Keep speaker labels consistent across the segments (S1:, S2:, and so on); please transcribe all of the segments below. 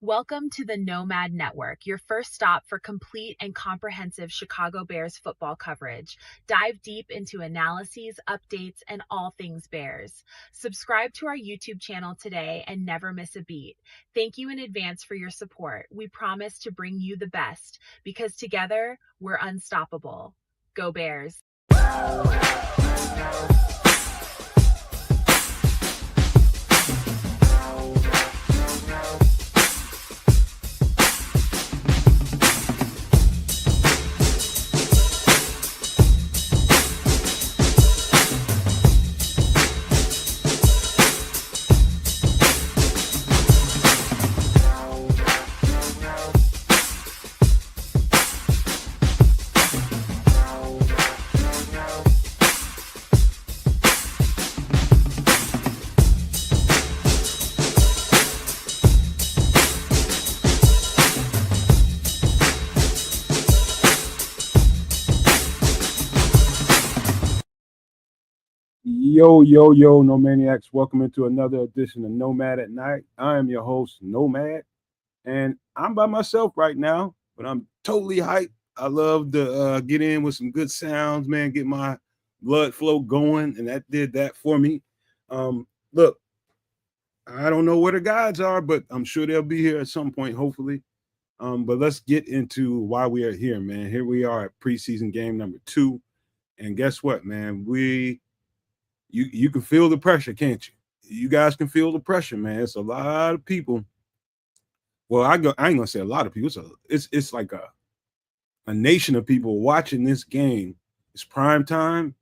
S1: Welcome to the Nomad Network, your first stop for complete and comprehensive Chicago Bears football coverage. Dive deep into analyses, updates, and all things Bears. Subscribe to our YouTube channel today and never miss a beat. Thank you in advance for your support. We promise to bring you the best because together we're unstoppable. Go Bears!
S2: Yo, No Maniacs. Welcome into another edition of Nomad at Night. I am your host, Nomad, and I'm by myself right now, but I'm totally hyped. I love to get in with some good sounds, man, get my blood flow going, and that did that for me. Look, I don't know where the guys are, but I'm sure they'll be here at some point, hopefully. But let's get into why we are here, man. Here we are at preseason game number 2. And guess what, man? You can feel the pressure, can't you? You guys can feel the pressure, man. It's a lot of people. Well, I ain't gonna say a lot of people. It's like a nation of people watching this game. It's prime time.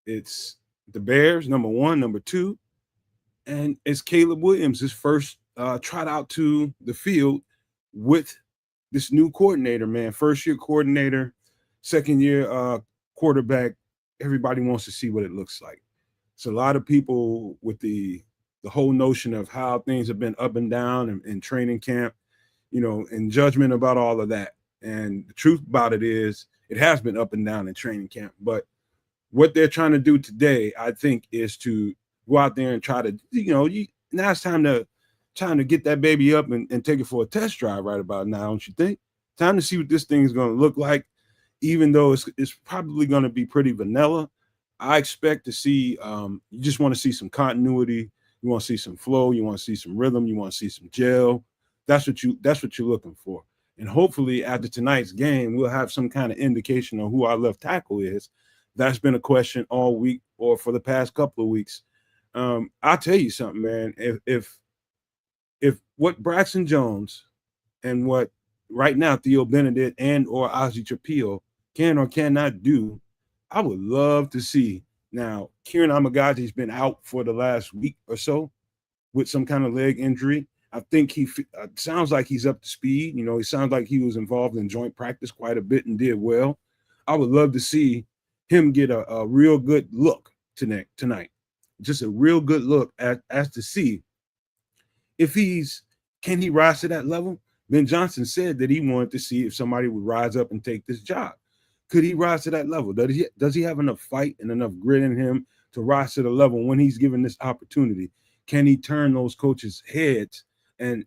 S2: It's the Bears, number 1, number 2, and it's Caleb Williams, his first trot out to the field with this new coordinator, man. First year coordinator, second year quarterback. Everybody wants to see what it looks like. It's a lot of people with the whole notion of how things have been up and down in training camp, and judgment about all of that. And the truth about it is it has been up and down in training camp. But what they're trying to do today, I think, is to go out there and try to, now it's time to get that baby up and take it for a test drive right about now, don't you think? Time to see what this thing is going to look like, even though it's probably going to be pretty vanilla. I expect to see, you just want to see some continuity. You want to see some flow. You want to see some rhythm. You want to see some gel. That's what you're looking for. And hopefully after tonight's game, we'll have some kind of indication of who our left tackle is. That's been a question all week or for the past couple of weeks. I'll tell you something, man. If what Braxton Jones and what right now Theo Benedict and or Ozzie Trapilo can or cannot do, I would love to see. Now, kiran amegadjie has been out for the last week or so with some kind of leg injury. I think he sounds like he's up to speed. He sounds like he was involved in joint practice quite a bit and did well. I would love to see him get a real good look tonight. Just a real good look as to see if can he rise to that level? Ben Johnson said that he wanted to see if somebody would rise up and take this job. Could he rise to that level? Does he have enough fight and enough grit in him to rise to the level when he's given this opportunity? Can he turn those coaches' heads and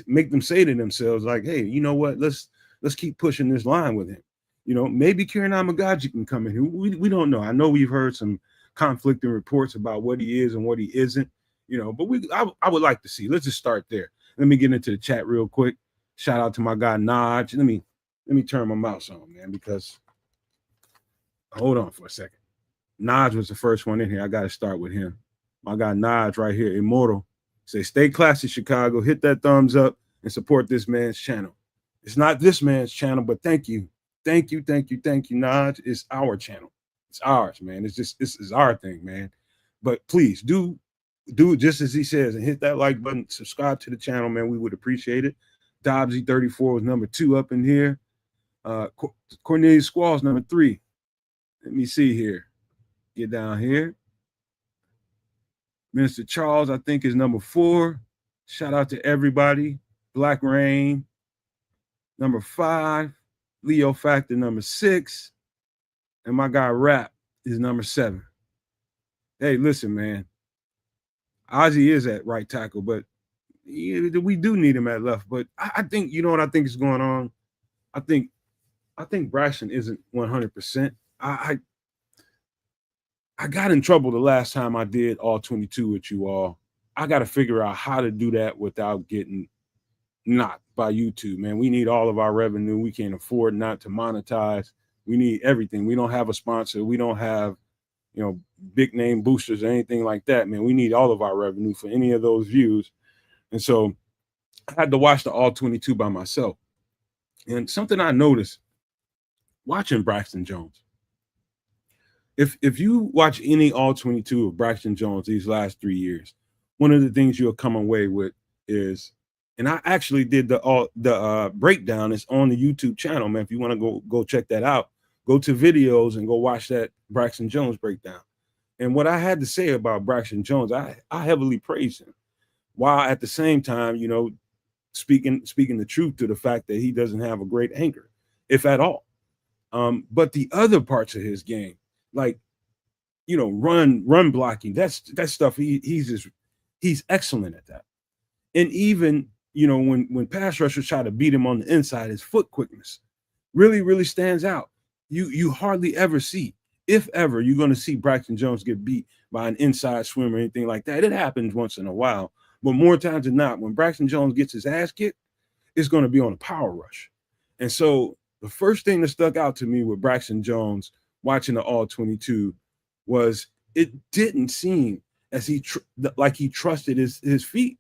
S2: make them say to themselves, like, hey, you know what? Let's keep pushing this line with him. Maybe kiran amegadjie can come in here. We don't know. I know we've heard some conflicting reports about what he is and what he isn't, but I would like to see. Let's just start there. Let me get into the chat real quick. Shout out to my guy Naj. Let me turn my mouse on, man, because hold on for a second. Naj was the first one in here. I got to start with him. My guy Naj right here, Immortal. Say, stay classy, Chicago. Hit that thumbs up and support this man's channel. It's not this man's channel, but thank you. Thank you, Naj. It's our channel. It's ours, man. This is our thing, man. But please do just as he says and hit that like button. Subscribe to the channel, man. We would appreciate it. Dobbsy34 was number 2 up in here. Cornelius Squall's number 3. Let me see here. Get down here. Minister Charles, I think, is number 4. Shout out to everybody. Black Rain, number 5. Leo Factor, number 6. And my guy Rap is number 7. Hey, listen, man. Ozzie is at right tackle, but we do need him at left. But I think, you know what I think is going on? I think Braxton isn't 100%. I got in trouble the last time I did all 22 with you all. I got to figure out how to do that without getting knocked by YouTube, man. We need all of our revenue. We can't afford not to monetize. We need everything. We don't have a sponsor. We don't have, big name boosters or anything like that, man. We need all of our revenue for any of those views. And so I had to watch the all 22 by myself. And something I noticed watching Braxton Jones, if you watch any all 22 of Braxton Jones these last 3 years, one of the things you'll come away with is, and I actually did the breakdown. It's on the YouTube channel, man. If you want to go check that out, go to videos and go watch that Braxton Jones breakdown. And what I had to say about Braxton Jones, I heavily praise him, while at the same time, speaking the truth to the fact that he doesn't have a great anchor, if at all. But the other parts of his game, like, run blocking, that's stuff he's excellent at that. And even, when pass rushers try to beat him on the inside, his foot quickness really, really stands out. You hardly ever see, if ever, you're going to see Braxton Jones get beat by an inside swim or anything like that. It happens once in a while, but more times than not, when Braxton Jones gets his ass kicked, it's going to be on a power rush. And so the first thing that stuck out to me with Braxton Jones watching the all 22 was it didn't seem as he trusted his feet.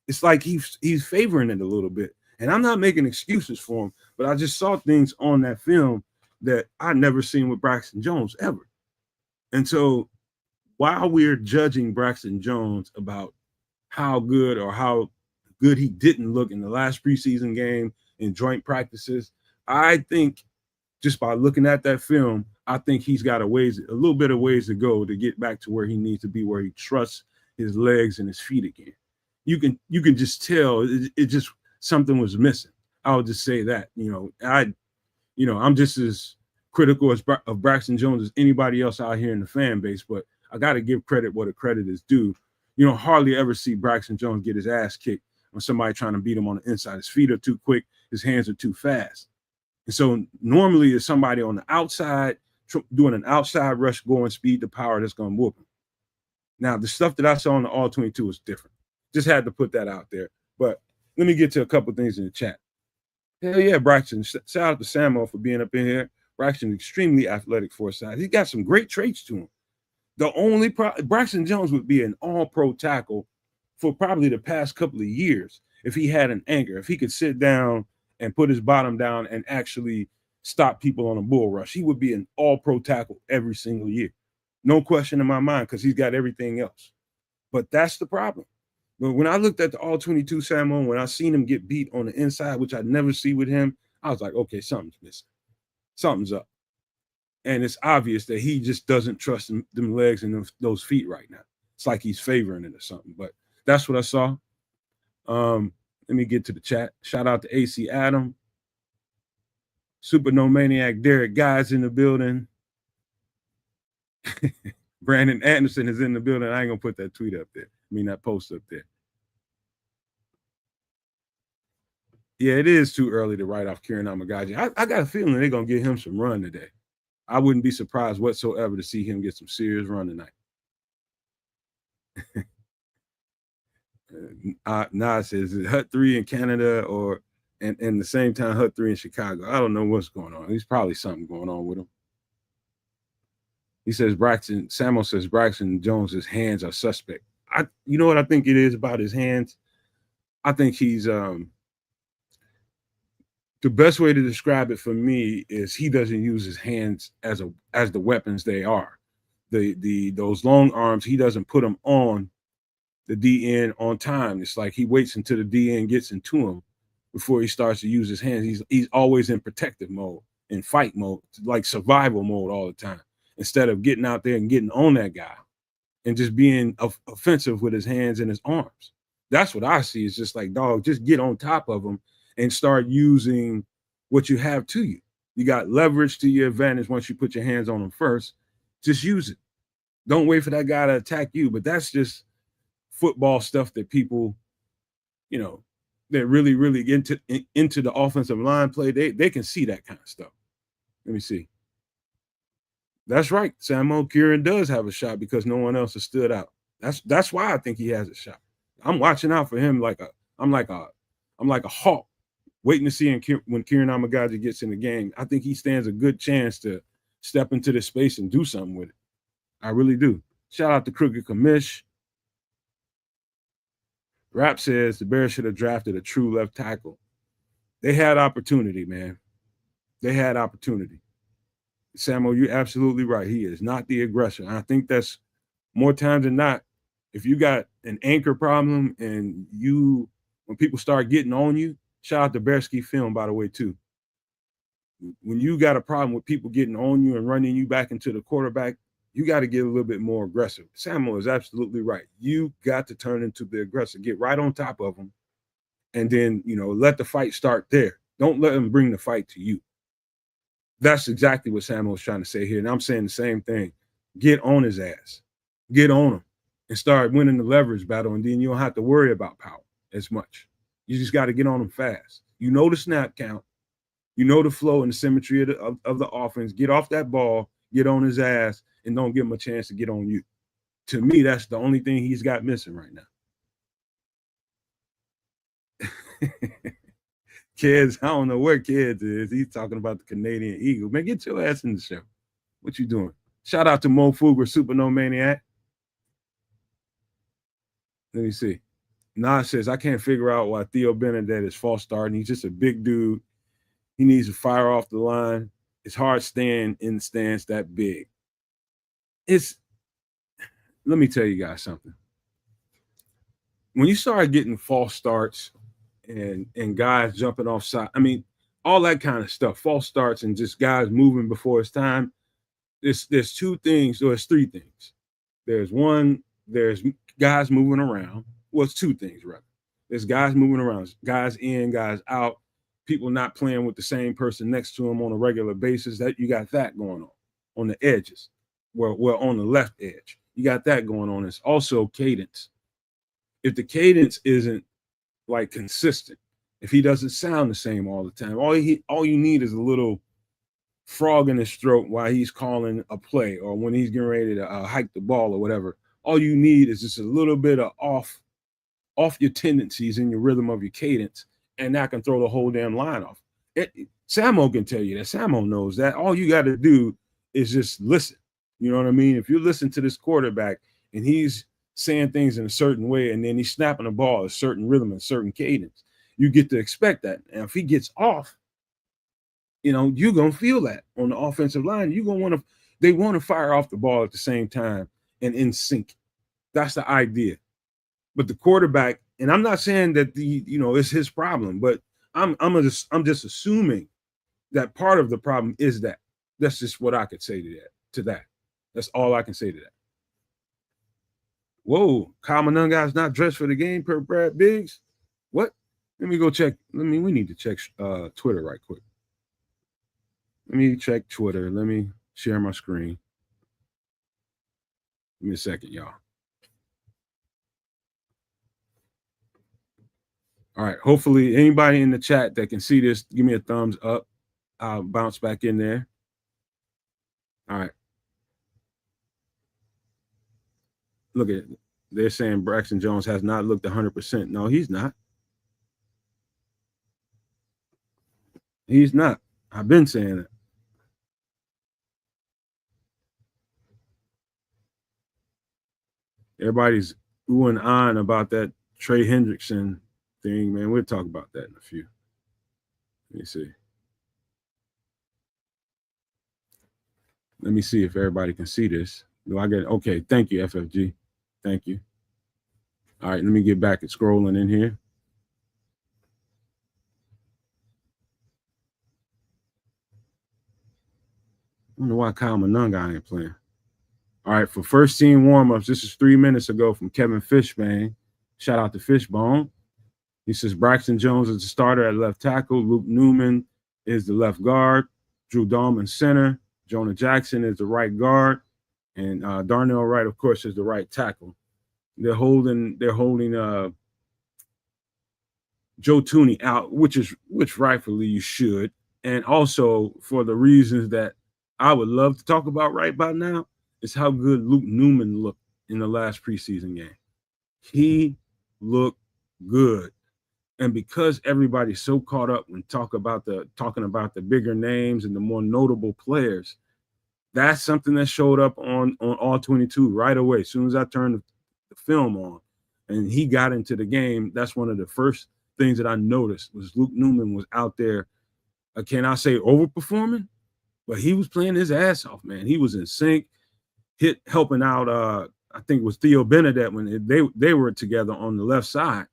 S2: It's like he's favoring it a little bit. And I'm not making excuses for him, but I just saw things on that film that I never seen with Braxton Jones ever. And so while we're judging Braxton Jones about how good or how good he didn't look in the last preseason game in joint practices, I think just by looking at that film, I think he's got a little bit of ways to go to get back to where he needs to be, where he trusts his legs and his feet again. You can just tell it just something was missing. I'll just say that. I'm just as critical of Braxton Jones as anybody else out here in the fan base, but I got to give credit where the credit is due. Hardly ever see Braxton Jones get his ass kicked when somebody trying to beat him on the inside. His feet are too quick. His hands are too fast. And so normally it's somebody on the outside doing an outside rush, going speed to power that's going to whoop him. Now, the stuff that I saw on the all 22 is different. Just had to put that out there. But let me get to a couple things in the chat. Hell yeah, Braxton. Shout out to Samo for being up in here. Braxton, extremely athletic for his size. He's got some great traits to him. The only Braxton Jones would be an all-pro tackle for probably the past couple of years if he had an anchor, if he could sit down and put his bottom down and actually stop people on a bull rush. He would be an all-pro tackle every single year. No question in my mind, because he's got everything else. But that's the problem. But when I looked at the all 22 Samo, when I seen him get beat on the inside, which I never see with him, I was like, okay, something's missing. Something's up. And it's obvious that he just doesn't trust them legs and those feet right now. It's like he's favoring it or something. But that's what I saw. Let me get to the chat. Shout out to AC Adam. Super No Maniac Derek Guy's in the building. Brandon Anderson is in the building. I ain't gonna put that tweet up there. That post up there. Yeah, it is too early to write off Kiran Amegadjie. I got a feeling they're gonna give him some run today. I wouldn't be surprised whatsoever to see him get some serious run tonight. Nas says, is it Hut 3 in Canada or and the same time Hut 3 in Chicago? I don't know what's going on. There's probably something going on with him. He says Samo says Braxton Jones's hands are suspect. You know what I think it is about his hands? I think he's the best way to describe it for me is he doesn't use his hands as the weapons they are. Those long arms, he doesn't put them on the DN on time. It's like he waits until the DN gets into him before he starts to use his hands. He's always in protective mode, in fight mode, like survival mode all the time, instead of getting out there and getting on that guy and just being offensive with his hands and his arms. That's what I see. It's just like, dog, just get on top of him and start using what you have to you. You got leverage to your advantage once you put your hands on him first. Just use it. Don't wait for that guy to attack you. But that's just football stuff that people you know, that really get into the offensive line play, they can see that kind of stuff. Let me see. That's right. Samo Kiran does have a shot because no one else has stood out. That's why I think he has a shot. I'm watching out for him I'm like a hawk waiting to see him when Kiran Amegadjie gets in the game. I think he stands a good chance to step into this space and do something with it. I really do. Shout out to Crooked Commish. Rap says the Bears should have drafted a true left tackle. They had opportunity, man. They had opportunity. Samo, you're absolutely right. He is not the aggressor. And I think that's more times than not. If you got an anchor problem and when people start getting on you, shout out to Bearski Film, by the way, too. When you got a problem with people getting on you and running you back into the quarterback, you got to get a little bit more aggressive. Samo is absolutely right. You got to turn into the aggressor, get right on top of them, and then, let the fight start there. Don't let them bring the fight to you. That's exactly what Samuel's trying to say here. And I'm saying the same thing. Get on his ass. Get on him and start winning the leverage battle. And then you don't have to worry about power as much. You just got to get on him fast. You know the snap count. You know the flow and the symmetry of the offense. Get off that ball. Get on his ass. And don't give him a chance to get on you. To me, that's the only thing he's got missing right now. Kids, I don't know where Kids is. He's talking about the Canadian Eagle. Man, get your ass in the show. What you doing? Shout out to Mo Fugler, Super No Maniac. Let me see. Nas says, I can't figure out why Theo Bernadette is false starting. He's just a big dude. He needs to fire off the line. It's hard staying in the stance that big. Let me tell you guys something. When you start getting false starts and guys jumping off side, all that kind of stuff, false starts and just guys moving before it's time, there's two things, or it's three things. There's guys moving around. Well, it's two things, rather. There's guys moving around, guys in, guys out, people not playing with the same person next to them on a regular basis. That you got that going on the edges. Well, on the left edge. You got that going on. It's also cadence. If the cadence isn't like consistent, if he doesn't sound the same all the time, all you need is a little frog in his throat while he's calling a play or when he's getting ready to hike the ball or whatever. All you need is just a little bit of off your tendencies in your rhythm of your cadence, and that can throw the whole damn line off. Samo can tell you that. Samo knows that. All you got to do is just listen. You know what I mean? If you listen to this quarterback and he's saying things in a certain way and then he's snapping the ball a certain rhythm and certain cadence, you get to expect that. And if he gets off, you're going to feel that on the offensive line. They want to fire off the ball at the same time and in sync. That's the idea. But the quarterback, and I'm not saying that it's his problem, but I'm just assuming that part of the problem is that. That's just what I could say to that. That's all I can say to that. Whoa, Kyle Monangai is not dressed for the game per Brad Biggs. What? Let me go check. We need to check Twitter right quick. Let me check Twitter. Let me share my screen. Give me a second, y'all. All right. Hopefully, anybody in the chat that can see this, give me a thumbs up. I'll bounce back in there. All right. Look at it. They're saying Braxton Jones has not looked 100%. No, he's not. He's not. I've been saying it. Everybody's ooh and ahhing about that Trey Hendrickson thing, man. We'll talk about that in a few. Let me see. Let me see if everybody can see this. Do I get it? Okay, thank you, FFG. Thank you. All right, let me get back at scrolling in here. I don't know why Kyle Monangai ain't playing. All right, for first team warm-ups, this is 3 minutes ago from Kevin Fishbane. Shout out to Fishbone. He says Braxton Jones is the starter at left tackle. Luke Newman is the left guard. Drew Dahlman center. Jonah Jackson is the right guard. And Darnell Wright, of course, is the right tackle. They're holding Joe Tooney out, which rightfully you should, and also for the reasons that I would love to talk about right by now is how good Luke Newman looked in the last preseason game. He looked good. And because everybody's so caught up when talking about the bigger names and the more notable players, that's something that showed up on all 22 right away. As soon as I turned the film on and he got into the game, that's one of the first things that I noticed was Luke Newman was out there. Can I say overperforming? But he was playing his ass off, man. He was in sync, helping out. I think it was Theo Benedette when they were together on the left side.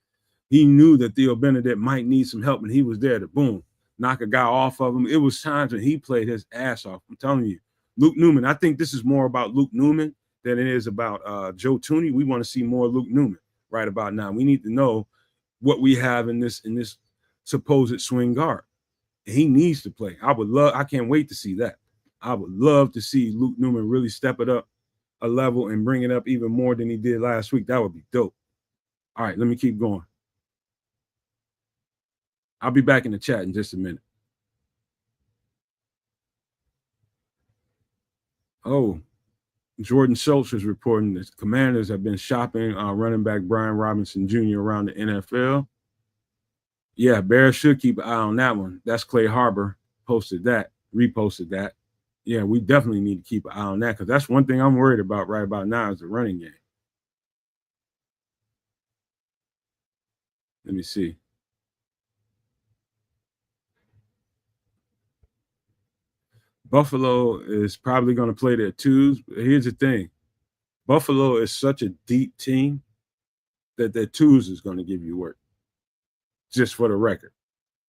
S2: He knew that Theo Benedict might need some help, and he was there to boom, knock a guy off of him. It was times when he played his ass off. I'm telling you, Luke Newman. I think this is more about Luke Newman than it is about Joe Tooney. We want to see more Luke Newman right about now. We need to know what we have in this supposed swing guard. He needs to play. I can't wait to see that. I would love to see Luke Newman really step it up a level and bring it up even more than he did last week. That would be dope. All right, let me keep going. I'll be back in the chat in just a minute. Oh, Jordan Schultz is reporting that Commanders have been shopping running back Brian Robinson Jr. around the NFL. Yeah, Bears should keep an eye on that one. That's Clay Harbor reposted that. Yeah, we definitely need to keep an eye on that because that's one thing I'm worried about right about now is the running game. Let me see. Buffalo is probably going to play their twos. But here's the thing. Buffalo is such a deep team that their twos is going to give you work. Just for the record.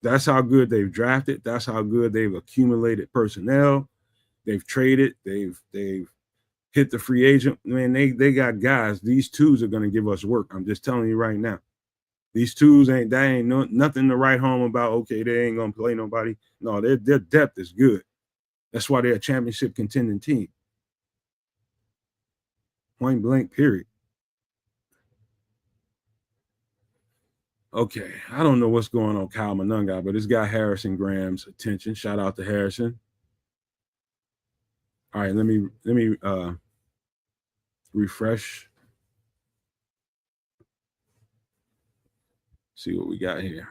S2: That's how good they've drafted. That's how good they've accumulated personnel. They've traded. They've hit the free agent. Man, they got guys. These twos are going to give us work. I'm just telling you right now. These twos ain't nothing to write home about. Okay, they ain't going to play nobody. No, their depth is good. That's why they're a championship contending team. Point blank, period. Okay, I don't know what's going on, Kyle Monangai, but it's got Harrison Graham's attention. Shout out to Harrison. All right, let me refresh. See what we got here.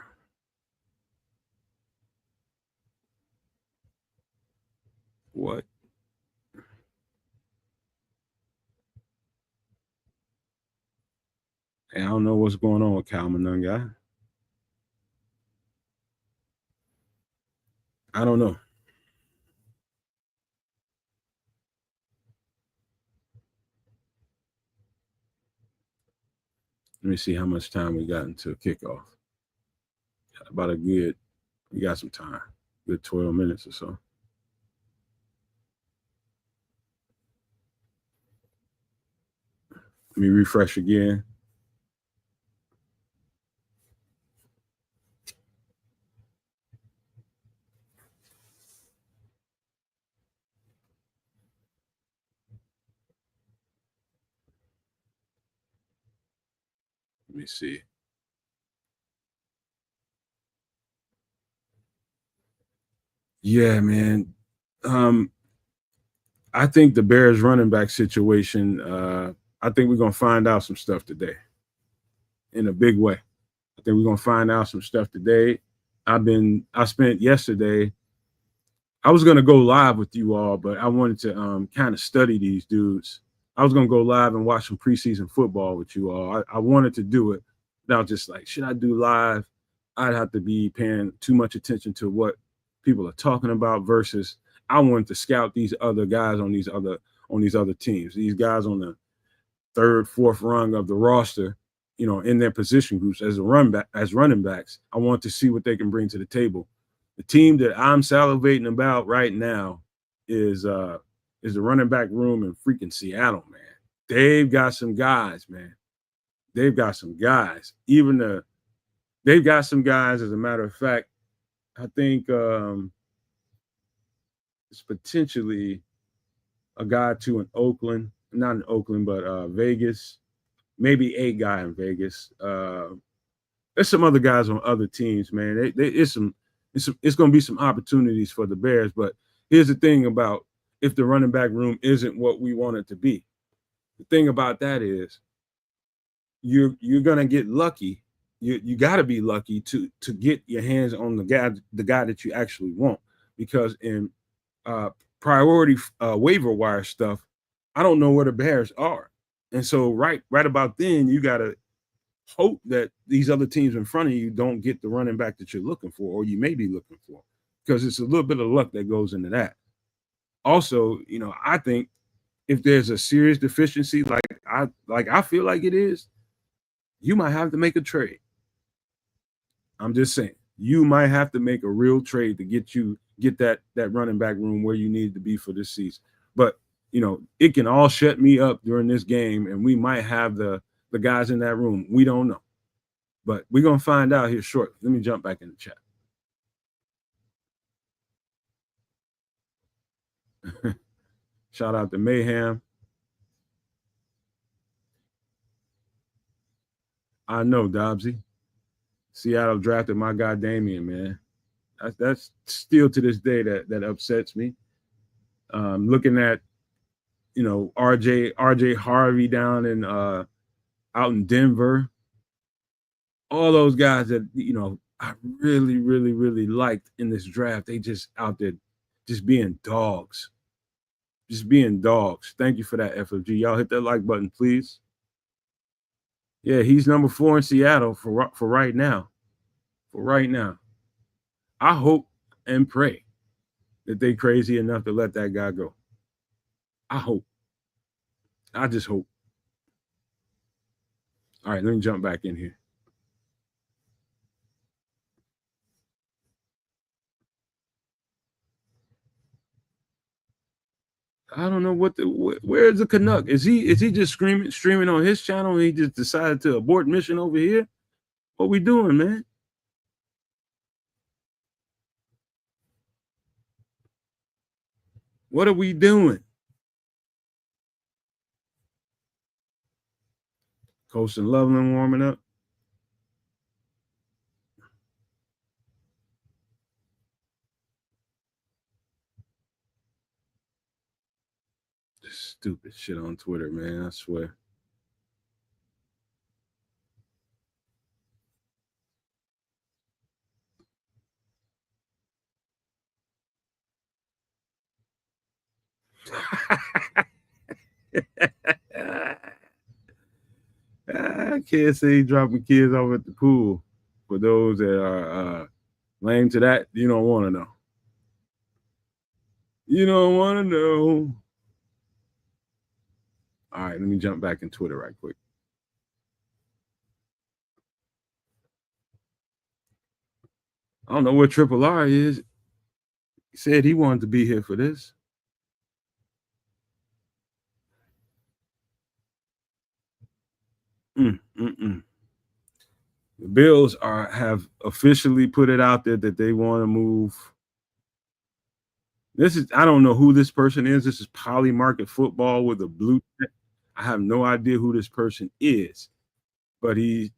S2: What? And I don't know what's going on with Kyle Monangai. I don't know. Let me see how much time we got until kickoff. About we got some time. Good 12 minutes or so. Let me refresh again. Let me see. Yeah, man. I think the Bears running back situation, I think we're going to find out some stuff today in a big way. I think we're going to find out some stuff today. I spent yesterday, I was going to go live with you all, but I wanted to kind of study these dudes. I was going to go live and watch some preseason football with you all. I wanted to do it. But I was just like, should I do live? I'd have to be paying too much attention to what people are talking about versus I wanted to scout these other guys on these other teams. These guys on the third, fourth rung of the roster, in their position groups as running backs. I want to see what they can bring to the table. The team that I'm salivating about right now is the running back room in freaking Seattle, man. They've got some guys, man. They've got some guys. They've got some guys, as a matter of fact, I think it's potentially a guy to in Oakland, not in Oakland, but Vegas, maybe a guy in Vegas. there's some other guys on other teams, man. It's going to be some opportunities for the Bears. But here's the thing about if the running back room isn't what we want it to be. The thing about that is you're going to get lucky. You got to be lucky to get your hands on the guy that you actually want, because in uh, priority waiver wire stuff, I don't know where the Bears are, and so right about then you got to hope that these other teams in front of you don't get the running back that you're looking for, or you may be looking for, because it's a little bit of luck that goes into that. Also, I think if there's a serious deficiency, like I feel like it is, you might have to make a trade. I'm just saying, you might have to make a real trade to get that running back room where you need to be for this season. But it can all shut me up during this game, and we might have the guys in that room. We don't know, but we're gonna find out here shortly. Let me jump back in the chat. Shout out to Mayhem. I know, Dobbsy. Seattle drafted my guy Damian, man. That's still to this day that upsets me. Looking at RJ Harvey down in out in Denver, all those guys that I really really really liked in this draft, they just out there just being dogs. Just being dogs. Thank you for that, FFG. Y'all hit that like button, please. Yeah, he's number 4 in Seattle for right now. For right now. I hope and pray that they crazy enough to let that guy go. I hope. I just hope. All right, let me jump back in here. I don't know where's the Canuck? Is he just streaming on his channel and he just decided to abort mission over here? What we doing, man? What are we doing? Coast and Loveland warming up. Just stupid shit on Twitter, man. I swear. I can't say dropping kids off at the pool. For those that are lame to that, you don't want to know. You don't want to know. All right, let me jump back in Twitter right quick. I don't know where Triple R is. He said he wanted to be here for this. The Bills have officially put it out there that they want to move. I don't know who this person is. This is Poly Market Football with a blue check. I have no idea who this person is, but they're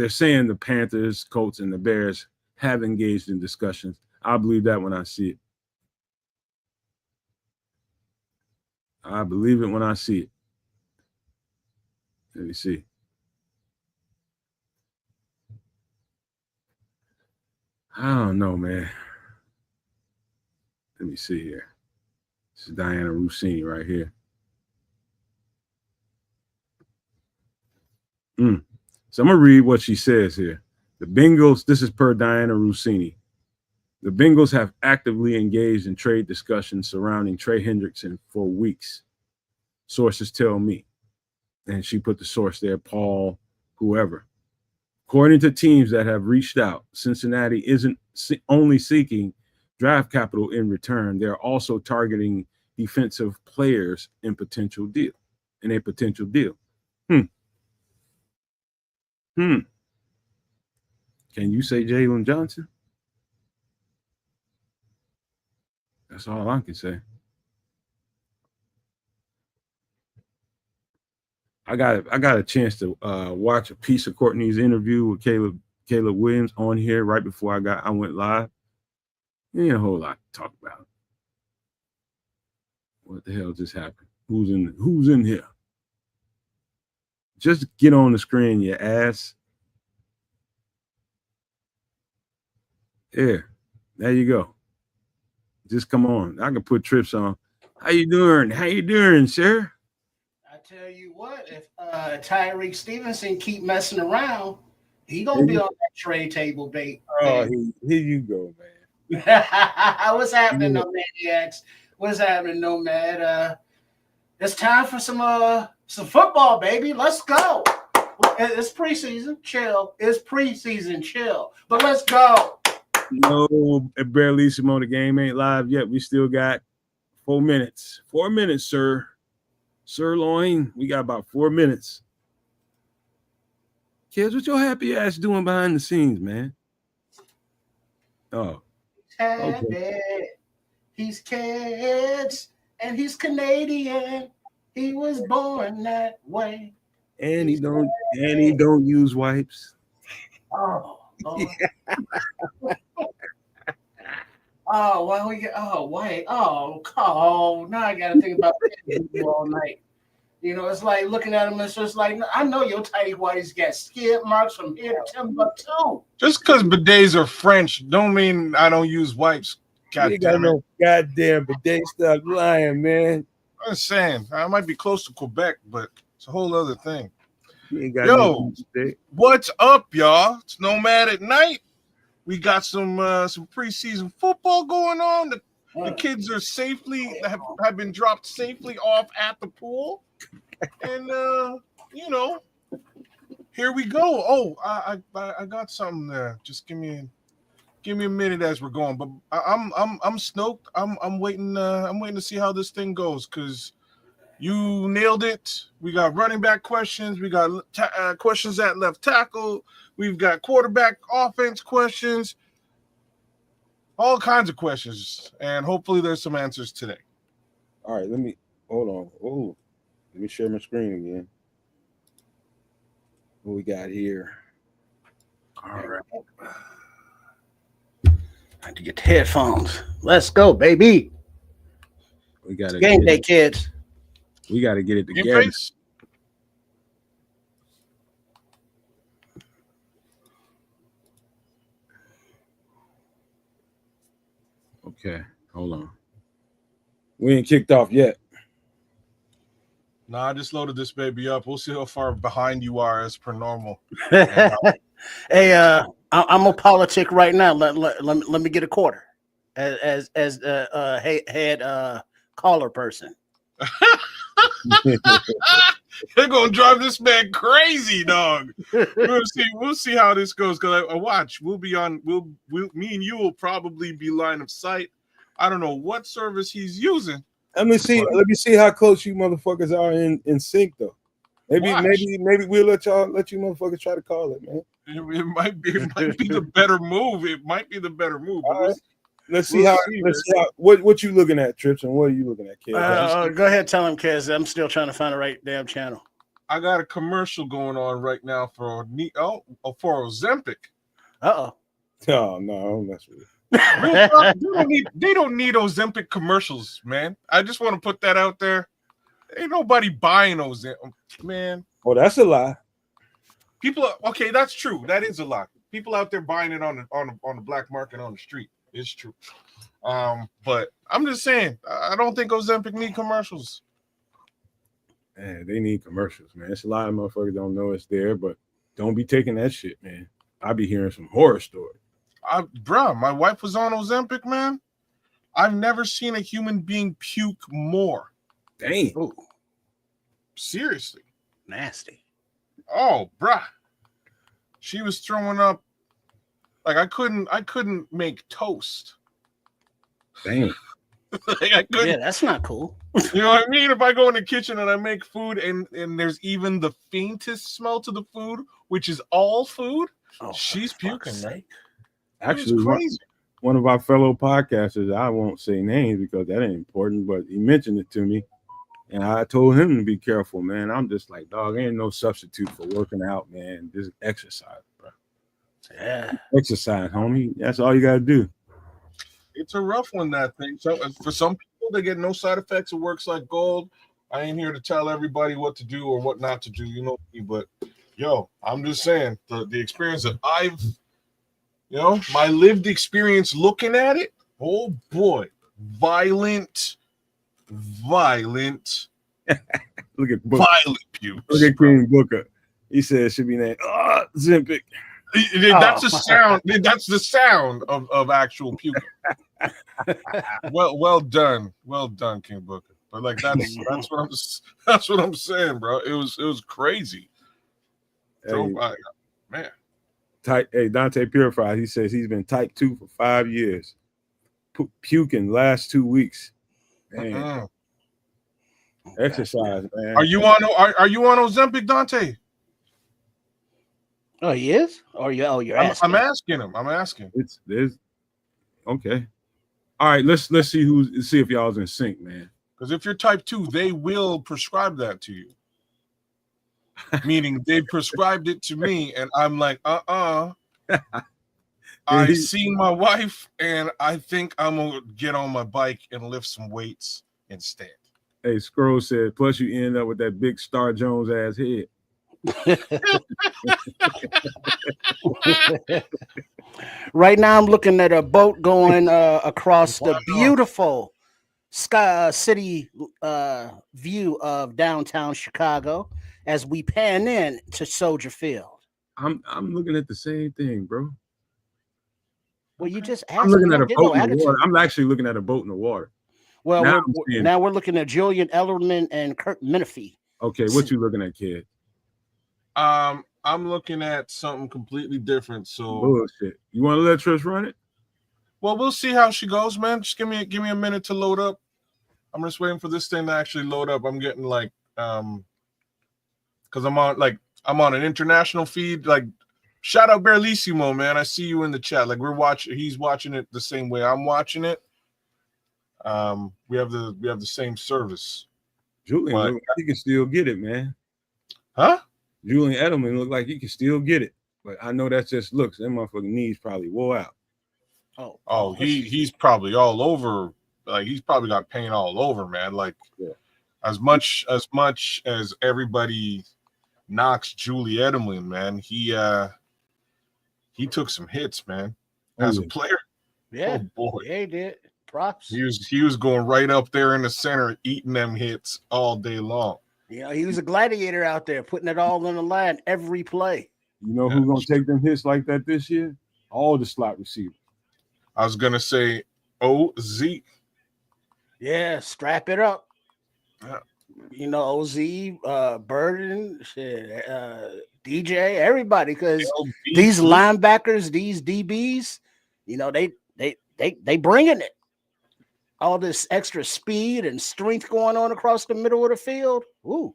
S2: saying the Panthers, Colts, and the Bears have engaged in discussions. I believe that when I see it. I believe it when I see it. Let me see. I don't know, man. Let me see here. This is Diana Rossini right here. So I'm going to read what she says here. The Bengals, this is per Diana Rossini. The Bengals have actively engaged in trade discussions surrounding Trey Hendrickson for weeks. Sources tell me. And she put the source there, Paul, whoever. According to teams that have reached out, Cincinnati isn't only seeking draft capital in return. They're also targeting defensive players in a potential deal. Can you say Jalen Johnson? That's all I can say. I got a chance to watch a piece of Courtney's interview with Caleb Williams on here right before I went live. Ain't a whole lot to talk about. What the hell just happened? Who's in here? Just get on the screen, you ass. Yeah, there you go. Just come on. I can put trips on. How you doing, sir?
S3: I tell you what, if Tyreek Stevenson keep messing around, he gonna be on that trade table bait.
S2: Oh, here you go, man.
S3: What's happening, Nomadiacs? What's happening, Nomad? It's time for some football, baby. Let's go. It's preseason, chill. It's preseason, chill. But let's go.
S2: No, barely, the game ain't live yet. We still got 4 minutes. 4 minutes, sir. Sirloin, we got about 4 minutes. Kids, what your happy ass doing behind the scenes, man? Oh.
S3: Okay. He's kids and he's Canadian. He was born that way.
S2: And he don't use wipes.
S3: Oh, oh, why we get? Oh, wait. Oh, now I gotta think about it all night. You know, it's like looking at him. It's just like, I know your tidy whities got skid marks from here to Timbuktu.
S4: Just because bidets are French don't mean I don't use wipes. God damn it.
S2: No goddamn bidet. Stop lying, man.
S4: I'm saying I might be close to Quebec, but it's a whole other thing.
S2: Yo,
S4: what's up, y'all? It's Nomad at Night. We got some preseason football going on. The kids are have been dropped safely off at the pool, and here we go. Oh, I got something there. Just give me a minute as we're going. But I'm stoked. I'm waiting. I'm waiting to see how this thing goes because you nailed it. We got running back questions. We got questions at left tackle. We've got quarterback offense questions. All kinds of questions, and hopefully there's some answers today.
S2: All right, hold on. Oh, let me share my screen again. What we got here?
S3: All right. I have to get the headphones. Let's go, baby.
S2: We got
S3: it. Game day, kids.
S2: We got to get it together. Okay, hold on. We ain't kicked off yet.
S4: Nah, I just loaded this baby up. We'll see how far behind you are as per normal.
S3: Hey, I'm a politic right now. Let me get a quarter as head caller person.
S4: They're gonna drive this man crazy, dog. We'll see how this goes. Cause I watch. We'll me and you will probably be line of sight. I don't know what service he's using.
S2: Let me see how close you motherfuckers are in sync though. Maybe we'll let you motherfuckers try to call it, man.
S4: It might be the better move. It might be the better move.
S2: Right. Let's see how what you looking at, Trips, and what are you looking at, kid?
S3: Go ahead, tell him, Kez. I'm still trying to find the right damn channel.
S4: I got a commercial going on right now for Ozempic.
S3: Oh
S2: no, don't mess with it.
S4: They don't need Ozempic commercials, man. I just want to put that out there. Ain't nobody buying Ozempic, man.
S2: Oh, that's a lie.
S4: Okay, that's true. That is a lie. People out there buying it on the black market on the street. It's true. But I'm just saying, I don't think Ozempic need commercials.
S2: Man, they need commercials, man. It's a lot of motherfuckers don't know it's there, but don't be taking that shit, man. I be hearing some horror stories.
S4: Bro, my wife was on Ozempic, man. I've never seen a human being puke more.
S2: Dang.
S3: Ooh.
S4: Seriously.
S3: Nasty.
S4: Oh, bruh. She was throwing up. Like I couldn't make toast.
S2: Dang.
S3: Yeah, that's not cool.
S4: You know what I mean? If I go in the kitchen and I make food and there's even the faintest smell to the food, which is all food, she's puking, man.
S2: Actually, one of our fellow podcasters, I won't say names because that ain't important, but he mentioned it to me. And I told him to be careful, man. I'm just like, dog, ain't no substitute for working out, man. Just exercise, bro.
S3: Yeah.
S2: Exercise, homie. That's all you gotta do.
S4: It's a rough one, that thing. So for some people, they get no side effects. It works like gold. I ain't here to tell everybody what to do or what not to do, you know me. But yo, I'm just saying the experience that I've, my lived experience looking at it. Oh boy, violent.
S2: Look at Booker.
S4: Violent pukes.
S2: Look at King Booker. He said it should be named Zempic.
S4: That's the sound. That's the sound of actual puke. Well done, King Booker. But like that's what I'm saying, bro. It was crazy.
S2: Hey,
S4: man.
S2: Dante Purified. He says he's been type 2 for 5 years. Puking last 2 weeks. Man. Exercise, man.
S4: Are you on Ozempic, Dante?
S3: Oh, he is? Or you're asking?
S4: I'm asking him. I'm asking.
S2: There's okay. All right, let's see if y'all's in sync, man.
S4: Because if you're type 2, they will prescribe that to you. Meaning they prescribed it to me, and I'm like, I seen my wife, and I think I'm gonna get on my bike and lift some weights instead.
S2: Hey, Scroll said, plus you end up with that big Star Jones ass head.
S3: Right now, I'm looking at a boat going across the beautiful city view of downtown Chicago as we pan in to Soldier Field.
S2: I'm looking at the same thing, bro.
S3: Well, you just
S2: I'm looking at a boat in the water. I'm actually looking at a boat in the water.
S3: Well, now we're looking at Julian Edelman and Kurt Menefee.
S2: Okay, what you looking at, kid?
S4: I'm looking at something completely different. So
S2: bullshit. You want to let Trish run it?
S4: Well, we'll see how she goes, man. Just give me a minute to load up. I'm just waiting for this thing to actually load up. I'm getting like because I'm on an international feed. Like, shout out Berlissimo, man. I see you in the chat. Like he's watching it the same way I'm watching it. We have the same service.
S2: Julian look like he can still get it, man.
S4: Huh?
S2: Julian Edelman look like he can still get it, but I know that's just looks. That motherfucking knees probably wore out.
S4: Oh, he's probably all over. Like he's probably got pain all over, man. Like as much as everybody knocks Julie Edelman, man, he took some hits, man. As a player,
S3: yeah,
S4: oh boy,
S3: yeah, he did. Props.
S4: He was going right up there in the center, eating them hits all day long.
S3: Yeah, he was a gladiator out there, putting it all on the line every play.
S2: You know who's gonna take them hits like that this year? All the slot receivers.
S4: I was gonna say OZ.
S3: Yeah, strap it up.
S4: Yeah.
S3: You know, OZ, Burden, shit, DJ, everybody, because these linebackers, these DBs, you know, they bringing it. All this extra speed and strength going on across the middle of the field. Ooh,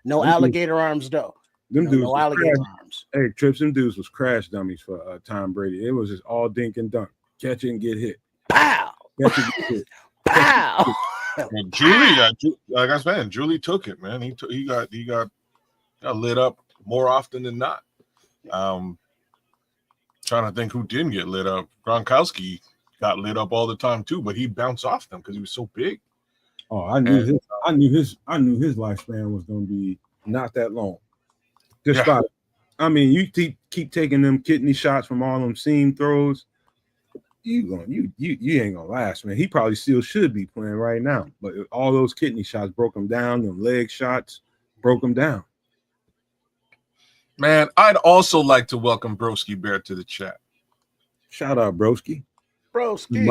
S3: no alligator arms though.
S2: Them dudes,
S3: no alligator arms.
S2: Hey, Trips, them dudes was crash dummies for Tom Brady. It was just all dink and dunk, catch it and get hit.
S3: Pow!
S2: Catch it, get hit.
S3: Pow!
S4: And Julie, like I said, Julie took it, man. He got lit up more often than not. Trying to think who didn't get lit up. Gronkowski got lit up all the time too, but he bounced off them because he was so big.
S2: Oh, I knew his lifespan was going to be not that long. Just about. I mean, you keep taking them kidney shots from all them seam throws. You ain't gonna last, man. He probably still should be playing right now, but all those kidney shots broke him down. Them leg shots broke him down.
S4: Man, I'd also like to welcome Broski Bear to the chat.
S2: Shout out, Broski.
S3: Broski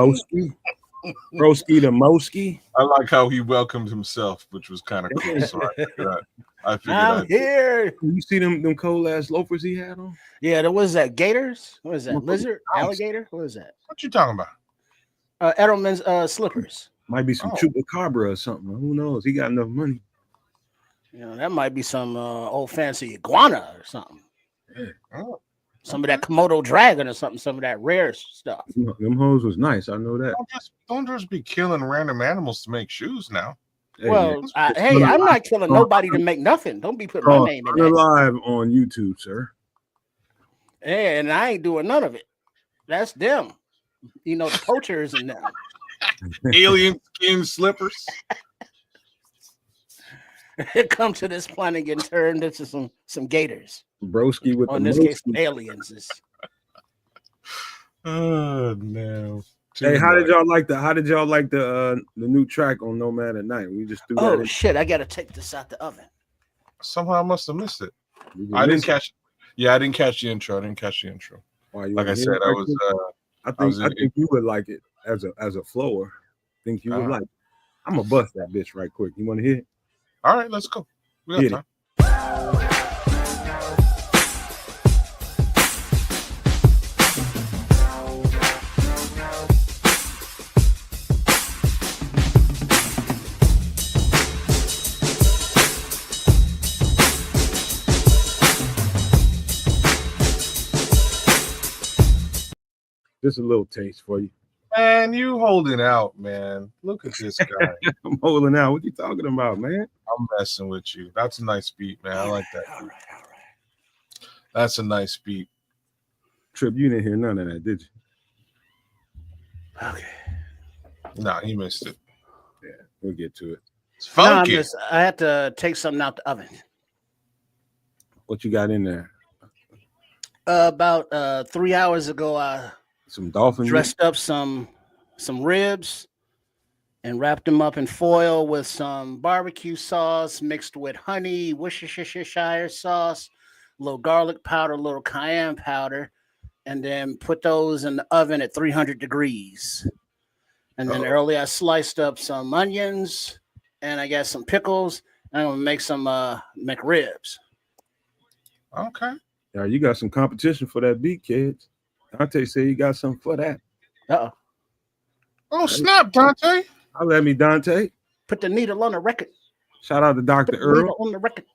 S2: the Moski.
S4: I like how he welcomed himself, which was kind of cool. So I figured
S3: I'm here.
S2: You see them cold ass loafers he had on?
S3: Yeah, what is that? Gators? What is that? Lizard? Alligator? What is that?
S4: What you talking about?
S3: Edelman's slippers.
S2: Might be some chupacabra or something. Who knows? He got enough money.
S3: You know, that might be some old fancy iguana or something.
S2: Yeah.
S3: Oh. Some of that Komodo dragon or something, some of that rare stuff.
S2: Them hoes was nice. I know that.
S4: Don't just be killing random animals to make shoes now.
S2: Hey,
S3: Well,
S2: man.
S3: I'm not killing nobody to make nothing. Don't be putting my name in
S2: We're
S3: that.
S2: live on YouTube, sir.
S3: And I ain't doing none of it. That's them. You know, the poachers and them.
S4: Alien skin slippers.
S3: Come to this planet and get turned into some gators.
S2: Broski with
S3: or in
S2: the
S3: this case,
S2: Moski.
S3: aliens.
S4: Oh no.
S2: Hey, how did y'all like the new track on Nomad at Night? We just threw that in.
S3: Shit, I gotta take this out the oven.
S4: Somehow I must have missed it. I didn't catch it. Yeah, I didn't catch the intro. Like I said,
S2: I think you would like it as a flower. I think you would like it. I'm gonna bust that bitch right quick. You want to hear it?
S4: All right, let's go. We got time.
S2: Just a little taste for you.
S4: Man, you holding out, man. Look at this guy.
S2: I'm holding out. What you talking about, man?
S4: I'm messing with you. That's a nice beat, man. I like that. All right. That's a nice beat.
S2: Trip, you didn't hear none of that, did you?
S3: Okay.
S4: Nah, he missed it.
S2: Yeah, we'll get to it.
S4: It's funky.
S3: I had to take something out the oven.
S2: What you got in there?
S3: About 3 hours ago, I
S2: some dolphin
S3: dressed up some ribs and wrapped them up in foil with some barbecue sauce mixed with honey, Worcestershire sauce, a little garlic powder, a little cayenne powder, and then put those in the oven at 300 degrees. And then early I sliced up some onions and I got some pickles. And I'm gonna make some McRibs.
S4: Okay.
S2: Yeah, you got some competition for that beat, kids. Dante said you got something for that.
S4: Oh, snap, Dante.
S2: Holla at me, Dante.
S3: Put the needle on the record.
S2: Shout out to Dr. Earl.
S3: On the record.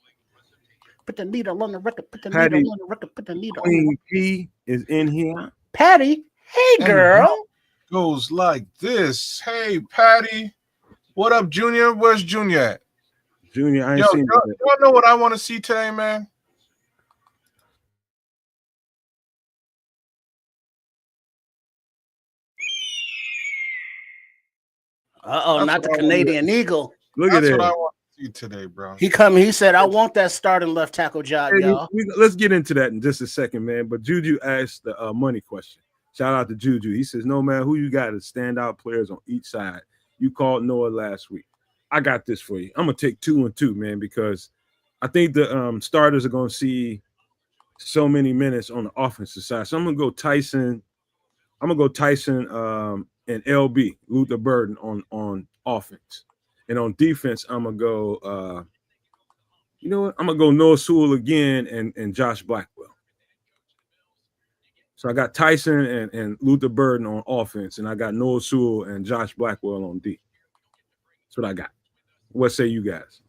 S3: Put the needle on the record. Put the
S2: Patty,
S3: needle on the record. Put the needle on the
S2: Queen P is in here.
S3: Patty, hey girl.
S4: Goes like this. Hey, Patty. What up, Junior? Where's Junior at?
S2: Junior, I ain't seen
S4: it. Y'all know what I want to see today, man?
S3: Not the Canadian Eagle.
S2: Look at that.
S4: That's what I want to see today, bro.
S3: He said, I want that starting left tackle job, y'all.
S2: Let's get into that in just a second, man. But Juju asked the money question. Shout out to Juju. He says, no, man, who you got as standout players on each side? You called Noah last week. I got this for you. I'm going to take 2 and 2, man, because I think the starters are going to see so many minutes on the offensive side. So I'm going to go Tyson. And LB, Luther Burden on offense. And on defense, I'm going to go, you know what? I'm going to go Noah Sewell again and Josh Blackwell. So I got Tyson and Luther Burden on offense, and I got Noah Sewell and Josh Blackwell on D. That's what I got. What say you guys?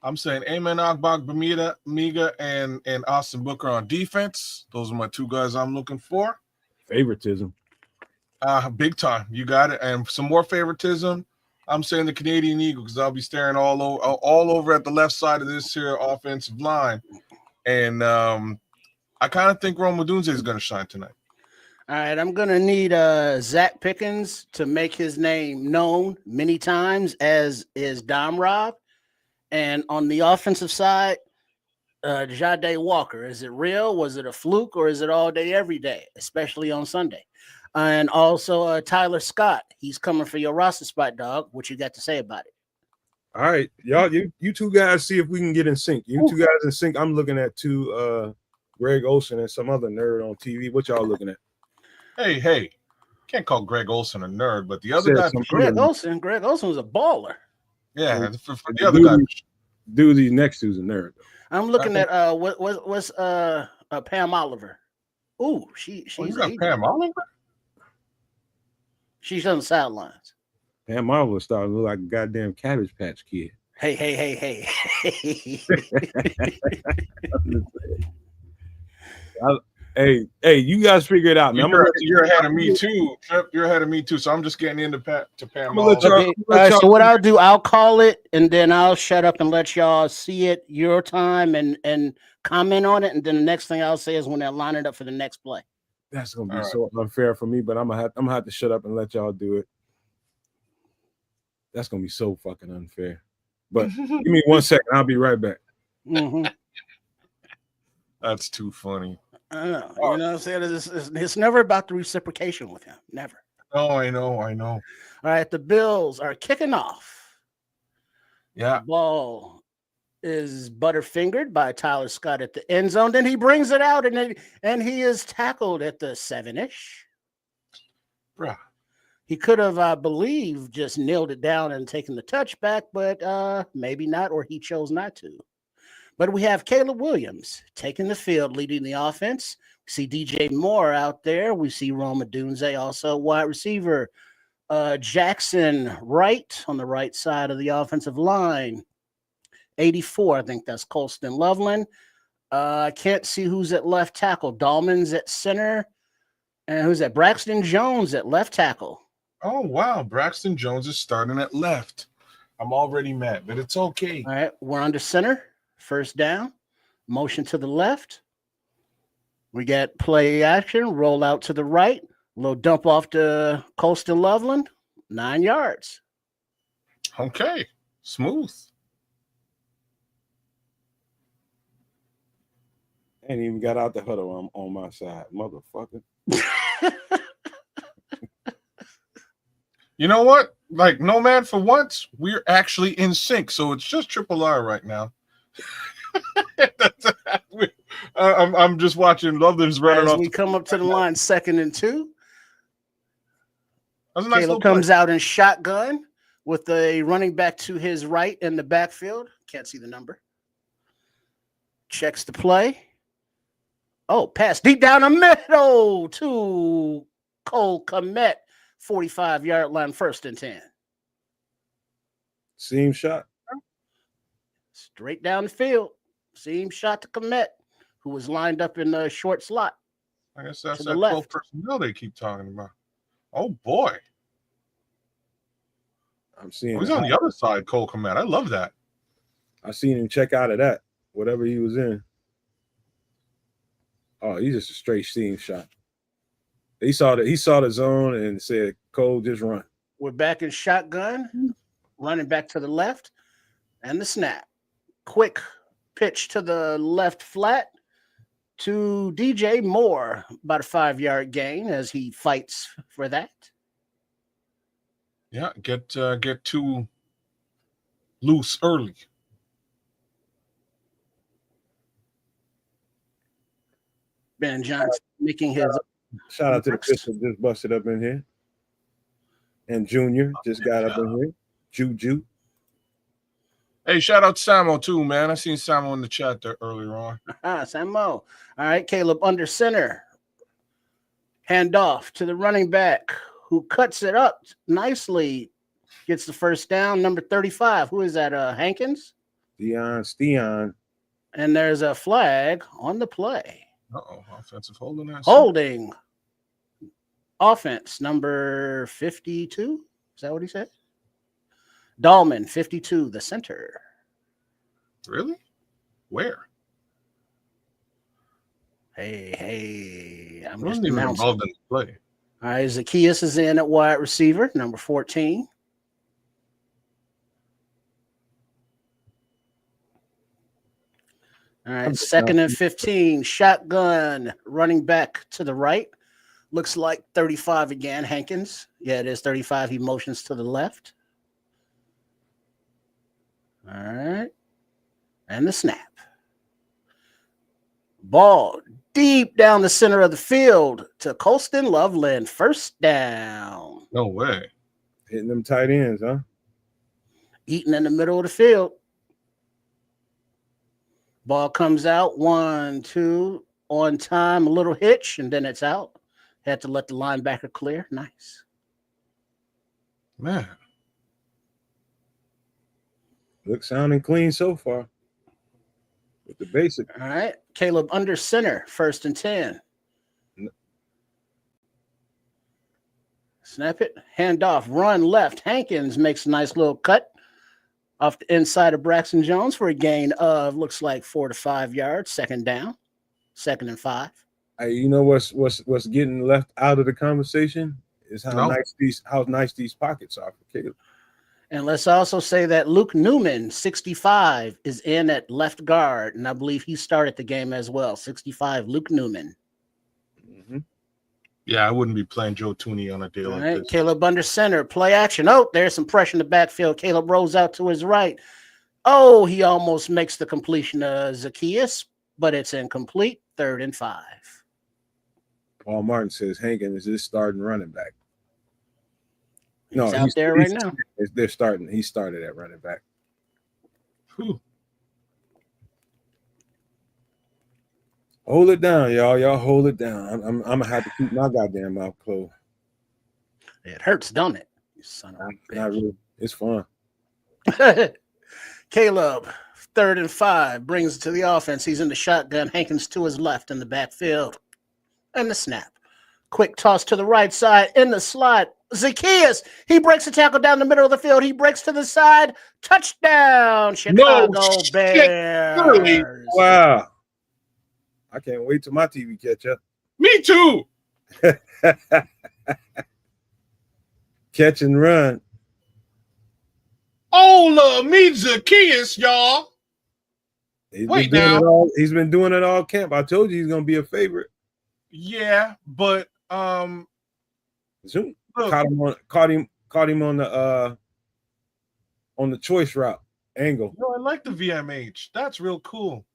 S4: I'm saying Amen Ogbach, Bermuda, Miga, and Austin Booker on defense. Those are my 2 guys I'm looking for.
S2: Favoritism.
S4: Big time. You got it. And some more favoritism. I'm saying the Canadian Eagle because I'll be staring all over at the left side of this here offensive line. And I kind of think Rome Odunze is going to shine tonight.
S3: All right, I'm going to need Zach Pickens to make his name known many times, as is Dom Rob. And on the offensive side, Jahdae Walker. Is it real? Was it a fluke? Or is it all day, every day, especially on Sunday? And also Tyler Scott. He's coming for your roster spot, dog. What you got to say about it?
S2: All right, y'all, you 2 guys see if we can get in sync. You 2 guys in sync. I'm looking at 2 Greg Olsen and some other nerd on TV. What y'all looking at?
S4: Hey. Can't call Greg Olsen a nerd, but the other guy.
S3: Greg Olsen was a baller.
S4: Yeah, for the other guy.
S2: Dude, these next two's a nerd.
S3: I'm looking at what's Pam Oliver. Ooh, she's
S4: got Pam Oliver.
S3: She's on the sidelines.
S2: Pam Oliver starting to look like a goddamn Cabbage Patch Kid.
S3: Hey.
S2: Hey, you guys figure it out, man.
S4: You're ahead of me too, Trip. You're ahead of me too. So I'm just getting into Pam.
S2: I'm gonna let y'all.
S3: Okay. All right. So what I'll do, I'll call it, and then I'll shut up and let y'all see it your time and comment on it. And then the next thing I'll say is when they're lining up for the next play.
S2: That's gonna be so unfair for me, but I'm gonna have to shut up and let y'all do it. That's gonna be so fucking unfair. But give me 1 second. I'll be right back.
S3: Mm-hmm.
S4: That's too funny.
S3: I know. You know what I'm saying? It's never about the reciprocation with him. Never.
S4: Oh, I know.
S3: All right. The Bills are kicking off.
S4: Yeah.
S3: The ball is butterfingered by Tyler Scott at the end zone. Then he brings it out and he is tackled at the 7-ish.
S4: Bruh.
S3: He could have, I believe, just nailed it down and taken the touchback, but maybe not, or he chose not to. But we have Caleb Williams taking the field, leading the offense. We see DJ Moore out there. We see Rome Odunze, also wide receiver. Jackson Wright on the right side of the offensive line. 84, I think that's Colston Loveland. I can't see who's at left tackle. Dahlman's at center. And who's that? Braxton Jones at left tackle.
S4: Oh, wow. Braxton Jones is starting at left. I'm already mad, but it's okay.
S3: All right, we're under center. First down. Motion to the left. We got play action. Roll out to the right. A little dump off to Colston Loveland. 9 yards.
S4: Okay. Smooth.
S2: Ain't even got out the huddle on my side, motherfucker.
S4: You know what? Like, Nomad, for once, we're actually in sync. So it's just Triple R right now. I'm just watching Loveland's running
S3: As
S4: off.
S3: we come up to the line, 2nd and 2.
S4: That's a nice
S3: Caleb comes out in shotgun with a running back to his right in the backfield. Can't see the number. Checks the play. Oh, pass deep down the middle to Cole Kmet. 45-yard line, 1st and 10.
S2: Seam shot.
S3: Straight down the field. Seam shot to Kmet, who was lined up in the short slot.
S4: I guess that's that 12 personnel they keep talking about. Oh, boy.
S2: I'm seeing
S4: he's on the other side, Cole Kmet. I love that.
S2: I seen him check out of that, whatever he was in. Oh, he's just a straight seam shot. He saw the zone and said, Cole, just run.
S3: We're back in shotgun, running back to the left, and the snap. Quick pitch to the left flat to DJ Moore, about a 5-yard gain as he fights for that.
S4: Yeah, get too loose early.
S3: Ben Johnson making his.
S2: Shout out to the Pistol just busted up in here. And Junior just got up in here. Juju.
S4: Hey, shout out to Samo too, man. I seen Samo in the chat there earlier on.
S3: Samo. All right, Caleb under center. Hand off to the running back who cuts it up nicely. Gets the first down. Number 35. Who is that? Hankins?
S2: Steon.
S3: And there's a flag on the play.
S4: Uh-oh, offensive holding.
S3: Holding. Offense, number 52. Is that what he said? Dahlman, 52, the center.
S4: Really? Where?
S3: Hey. I'm
S4: wasn't
S3: just
S4: even
S3: announcing.
S4: involved in the play.
S3: All right, Zacchaeus is in at wide receiver, number 14. All right, 2nd and 15. Shotgun, running back to the right. Looks like 35 again, Hankins. Yeah, it is 35. He motions to the left. All right. And the snap. Ball deep down the center of the field to Colston Loveland. 1st down.
S4: No way.
S2: Hitting them tight ends, huh?
S3: Eaton in the middle of the field. Ball comes out. 1, 2. On time. A little hitch, and then it's out. Had to let the linebacker clear. Nice.
S4: Man.
S2: Looks sounding clean so far. With the basic.
S3: All right. Caleb under center. 1st and 10. Snap it. Hand off. Run left. Hankins makes a nice little cut off the inside of Braxton Jones for a gain of looks like 4 to 5 yards. Second down. 2nd and 5.
S2: Hey, you know what's getting left out of the conversation is how nice these pockets are for Caleb.
S3: And let's also say that Luke Newman, 65, is in at left guard, and I believe he started the game as well. 65, Luke Newman.
S2: Mm-hmm.
S4: Yeah, I wouldn't be playing Joe Tooney on a day like this.
S3: Caleb under center, play action. Oh, there's some pressure in the backfield. Caleb rolls out to his right. Oh, he almost makes the completion of Zacchaeus, but it's incomplete. 3rd and 5.
S2: Paul Martin says Hankins is starting running back.
S3: He's out there right now.
S2: They're starting. He started at running back.
S4: Whew.
S2: Hold it down, y'all. Y'all hold it down. I'm gonna have to keep my goddamn mouth closed.
S3: It hurts, don't it? You son of a bitch.
S2: Not really. It's fun.
S3: Caleb, 3rd and 5, brings it to the offense. He's in the shotgun. Hankins to his left in the backfield. And the snap. Quick toss to the right side in the slot. Zacchaeus, he breaks a tackle down the middle of the field. He breaks to the side. Touchdown, Chicago Bears.
S4: Really?
S2: Wow. I can't wait till my TV catch up.
S4: Me too.
S2: Catch and run.
S4: Oh, me Zacchaeus, y'all.
S2: He's been doing it all camp. I told you he's gonna be a favorite.
S4: Yeah, but
S2: Zoom caught him on the choice route angle.
S4: No, I like the VMH. That's real cool.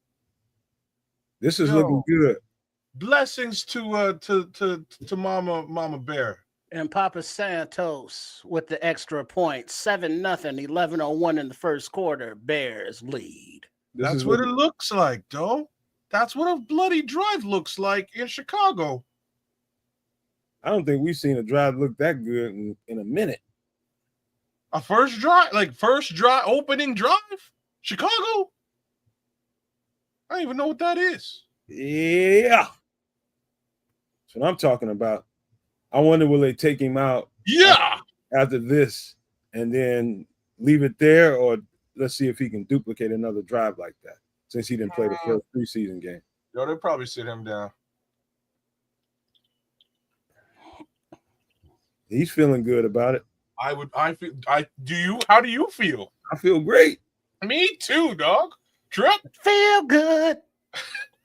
S2: This is looking good.
S4: Blessings to Mama Bear.
S3: And Papa Santos with the extra point. 7-0, 11:01 in the first quarter. Bears lead.
S4: That's what it looks like, though. That's what a bloody drive looks like in Chicago.
S2: I don't think we've seen a drive look that good in a minute.
S4: A first drive, opening drive? Chicago? I don't even know what that is.
S2: Yeah. That's what I'm talking about. I wonder will they take him out after this and then leave it there, or let's see if he can duplicate another drive like that since he didn't play the first preseason game.
S4: Yo, they'll probably sit him down.
S2: He's feeling good about it.
S4: How do you feel?
S2: I feel great.
S4: Me too, dog. Trip.
S3: Feel good.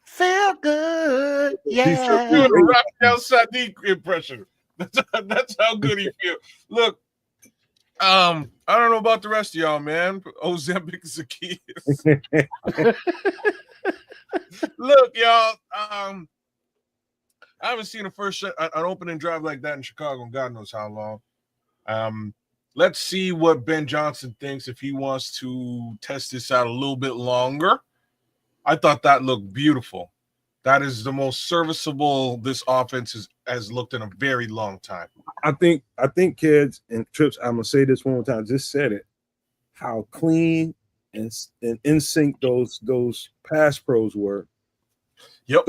S3: Feel good. Yeah.
S4: Doing a Raphael Sadiq impression. That's how good he feels. Look, I don't know about the rest of y'all, man. Ozempic Zacchaeus. Look, y'all. I haven't seen an opening drive like that in Chicago in God knows how long. Let's see what Ben Johnson thinks if he wants to test this out a little bit longer. I thought that looked beautiful. That is the most serviceable this offense has looked in a very long time.
S2: I think kids and Trips, I'm gonna say this one more time, just said it, how clean and in sync those pass pros were.
S4: Yep.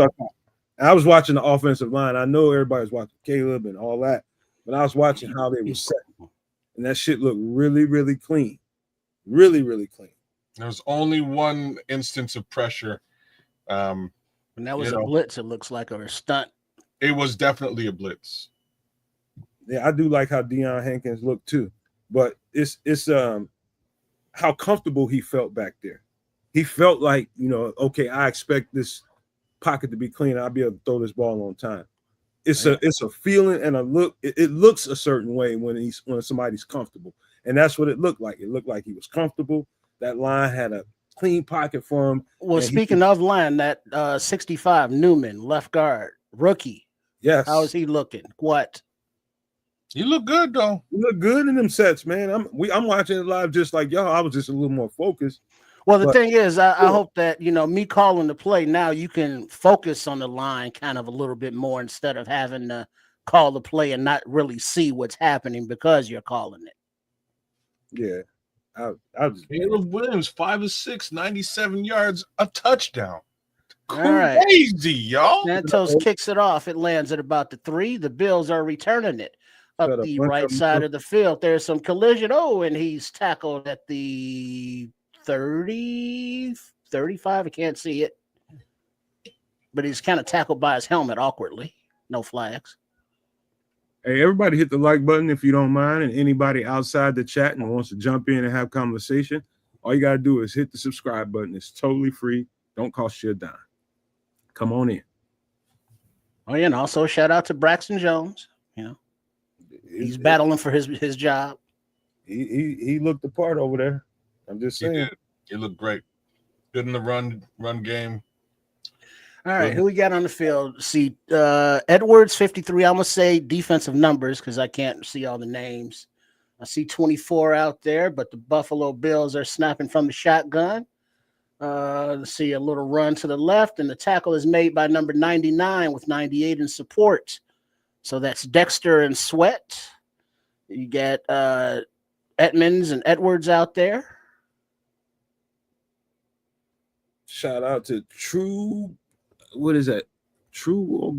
S2: I was watching the offensive line. I know everybody's watching Caleb and all that, but I was watching how they were set. And that shit looked really, really clean. Really, really clean.
S4: There's only one instance of pressure.
S3: And that was a blitz, it looks like, or a stunt.
S4: It was definitely a blitz.
S2: Yeah, I do like how Deion Hankins looked too. But it's how comfortable he felt back there. He felt like, okay, I expect this pocket to be clean. I'll be able to throw this ball on time. It's a feeling and a look. It looks a certain way when somebody's comfortable. And that's what it looked like. It looked like he was comfortable. That line had a clean pocket for him.
S3: Well, speaking of line, that 65 Newman, left guard, rookie.
S2: Yes.
S3: How is he looking? What?
S4: You look good, though.
S2: You look good in them sets, man. I'm watching it live just like y'all. I was just a little more focused.
S3: Well, the thing is, I hope that, me calling the play now, you can focus on the line kind of a little bit more instead of having to call the play and not really see what's happening because you're calling it.
S2: Yeah.
S4: Caleb Williams, 5 of 6, 97 yards, a touchdown.
S3: All right.
S4: Crazy, y'all.
S3: Santos kicks it off. It lands at about the 3. The Bills are returning it. up
S2: Got a
S3: the
S2: bunch
S3: right
S2: of 'em
S3: side
S2: too.
S3: of the field. There's some collision. Oh, and he's tackled at the 30, 35. I can't see it. But he's kind of tackled by his helmet awkwardly. No flags.
S2: Hey, everybody hit the like button if you don't mind. And anybody outside the chat and wants to jump in and have conversation, all you got to do is hit the subscribe button. It's totally free. Don't cost you a dime. Come on in.
S3: Oh, yeah, and also shout out to Braxton Jones. You know, he's battling for his job.
S2: He looked the part over there. I'm just saying.
S4: He did. He looked great. Good in the run game.
S3: All right, who we got on the field? See, Edwards, 53. I'm going to say defensive numbers because I can't see all the names. I see 24 out there, but the Buffalo Bills are snapping from the shotgun. Let's see a little run to the left, and the tackle is made by number 99 with 98 in support. So that's Dexter and Sweat. You get Edmonds and Edwards out there.
S2: Shout out to True. What is that? True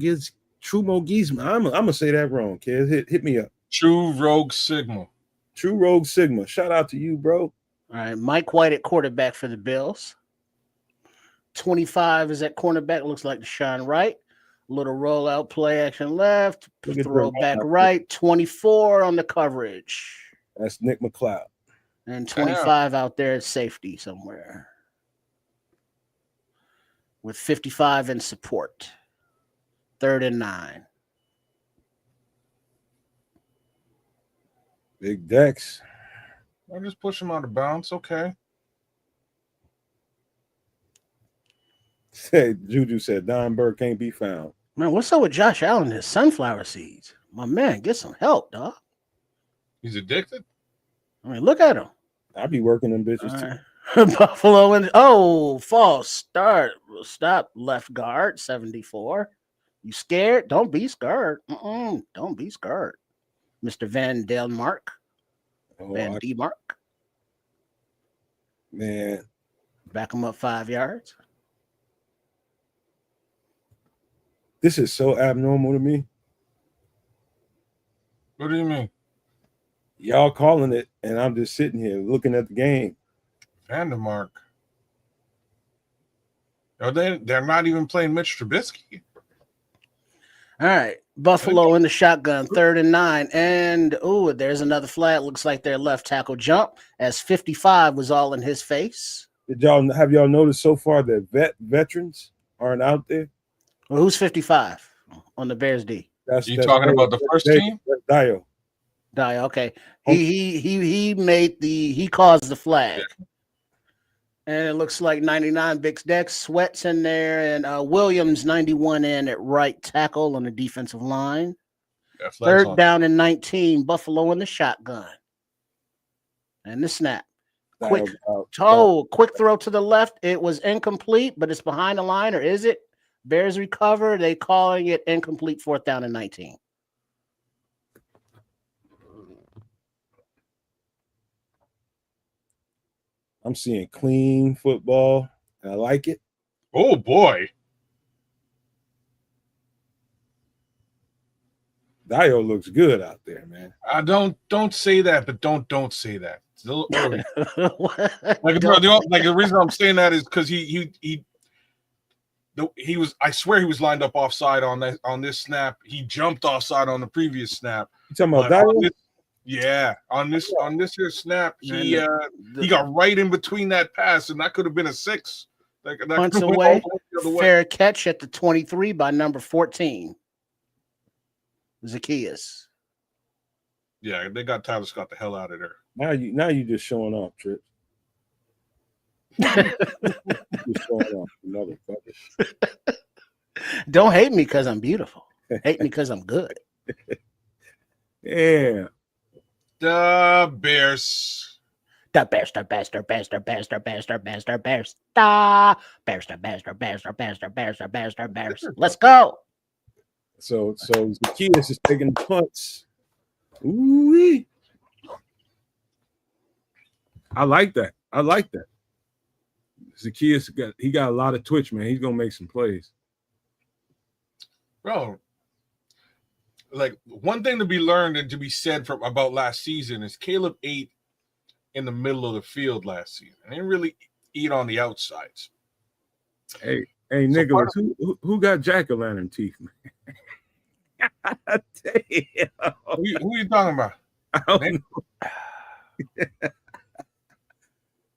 S2: Mogism. I'm gonna say that wrong, kids. Hit me up.
S4: True Rogue Sigma.
S2: True Rogue Sigma. Shout out to you, bro.
S3: All right, Mike White at quarterback for the Bills. 25 is at cornerback. Looks like Deshaun Wright. Little rollout play action left. Throw back right. 24 on the coverage.
S2: That's Nick McLeod.
S3: And 25 out there at safety somewhere. With 55 in support. 3rd and 9.
S2: Big Dex.
S4: I'll just push him out of bounds. Okay.
S2: Juju said Don Burke can't be found.
S3: Man, what's up with Josh Allen and his sunflower seeds? My man, get some help, dog.
S4: He's addicted?
S3: I mean, look at him.
S2: I be working them bitches too.
S3: Buffalo and false start. Stop left guard 74. You scared? Don't be scared. Don't be scared. Mr. Van Delmark. Van Demark.
S2: Man.
S3: Back him up 5 yards.
S2: This is so abnormal to me.
S4: What do you mean?
S2: Y'all calling it, and I'm just sitting here looking at the game.
S4: Vandermark. They're not even playing Mitch Trubisky.
S3: All right. Buffalo in the shotgun, 3rd and 9. And, there's another flag. Looks like their left tackle jump as 55 was all in his face.
S2: Have y'all noticed so far that veterans aren't out there?
S3: Well, who's 55 on the Bears D?
S4: That's talking about the first team?
S2: That's Dio.
S3: Okay. He caused the flag. Yeah. And it looks like 99 Big Dex, Sweat's in there, and Williams 91 in at right tackle on the defensive line. Yeah, 3rd down and 19, Buffalo in the shotgun. And the snap. Quick throw to the left. It was incomplete, but it's behind the line, or is it? Bears recover. They calling it incomplete, 4th down and 19.
S2: I'm seeing clean football. I like it.
S4: Oh boy.
S2: Dio looks good out there, man.
S4: Don't say that, but don't say that. It's a little early. The reason I'm saying that is because he was. I swear he was lined up offside on this snap. He jumped offside on the previous snap.
S2: You talking about Dio?
S4: On this here snap, he got right in between that pass, and that could have been a 6.
S3: Punts away. Fair catch at the 23 by number 14. Zacchaeus.
S4: Yeah, they got Tyler Scott the hell out of there.
S2: Now you just showing off, Trips. Just showing off, motherfucker.
S3: Don't hate me because I'm beautiful. Hate me because I'm good.
S2: Yeah.
S4: The Bears.
S3: The Bears. Let's go.
S2: So Zacchaeus is taking the punts. Ooh-wee. I like that. Zacchaeus got a lot of twitch, man. He's gonna make some plays.
S4: Bro, like one thing to be learned and to be said from about last season is Caleb ate in the middle of the field last season. He didn't really eat on the outsides.
S2: Hey, Nicholas, who got jack-o'-lantern teeth, man? Damn.
S4: Who are you talking about?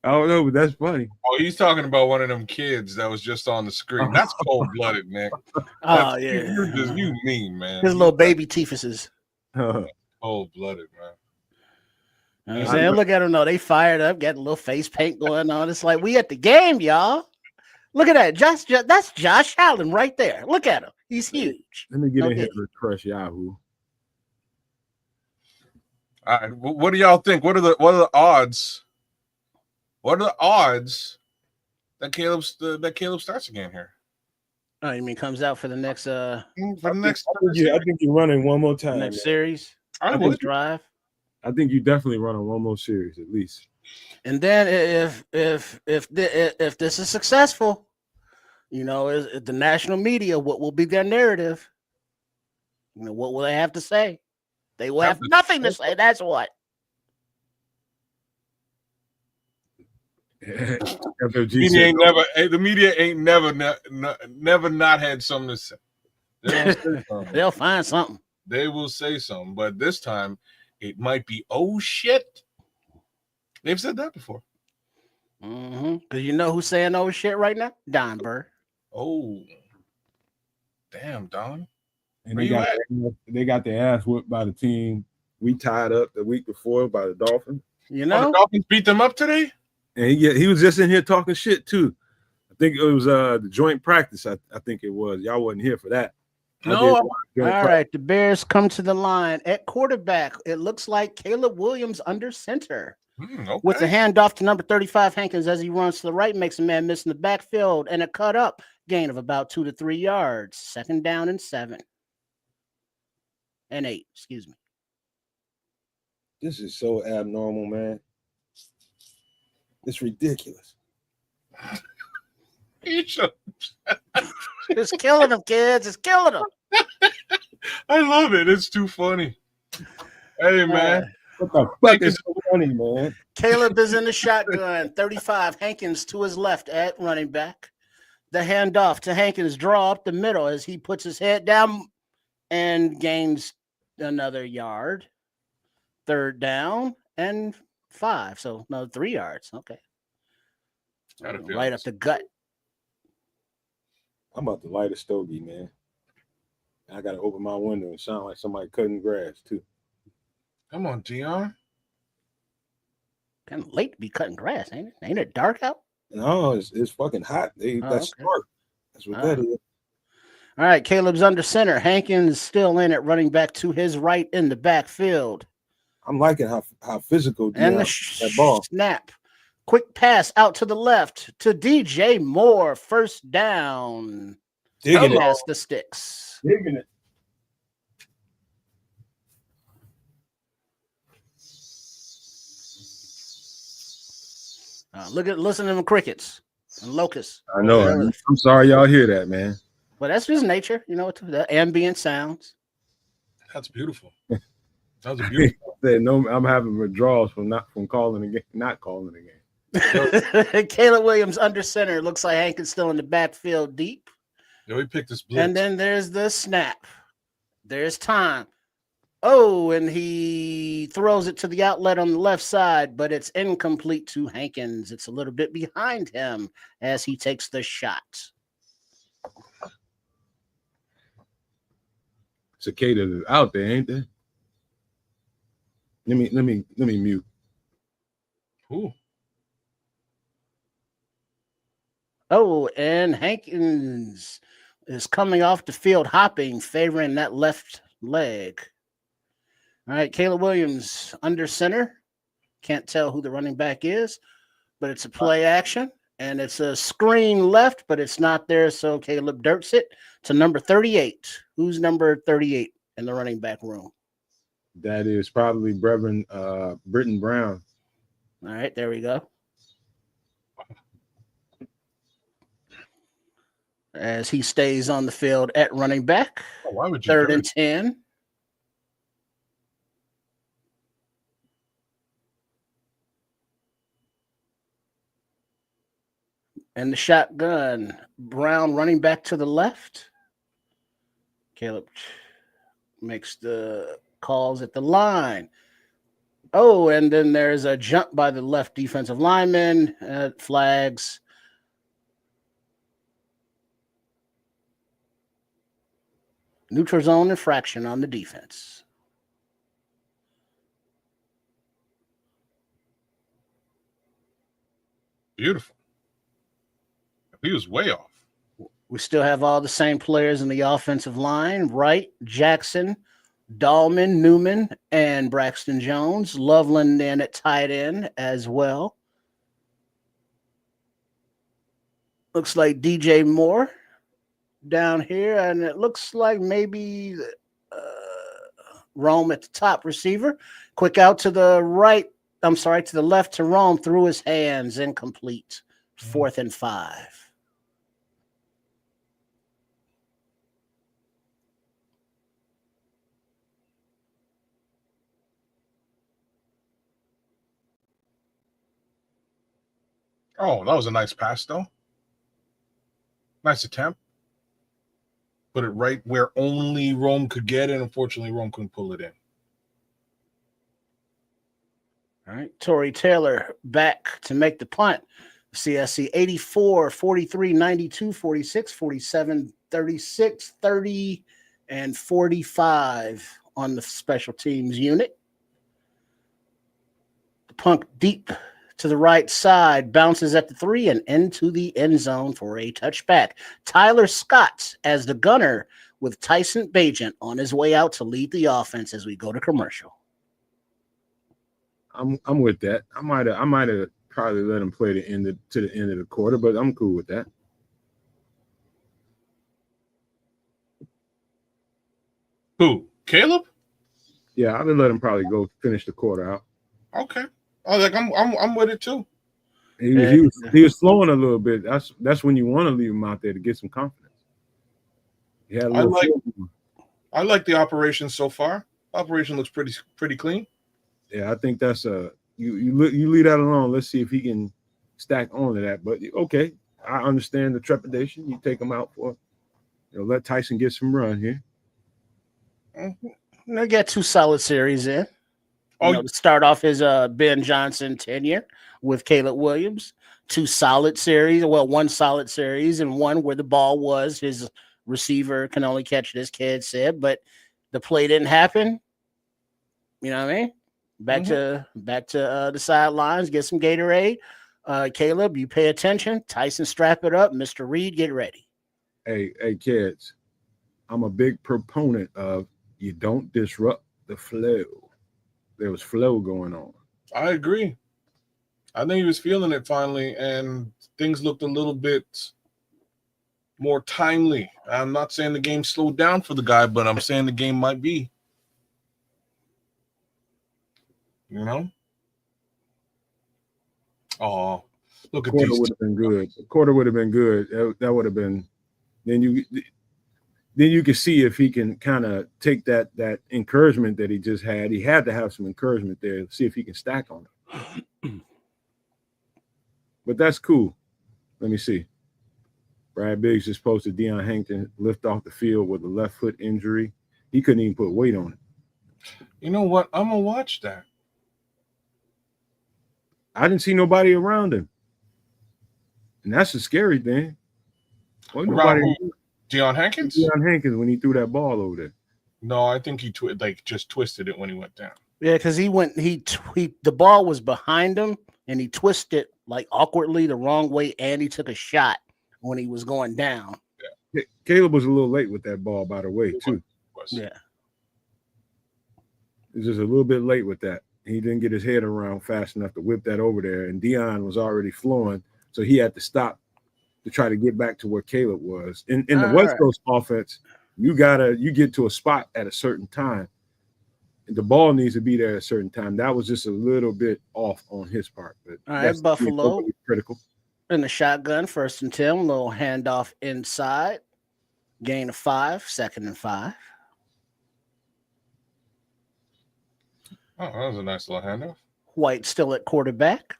S2: I don't know, but that's funny.
S4: Oh, he's talking about one of them kids that was just on the screen. That's cold-blooded, Nick.
S5: Oh, yeah.
S4: You mean, man.
S5: His little baby teethuses.
S4: Cold-blooded, man.
S5: I'm saying, look at them though. They fired up, got a little face paint going on. It's like we at the game, y'all. Look at that. That's Josh Allen right there. Look at him. He's huge.
S2: Let me get in here to crush Yahoo.
S4: All right. What do y'all think? What are the odds? What are the odds that Caleb starts again here?
S5: Oh, you mean comes out for the next
S2: I think you're running one more time.
S5: Next series.
S4: I would
S5: drive.
S2: I think you definitely run on one more series at least.
S5: And then if this is successful, you know, the national media, what will be their narrative? You know, what will they have to say? They will have nothing to say. That's what.
S4: The media ain't never not had something to say.
S5: They'll find something.
S4: They will say something, but this time it might be, oh shit. They've said that before.
S5: Because you know who's saying oh shit right now? Don Burr.
S4: Oh, damn, Don.
S2: And they got their ass whooped by the team we tied up the week before by the Dolphins.
S5: You know,
S4: the Dolphins beat them up today.
S2: And he was just in here talking shit too. I think it was the joint practice. I think it was. Y'all wasn't here for that.
S5: No. All right. The Bears come to the line at quarterback. It looks like Caleb Williams under center.
S4: Okay.
S5: With the handoff to number 35 Hankins as he runs to the right, makes a man miss in the backfield, and a cut up gain of about 2 to 3 yards. 2nd down and 7. And 8, excuse me.
S2: This is so abnormal, man. It's ridiculous.
S5: It's killing them, kids. It's killing them.
S4: I love it. It's too funny. Hey, man.
S2: What the fuck is so funny, man?
S5: Caleb is in the shotgun. 35 Hankins to his left at running back. The handoff to Hankins, draw up the middle as he puts his head down and gains another yard. 3rd down and 5. So another 3 yards. Okay. Right up the gut.
S2: I'm about to light a stogie, man. I got to open my window and sound like somebody cutting grass, too.
S4: Come on, Dion.
S5: Kind of late to be cutting grass, ain't it? Ain't it dark out?
S2: No, it's fucking hot. That's dark. That's what that is.
S5: All right, Caleb's under center. Hankins still in at running back to his right in the backfield.
S2: I'm liking how physical
S5: Dion, and that ball. Snap. Quick pass out to the left to DJ Moore. 1st down.
S2: Digging
S5: it. The sticks.
S2: Digging it.
S5: Listen to them crickets and locusts.
S2: I know. I'm sorry y'all hear that, man.
S5: But that's just nature, you know, the ambient sounds.
S4: That's beautiful. That was beautiful.
S2: No, I'm having withdrawals from not calling again.
S5: Caleb Williams under center. Looks like Hankins still in the backfield deep.
S4: Yeah, we picked this blitz.
S5: And then there's the snap. There's time. Oh, and he throws it to the outlet on the left side, but it's incomplete to Hankins. It's a little bit behind him as he takes the shot.
S2: Cicadas is out there, ain't there? Let me mute.
S4: Ooh.
S5: Oh, and Hankins is coming off the field hopping, favoring that left leg. All right, Caleb Williams under center. Can't tell who the running back is, but it's a play action, and it's a screen left, but it's not there, so Caleb dirts it to number 38. Who's number 38 in the running back room?
S2: That is probably Brethren Britton Brown.
S5: All right, there we go. As he stays on the field at running back.
S4: Why would you
S5: 3rd and 10. And the shotgun. Brown running back to the left. Caleb makes the calls at the line. Oh, and then there's a jump by the left defensive lineman. Flags. Neutral zone infraction on the defense.
S4: Beautiful. He was way off.
S5: We still have all the same players in the offensive line. Wright, Jackson, Dahlman, Newman, and Braxton Jones. Loveland in at tight end as well. Looks like DJ Moore down here, and it looks like maybe Rome at the top receiver. Quick out to the right. I'm sorry, to the left to Rome, through his hands, incomplete. 4th and 5.
S4: Oh, that was a nice pass, though. Nice attempt. Put it right where only Rome could get it. Unfortunately, Rome couldn't pull it in.
S5: All right, Torrey Taylor back to make the punt. CSC 84, 43, 92, 46, 47, 36, 30, and 45 on the special teams unit. The punt deep to the right side, bounces at the 3 and into the end zone for a touchback. Tyler Scott as the gunner with Tyson Bagent on his way out to lead the offense as we go to commercial.
S2: I'm with that. I might have probably let him play to the end of the quarter, but I'm cool with that.
S4: Who? Caleb?
S2: Yeah, I'd have let him probably go finish the quarter out.
S4: Okay. Oh, like I'm with it too.
S2: He was flowing a little bit. That's when you want to leave him out there to get some confidence. Yeah,
S4: I like the operation so far. Operation looks pretty clean.
S2: Yeah, I think that's you leave that alone. Let's see if he can stack onto that. But okay, I understand the trepidation. You take him out for, let Tyson get some run here.
S5: They get 2 solid series in. To start off his Ben Johnson tenure with Caleb Williams. 2 solid series. Well, 1 solid series and 1 where the ball was his receiver can only catch it, as kid said, but the play didn't happen. You know what I mean? Back to the sidelines, get some Gatorade. Caleb, you pay attention. Tyson, strap it up. Mr. Reed, get ready.
S2: Hey, kids, I'm a big proponent of you don't disrupt the flow. There was flow going on.
S4: I agree. I think he was feeling it finally, and things looked a little bit more timely. I'm not saying the game slowed down for the guy, but I'm saying the game might be. Oh, look at these.
S2: Quarter would have been good. The quarter would have been good. That would have been. Then you can see if he can kind of take that encouragement that he just had. He had to have some encouragement there. See if he can stack on it. But that's cool. Let me see. Brad Biggs just posted Deion Hankton lift off the field with a left foot injury. He couldn't even put weight on it.
S4: You know what? I'm gonna watch that.
S2: I didn't see nobody around him, and that's a scary thing.
S4: Deion Hankins?
S2: Deion Hankins when he threw that ball over there.
S4: No, I think he just twisted it when he went down.
S5: Yeah, because the ball was behind him and he twisted like awkwardly the wrong way, and he took a shot when he was going down.
S2: Yeah. Caleb was a little late with that ball, by the way, too.
S5: Yeah.
S2: He was just a little bit late with that. He didn't get his head around fast enough to whip that over there, and Deion was already flowing, so he had to stop to try to get back to where Caleb was. In the West Coast offense, you get to a spot at a certain time. The ball needs to be there at a certain time. That was just a little bit off on his part. But
S5: all right, Buffalo
S2: critical.
S5: In the shotgun, 1st and 10, little handoff inside. Gain of 5, 2nd and 5.
S4: Oh, that was a nice little handoff.
S5: White still at quarterback.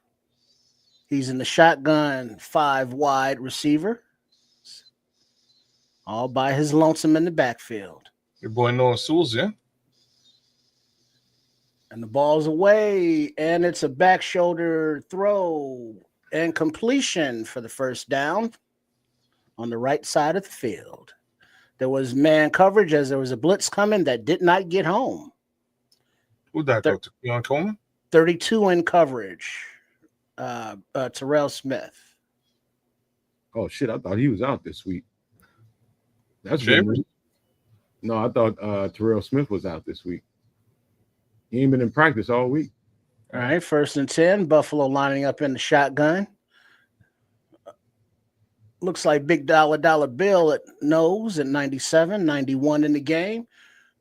S5: He's in the shotgun 5 wide receiver, all by his lonesome in the backfield.
S4: Your boy Noah Sewell's, yeah?
S5: And the ball's away, and it's a back shoulder throw and completion for the first down on the right side of the field. There was man coverage as there was a blitz coming that did not get home.
S4: Who'd that go to? Keon Coleman?
S5: 32 in coverage. Terrell Smith.
S2: Oh shit! I thought he was out this week. That's
S4: Shavers?
S2: good. No, I thought Terrell Smith was out this week. He ain't been in practice all week.
S5: All right, 1st and 10. Buffalo lining up in the shotgun. Looks like Big Dollar Bill at nose at 97, 91 in the game.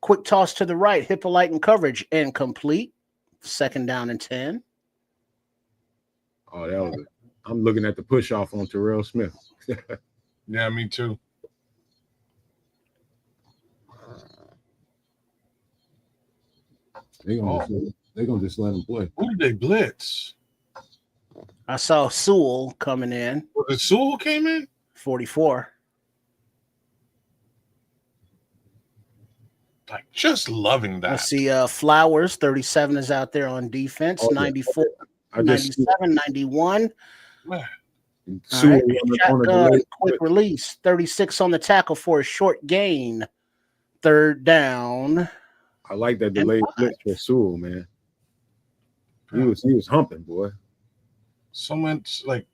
S5: Quick toss to the right. Hippolyte in coverage. Incomplete. 2nd down and 10.
S2: Oh, that was it. I'm looking at the push off on Terrell Smith.
S4: Yeah, me too.
S2: They're gonna just let him play.
S4: Who did they blitz?
S5: I saw Sewell coming in.
S4: Was it Sewell came in?
S5: 44.
S4: Like, just loving that.
S5: I see Flowers, 37 is out there on defense.
S2: Oh, yeah.
S5: 94,
S2: I just
S5: 97, 91.
S4: Man.
S2: Sewell
S5: All right.
S2: on the
S5: Shotgun,
S2: delay.
S5: quick release. 36 on the tackle for a short gain. 3rd down.
S2: I like that delayed blitz for Sewell, man. He was humping, boy.
S4: So much like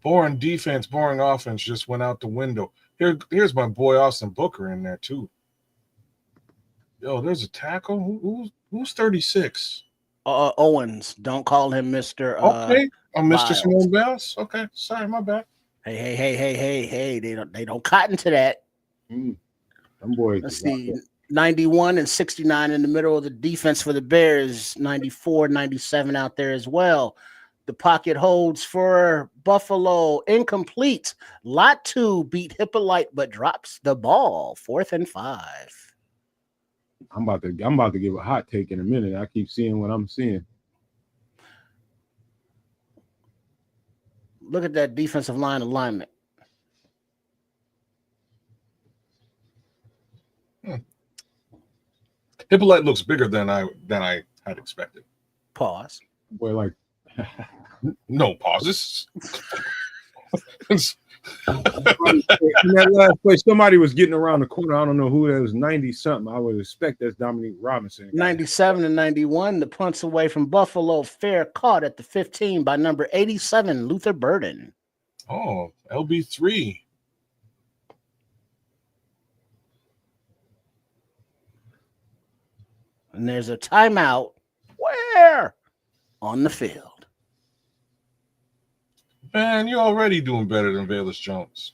S4: boring defense, boring offense just went out the window. Here's my boy Austin Booker in there too. Yo, there's a tackle. Who's 36?
S5: Owens. Don't call him Mr.
S4: Okay, I'm Mr.
S5: Miles.
S4: Simone Bells. Okay, sorry, my bad.
S5: Hey. They don't cotton to that.
S2: Them boys.
S5: Let's see. 91 and 69 in the middle of the defense for the Bears. 94, 97 out there as well. The pocket holds for Buffalo. Incomplete. Latu beat Hippolyte, but drops the ball. 4th and 5.
S2: I'm about to give a hot take in a minute. I keep seeing what I'm seeing.
S5: Look at that defensive line alignment.
S4: Hippolyte looks bigger than I had expected.
S5: Pause.
S2: Boy, like
S4: No pauses.
S2: in that last play, somebody was getting around the corner. I don't know who that was, 90 something. I would expect that's Dominique Robinson.
S5: 97 and 91. The punts away from Buffalo. Fair caught at the 15 by number 87, Luther Burden.
S4: Oh, LB3.
S5: And there's a timeout. Where? On the field.
S4: Man, you're already doing better than Velus Jones.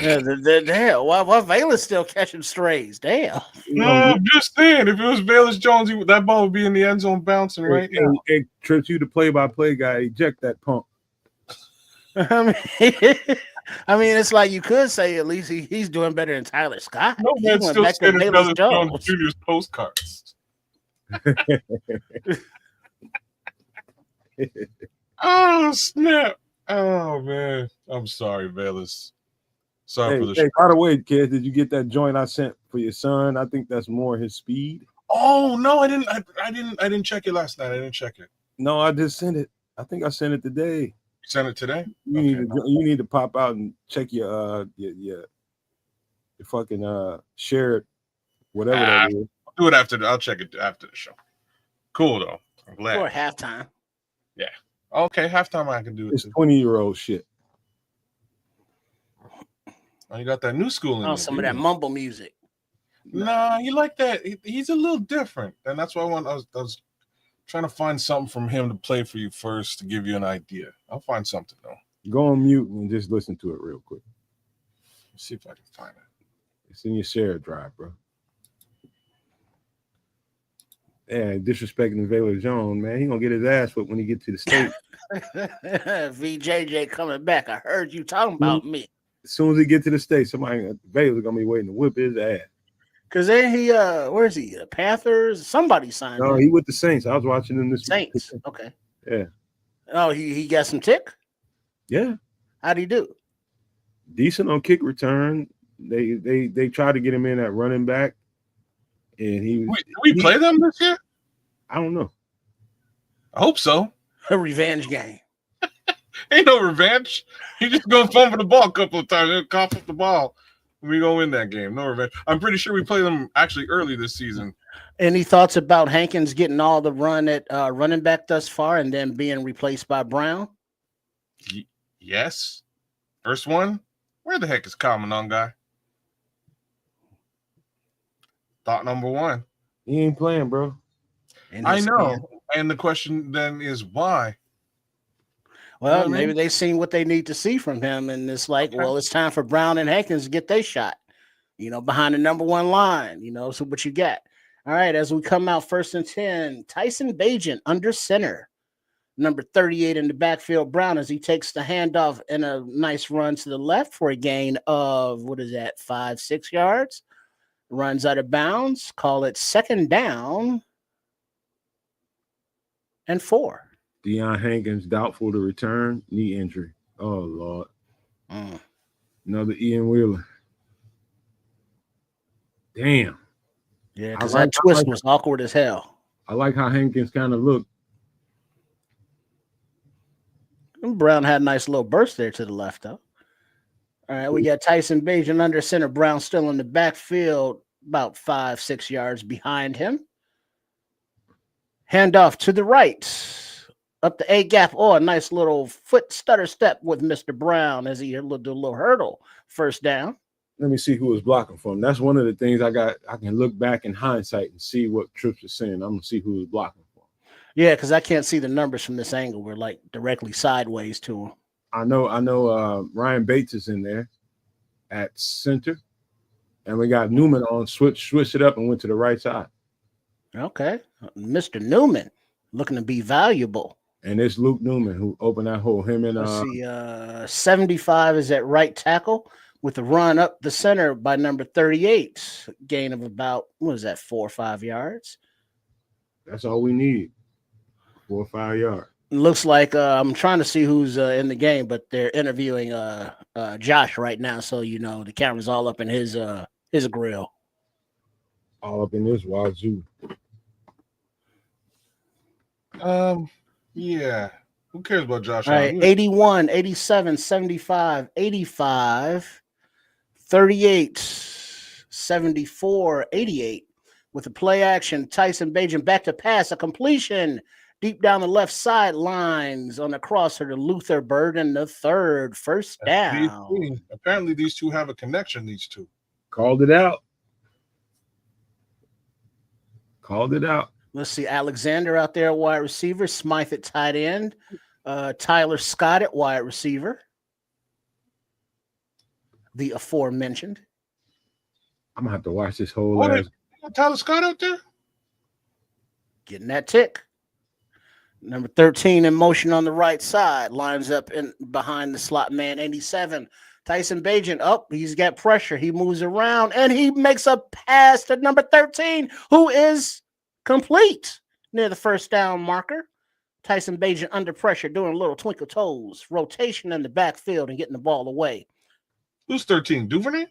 S5: Yeah, damn. Why Vala's still catching strays? Damn.
S4: No, I'm just saying, if it was Velus Jones, that ball would be in the end zone bouncing right now.
S2: Hey, Trips, you the play-by-play guy. Eject that pump.
S5: I mean, it's like you could say at least he's doing better than Tyler Scott.
S4: No,
S5: He
S4: man,
S5: went
S4: still
S5: back to
S4: sending
S5: Velus
S4: Velus Jones
S5: Jones.
S4: Jr.'s postcards. Oh, snap. Oh, man. I'm sorry, Velus. Sorry for the
S2: Hey, by the way, kids, did you get that joint I sent for your son? I think that's more his speed.
S4: Oh, no, I didn't check it last night. I didn't check it.
S2: No, I just sent it. I think I sent it today.
S4: You sent it today?
S2: You need to pop out and check your fucking shared whatever that is.
S4: I'll do it I'll check it after the show. Cool though. I'm glad.
S5: Or halftime.
S4: Yeah. Okay, halftime I can do it
S2: It's
S4: too.
S2: 20-year-old shit.
S4: Oh, you got that new school in
S5: Oh,
S4: there,
S5: some of
S4: didn't
S5: that
S4: you?
S5: mumble music.
S4: Nah, you like that. He's a little different. And that's why I was trying to find something from him to play for you first to give you an idea. I'll find something though.
S2: Go on mute and just listen to it real quick.
S4: Let's see if I can find it.
S2: It's in your shared drive, bro. Yeah, disrespecting Velus Jones, man. He gonna get his ass whipped when he get to the state.
S5: VJJ coming back. I heard you talking about me.
S2: As soon as he get to the state, somebody Velus gonna be waiting to whip his ass.
S5: Cause then he where's he? Panthers? Somebody signed
S2: No,
S5: him.
S2: he with the Saints. I was watching him this
S5: Saints. Okay.
S2: Yeah.
S5: Oh, he got some tick?
S2: Yeah.
S5: How'd he do?
S2: Decent on kick return. They tried to get him in at running back, and he was.
S4: Wait, do we play them this year?
S2: I don't know.
S4: I hope so.
S5: A revenge game.
S4: Ain't no revenge. He just gonna fumble the ball a couple of times and cough up the ball. We gonna win that game. No revenge. I'm pretty sure we play them actually early this season.
S5: Any thoughts about Hankins getting all the run at running back thus far and then being replaced by Brown?
S4: Yes. First one. Where the heck is monangai? Thought number one.
S2: He ain't playing, bro.
S4: I know. And the question then is why?
S5: Well, maybe they've seen what they need to see from him, and it's like, well, it's time for Brown and Hankins to get their shot, behind the number one line, so what you got. All right, as we come out 1st and 10, Tyson Bagent under center, number 38 in the backfield, Brown, as he takes the handoff and a nice run to the left for a gain of, 5-6 yards, runs out of bounds, call it 2nd down and 4.
S2: Deion Hankins doubtful to return, knee injury. Oh, Lord. Another Ian Wheeler. Damn.
S5: Yeah, because that twist was awkward as hell.
S2: I like how Hankins kind of looked.
S5: Brown had a nice little burst there to the left, though. All right, we got Tyson Bagent under center. Brown still in the backfield, about 5-6 yards behind him. Handoff to the right. Up the A gap. Oh, a nice little foot stutter step with Mr. Brown as he did a little hurdle. 1st down.
S2: Let me see who was blocking for him. That's one of the things I can look back in hindsight and see what Trips is saying. I'm going to see who was blocking for him.
S5: Yeah, because I can't see the numbers from this angle. We're like directly sideways to him.
S2: I know Ryan Bates is in there at center. And we got Newman on, switch it up and went to the right side.
S5: Okay. Mr. Newman looking to be valuable.
S2: And it's Luke Newman who opened that hole. Him and
S5: let's see, 75 is at right tackle with a run up the center by number 38. Gain of about 4 or 5 yards.
S2: That's all we need. 4 or 5 yards.
S5: Looks like I'm trying to see who's in the game, but they're interviewing Josh right now, so the camera's all up in his grill.
S2: All up in this wazoo.
S4: Yeah. Who cares about Josh?
S5: All right, 81, 87, 75, 85, 38, 74, 88. With the play action, Tyson Bagent back to pass, a completion deep down the left sidelines on the crosser to Luther Burden, the 3rd, 1st down.
S4: Apparently, these two have a connection, these two.
S2: Called it out.
S5: Let's see, Alexander out there at wide receiver, Smythe at tight end, Tyler Scott at wide receiver, the aforementioned.
S2: I'm going to have to watch this whole
S4: Tyler Scott out there?
S5: Getting that tick. Number 13 in motion on the right side, lines up in behind the slot man, 87. Tyson Bagent, he's got pressure. He moves around, and he makes a pass to number 13, who is complete near the 1st down marker. Tyson Bagent under pressure, doing a little twinkle toes, rotation in the backfield and getting the ball away.
S4: Who's 13? Duvernay?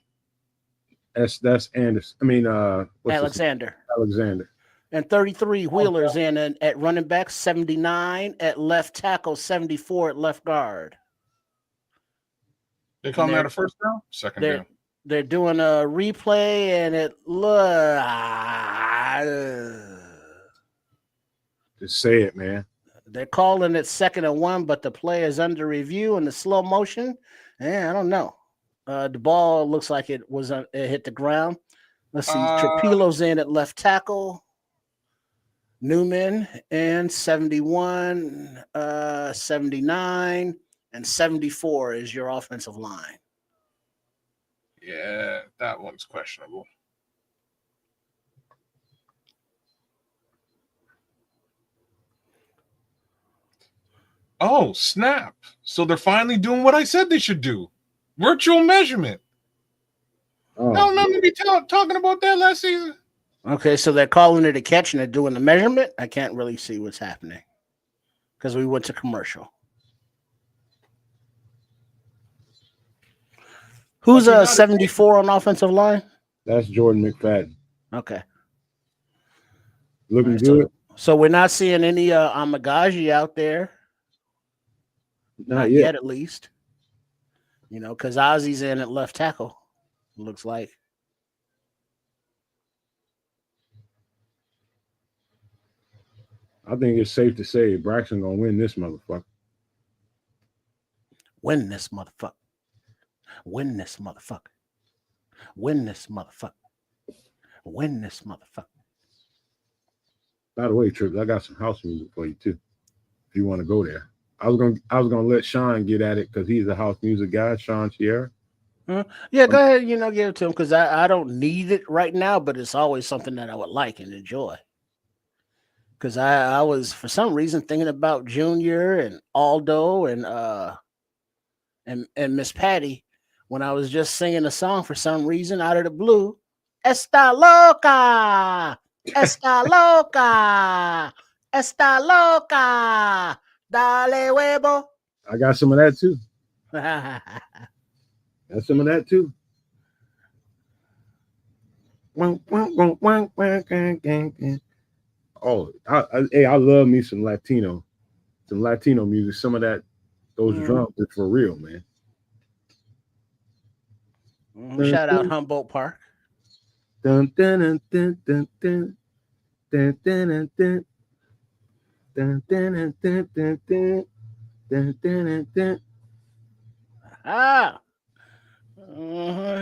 S2: That's Anderson. I mean,
S5: Alexander.
S2: Alexander.
S5: And 33 Wheelers in at running back, 79 at left tackle, 74 at left guard.
S4: They call that a 1st down? 2nd down.
S5: They're doing a replay, and it
S2: just say it, man.
S5: They're calling it 2nd and 1, but the play is under review in the slow motion. I don't know. The ball looks like it hit the ground. Let's see. Trapillo's in at left tackle. Newman and 71, 79, and 74 is your offensive line.
S4: Yeah, that one's questionable. Oh, snap. So they're finally doing what I said they should do. Virtual measurement.
S2: Oh.
S4: I don't remember me talking about that last season.
S5: Okay, so they're calling it a catch and they're doing the measurement. I can't really see what's happening because we went to commercial. Who's 74 on offensive line?
S2: That's Jordan McFadden.
S5: Okay.
S2: Looking
S5: Right,
S2: good.
S5: So we're not seeing any amegadjie out there. Not yet, at least. You know, because Ozzy's in at left tackle, looks like.
S2: I think it's safe to say Braxton gonna win this motherfucker.
S5: Win this motherfucker. Win this motherfucker. Win this motherfucker. Win this motherfucker.
S2: By the way, Trips, I got some house music for you too. If you want to go there. I was gonna let Sean get at it because he's a house music guy, Sean Sierra.
S5: Yeah, go ahead, you know, give it to him because I don't need it right now, but it's always something that I would like and enjoy. Because I was for some reason thinking about Junior and Aldo and Miss Patty when I was just singing a song for some reason out of the blue. Esta loca, esta loca, esta loca, dale huevo.
S2: I got some of that too. Got some of that too. Oh, I love me some Latino music. Some of that, those drums is for real, man.
S5: Shout out Humboldt Park.
S2: Dun, dun, dun, dun, dun, dun, dun, dun, dun, dun, dun, dun, dun, dun, dun, dun.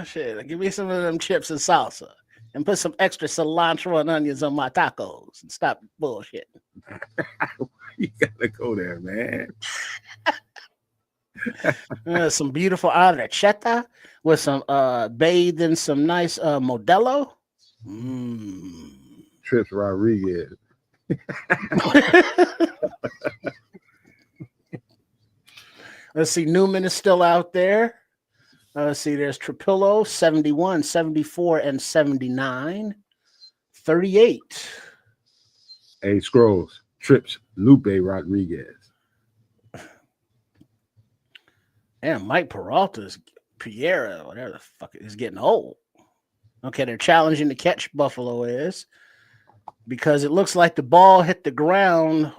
S5: Shit, give me some of them chips and salsa. And put some extra cilantro and onions on my tacos and stop bullshit.
S2: You gotta go there, man.
S5: Some beautiful arracheta with some bathed in some nice Modelo.
S2: Trips Rodriguez.
S5: Let's see, Newman is still out there. Let's see, there's Trapillo, 71, 74, and 79. 38.
S2: Hey, Scrolls, Trips Lupe Rodriguez.
S5: And Mike Peralta's Piera, whatever the fuck, is getting old. Okay, they're challenging the catch, Buffalo is, because it looks like the ball hit the ground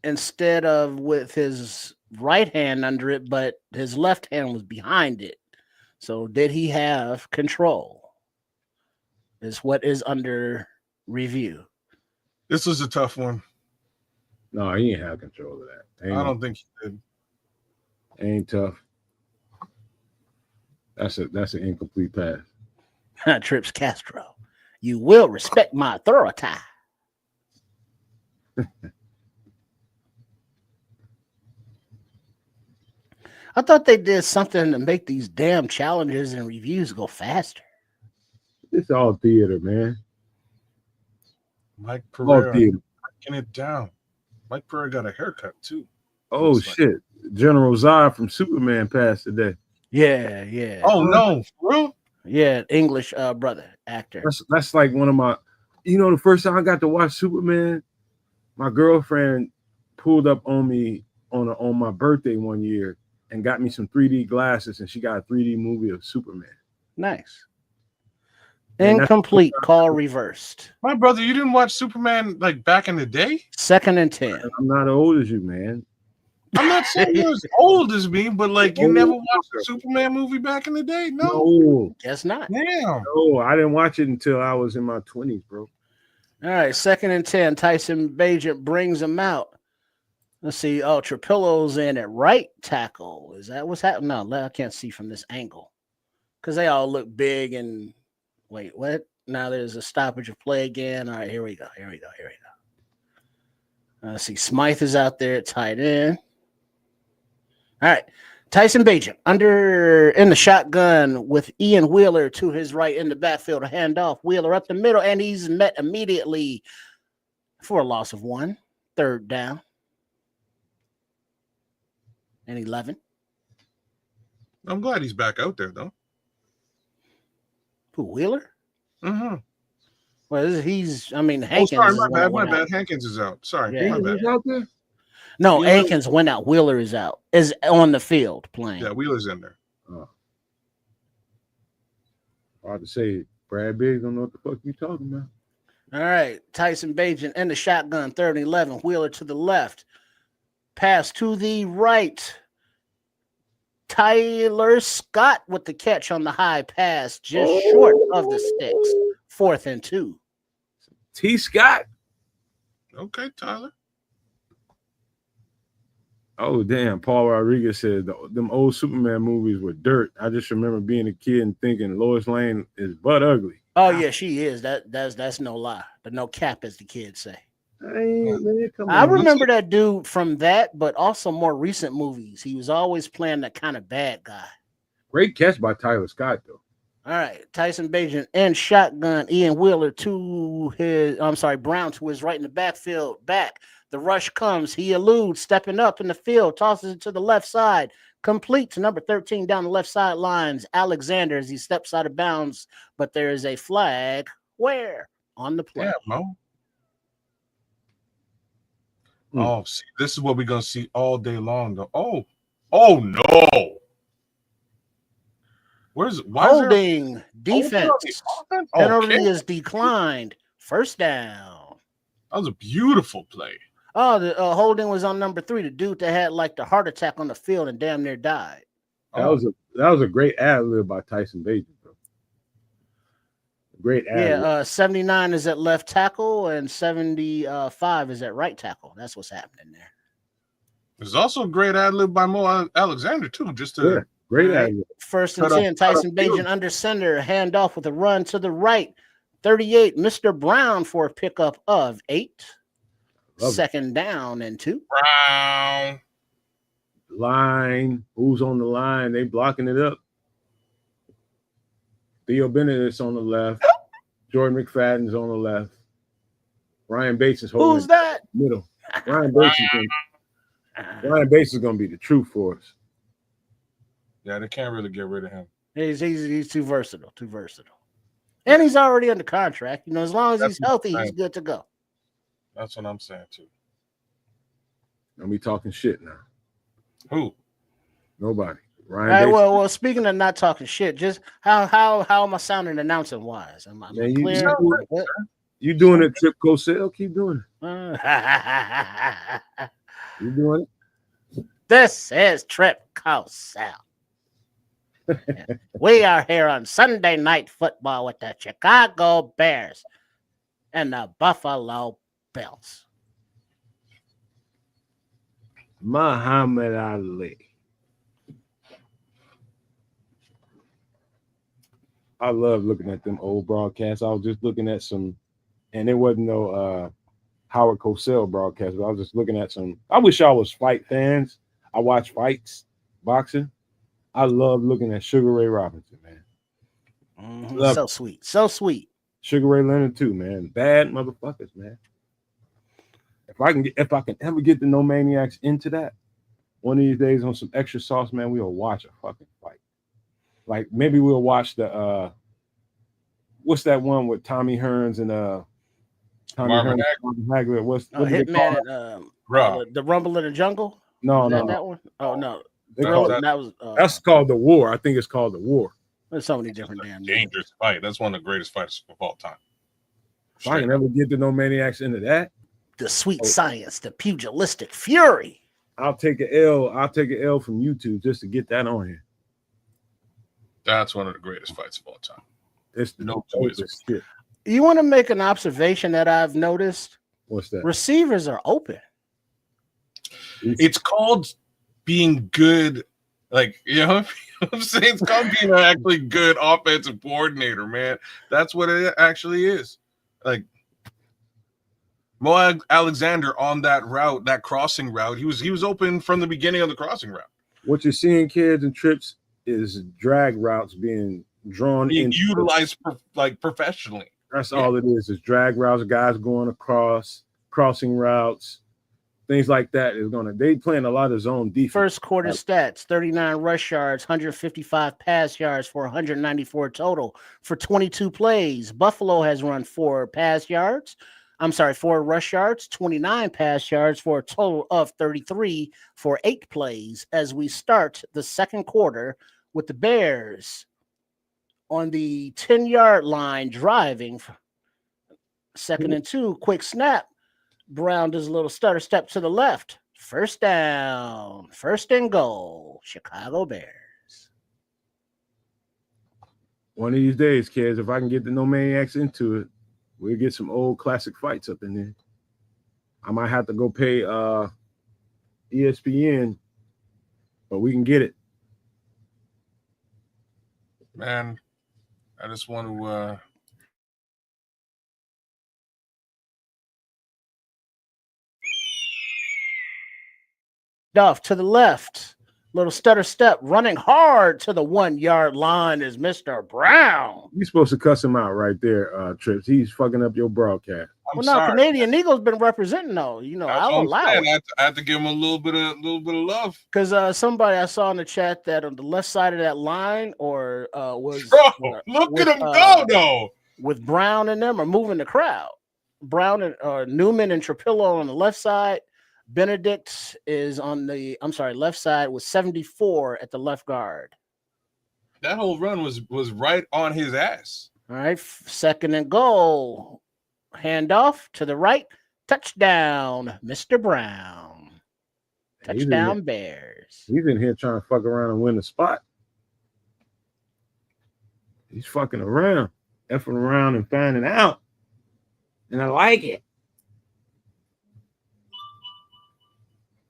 S5: instead of with his right hand under it, but his left hand was behind it. So did he have control? Is what is under review.
S4: This was a tough one.
S2: No, he ain't have control of that.
S4: I don't think he did.
S2: Ain't tough. That's an incomplete pass.
S5: Trips Castro. You will respect my authority. I thought they did something to make these damn challenges and reviews go faster.
S2: It's all theater, man.
S4: Mike Pereira breaking it down. Mike Pereira got a haircut too.
S2: Oh shit! General Zod from Superman passed today.
S5: Yeah.
S4: Oh no, for real?
S5: Yeah, English brother actor.
S2: That's like one of my. You know, the first time I got to watch Superman, my girlfriend pulled up on me on my birthday one year and got me some 3D glasses, and she got a 3D movie of Superman.
S5: Nice. Incomplete, call reversed.
S4: My brother, you didn't watch Superman like back in the day?
S5: 2nd and 10.
S2: I'm not as old as you, man.
S4: I'm not saying you're as old as me, but like you never watched a Superman movie back in the day?
S2: No.
S5: Guess not.
S4: Damn.
S2: No, I didn't watch it until I was in my 20s, bro.
S5: All right, 2nd and 10. Tyson Bagent brings him out. Let's see. Oh, Trapillo's in at right tackle. Is that what's happening? No, I can't see from this angle because they all look big and wait, what? Now there's a stoppage of play again. All right, here we go. Let's see. Smythe is out there at tight end. All right. Tyson Bagent in the shotgun with Ian Wheeler to his right in the backfield. A handoff. Wheeler up the middle, and he's met immediately for a loss of 1. 3rd down. And 11.
S4: I'm glad he's back out there, though.
S5: Who, Wheeler?
S4: Mm-hmm.
S5: Well, Hankins.
S4: Oh, sorry, my bad. Hankins is out. Sorry,
S5: Yeah.
S4: my bad.
S2: He's out there?
S5: No,
S4: Wheeler-
S5: Akins went out. Wheeler is out. Is on the field playing.
S4: Yeah, Wheeler's in there.
S2: Hard to say. Brad Biggs don't know what the fuck you talking about.
S5: All right. Tyson Bagent in the shotgun, 3rd and 11. Wheeler to the left. Pass to the right. Tyler Scott with the catch on the high pass, just short of the sticks. 4th and 2.
S2: T. Scott.
S4: Okay, Tyler.
S2: Oh, damn. Paul Rodriguez said them old Superman movies were dirt. I just remember being a kid and thinking Lois Lane is butt ugly.
S5: Oh, yeah, she is. That's no lie. But no cap, as the kids say. I remember that dude from that, but also more recent movies. He was always playing that kind of bad guy.
S2: Great catch by Tyler Scott, though.
S5: All right, Tyson Bagent and shotgun. Ian Wheeler to his, Brown to his right in the backfield. Back. The rush comes. He eludes, stepping up in the field, tosses it to the left side. Complete to number 13 down the left sidelines. Alexander as he steps out of bounds, but there is a flag. Where? On the play.
S4: Yeah, Mo. Oh, see, this is what we're gonna see all day long, though. Oh no!
S5: Holding defense? Penalty
S4: Okay.
S5: is declined. First down.
S4: That was a beautiful play.
S5: Oh, the holding was on number 3, the dude that had like the heart attack on the field and damn near died.
S2: That was a great ad lib by Tyson Bagent, bro. Great ad.
S5: Yeah, 79 is at left tackle and 75 is at right tackle. That's what's happening there.
S4: There's also a great ad lib by Mo Alexander too. Just to
S2: great ad lib.
S5: 1st and 10. Tyson Bagent under center, handoff with a run to the right. 38, Mr. Brown for a pickup of 8. Second down and 2.
S4: Brown.
S2: Line. Who's on the line? They blocking it up. Theo Benedict's on the left. Jordan McFadden's on the left. Ryan Bates is holding.
S5: Who's that?
S2: Middle. Ryan Bates is going to be the truth for us.
S4: Yeah, they can't really get rid of him.
S5: He's too versatile. And he's already under contract. You know, as long as he's healthy, he's good to go.
S4: That's what I'm saying too.
S2: And we talking shit now.
S4: Who?
S2: Nobody.
S5: Ryan. All right. Well. Speaking of not talking shit, just how am I sounding announcing wise? Am I clear?
S2: You doing it, Trip Cosell? Keep doing it. You doing it?
S5: This is Trip Cosell. We are here on Sunday Night Football with the Chicago Bears and the Buffalo Bills.
S2: Muhammad Ali. I love looking at them old broadcasts. I was just looking at some, and it wasn't no Howard Cosell broadcast, but I was just looking at some. I wish y'all was fight fans. I watch fights, boxing. I love looking at Sugar Ray Robinson, man.
S5: Mm-hmm. So sweet.
S2: Sugar Ray Leonard too, man. Bad motherfuckers, man. If I can ever get the No Maniacs into that, one of these days on some extra sauce, man, we'll watch a fucking fight. Like maybe we'll watch the what's that one with Tommy Hearns and Tommy Hagler? What
S5: Hitman? The Rumble in the Jungle?
S2: No.
S5: That one? Oh no.
S2: That's called The War. I think it's called The War.
S5: There's so many different damn
S4: dangerous fight. That's one of the greatest fights of all time.
S2: If I can ever get the No Maniacs into that.
S5: The sweet science, the pugilistic fury.
S2: I'll take an L. I'll take an L from YouTube just to get that on here.
S4: That's one of the greatest fights of all time.
S2: It's
S4: no
S2: shit.
S5: You want to make an observation that I've noticed?
S2: What's that?
S5: Receivers are open.
S4: It's called being good. Like, you know what I'm saying? It's called being an actually good offensive coordinator, man. That's what it actually is. Like, Mo Alexander on that route, that crossing route, he was open from the beginning of the crossing route.
S2: What you're seeing, kids and trips, is drag routes being
S4: utilized professionally.
S2: That's all it is drag routes, guys going across, crossing routes, things like that. They playing a lot of zone defense.
S5: First quarter stats: 39 rush yards, 155 pass yards for 194 total for 22 plays. Buffalo has run 4 pass yards. 4 rush yards, 29 pass yards for a total of 33 for 8 plays as we start the second quarter with the Bears on the 10-yard line driving. Second and 2, quick snap. Brown does a little stutter step to the left. First down, first and goal, Chicago Bears.
S2: One of these days, kids, if I can get the No Maniacs into it, we'll get some old classic fights up in there. I might have to go pay ESPN, but we can get it.
S4: Man, I just want to
S5: Duff to the left. Little stutter step, running hard to the 1-yard line is Mr. Brown.
S2: You're supposed to cuss him out right there, Trips. He's fucking up your broadcast.
S5: Well, no, Canadian Eagles been representing though. You know, I'll allow it.
S4: I have to give him a little bit of love.
S5: Because somebody I saw in the chat that on the left side of that line was
S4: look at him go though.
S5: With Brown and them are moving the crowd. Brown and Newman and Trapillo on the left side. Benedict is on the left side with 74 at the left guard.
S4: That whole run was right on his ass.
S5: All right, second and goal. Handoff to the right. Touchdown, Mr. Brown. Touchdown, Bears.
S2: He's in here trying to fuck around and win the spot. He's fucking around, effing around and finding out. And I like it.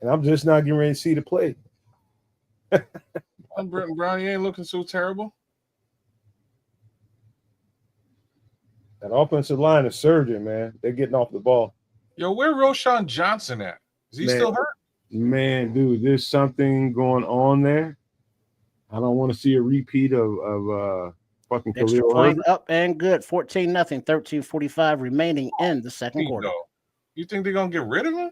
S2: And I'm just not getting ready to see the play.
S4: Britton Brown, he ain't looking so terrible.
S2: That offensive line is surging, man. They're getting off the ball.
S4: Yo, where Roschon Johnson at? Is he still hurt?
S2: Man, dude, there's something going on there. I don't want to see a repeat of fucking Khalil Herbert.
S5: Up and good. 14-0, 13:45 remaining in the second quarter.
S4: You think they're gonna get rid of him?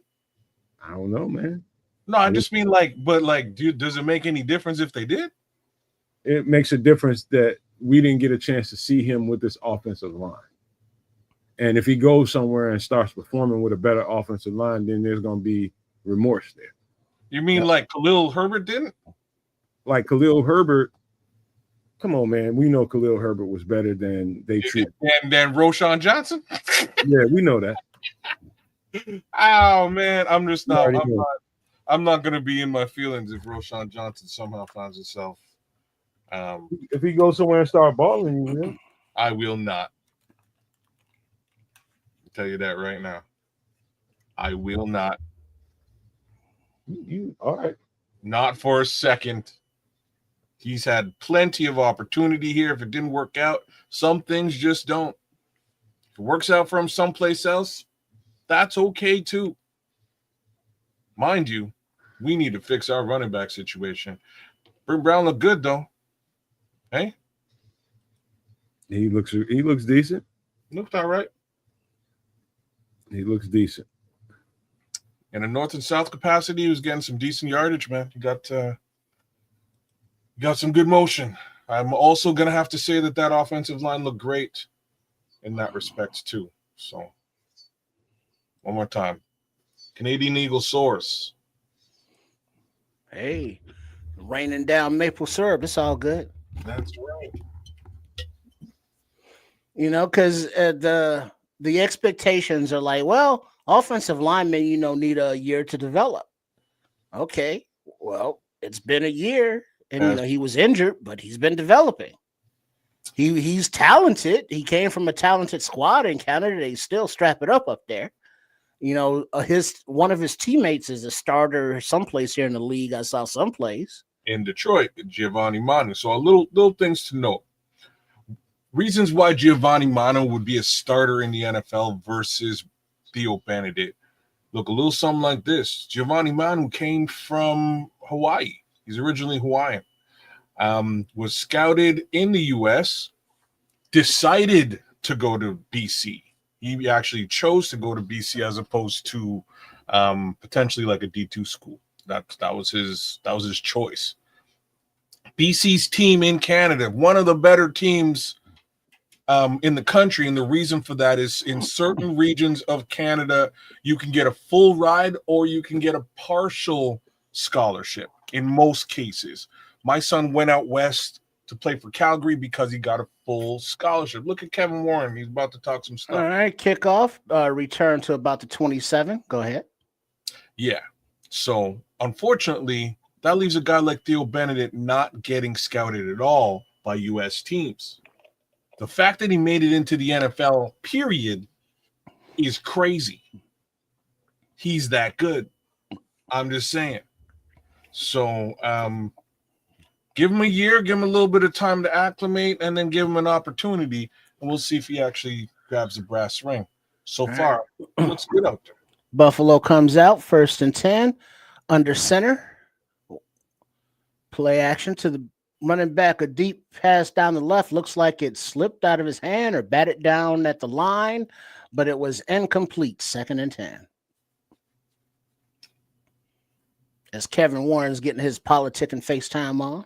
S2: I don't know, man.
S4: No, I just mean dude, does it make any difference if they did?
S2: It makes a difference that we didn't get a chance to see him with this offensive line. And if he goes somewhere and starts performing with a better offensive line, then there's going to be remorse there.
S4: You mean like Khalil Herbert didn't?
S2: Like Khalil Herbert, come on, man. We know Khalil Herbert was better than they treated.
S4: And then Roschon Johnson?
S2: Yeah, we know that.
S4: Oh, man. I'm not going to be in my feelings if Roschon Johnson somehow finds himself.
S2: If he goes somewhere and start balling, you know?
S4: I will not. Tell you that right now. I will not.
S2: You all right?
S4: Not for a second. He's had plenty of opportunity here. If it didn't work out, some things just don't. If it works out for him someplace else, that's okay too. Mind you, we need to fix our running back situation. Britton Brown looked good though. Hey,
S2: he looks decent.
S4: Looked all right.
S2: He looks decent.
S4: In a north and south capacity, he was getting some decent yardage, man. You got some good motion. I'm also going to have to say that offensive line looked great in that respect, too. So, one more time. Canadian Eagle source.
S5: Hey, raining down maple syrup. It's all good.
S4: That's right.
S5: You know, because the expectations are like, well, offensive linemen, need a year to develop. Okay, well, it's been a year, and he was injured, but he's been developing. He's talented. He came from a talented squad in Canada. They still strap it up there. One of his teammates is a starter someplace here in the league. I saw someplace
S4: in Detroit, Giovanni Manu. So a little things to note. Reasons why Giovanni Manu would be a starter in the NFL versus Theo Benedict look a little something like this. Giovanni Manu came from Hawaii. He's originally Hawaiian. Was scouted in the U.S., decided to go to BC. He actually chose to go to BC as opposed to potentially like a D2 school. That was his choice. BC's team in Canada, one of the better teams in the country, and the reason for that is in certain regions of Canada, you can get a full ride or you can get a partial scholarship in most cases. My son went out west to play for Calgary because he got a full scholarship. Look at Kevin Warren. He's about to talk some stuff.
S5: All right, kickoff, return to about the 27. Go ahead.
S4: Yeah. So, unfortunately, that leaves a guy like Theo Benedict not getting scouted at all by U.S. teams. The fact that he made it into the NFL, period, is crazy. He's that good. I'm just saying. So, give him a year, give him a little bit of time to acclimate, and then give him an opportunity, and we'll see if he actually grabs the brass ring. So far, it looks good out there.
S5: Buffalo comes out 1st and 10, under center. Play action to the running back, a deep pass down the left. Looks like it slipped out of his hand or batted down at the line, but it was incomplete. 2nd and 10. As Kevin Warren's getting his politic and FaceTime on.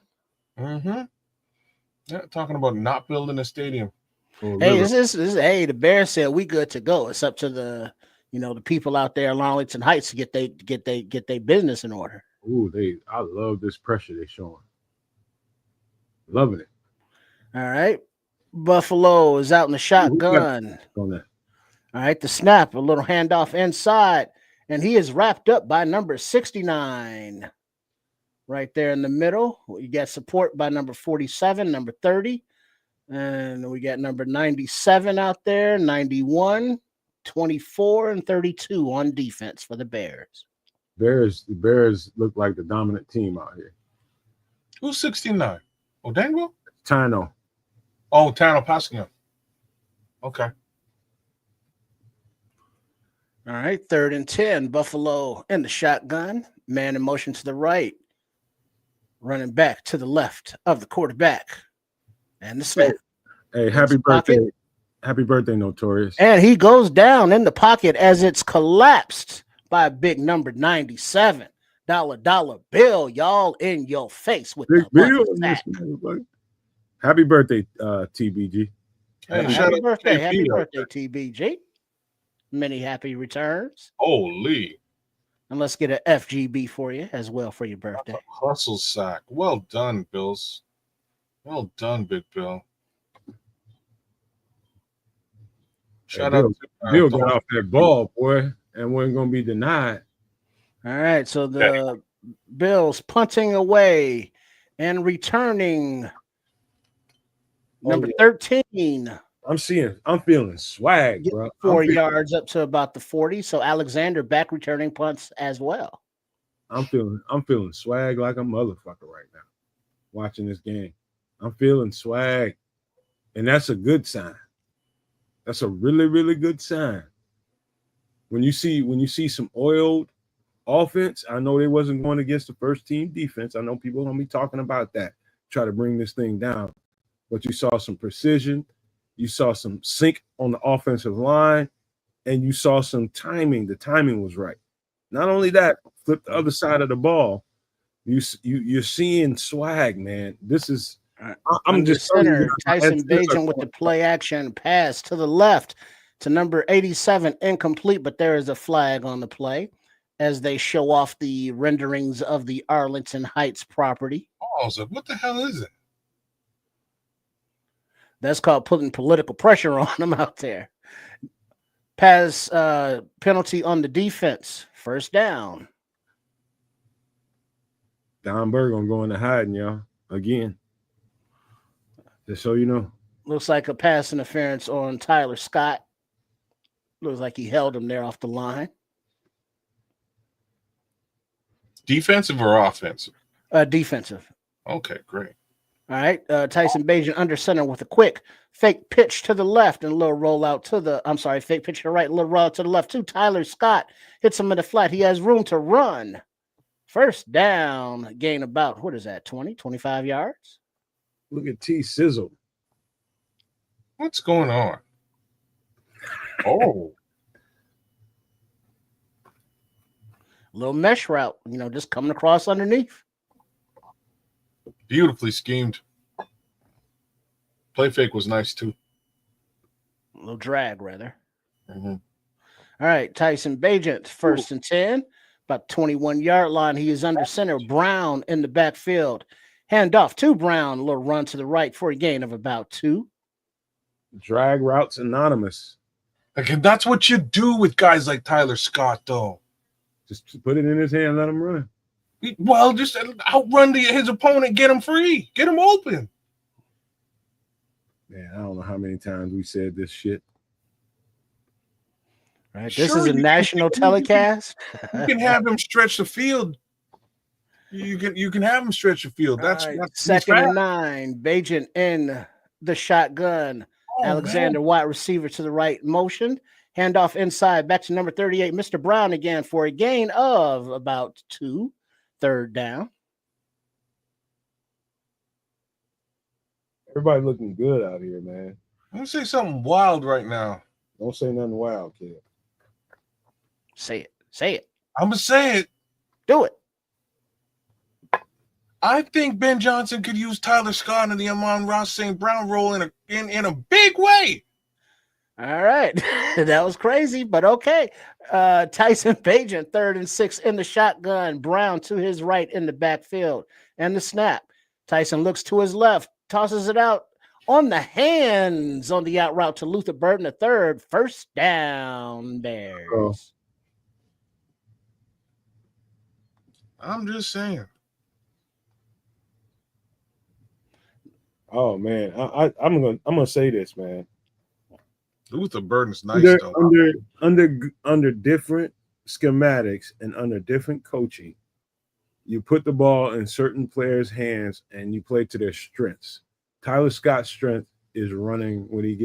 S4: Mm-hmm. Yeah, talking about not building a stadium.
S5: Hey, hey, the Bears said we good to go. It's up to the people out there along Arlington Heights to get their business in order.
S2: Ooh, I love this pressure they're showing. Loving it.
S5: All right. Buffalo is out in the shotgun. All right, the snap, a little handoff inside, and he is wrapped up by number 69. Right there in the middle. You got support by number 47, number 30. And we got number 97 out there, 91, 24, and 32 on defense for the Bears.
S2: The Bears look like the dominant team out here.
S4: Who's 69? Odengo?
S2: Tino.
S4: Oh, Tino Pascal. Okay.
S5: All right, 3rd and 10. Buffalo in the shotgun. Man in motion to the right. Running back to the left of the quarterback. And the snap.
S2: Hey, happy birthday. Pocket. Happy birthday, Notorious.
S5: And he goes down in the pocket as it's collapsed by a big number 97. Dollar bill, y'all, in your face with
S2: big
S5: the
S2: bill. Happy birthday, TBG.
S4: Hey,
S5: happy birthday, TBG. Many happy returns.
S4: Holy.
S5: And let's get an FGB for you as well for your birthday.
S4: Hustle sack. Well done, Bills. Well done, Big Bill. Shout out to
S2: Bill got off that ball, boy, and wasn't going to be denied.
S5: All right, so the Bills punting away and returning. Number 13.
S2: I'm feeling swag, bro.
S5: 4 yards up to about the 40. So Alexander back returning punts as well.
S2: I'm feeling swag like a motherfucker right now. Watching this game, I'm feeling swag, and that's a good sign. That's a really, really good sign. When you see some oiled offense, I know they wasn't going against the first team defense. I know people are gonna be talking about that, try to bring this thing down. But you saw some precision, you saw some sync on the offensive line, and you saw some timing. The timing was right. Not only that, flip the other side of the ball. You're seeing swag, man. This is I'm just
S5: center. Tyson Bagent with the play action pass to the left to number 87, incomplete, but there is a flag on the play as they show off the renderings of the Arlington Heights property.
S4: Oh, so what the hell is it?
S5: That's called putting political pressure on them out there. Pass penalty on the defense. 1st down.
S2: Don Berg gonna go into hiding, y'all. Again. Just so you know.
S5: Looks like a pass interference on Tyler Scott. Looks like he held him there off the line.
S4: Defensive or offensive?
S5: Defensive.
S4: Okay, great.
S5: All right. Tyson Bagent under center with a quick fake pitch to the left and a little rollout to the, fake pitch to the right, a little rollout to the left too. Tyler Scott hits him in the flat. He has room to run. 1st down, gain about, 20, 25 yards?
S2: Look at T Sizzle.
S4: What's going on? Oh.
S5: Little mesh route, just coming across underneath.
S4: Beautifully schemed. Play fake was nice too.
S5: little drag, rather.
S4: Mm-hmm.
S5: All right, Tyson Bagent, 1st and 10, about 21-yard line. He is under center. Brown in the backfield. Hand off to Brown. A little run to the right for a gain of about 2.
S2: Drag routes anonymous.
S4: Like, that's what you do with guys like Tyler Scott, though.
S2: Just put it in his hand, let him run.
S4: Well, just outrun his opponent, get him free, get him open.
S2: Man, I don't know how many times we said this shit.
S5: Right, this is a national telecast.
S4: You can have him stretch the field. You can have him stretch the field. That's
S5: 2nd and 9. Bagent in the shotgun. Alexander Watt, receiver to the right, motion. Handoff inside, back to number 38, Mr. Brown again for a gain of about 2. 3rd down.
S2: Everybody looking good out here, man.
S4: I'm gonna say something wild right now.
S2: Don't say nothing wild, kid.
S5: Say it. Say it.
S4: I'm gonna say it.
S5: Do it.
S4: I think Ben Johnson could use Tyler Scott in the Amon-Ra St. Brown role in a big way.
S5: All right. That was crazy, but okay. Tyson Bagent, 3rd and 6 in the shotgun. Brown to his right in the backfield. And the snap. Tyson looks to his left, tosses it out on the hands on the out route to Luther Burton, 3rd. 1st down, Bears.
S2: Oh.
S4: I'm just saying.
S2: Oh man, I'm gonna say this, man.
S4: Luther Burton's nice though.
S2: Under different schematics and under different coaching, you put the ball in certain players' hands and you play to their strengths. Tyler Scott's strength is running when he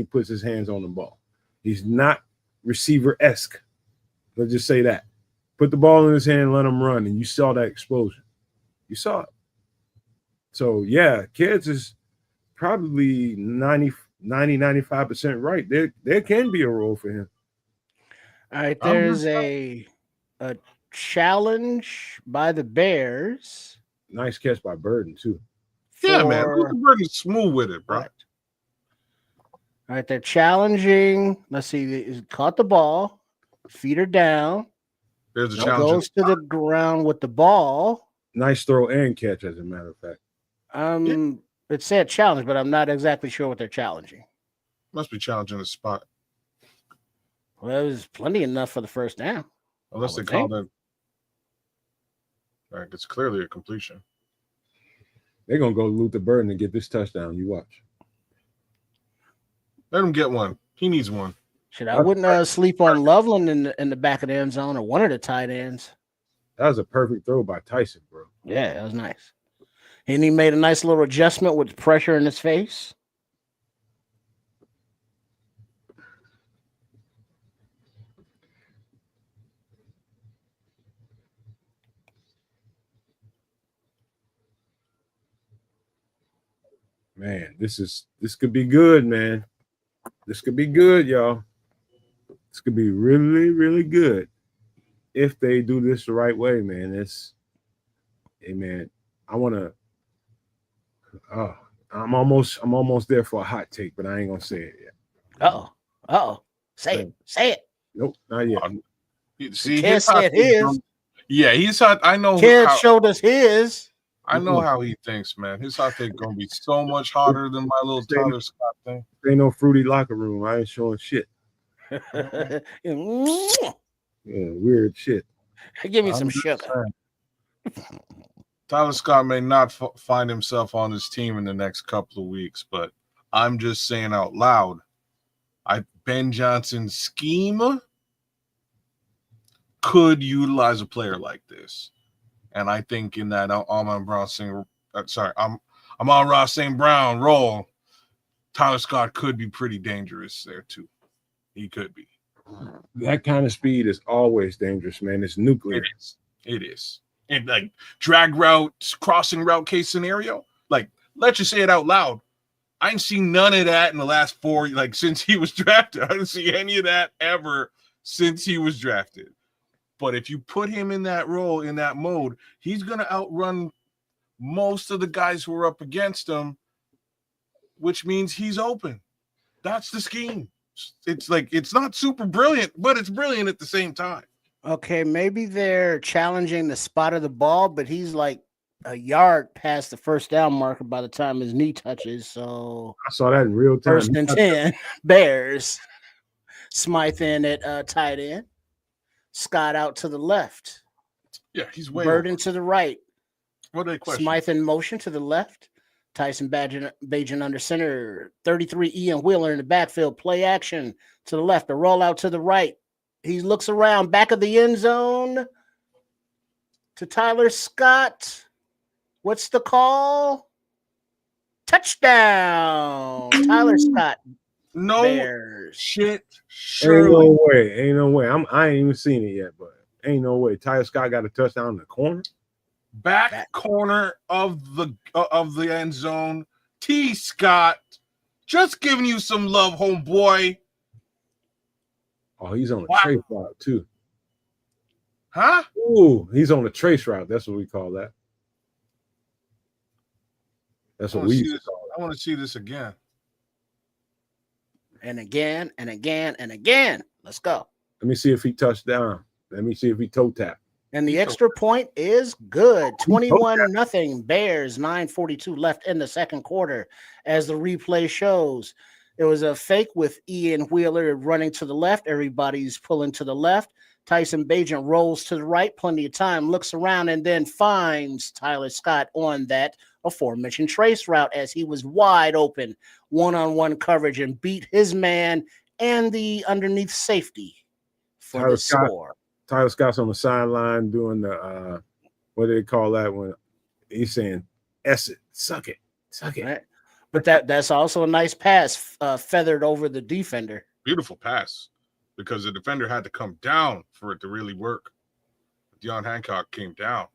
S2: puts his hands on the ball. He's not receiver-esque. Let's just say that. Put the ball in his hand, let him run, and you saw that explosion. You saw it. So, yeah, kids is probably 95% right. There can be a role for him.
S5: All right, there's a challenge by the Bears.
S2: Nice catch by Burden, too.
S4: Yeah, man. Luther Burton's smooth with it, bro.
S5: Right. All right, they're challenging. Let's see. He caught the ball. Feet are down.
S4: There's a challenge.
S5: Goes to the ground with the ball.
S2: Nice throw and catch, as a matter of fact.
S5: It said challenge, but I'm not exactly sure what they're challenging.
S4: Must be challenging the spot.
S5: Well, it was plenty enough for the 1st down.
S4: Unless they call that. Right, it's clearly a completion.
S2: They're gonna go Luther Burden and get this touchdown. You watch.
S4: Let him get one. He needs one.
S5: Shit, I wouldn't sleep on Loveland in the back of the end zone or one of the tight ends.
S2: That was a perfect throw by Tyson, bro.
S5: Yeah, that was nice. And he made a nice little adjustment with pressure in his face.
S2: Man, this could be good, man. This could be good, y'all. This could be really, really good if they do this the right way, man. Man, I want to. I'm almost there for a hot take, but I ain't gonna say it yet.
S5: Say it.
S2: Nope, not yet.
S4: See,
S5: Ken said his.
S4: Yeah, he's hot. I know.
S5: Ken showed us his.
S4: I know how he thinks, man. His hot take gonna be so much hotter than my little Tyler Scott thing.
S2: Ain't no fruity locker room. I ain't showing shit. Yeah, weird shit.
S5: Give me some sugar.
S4: Tyler Scott may not find himself on this team in the next couple of weeks, but I'm just saying out loud, Ben Johnson's scheme could utilize a player like this. And I think in that Amon-Ra St. Brown role, Tyler Scott could be pretty dangerous there too. He could be.
S2: That kind of speed is always dangerous, man. It's nuclear.
S4: It is. And like drag route, crossing route case scenario, like let's just say it out loud. I ain't seen none of that in the last 4, like since he was drafted. I didn't see any of that ever since he was drafted. But if you put him in that role, in that mode, he's going to outrun most of the guys who are up against him, which means he's open. That's the scheme. It's like it's not super brilliant, but it's brilliant at the same time.
S5: Okay, maybe they're challenging the spot of the ball, but he's like a yard past the first down marker by the time his knee touches. So
S2: I saw that in real time.
S5: first and 10, Bears. Smythe in at tight end. Scott out to the left.
S4: Yeah, he's way
S5: Burden to the right.
S4: What are they question?
S5: Smythe in motion to the left. Tyson Bajan under center. 33 Ian Wheeler in the backfield. Play action to the left. A rollout to the right. He looks around back of the end zone to Tyler Scott. What's the call? Touchdown. Tyler Scott.
S4: No
S5: Bears.
S4: shit.
S2: Ain't
S4: Surely.
S2: no way. Ain't no way. I ain't even seen it yet, but ain't no way. Tyler Scott got a touchdown in the corner.
S4: Back corner of the end zone. T. Scott, just giving you some love, homeboy.
S2: Oh, he's on a
S4: Wow.
S2: trace route too.
S4: Huh?
S2: Ooh, he's on a trace route. That's what we call that. That's what we used to call
S4: I want to see this again.
S5: And again, and again, and again. Let's go.
S2: Let me see if he touched down. Let me see if he toe tapped.
S5: And the extra point is good. 21-0 Bears, 9:42 left in the second quarter. As the replay shows, it was a fake with Ian Wheeler running to the left. Everybody's pulling to the left. Tyson Bajan rolls to the right, plenty of time, looks around, and then finds Tyler Scott on that aforementioned trace route as he was wide open, one-on-one coverage, and beat his man and the underneath safety for
S2: Tyler
S5: the
S2: Scott.
S5: score.
S2: Tyler Scott's on the sideline doing the what do they call that when he's saying "S it, suck it, suck it."
S5: Right. But that's also a nice pass, feathered over the defender.
S4: Beautiful pass because the defender had to come down for it to really work. Deion Hancock came down.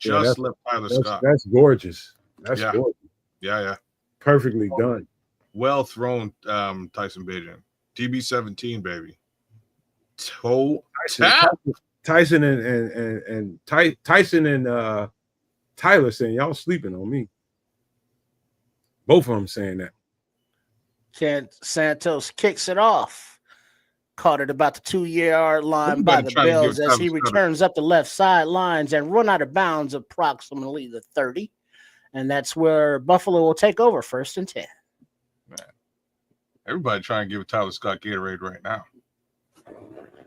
S2: Yeah,
S4: Just left Tyler Scott.
S2: That's gorgeous. That's
S4: Yeah.
S2: gorgeous.
S4: Yeah.
S2: Perfectly done.
S4: Well thrown, Tyson Bajan. DB17, baby. Toe tap.
S2: Tyson and Tyson and Tyler saying y'all sleeping on me. Both of them saying that.
S5: Kent Santos kicks it off. Caught it about the 2-yard line
S4: Everybody
S5: by the
S4: trying to give
S5: Bills as he
S4: Tyler Scott
S5: returns up the left sidelines and run out of bounds approximately the 30. And that's where Buffalo will take over 1st and 10.
S4: Man. Everybody trying to give Tyler Scott Gatorade right now.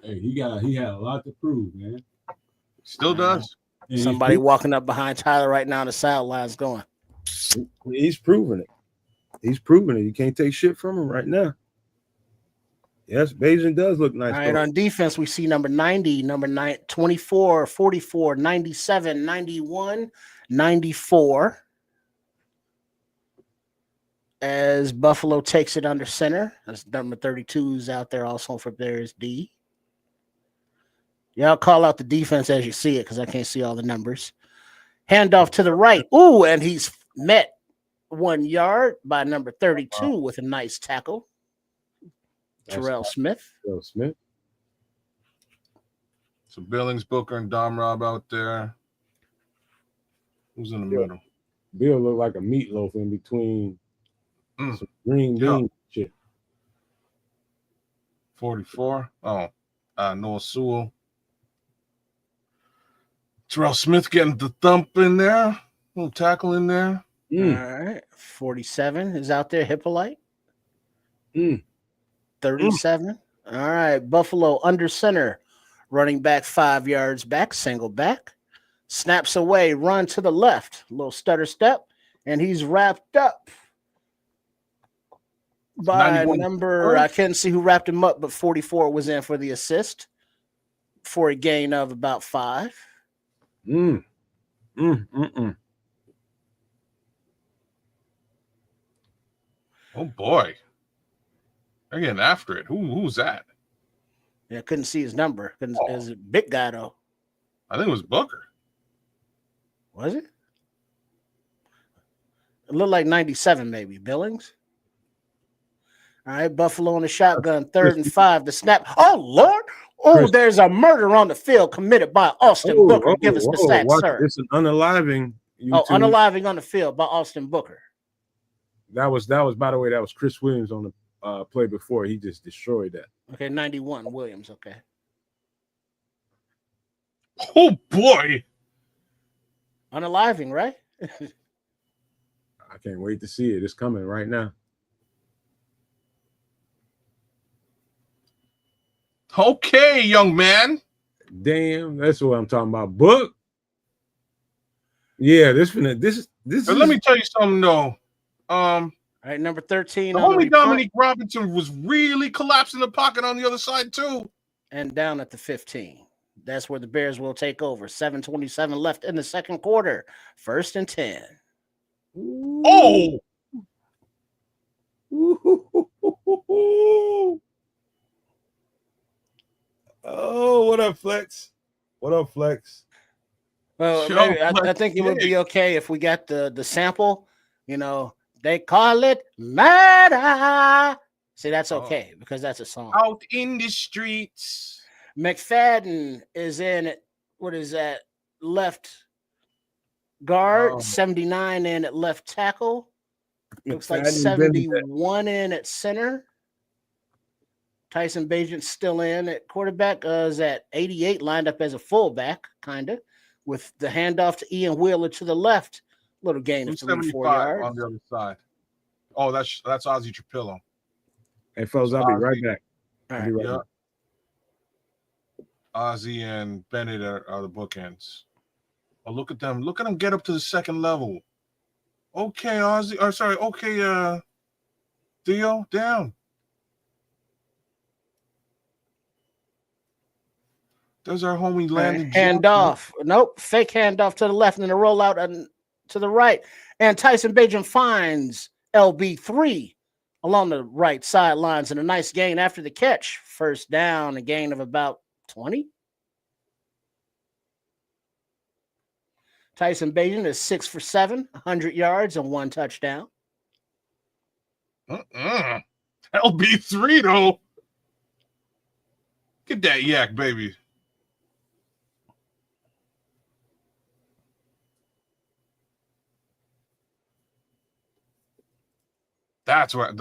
S2: Hey, he had a lot to prove, man.
S4: Still does.
S2: And
S5: Somebody walking up behind Tyler right now on the sidelines going.
S2: he's proving it. He's proving it. You can't take shit from him right now. Yes, Bajan does look nice.
S5: All right, on defense, we see number 90, number 24, 44, 97, 91, 94. As Buffalo takes it under center. That's number 32's out there also for Bears D. Yeah, I'll call out the defense as you see it because I can't see all the numbers. Handoff to the right. Ooh, and he's met 1 yard by number 32 with a nice tackle. Terrell Smith.
S2: Terrell Smith.
S4: So Billings, Booker, and Dom Rob out there. Who's in the middle?
S2: Bill looked like a meatloaf in between some green bean shit.
S4: 44. Oh, Noah Sewell. Terrell Smith getting the thump in there. Little tackle in there.
S5: All right. 47 is out there. Hippolyte. 37. All right. Buffalo under center. Running back 5 yards back. Single back. Snaps away. Run to the left. Little stutter step. And he's wrapped up by number. I can't see who wrapped him up, but 44 was in for the assist for a gain of about 5.
S4: Oh boy. They're getting after it. Who's that?
S5: Yeah, couldn't see his number. It was a big guy though.
S4: I think it was Booker.
S5: Was it? It looked like 97, maybe. Billings. All right, Buffalo on the shotgun, 3rd and 5. The snap. Oh, Lord. Oh, there's a murder on the field committed by Austin Booker. Give us the sack, sir.
S2: It's an unaliving.
S5: Unaliving on the field by Austin Booker.
S2: That was, by the way, that was Chris Williams on the play before. He just destroyed that.
S5: Okay, 91 Williams. Okay.
S4: Oh boy.
S5: Unaliving, right?
S2: I can't wait to see it. It's coming right now.
S4: Okay, young man.
S2: Damn, that's what I'm talking about. Book. Yeah, this
S4: Let me tell you something though.
S5: All right, number 13
S4: The
S5: on the
S4: homie
S5: report,
S4: Dominique Robinson was really collapsing the pocket on the other side too.
S5: and down at the 15. That's where the Bears will take over. 7:27 left in the second quarter. 1st and 10.
S4: Oh,
S2: Oh, what up, Flex? What up, Flex?
S5: Well,
S4: Yo,
S5: maybe I
S4: let's
S5: think it would
S4: see.
S5: be okay if we got the sample. You know, they call it murder. See, that's okay because that's a song.
S4: Out in the streets.
S5: McFadden is in at, what is that, left guard, 79 in at left tackle. Looks like
S2: McFadden
S5: 71 in at center. Tyson Bagent's still in at quarterback. Is at 88, lined up as a fullback, kind of, with the handoff to Ian Wheeler to the left. Little gain of 3-4 yards.
S4: On the other side. Oh, that's Ozzie Trapillo.
S2: Hey, fellas, I'll be right back.
S5: All
S2: I'll be
S5: right.
S2: right back.
S4: Ozzie and Bennett are the bookends. Oh, look at them. Look at them get up to the second level. Okay, Ozzie. Or sorry, okay, Theo, down. There's our homie Landon.
S5: Handoff. Nope. Fake handoff to the left and then a rollout to the right. And Tyson Bagent finds LB3 along the right sidelines and a nice gain after the catch. First down, a gain of about 20. Tyson Bagent is 6 for 7, 100 yards and 1 touchdown.
S4: LB3 though. Get that yak, baby. That's where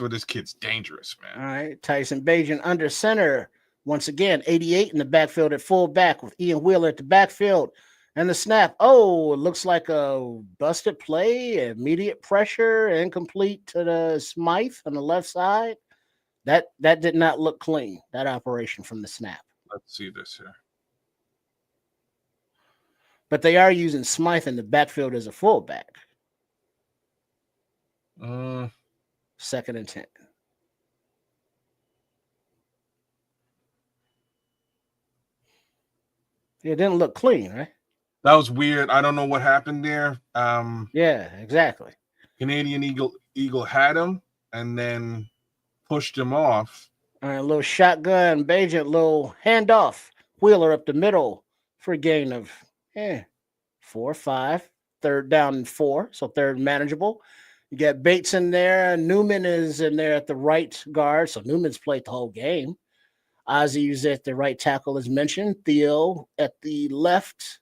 S4: this kid's dangerous, man.
S5: All right. Tyson Bagent under center. Once again, 88 in the backfield at fullback with Ian Wheeler at the backfield. And the snap. Oh, it looks like a busted play, immediate pressure, incomplete to the Smythe on the left side. That did not look clean, that operation from the snap.
S4: Let's see this here.
S5: But they are using Smythe in the backfield as a fullback. 2nd and 10. It didn't look clean, right?
S4: That was weird. I don't know what happened there.
S5: Yeah, exactly.
S4: Canadian Eagle had him and then pushed him off.
S5: All right, a little shotgun, Bagent, little handoff. Wheeler up the middle for a gain of 4 or 5. 3rd down and 4, so 3rd manageable. You got Bates in there. Newman is in there at the right guard, so Newman's played the whole game. Ozzie's at the right tackle, as mentioned. Theo at the left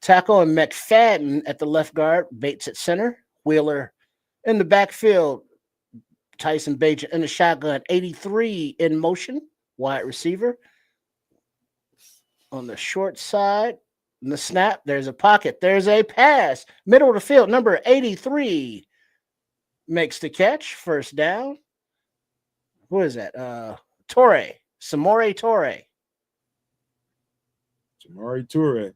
S5: tackle, and McFadden at the left guard. Bates at center. Wheeler in the backfield. Tyson Bagent in the shotgun. 83 in motion. Wide receiver. On the short side. In the snap, there's a pocket. There's a pass. Middle of the field, number 83 makes the catch. First down. Who is that? Samori Torre.
S2: Samori Toure.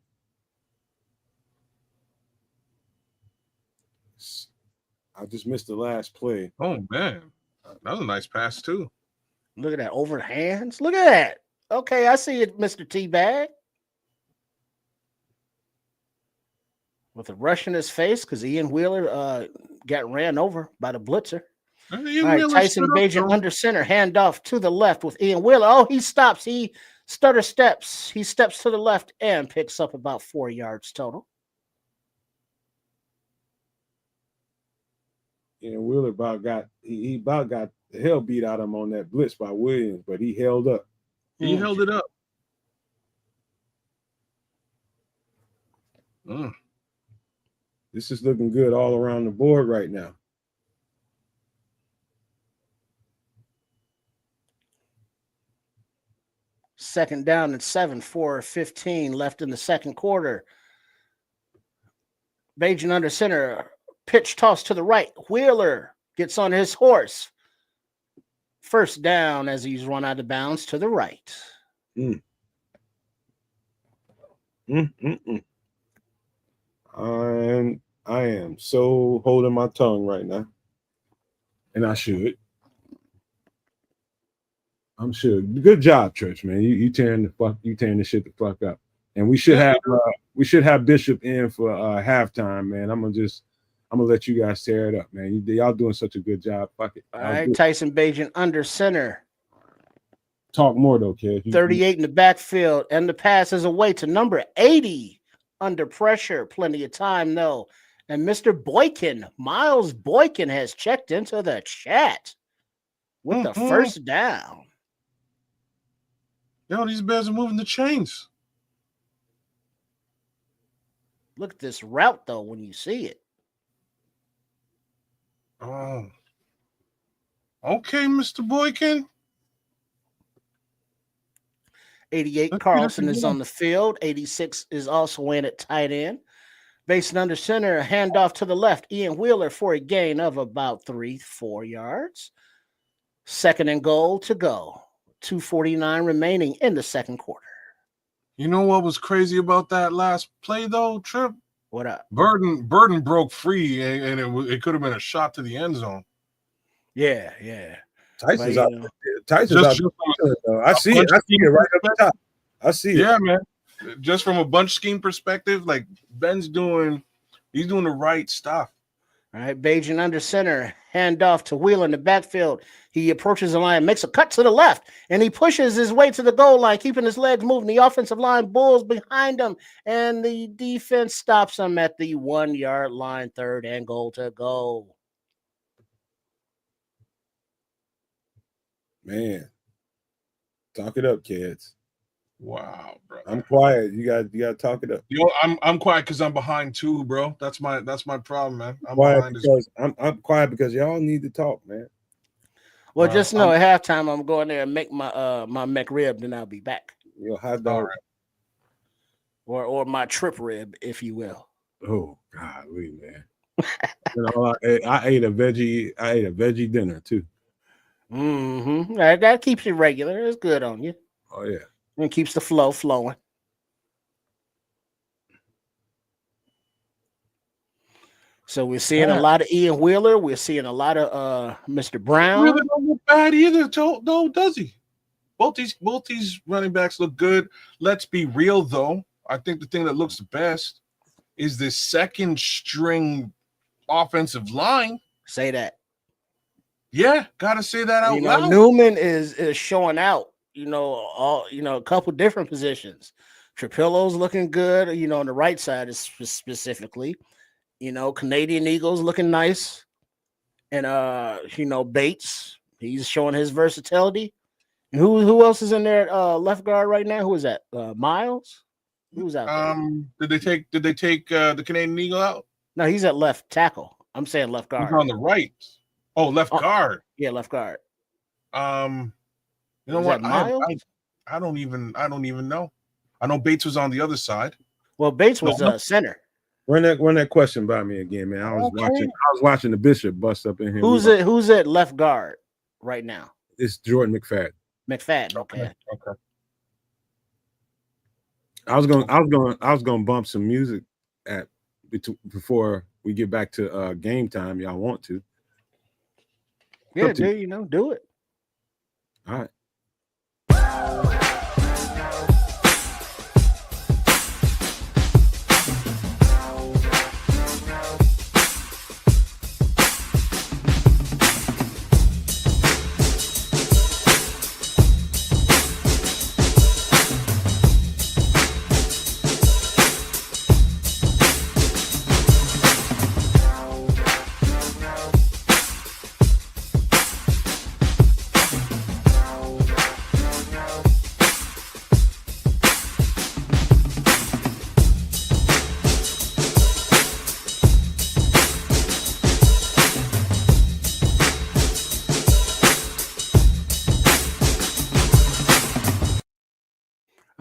S2: I just missed the last play.
S4: Oh, man. That was a nice pass, too.
S5: Look at that. Over hands. Look at that. Okay, I see it, Mr. T-Bag. With a rush in his face because Ian Wheeler got ran over by the blitzer. All right, Tyson Bagent under center, handoff to the left with Ian Wheeler. Oh, he stops. He stutter steps. He steps to the left and picks up about 4 yards total.
S2: Ian Wheeler about got the hell beat out of him on that blitz by Williams, but he held up.
S4: He held it up.
S2: This is looking good all around the board right now.
S5: Second down and 7, 4:15 left in the second quarter. Bajan under center. Pitch toss to the right. Wheeler gets on his horse. First down as he's run out of bounds to the right.
S2: I am so holding my tongue right now, and I should. I'm sure. Good job, Church, man. You tearing the shit the fuck up. And we should have Bishop in for halftime, man. I'm gonna let you guys tear it up, man. Y'all doing such a good job. Fuck it.
S5: All right, Tyson Bajan under center.
S2: Talk more though, kid.
S5: 38 in the backfield, and the pass is away to number 80. Under pressure, plenty of time though. And Mr. Boykin, Miles Boykin, has checked into the chat with the first down.
S4: Yo, these Bears are moving the chains.
S5: Look at this route though when you see it.
S4: Oh. Okay, Mr. Boykin.
S5: 88, Carlson is on the field. 86 is also in at tight end. Basin under center, handoff to the left. Ian Wheeler for a gain of about 3-4 yards. Second and goal to go. 2:49 remaining in the second quarter.
S4: You know what was crazy about that last play, though, Trip?
S5: What up?
S4: Burden broke free, and it could have been a shot to the end zone.
S5: Yeah.
S2: Tyson's out. Tyson's out. I see it. I see it right up the top. I see it.
S4: Yeah, man. Just from a bunch scheme perspective, like Ben's he's doing the right stuff.
S5: All right, Bajan under center, handoff to Wheeler in the backfield. He approaches the line, makes a cut to the left, and he pushes his way to the goal line, keeping his legs moving. The offensive line bulls behind him, and the defense stops him at the 1-yard line. Third and goal to go.
S2: Man, talk it up, kids.
S4: Wow, bro.
S2: I'm quiet. You got to talk it up.
S4: Yo, I'm quiet because I'm behind too, bro. That's my problem, man. I'm
S2: quiet because y'all need to talk, man.
S5: Well, just know at halftime I'm going there and make my my McRib, then I'll be back.
S2: Your hot dog,
S5: or my trip rib, if you will.
S2: Oh golly, man. I ate a veggie dinner too.
S5: That keeps you regular. It's good on you.
S2: Oh yeah.
S5: And keeps the flow flowing. So we're seeing a lot of Ian Wheeler. We're seeing a lot of Mr. Brown.
S4: Wheeler don't look bad either, no, does he? Both these running backs look good. Let's be real, though. I think the thing that looks the best is the second string offensive line.
S5: Say that.
S4: Yeah, gotta say that out loud.
S5: Newman is showing out. A couple different positions. Trapillo's looking good, on the right side is specifically. Canadian Eagles looking nice. And Bates, he's showing his versatility. And who else is in there left guard right now? Who is that? Miles? Who's out there?
S4: Did they take the Canadian Eagle out?
S5: No, he's at left tackle. I'm saying left guard.
S4: He's on the right. Oh, left guard.
S5: Yeah, left guard.
S4: You know what? I don't even know. I know Bates was on the other side.
S5: Well, Bates was center.
S2: Run that question by me again, man. I was watching the Bishop bust up in here.
S5: Who's at left guard right now?
S2: It's Jordan McFadden.
S5: McFadden. Okay.
S2: I was gonna bump some music before we get back to game time. Y'all want to?
S5: Yeah, do it.
S2: All right.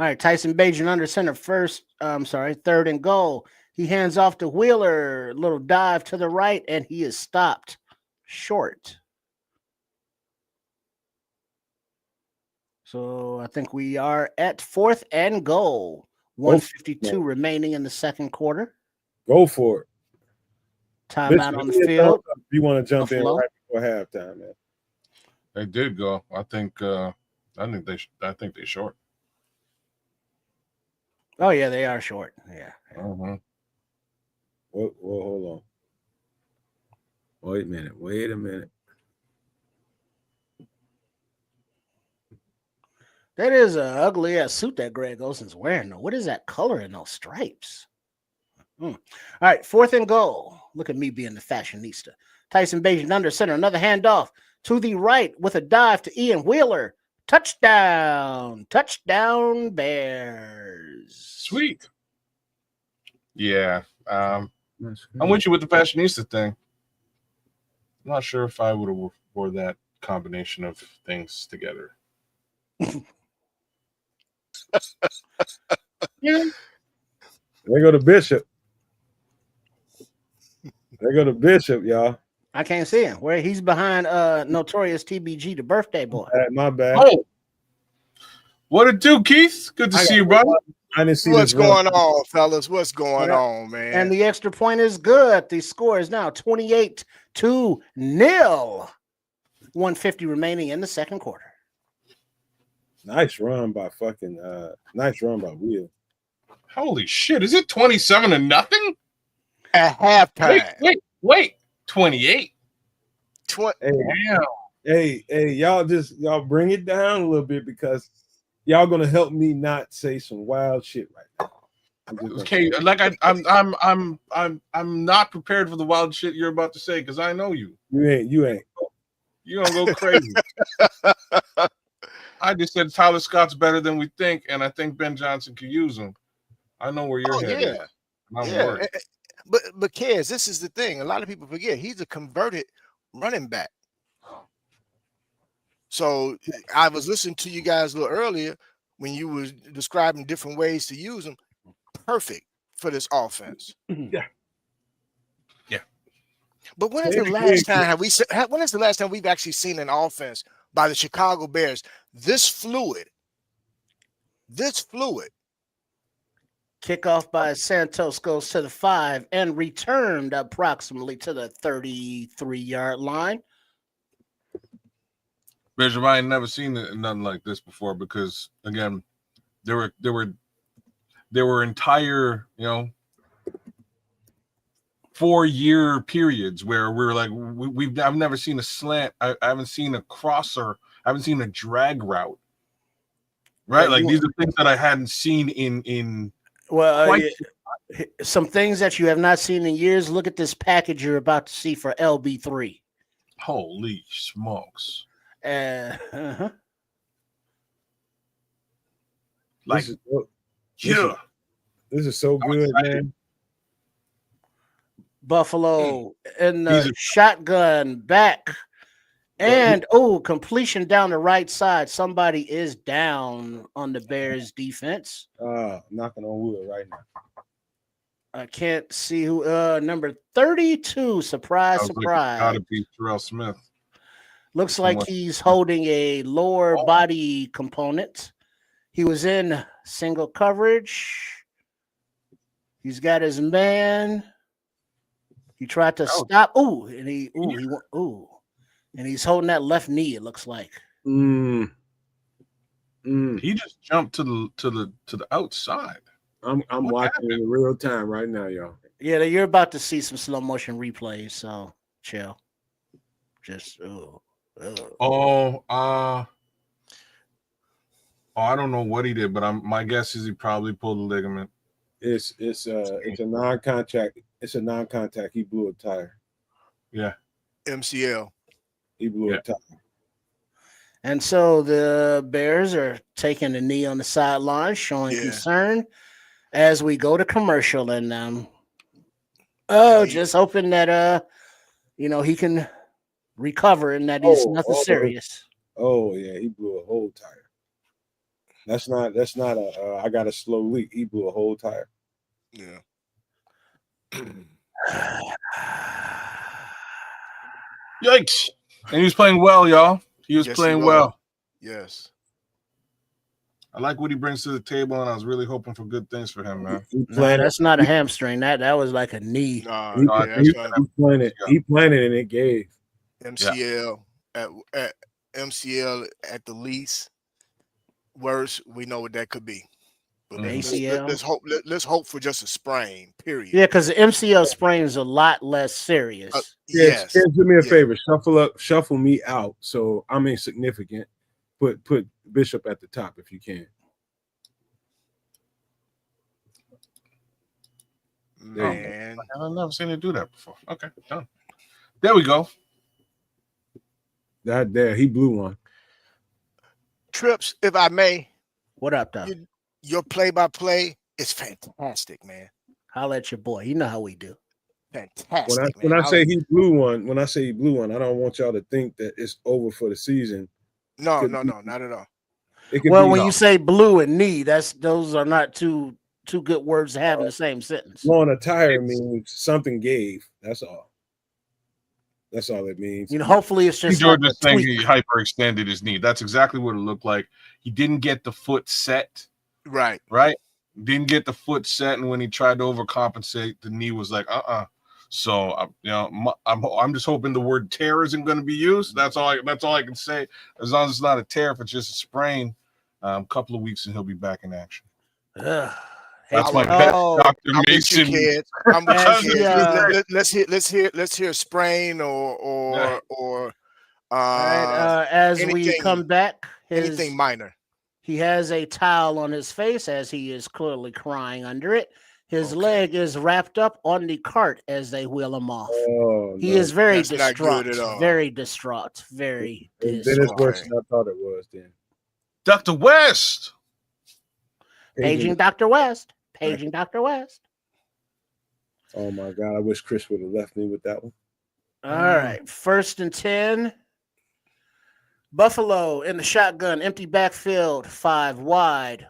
S5: right, Tyson Bagent under center third and goal. He hands off to Wheeler, little dive to the right, and he is stopped short. So I think we are at 4th and goal. 152 remaining in the second quarter.
S2: Go for it.
S5: Timeout on the field.
S2: If you want to jump
S5: Buffalo.
S2: in right before halftime, man.
S4: They did go. I think they short.
S5: Oh yeah, they are short. Yeah.
S4: Uh-huh.
S2: Well, hold on. Wait a minute.
S5: That is an ugly ass suit that Greg Olson's wearing. What is that color in those stripes? All right, 4th and goal. Look at me being the fashionista. Tyson Bagent under center. Another handoff to the right with a dive to Ian Wheeler. Touchdown. Touchdown, Bears.
S4: Sweet. Yeah. I'm with you with the fashionista thing. I'm not sure if I would have wore that combination of things together.
S2: Yeah. There go the Bishop. There go the Bishop, y'all.
S5: I can't see him. Where he's behind Notorious TBG, the birthday boy.
S2: My bad.
S4: Oh, what it do, Keith? Good to see you, brother.
S2: I didn't see
S6: What's
S2: this
S6: going on, fellas? What's going on, man?
S5: And the extra point is good. The score is now 28-0. 150 remaining in the second quarter.
S2: Nice run by Will.
S4: Holy shit! Is it 27-0
S6: At halftime?
S4: Wait. 28.
S2: Hey, y'all bring it down a little bit because y'all gonna help me not say some wild shit right now.
S4: Okay, like I'm not prepared for the wild shit you're about to say because I know you.
S2: You ain't.
S4: You're gonna go crazy. I just said Tyler Scott's better than we think, and I think Ben Johnson could use him. I know where your head is. I'm worried.
S6: But Kez, this is the thing. A lot of people forget he's a converted running back. So I was listening to you guys a little earlier when you were describing different ways to use him. Perfect for this offense.
S4: Yeah.
S6: But when is the last time we've actually seen an offense by the Chicago Bears this fluid?
S5: Kickoff by Santos goes to the 5 and returned approximately to the 33-yard line.
S4: Bishop, I ain't never seen nothing like this before because again, there were entire 4-year periods where we're like I've never seen a slant. I haven't seen a crosser. I haven't seen a drag route. Right, like these are things that I hadn't seen in.
S5: Well, some things that you have not seen in years. Look at this package you're about to see for LB3.
S4: Holy smokes!
S5: Uh-huh.
S2: Like, this is so good, man.
S5: Buffalo in the shotgun back. And completion down the right side. Somebody is down on the Bears defense.
S2: Knocking on wood right now.
S5: I can't see who. Number 32. Surprise.
S4: Gotta be Terrell Smith.
S5: Looks like he's holding a lower body component. He was in single coverage. He's got his man. He tried to stop. And he's holding that left knee, it looks like.
S4: He just jumped to the outside.
S2: I'm watching in real time right now, y'all.
S5: Yeah, you're about to see some slow motion replays, so chill. Just
S4: I don't know what he did, but my guess is he probably pulled a ligament.
S2: It's a non-contact. It's a non-contact. He blew a tire.
S4: Yeah.
S6: MCL.
S2: He blew a tire.
S5: And so the Bears are taking the knee on the sideline, showing concern as we go to commercial. And just hoping that he can recover and that he's nothing serious.
S2: Oh yeah, he blew a whole tire. That's not a. I got a slow leak. He blew a whole tire.
S6: Yeah.
S4: Yikes! And he was playing well, y'all. He was
S6: Yes,
S4: playing
S6: he was.
S4: well.
S6: Yes.
S4: I like what he brings to the table, and I was really hoping for good things for him, man.
S5: No, that's not a hamstring. That was like a knee.
S6: Nah,
S2: He,
S6: yeah, that's fine.
S2: he planted. He planted and it gave.
S6: MCL at MCL at the least. Worse, we know what that could be. But
S5: ACL.
S6: Let's hope for just a sprain. Period.
S5: Yeah, because the MCL sprain is a lot less serious.
S6: Yes.
S2: Do me a favor. Shuffle me out, so I'm insignificant. Put Bishop at the top if you can.
S6: Man,
S4: I've never seen you do that before. Okay, done. There we go.
S2: He blew one.
S6: Trips, if I may.
S5: What up, though?
S6: Your play-by-play is fantastic, man.
S5: Holla at your boy. You know how we do.
S6: Fantastic.
S2: When I say he blew one, I don't want y'all to think that it's over for the season.
S6: No, not at all.
S5: Well, when you say blue and knee, those are not two good words to have in the same sentence.
S2: Blowing a tire means something gave. That's all. That's all it means.
S5: You know, hopefully it's just
S4: George is saying he hyperextended his knee. That's exactly what it looked like. He didn't get the foot set.
S6: Right.
S4: Didn't get the foot set, and when he tried to overcompensate, the knee was like, So, I'm just hoping the word tear isn't going to be used. That's all I can say. As long as it's not a tear, if it's just a sprain, a couple of weeks and he'll be back in action. That's my bet, Dr. Mason.
S6: I'm with you, kid. Let's hear sprain or
S5: as we come back,
S6: anything minor.
S5: He has a towel on his face as he is clearly crying under it. His leg is wrapped up on the cart as they wheel him off. He is very distraught. Very distraught. Very distraught.
S2: Then it's worse than I thought it was then.
S4: Dr. West.
S5: Paging Dr. West. Paging Dr. West.
S2: Oh my God. I wish Chris would have left me with that one.
S5: All right. 1st and 10. Buffalo in the shotgun, empty backfield, 5 wide.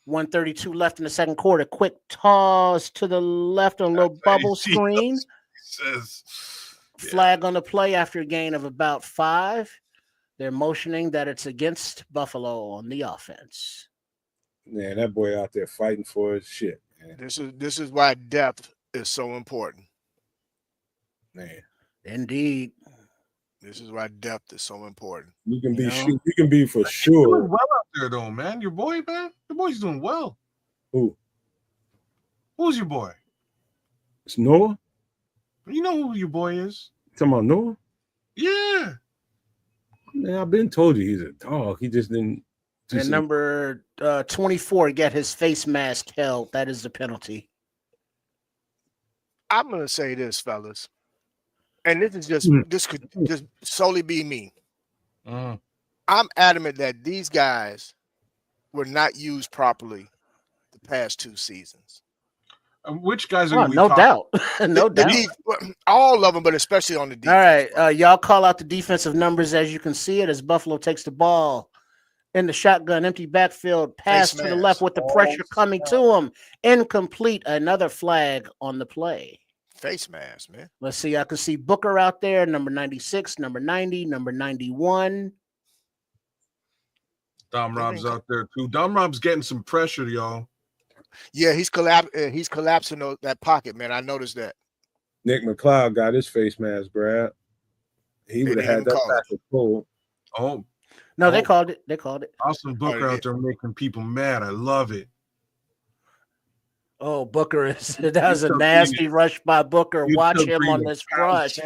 S5: 132 left in the second quarter. Quick toss to the left on a little bubble screen. Flag on the play after a gain of about 5. They're motioning that it's against Buffalo on the offense.
S2: Man, that boy out there fighting for his shit. Man.
S6: This is why depth is so important.
S2: Man.
S5: Indeed.
S6: This is why depth is so important.
S2: You can be for sure.
S4: Doing well out there though, man. Your boy's doing well. Who's your boy?
S2: It's Noah.
S4: You know who your boy is?
S2: You talking about Noah?
S4: Yeah.
S2: Man, I've been told you he's a dog. He just didn't.
S5: And number 24 get his face mask held. That is the penalty.
S6: I'm gonna say this, fellas. And this could just solely be me. I'm adamant that these guys were not used properly the past 2 seasons.
S4: Which guys are
S5: no doubt. No doubt.
S6: All of them, but especially on the defense.
S5: All right. Y'all call out the defensive numbers as you can see it as Buffalo takes the ball in the shotgun, empty backfield, pass to the left with the pressure coming to him. Incomplete. Another flag on the play.
S6: Face mask, man.
S5: Let's see. I can see Booker out there, number 96, number 90, number 91.
S4: Dom Rob's out there too. Dom Rob's getting some pressure, y'all.
S6: Yeah, he's collapsing that pocket, man. I noticed that.
S2: Nick McLeod got his face mask grabbed. He would have had that tackle pulled.
S4: Oh.
S5: No, they called it.
S4: Austin Booker out there making people mad. I love it.
S5: Oh, Booker that was a nasty rush by Booker. Watch him on this rush.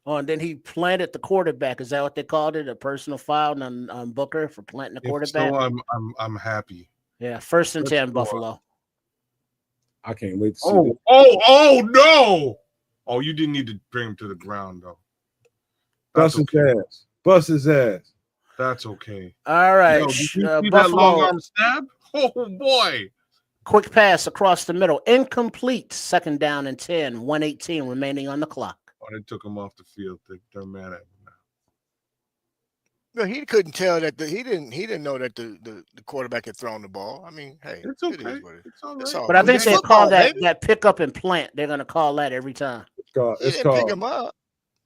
S5: Oh, and then he planted the quarterback. Is that what they called it? A personal foul on Booker for planting the quarterback?
S4: So I'm happy.
S5: Yeah, 1st and 10, Buffalo.
S2: I can't wait to see
S4: this. Oh no! Oh, you didn't need to bring him to the ground though.
S2: Bust his ass.
S4: That's okay.
S5: All right.
S4: Yo, did you see that long arm stab? Oh boy.
S5: Quick pass across the middle. Incomplete. 2nd down and 10. 1:18 remaining on the clock.
S4: Oh, they took him off the field. They're mad at him
S6: No, he couldn't tell that he didn't know that the quarterback had thrown the ball. I mean, hey,
S4: It's
S6: it
S4: okay.
S6: is what it is.
S4: It's all
S6: It's
S4: right.
S6: all
S5: But I
S6: good.
S5: think
S6: It's
S5: they
S6: football,
S5: call that
S6: baby.
S5: pick up and plant. They're gonna call that every time.
S6: You didn't pick him up.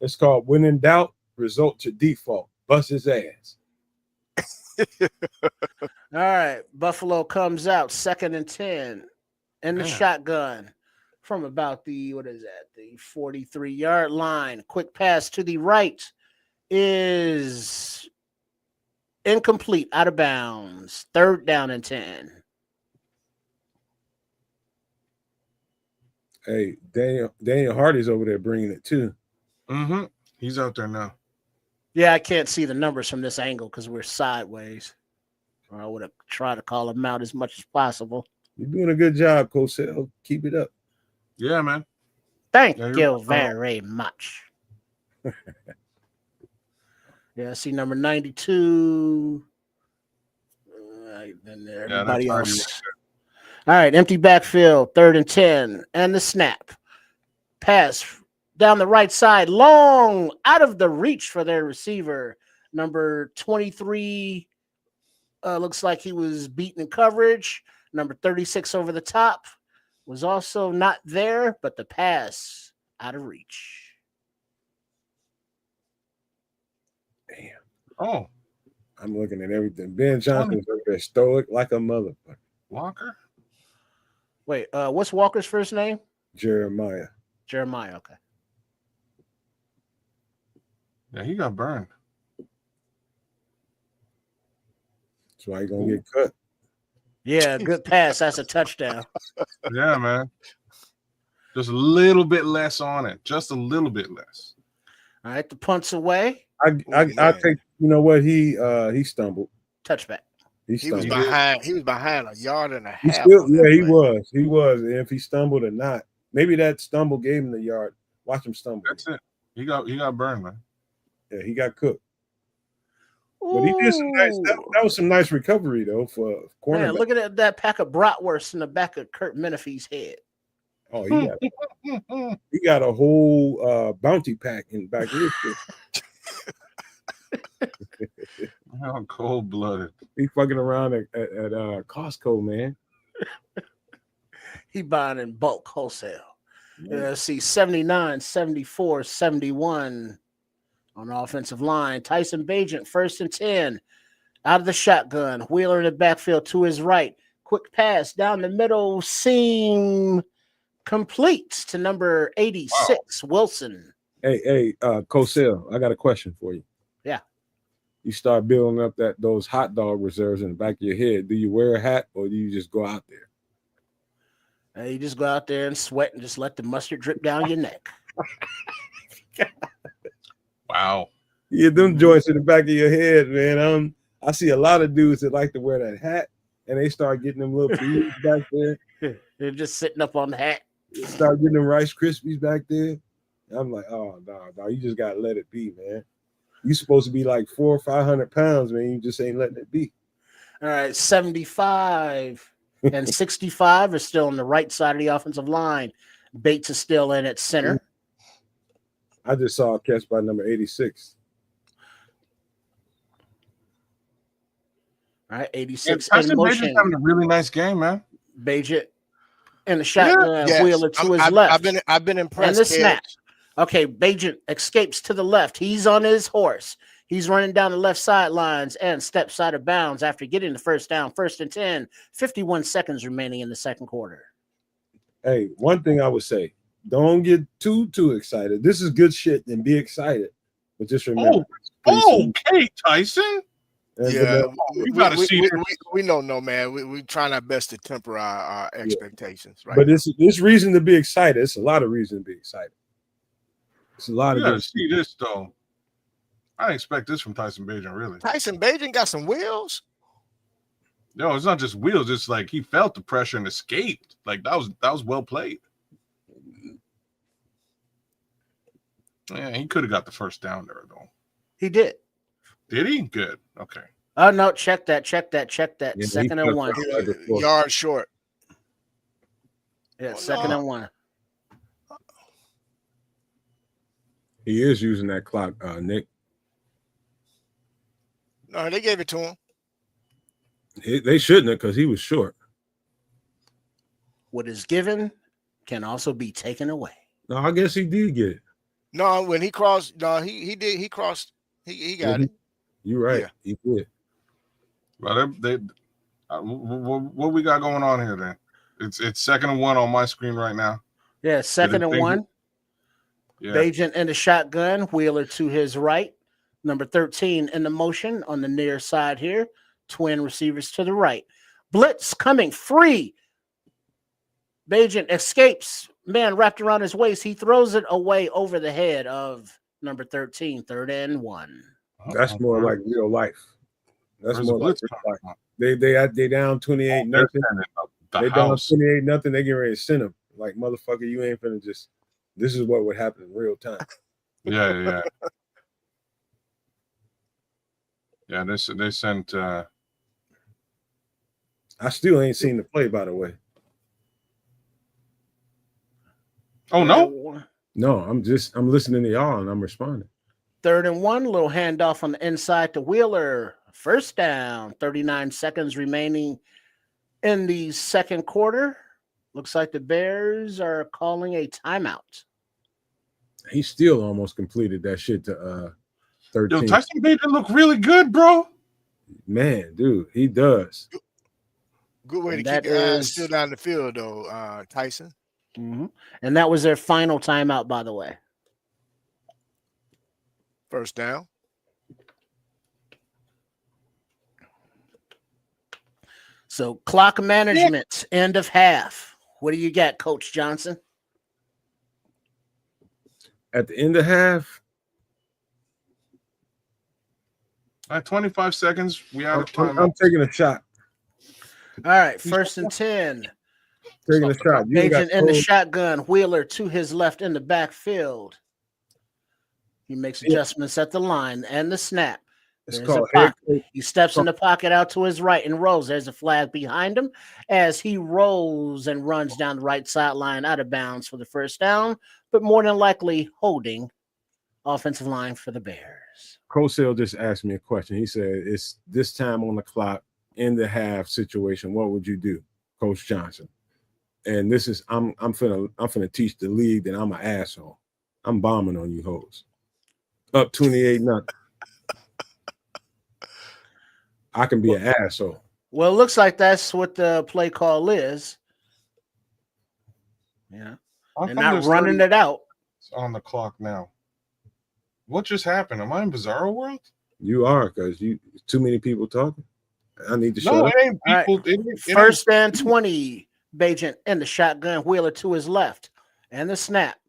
S2: It's called when in doubt, result to default. Bust his ass.
S5: All right, Buffalo comes out 2nd and 10 in the
S4: Damn.
S5: shotgun from about the 43-yard line. Quick pass to the right is incomplete, out of bounds. 3rd down and 10.
S2: Hey, Daniel Hardy's over there bringing it too.
S4: Mm-hmm. He's out there now.
S5: Yeah, I can't see the numbers from this angle because we're sideways. Or I would have tried to call him out as much as possible.
S2: You're doing a good job, Cosell. Keep it up.
S4: Yeah, man.
S5: Thank
S4: Yeah,
S5: you very much. Yeah, I see number 92. Then everybody
S4: that's Hardy
S5: else. All right, empty backfield, 3rd and 10, and the snap. Pass down the right side, long, out of the reach for their receiver. Number 23 looks like he was beaten in coverage. Number 36 over the top was also not there, but the pass out of reach.
S2: Damn.
S4: Oh,
S2: I'm looking at everything. Ben Johnson's over there stoic like a motherfucker.
S4: Walker?
S5: Wait, what's Walker's first name?
S2: Jeremiah.
S5: Jeremiah, okay.
S4: Yeah, he got burned.
S2: That's why he's gonna get cut.
S5: Yeah, good pass. That's a touchdown.
S4: Yeah, man. Just a little bit less on it. Just a little bit less.
S5: All right, the punt's away.
S2: I think, you know what, he stumbled.
S5: Touchback.
S6: He was behind. He was behind a yard and a half.
S2: He was. And if he stumbled or not, maybe that stumble gave him the yard. Watch him stumble.
S4: That's it. He got burned, man.
S2: Yeah, he got cooked. But he did some nice. That was some nice recovery though for cornerback.
S5: Man, look at that pack of bratwurst in the back of Kurt Menefee's head.
S2: Oh, he got a whole bounty pack in the back of his shit.
S4: How cold-blooded.
S2: He fucking around at Costco, man.
S5: He buying in bulk wholesale. Yeah, see 79, 74, 71 on the offensive line. Tyson Bagent, 1st and 10. Out of the shotgun. Wheeler in the backfield to his right. Quick pass down the middle. Seam complete to number 86, Wilson.
S2: Hey, Cosell, I got a question for you.
S5: Yeah.
S2: You start building up those hot dog reserves in the back of your head. Do you wear a hat or do you just go out there?
S5: You just go out there and sweat and just let the mustard drip down your neck.
S4: Wow.
S2: Yeah, them joints in the back of your head, man. I see a lot of dudes that like to wear that hat, and they start getting them little beads back there.
S5: They're just sitting up on the hat.
S2: Start getting them Rice Krispies back there. I'm like, oh no, you just gotta let it be, man. You supposed to be like 400 or 500 pounds, man. You just ain't letting it be.
S5: All right, 75 and 65 are still on the right side of the offensive line. Bates is still in at center.
S2: I just saw a catch by number 86.
S5: All right, 86
S4: in
S5: motion.
S4: Bagent's having a really nice game, man.
S5: Bagent and the shotgun Wheeler to his
S6: I've
S5: left.
S6: I've been impressed.
S5: And the snap. Okay, Bagent escapes to the left. He's on his horse. He's running down the left sidelines and steps out of bounds after getting the first down. 1st and 10, 51 seconds remaining in the second quarter.
S2: Hey, one thing I would say, don't get too excited. This is good shit and be excited. But just remember.
S4: Okay, Tyson.
S6: Yeah,
S4: you got to see this.
S6: We don't know, man. We trying our best to temper our expectations, right?
S2: But this reason to be excited. It's a lot of reason to be excited. It's a lot
S4: You
S2: of
S4: got to see this, though. I didn't expect this from Tyson Bagent, really.
S6: Tyson Bagent got some wheels.
S4: No, it's not just wheels. It's like he felt the pressure and escaped. Like that was well played. Yeah, he could have got the first down there, though.
S5: He did.
S4: Did he? Good. Okay.
S5: Oh, no, check that. Yeah, 2nd and 1.
S6: Yard short.
S5: Yeah, 2nd and 1.
S2: He is using that clock, Nick.
S6: No, they gave it to him.
S2: They shouldn't have because he was short.
S5: What is given can also be taken away.
S2: No, I guess he did get it.
S6: No, when he crossed, no, he did. He crossed. He got it.
S2: You're right.
S6: Yeah.
S2: He did.
S4: Well, what we got going on here then? It's 2nd and 1 on my screen right now.
S5: Yeah, 2nd and 1.
S4: Yeah.
S5: Bagent in the shotgun, Wheeler to his right. Number 13 in the motion on the near side here. Twin receivers to the right. Blitz coming free. Bagent escapes. Man wrapped around his waist. He throws it away over the head of number 13, 3rd and 1.
S2: That's more like real life. That's
S4: Where's
S2: more
S4: the
S2: like
S4: blitz
S2: real life. They down 28 nothing. They down 28 nothing. They get ready to send him. Like, motherfucker, you ain't finna just. This is what would happen in real time.
S4: Yeah. Yeah, they sent.
S2: I still ain't seen the play, by the way.
S4: Oh no.
S2: No, I'm listening to y'all and I'm responding.
S5: 3rd and 1, little handoff on the inside to Wheeler. First down, 39 seconds remaining in the second quarter. Looks like the Bears are calling a timeout.
S2: He still almost completed that shit to 13.
S4: Yo, Tyson Bagent look really good, bro.
S2: Man, dude, he does.
S6: Good way
S5: And
S6: to
S5: that
S6: keep your eyes
S5: is-
S6: still down the field, though, Tyson.
S5: Mm-hmm. And that was their final timeout, by the way.
S6: First down.
S5: So clock management, end of half. What do you got, Coach Johnson?
S2: At the end of half,
S4: At 25 seconds, we out of time.
S2: I'm taking a shot.
S5: All right, 1st and 10.
S2: Taking a shot. You got
S5: Agent in the shotgun, Wheeler to his left in the backfield. He makes adjustments at the line and the snap.
S2: It's
S5: There's
S2: called
S5: a
S2: head
S5: pocket.
S2: coach.
S5: He steps in the pocket out to his right and rolls. There's a flag behind him as he rolls and runs down the right sideline out of bounds for the first down, but more than likely holding offensive line for the Bears.
S2: Cosell just asked me a question. He said, "It's this time on the clock in the half situation. What would you do, Coach Johnson?" And this is I'm finna teach the league that I'm an asshole. I'm bombing on you hoes. Up 28 nothing. I can be an asshole.
S5: Well, it looks like that's what the play call is. Yeah. They're not running it out.
S4: It's on the clock now. What just happened? Am I in Bizarro World?
S2: You are, because too many people talking. I need to shut
S4: No,
S2: up.
S4: it ain't people.
S5: Right.
S4: It ain't-
S5: First and 20. Bagent in the shotgun, Wheeler to his left, and the snap.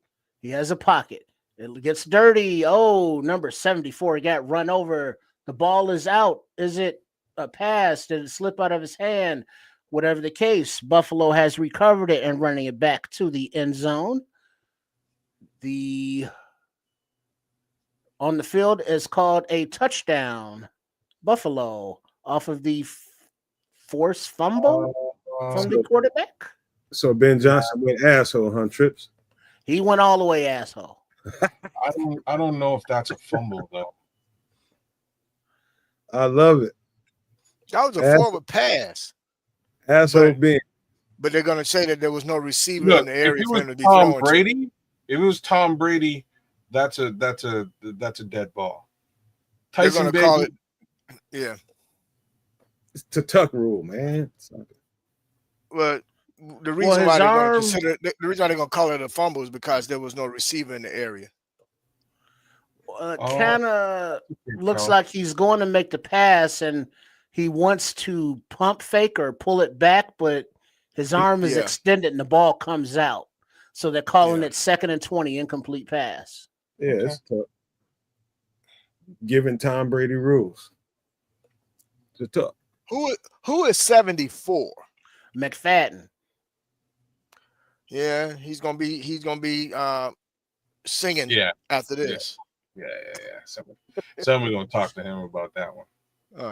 S5: He has a pocket. It gets dirty. Oh, number 74 got run over. The ball is out. Is it a pass? Did it slip out of his hand? Whatever the case, Buffalo has recovered it and running it back to the end zone. On the field is called a touchdown. Buffalo off of the forced fumble from the quarterback.
S2: So Ben Johnson went asshole, huh, Trips?
S5: He went all the way asshole.
S4: I don't know if that's a fumble though.
S2: I love it.
S6: That was a forward pass.
S2: Asshole Ben.
S6: But they're going to say that there was no receiver
S4: Look,
S6: in the
S4: if
S6: area
S4: it
S6: for
S4: was
S6: him to be
S4: Tom
S6: throwing to.
S4: Brady, if it was Tom Brady, that's a dead ball.
S6: They're
S4: Tyson
S6: going to call
S4: Bagent,
S6: it. Yeah.
S2: It's the tuck rule, man.
S6: Well, the reason why
S5: his
S6: they're
S5: arm-
S6: going to consider the reason why they're going to call it a fumble is because there was no receiver in the area.
S5: Kind of looks like he's going to make the pass and he wants to pump fake or pull it back, but his arm is extended and the ball comes out. So they're calling it 2nd and 20, incomplete pass.
S2: Yeah, it's tough. Giving Tom Brady rules. It's tough.
S6: Who is 74?
S5: McFadden.
S6: Yeah, he's gonna be singing after this.
S4: Yeah. Someone's gonna talk to him about that one.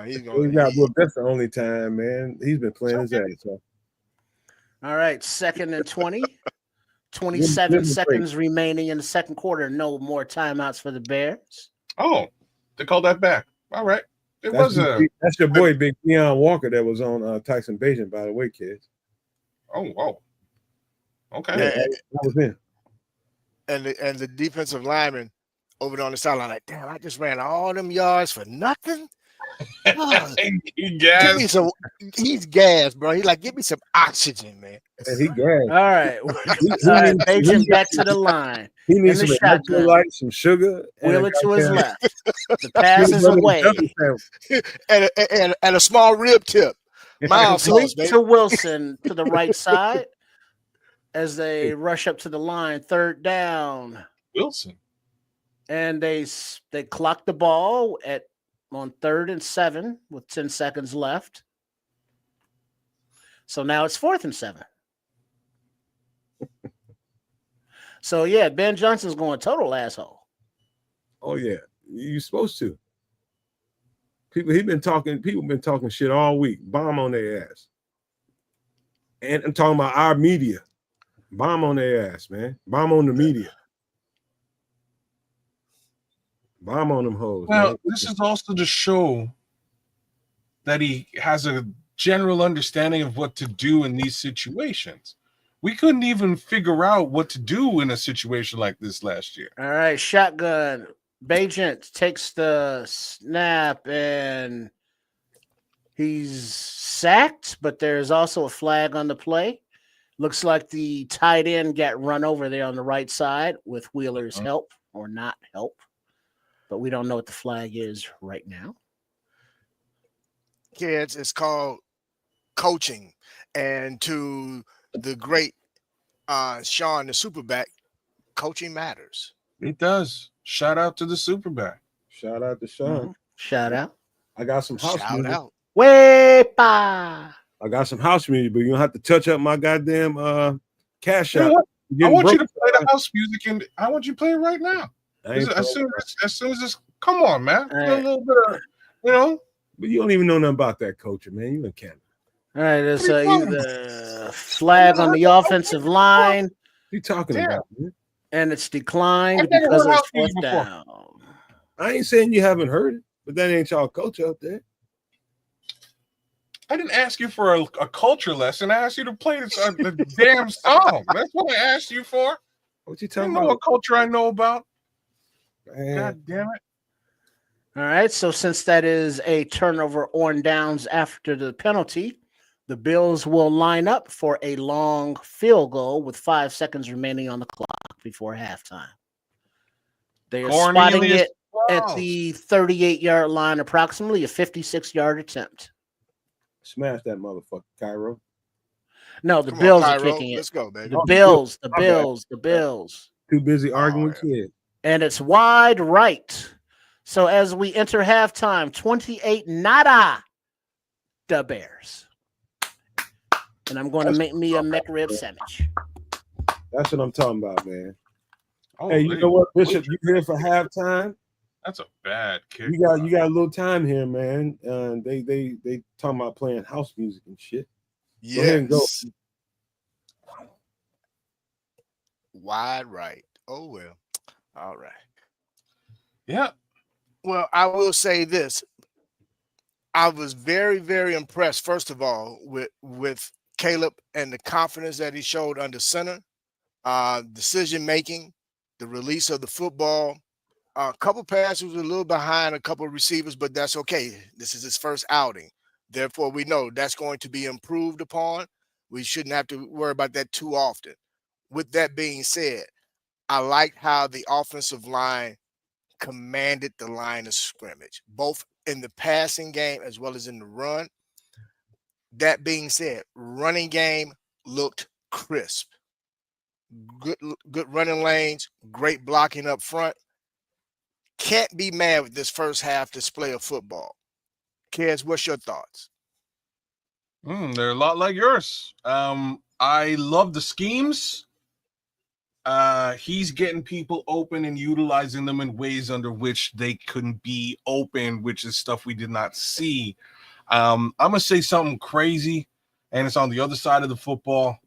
S6: He's
S2: That's the only time, man. He's been playing his ass off.
S5: All right, 2nd and 20. 27 seconds remaining in the second quarter. No more timeouts for the Bears.
S4: Oh, they called that back. All right.
S2: That's your boy, Big Deion Walker, that was on Tyson Bagent, by the way, kids.
S4: Oh, whoa. Okay.
S2: Yeah, that was him.
S6: And the defensive lineman over there on the sideline, like, damn, I just ran all them yards for nothing. Oh, give me some. He's gassed, bro. He's like, give me some oxygen, man.
S2: And he gassed.
S5: All right. Bagent back to the line.
S2: He needs some electrolytes, some sugar.
S5: Wheel it to his left. The pass is away.
S6: and a small rib tip. Miles
S5: to Wilson to the right side as they rush up to the line. Third down.
S4: Wilson.
S5: And they clock the ball on 3rd and 7 with 10 seconds left. So now it's 4th and 7. So yeah, Ben Johnson's going total asshole.
S2: Oh yeah, you're supposed to. People been talking shit all week. Bomb on their ass. And I'm talking about our media. Bomb on their ass, man. Bomb on the media. Bomb on them hoes.
S4: Well,
S2: man.
S4: This is also to show that he has a general understanding of what to do in these situations. We couldn't even figure out what to do in a situation like this last year.
S5: All right, shotgun. Bagent takes the snap and he's sacked, but there's also a flag on the play. Looks like the tight end got run over there on the right side with Wheeler's help or not help. But we don't know what the flag is right now.
S6: Kids, it's called coaching. And to the great Sean, the Superback, coaching matters.
S4: It does. Shout out to the Superback.
S2: Shout out to Sean.
S5: Mm-hmm. Shout out.
S2: I got some house music.
S6: Out.
S5: Wepa.
S2: I got some house music, but you don't have to touch up my goddamn cash
S4: You know
S2: out.
S4: what? I want you to play the house music, and I want you to play it right now. As soon as this, come on, man. A little bit of,
S2: But you don't even know nothing about that culture, man. You in Canada.
S5: All right, there's the flag on the offensive line.
S2: What you talking about, man?
S5: And it's declined because it's 4th down.
S2: I ain't saying you haven't heard it, but that ain't y'all culture up there.
S4: I didn't ask you for a culture lesson. I asked you to play the damn song. That's what I asked you for.
S2: What you talking
S4: about? What culture I know about? Man. God damn it.
S5: All right, so since that is a turnover on downs after the penalty, the Bills will line up for a long field goal with 5 seconds remaining on the clock before halftime. They are spotting it at the 38-yard line, approximately a 56-yard attempt.
S2: Smash that motherfucker, Cairo.
S5: No, the Bills are kicking it.
S6: Let's go, baby.
S5: The Bills.
S2: Too busy arguing with kids.
S5: And it's wide right. So as we enter halftime, 28-0, the Bears. And I'm going to make me a McRib sandwich.
S2: That's what I'm talking about, man. Oh, hey, you know what, Bishop? You here for halftime?
S4: That's a bad kick.
S2: You got a little time here, man. They talking about playing house music and shit.
S6: Yes.
S2: Go ahead and go.
S6: Wide right. Oh well. All right.
S4: Yeah.
S6: Well, I will say this. I was very, very impressed, first of all, with Caleb and the confidence that he showed under center, decision making, the release of the football. A couple passes were a little behind a couple of receivers, but that's okay. This is his first outing. Therefore, we know that's going to be improved upon. We shouldn't have to worry about that too often. With that being said, I liked how the offensive line commanded the line of scrimmage, both in the passing game as well as in the run. That being said, running game looked crisp. Good running lanes, great blocking up front. Can't be mad with this first half display of football. Kez, what's your thoughts?
S4: They're a lot like yours. I love the schemes. He's getting people open and utilizing them in ways under which they couldn't be open, which is stuff we did not see. I'm going to say something crazy, and it's on the other side of the football.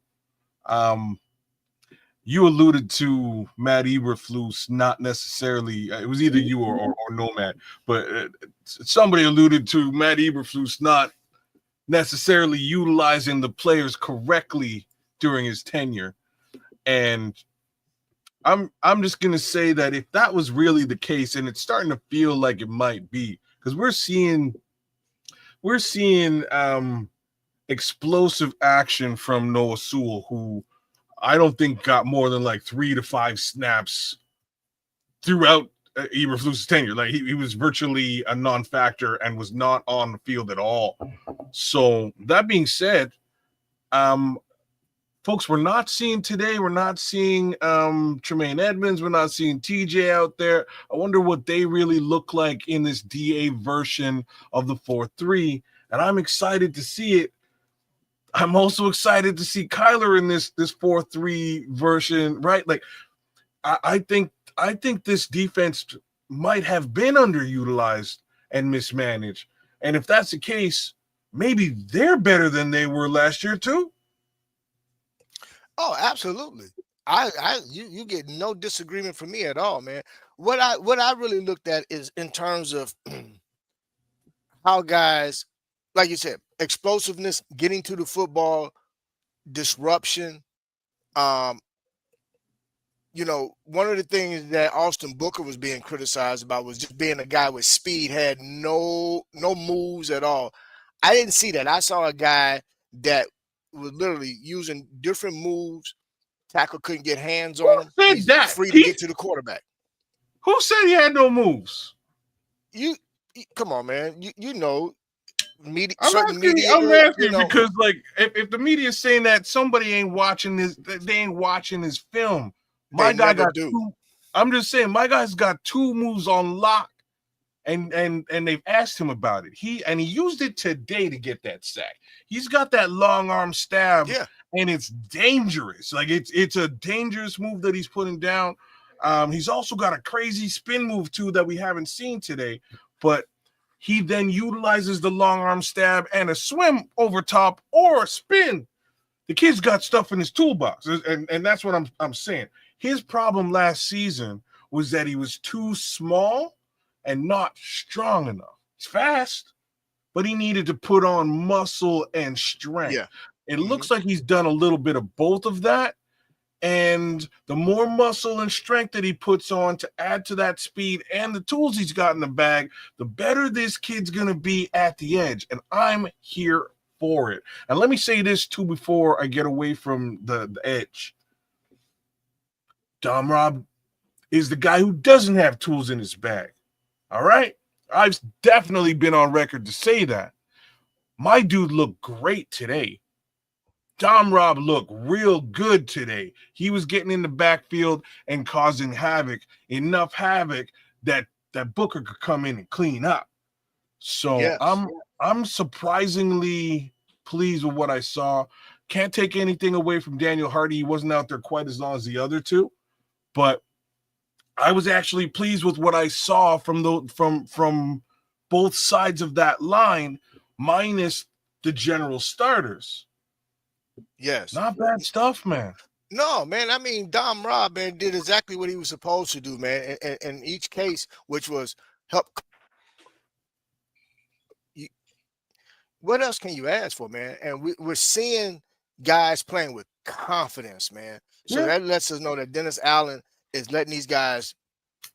S4: you alluded to Matt Eberflus not necessarily. It was either you or Nomad, but somebody alluded to Matt Eberflus not necessarily utilizing the players correctly during his tenure, and I'm just gonna say that if that was really the case, and it's starting to feel like it might be, because we're seeing explosive action from Noah Sewell, who I don't think got more than like 3 to 5 snaps throughout Eberflus's tenure. Like he was virtually a non-factor and was not on the field at all. So that being said, folks, we're not seeing Tremaine Edmonds. We're not seeing TJ out there. I wonder what they really look like in this DA version of the 4-3. And I'm excited to see it. I'm also excited to see Kyler in this 4-3 version, right? Like, I think this defense might have been underutilized and mismanaged. And if that's the case, maybe they're better than they were last year too.
S6: Oh, absolutely. You get no disagreement from me at all, man. What I really looked at is in terms of how guys, like you said, explosiveness, getting to the football, disruption. One of the things that Austin Booker was being criticized about was just being a guy with speed, had no moves at all. I didn't see that. I saw a guy that was literally using different moves. Tackle couldn't get hands on him. He's free to get to the quarterback.
S4: Who said he had no moves?
S6: You come on, man. You know, media.
S4: I'm asking because, like, if the media is saying that, somebody ain't watching this, they ain't watching his film. My guy got two. I'm just saying, my guy's got 2 moves on lock, and they've asked him about it. He used it today to get that sack. He's got that long arm stab, and it's dangerous. Like it's a dangerous move that he's putting down. He's also got a crazy spin move too that we haven't seen today, but he then utilizes the long arm stab and a swim over top or a spin. The kid's got stuff in his toolbox, and that's what I'm saying. His problem last season was that he was too small and not strong enough. He's fast, but he needed to put on muscle and strength.
S6: Yeah.
S4: It looks like he's done a little bit of both of that. And the more muscle and strength that he puts on to add to that speed and the tools he's got in the bag, the better this kid's going to be at the edge. And I'm here for it. And let me say this too before I get away from the edge. Dom Rob is the guy who doesn't have tools in his bag. All right? I've definitely been on record to say that. My dude looked great today. Dom Rob looked real good today. He was getting in the backfield and causing havoc, enough havoc that Booker could come in and clean up. So yes. I'm surprisingly pleased with what I saw. Can't take anything away from Daniel Hardy. He wasn't out there quite as long as the other two, but I was actually pleased with what I saw from both sides of that line, minus the general starters.
S6: Yes.
S4: Not bad stuff, man.
S6: No, man. I mean, Dom Rob, man, did exactly what he was supposed to do, man. In each case, which was help. What else can you ask for, man? And we're seeing guys playing with confidence, man. So that lets us know that Dennis Allen is letting these guys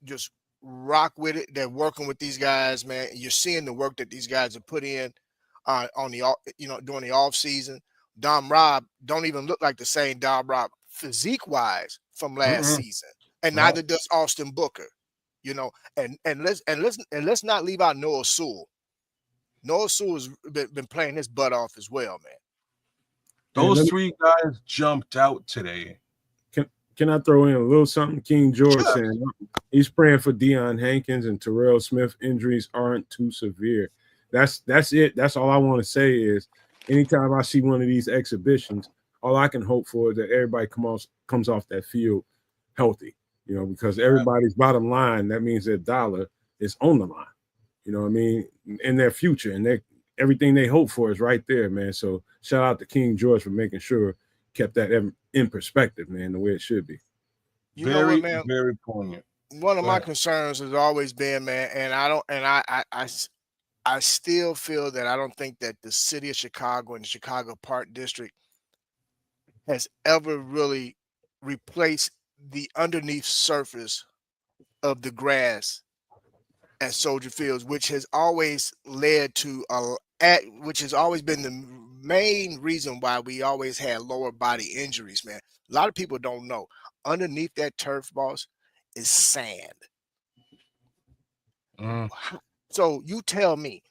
S6: just rock with it. They're working with these guys, man. You're seeing the work that these guys have put in on the during the off season. Dom Rob don't even look like the same Dom Rob physique wise from last season, and neither does Austin Booker. And let's not leave out Noah Sewell. Noah Sewell has been playing his butt off as well, man.
S4: Those 3 guys jumped out today.
S2: Can I throw in a little something? King George saying he's praying for Deion Hankins and Terrell Smith injuries aren't too severe. That's it. That's all I want to say is anytime I see one of these exhibitions, all I can hope for is that everybody comes off that field healthy, because everybody's bottom line, that means their dollar is on the line. You know what I mean? In their future, and everything they hope for is right there, man. So shout out to King George for making sure kept that in perspective, man, the way it should be.
S6: You know what, man?
S4: Very poignant.
S6: One of my concerns has always been, man, and I still feel that I don't think that the city of Chicago and the Chicago Park District has ever really replaced the underneath surface of the grass at Soldier Fields, which has always led to which has always been the main reason why we always had lower body injuries, man. A lot of people don't know underneath that turf, boss, is sand. So you tell me,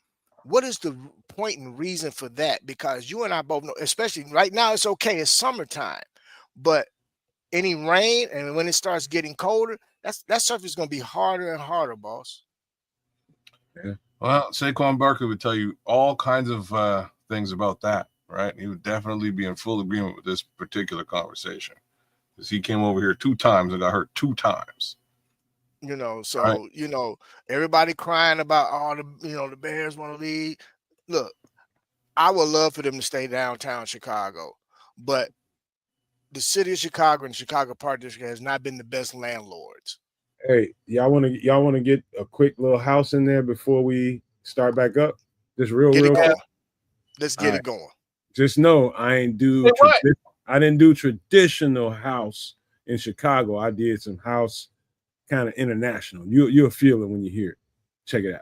S6: what is the point and reason for that? Because you and I both know, especially right now, it's okay, it's summertime, but any rain and when it starts getting colder, that surface is going to be harder and harder, boss.
S4: Yeah. Well, Saquon Barkley would tell you all kinds of things about that, right? He would definitely be in full agreement with this particular conversation because he came over here 2 times and got hurt 2 times.
S6: You know, so you know, everybody crying about the Bears want to leave. Look, I would love for them to stay downtown Chicago, but the city of Chicago and Chicago Park District has not been the best landlords.
S2: Hey, y'all want to get a quick little house in there before we start back up? Just real quick.
S6: Let's get it going.
S2: Just know I didn't do traditional house in Chicago. I did some house kind of international. You'll feel it when you hear it. Check it out.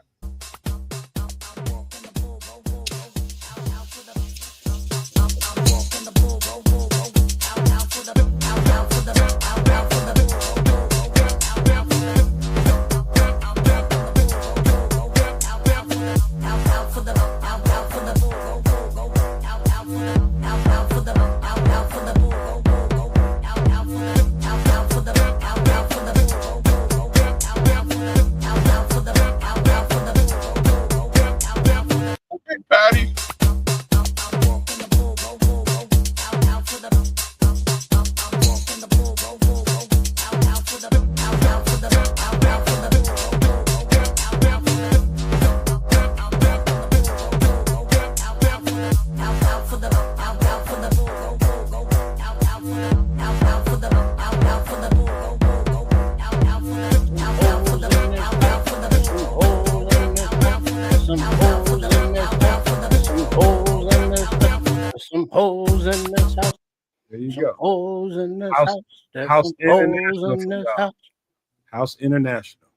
S2: House International.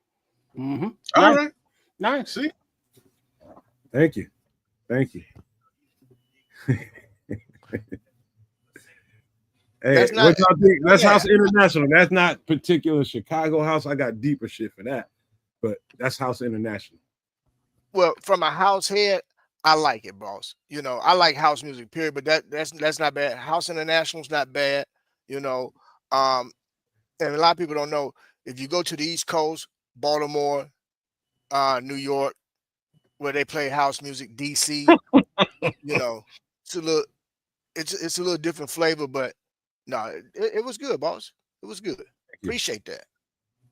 S5: Mm-hmm.
S4: All right. Nice. See?
S2: Thank you. Hey, what y'all think? That's House International. That's not particular Chicago house. I got deeper shit for that, but that's House International.
S6: Well, from a house head, I like it, boss. You know, I like house music, period. But that's not bad. House International's not bad. You know, and a lot of people don't know. If you go to the East Coast, Baltimore, New York, where they play house music, DC, you know, it's a little different flavor, but no, it was good, boss. It was good. Appreciate that.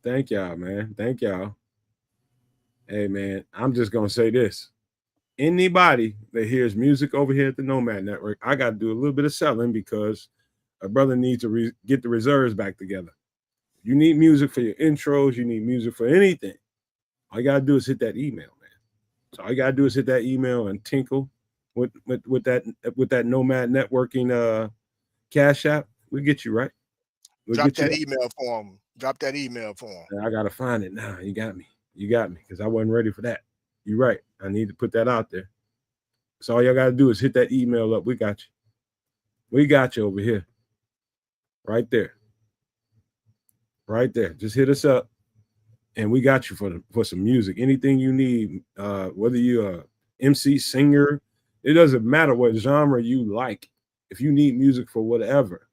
S2: Thank y'all, man. Thank y'all. Hey, man, I'm just gonna say this: anybody that hears music over here at the Nomad Network, I got to do a little bit of selling because a brother needs to get the reserves back together. You need music for your intros. You need music for anything. All you gotta do is hit that email, man. So all you gotta do is hit that email and tinkle with that Nomad Networking Cash App. We'll get you right.
S6: Drop that email for him. Drop that email for him.
S2: I gotta find it now. You got me because I wasn't ready for that. You're right. I need to put that out there. So all y'all gotta do is hit that email up. We got you. We got you over here. Right there. Right there. Just hit us up and we got you for some music. Anything you need, whether you're a MC, singer, it doesn't matter what genre you like. If you need music for whatever,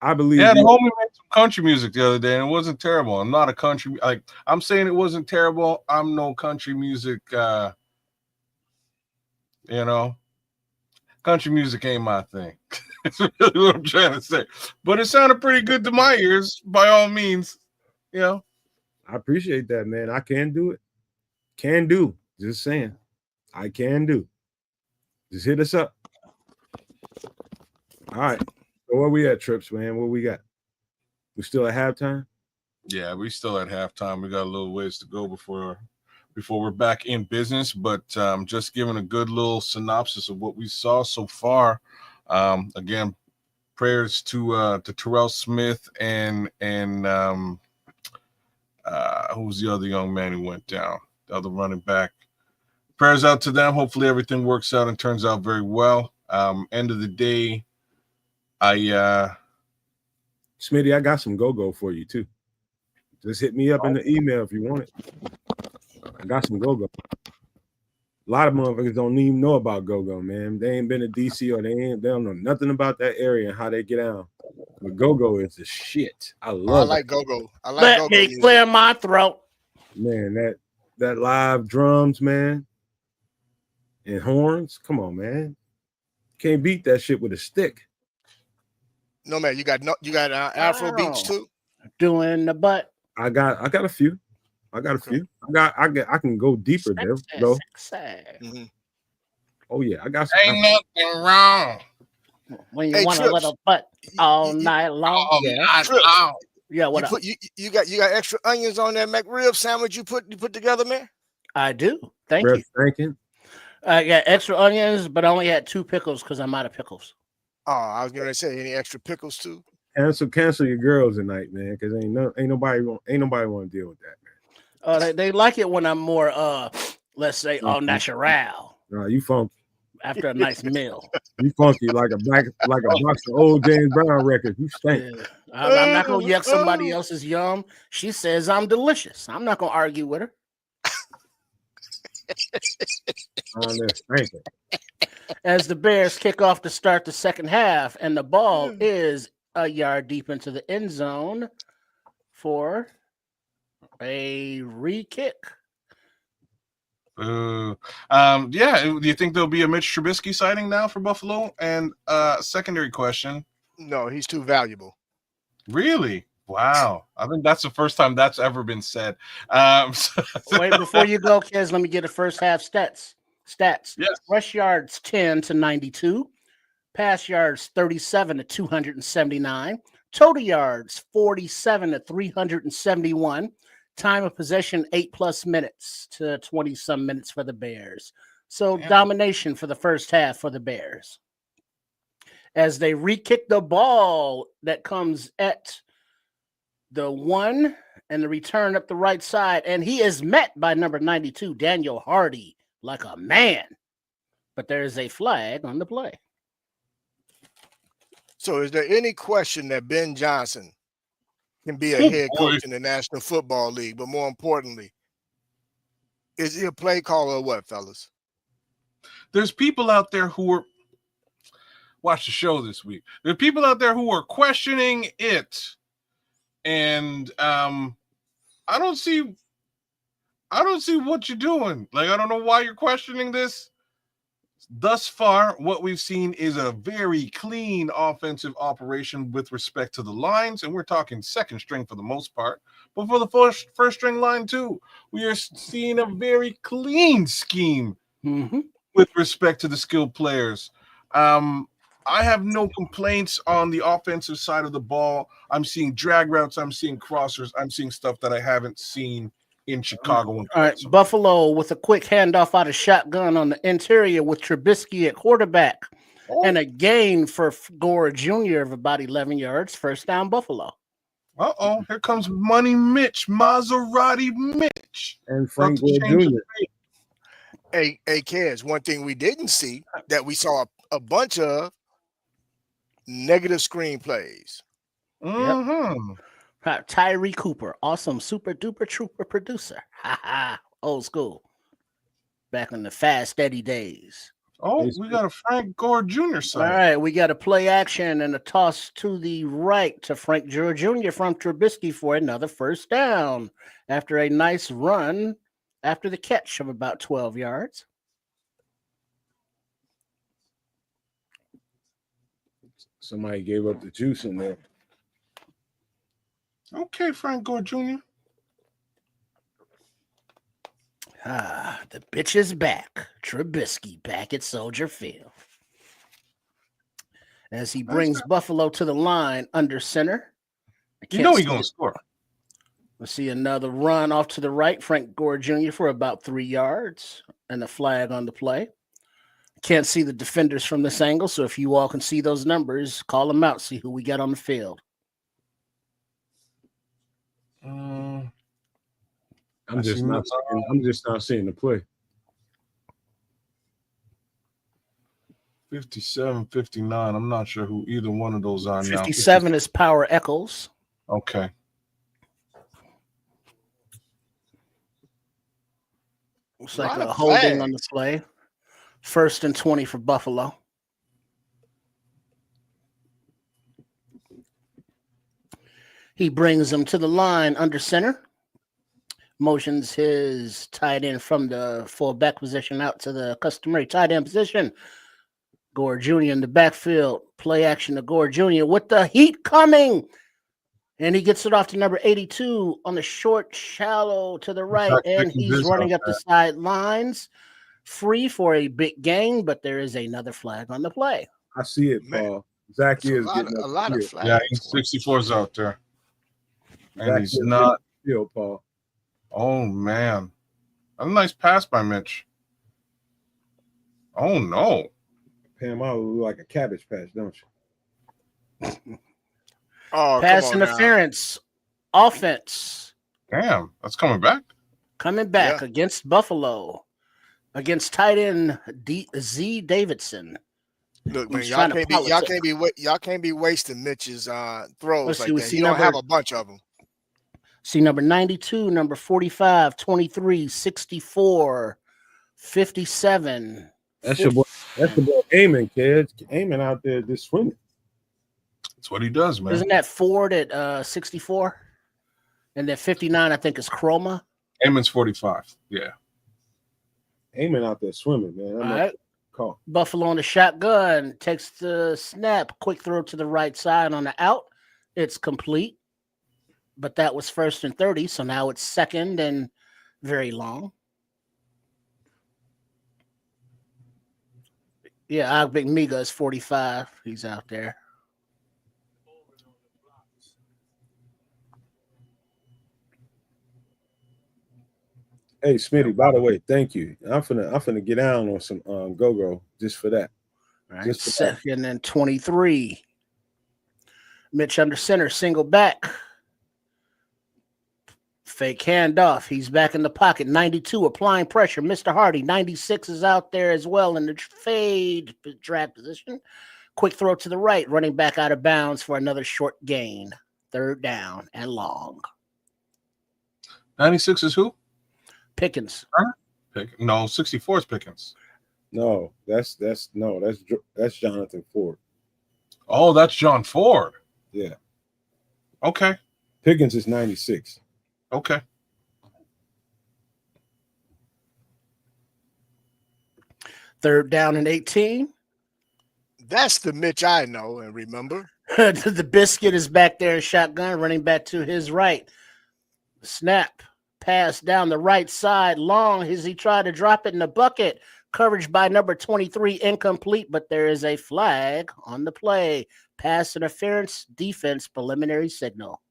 S2: I believe.
S4: Yeah, the homie made some country music the other day and it wasn't terrible. I'm not a country, I'm saying it wasn't terrible. I'm no country music, country music ain't my thing. That's really what I'm trying to say. But it sounded pretty good to my ears, by all means. I
S2: appreciate that, man. I can do it. Can do. Just saying. I can do. Just hit us up. All right. So where we at, Trips, man? What we got? We still at halftime?
S4: Yeah, we still at halftime. We got a little ways to go before we're back in business, but just giving a good little synopsis of what we saw so far. Again, prayers to Terrell Smith and who was the other young man who went down, the other running back. Prayers out to them. Hopefully everything works out and turns out very well. End of the day,
S2: Smitty, I got some go-go for you too. Just hit me up in the email if you want it. I got some go-go. A lot of motherfuckers don't even know about go-go, man. They ain't been to DC or they don't know nothing about that area and how they get out. But go-go is the shit. I love
S6: I like go-go. I like go-go.
S5: Let me clear my throat.
S2: Man, that live drums, man, and horns. Come on, man. Can't beat that shit with a stick.
S6: No, man, you got Afro beats too.
S5: Doing the butt.
S2: I got a few. I can go deeper there, though.
S5: Mm-hmm.
S2: Oh yeah, I got some.
S4: Ain't nothing wrong
S5: when you want a little butt all night long. Yeah, what up?
S6: You got extra onions on that McRib sandwich you put together, man?
S5: I do. Thank you.
S2: Thanking.
S5: I got extra onions, but I only had 2 pickles because I'm out of pickles.
S6: Oh, I was gonna say any extra pickles too.
S2: Cancel your girls tonight, man, because ain't nobody want to deal with that,
S5: man. They like it when I'm more let's say all natural.
S2: No, you funky.
S5: After a nice meal.
S2: You funky like a box of old James Brown records. You stink.
S5: Yeah. I'm not gonna yuck somebody else's yum. She says I'm delicious. I'm not gonna argue with her. As the Bears kick off to start the second half, and the ball is a yard deep into the end zone for a re-kick.
S4: Yeah. Do you think there'll be a Mitch Trubisky sighting now for Buffalo? And secondary question.
S6: No, he's too valuable.
S4: Really? Wow. I think that's the first time that's ever been said.
S5: Wait, before you go, kids, let me get the first half stats. Yes. Rush yards 10 to 92. Pass yards 37 to 279. Total yards 47 to 371. Time of possession 8+ minutes to 20-some minutes for the Bears. So domination for the first half for the Bears. As they re-kick the ball that comes at the 1 and the return up the right side, and he is met by number 92, Daniel Hardy, like a man. But there is a flag on the play.
S6: So is there any question that Ben Johnson can be a head coach in the National Football League? But more importantly, is he a play caller or what, fellas?
S4: There's people out there who are watch the show this week. There are people out there who are questioning it. And I don't see what you're doing. Like, I don't know why you're questioning this. Thus far, what we've seen is a very clean offensive operation with respect to the lines, and we're talking second string for the most part. But for the first string line too, we are seeing a very clean scheme with respect to the skilled players. I have no complaints on the offensive side of the ball. I'm seeing drag routes. I'm seeing crossers. I'm seeing stuff that I haven't seen in Chicago.
S5: All right, Buffalo with a quick handoff out of shotgun on the interior with Trubisky at quarterback. And a gain for Gore Jr. of about 11 yards. First down, Buffalo.
S4: Uh-oh, here comes Money Mitch, Maserati Mitch.
S2: And Frank Gore Jr.
S6: Hey, Kez, one thing we didn't see that we saw a bunch of negative screenplays.
S5: Tyree Cooper, awesome super duper trooper producer. Old school. Back in the Fast Eddie days.
S4: Oh, we got a Frank Gore Jr. side.
S5: All right, we got a play action and a toss to the right to Frank Gore Jr. from Trubisky for another first down after a nice run after the catch of about 12 yards.
S2: Somebody gave up the juice in there.
S4: Okay, Frank Gore Jr.
S5: The bitch is back. Trubisky back at Soldier Field. as he brings Buffalo to the line under center.
S4: You know he's going to score.
S5: We'll see another run off to the right. Frank Gore Jr. for about 3 yards and a flag on the play. Can't see the defenders from this angle, so if you all can see those numbers, call them out, see who we got on the field.
S2: I'm just not seeing the play.
S4: 57, 59. I'm not sure who either one of those are
S5: 57 now. Is Power Echols.
S4: Okay.
S5: Looks like a holding on the play. 1st and 20 for Buffalo. He brings them to the line under center. Motions his tight end from the fullback position out to the customary tight end position. Gore Jr. in the backfield. Play action to Gore Jr. with the heat coming. And he gets it off to number 82 on the short, shallow to the right. And he's running up the sidelines. Free for a big gain, but there is another flag on the play.
S2: I see it, Paul. Zach is getting
S6: a lot of flags.
S4: Yeah, he's 64's out there. And he's not.
S2: Field, Paul.
S4: Oh, man. That's a nice pass by Mitch. Oh, no.
S2: Pam, I look like a cabbage patch, don't you?
S5: Pass interference. Offense.
S4: Damn, that's coming back?
S5: Coming back against Buffalo. Against tight end Z Davidson.
S6: Look, man, y'all can't be wasting Mitch's throws like that. You don't have a bunch of them.
S5: See number 92, number 45, 23, 64, 57.
S2: That's your boy. That's the boy aiming, kids. Aiming out there just swimming.
S4: That's what he does, man.
S5: Isn't that Ford at 64? And then 59, I think, is Chroma.
S4: Amon's 45. Yeah.
S2: Aiming out there swimming, man.
S5: All right.
S2: Call.
S5: Buffalo on the shotgun. Takes the snap. Quick throw to the right side on the out. It's complete. But that was 1st and 30, so now it's 2nd and very long. Yeah, Agbemiga is 45. He's out there.
S2: Hey, Smitty, by the way, thank you. I'm finna get down on some go-go just for that.
S5: All right, 2nd and 23. Mitch under center, single back. Fake handoff. He's back in the pocket. 92 applying pressure. Mr. Hardy. 96 is out there as well in the fade drag position. Quick throw to the right. Running back out of bounds for another short gain. 3rd down and long.
S4: 96 is who?
S5: Pickens.
S4: No, 64 is Pickens.
S2: No, that's Jonathan Ford.
S4: Oh, that's John Ford.
S2: Yeah.
S4: Okay.
S2: Pickens is 96.
S4: Okay.
S5: Third down and 18.
S6: That's the Mitch I know and remember.
S5: The biscuit is back there in shotgun, running back to his right. Snap. Pass down the right side. Long as he tried to drop it in the bucket. Coverage by number 23, incomplete, but there is a flag on the play. Pass interference, defense, preliminary signal.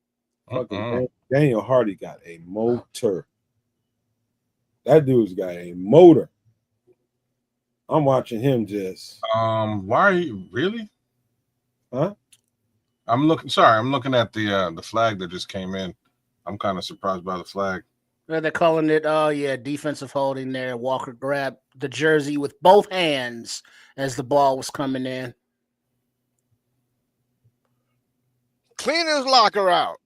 S2: Daniel Hardy got a motor. That dude's got a motor. I'm watching him just.
S4: Why are you really?
S2: Huh?
S4: I'm looking at the flag that just came in. I'm kind of surprised by the flag.
S5: They're calling it, defensive holding there. Walker grabbed the jersey with both hands as the ball was coming in.
S6: Clean his locker out.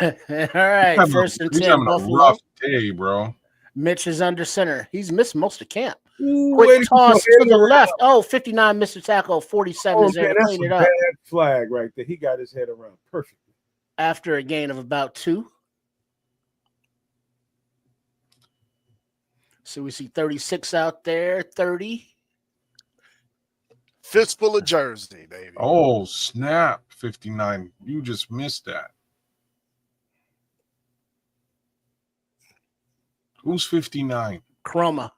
S5: All right, 1st and 10, Buffalo.
S4: Rough day, bro.
S5: Mitch is under center. He's missed most of camp.
S2: Ooh,
S5: quick toss to the left. Oh, 59 missed the tackle. 47 is there to clean it up.
S2: Bad flag right there. He got his head around perfectly.
S5: After a gain of about 2. So we see 36 out there, 30.
S6: Fistful of jersey, baby.
S4: Oh, snap. 59. You just missed that. Who's 59?
S5: Chroma.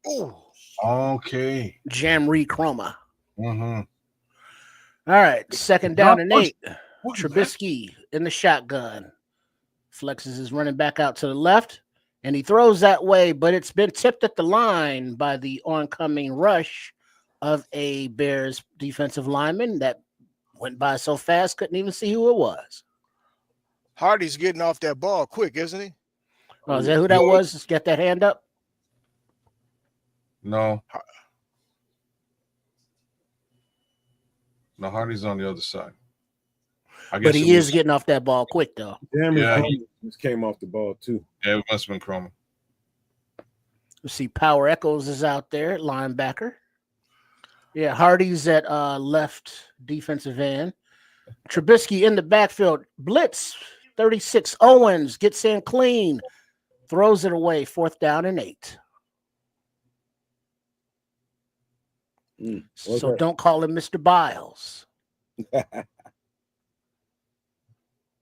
S6: Ooh.
S4: Okay.
S5: Jamree Chroma.
S4: Mm-hmm.
S5: All right, second down and 8.
S4: What?
S5: Trubisky in the shotgun. Flexes his running back out to the left, and he throws that way, but it's been tipped at the line by the oncoming rush of a Bears defensive lineman that went by so fast, couldn't even see who it was.
S6: Hardy's getting off that ball quick, isn't he?
S5: Oh, is that who that was? Just get that hand up.
S4: No. No, Hardy's on the other side.
S5: But he is getting off that ball quick, though.
S2: Yeah, he just came off the ball, too.
S4: Yeah, it must have been Cromer.
S5: You see Power Echoes is out there, linebacker. Yeah, Hardy's at left defensive end. Trubisky in the backfield. Blitz, 36. Owens gets in clean. Throws it away. 4th down and 8. So don't call him Mr. Biles.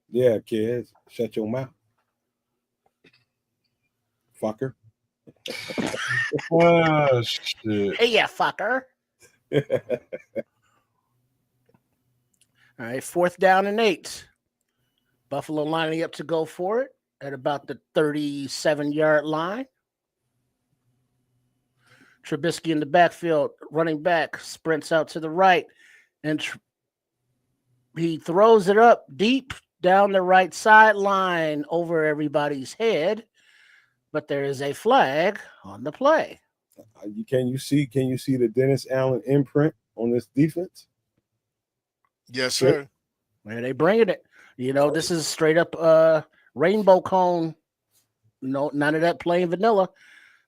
S2: Yeah, kids. Shut your mouth. Fucker.
S4: Oh, shit.
S5: Hey, yeah, fucker. All right, 4th down and 8. Buffalo lining up to go for it at about the 37-yard line. Trubisky in the backfield, running back, sprints out to the right, and he throws it up deep down the right sideline over everybody's head, but there is a flag on the play.
S2: Can you see the Dennis Allen imprint on this defense?
S6: Yes, sir.
S5: Where they bringing it? You know, this is straight up rainbow cone. No, none of that plain vanilla.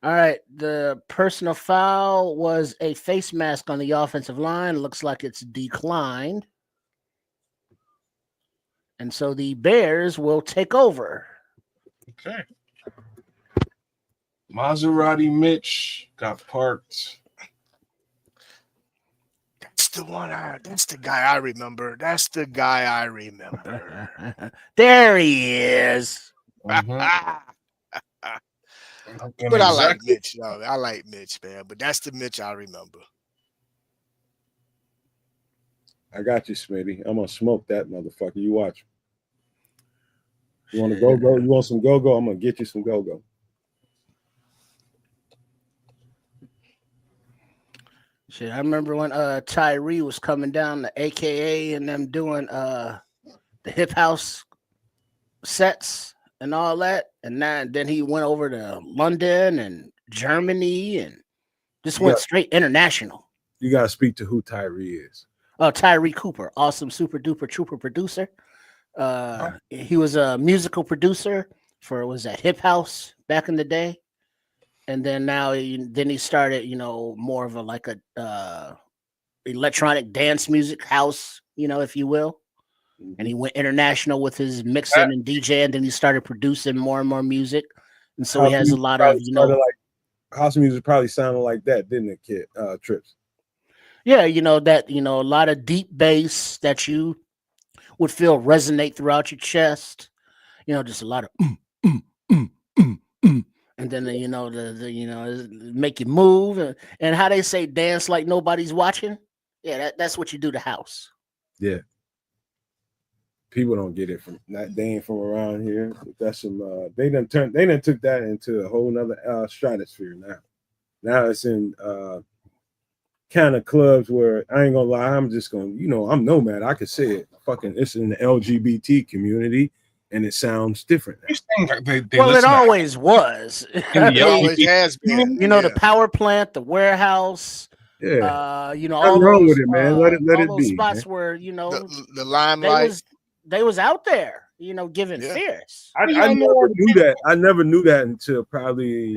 S5: All right, the personal foul was a face mask on the offensive line. Looks like it's declined. And so the Bears will take over.
S4: Okay. Maserati Mitch got parked.
S6: That's the one. That's the guy I remember.
S5: There he is.
S4: Mm-hmm.
S6: But I like Mitch, though. I like Mitch, man. But that's the Mitch I remember.
S2: I got you, Smitty. I'm gonna smoke that motherfucker. You watch. You want to go? You want some go-go? I'm gonna get you some go-go.
S5: Shit, I remember when Tyree was coming down to AKA and them doing the hip house sets and all that, and then he went over to London and Germany and just went straight international.
S2: You gotta speak to who Tyree is.
S5: Oh, Tyree Cooper, awesome super duper trooper producer. He was a musical producer for Hip House back in the day, and then now he started more of a electronic dance music house, if you will. And he went international with his mixing and DJ, and then he started producing more and more music. And so he has a lot of,
S2: house music probably sounded like that, didn't it, kid? Trips.
S5: Yeah, a lot of deep bass that you would feel resonate throughout your chest. Just a lot of and then the make you move and how they say dance like nobody's watching. Yeah, that's what you do to house. Yeah.
S2: People don't get it they ain't from around here. That's some they done took that into a whole nother stratosphere now. Now it's in kind of clubs where I ain't gonna lie, I'm just gonna, I'm nomad. I could say it. It's in the LGBT community and it sounds different.
S5: It always was.
S6: It always has been.
S5: The power plant, the warehouse.
S2: Yeah.
S5: All
S2: nothing wrong with it, man. Let it be.
S5: Spots
S2: man.
S5: Where
S6: the limelight.
S5: They was out there, giving fierce.
S2: I never knew that. I never knew that until probably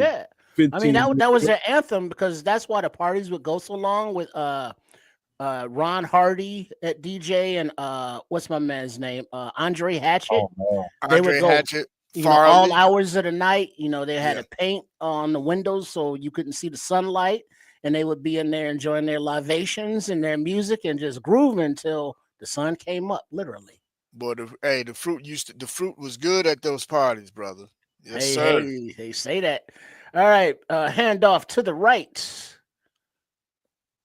S2: 15
S5: I mean, that was their anthem because that's why the parties would go so long with Ron Hardy at DJ and what's my man's name? Andre Hatchett.
S6: Oh, no.
S5: They would go Hatchett, all hours of the night. They had a paint on the windows so you couldn't see the sunlight, and they would be in there enjoying their libations and their music and just grooving until the sun came up, literally.
S6: Boy, the fruit was good at those parties, brother. Yes, sir.
S5: They say that. All right, handoff to the right.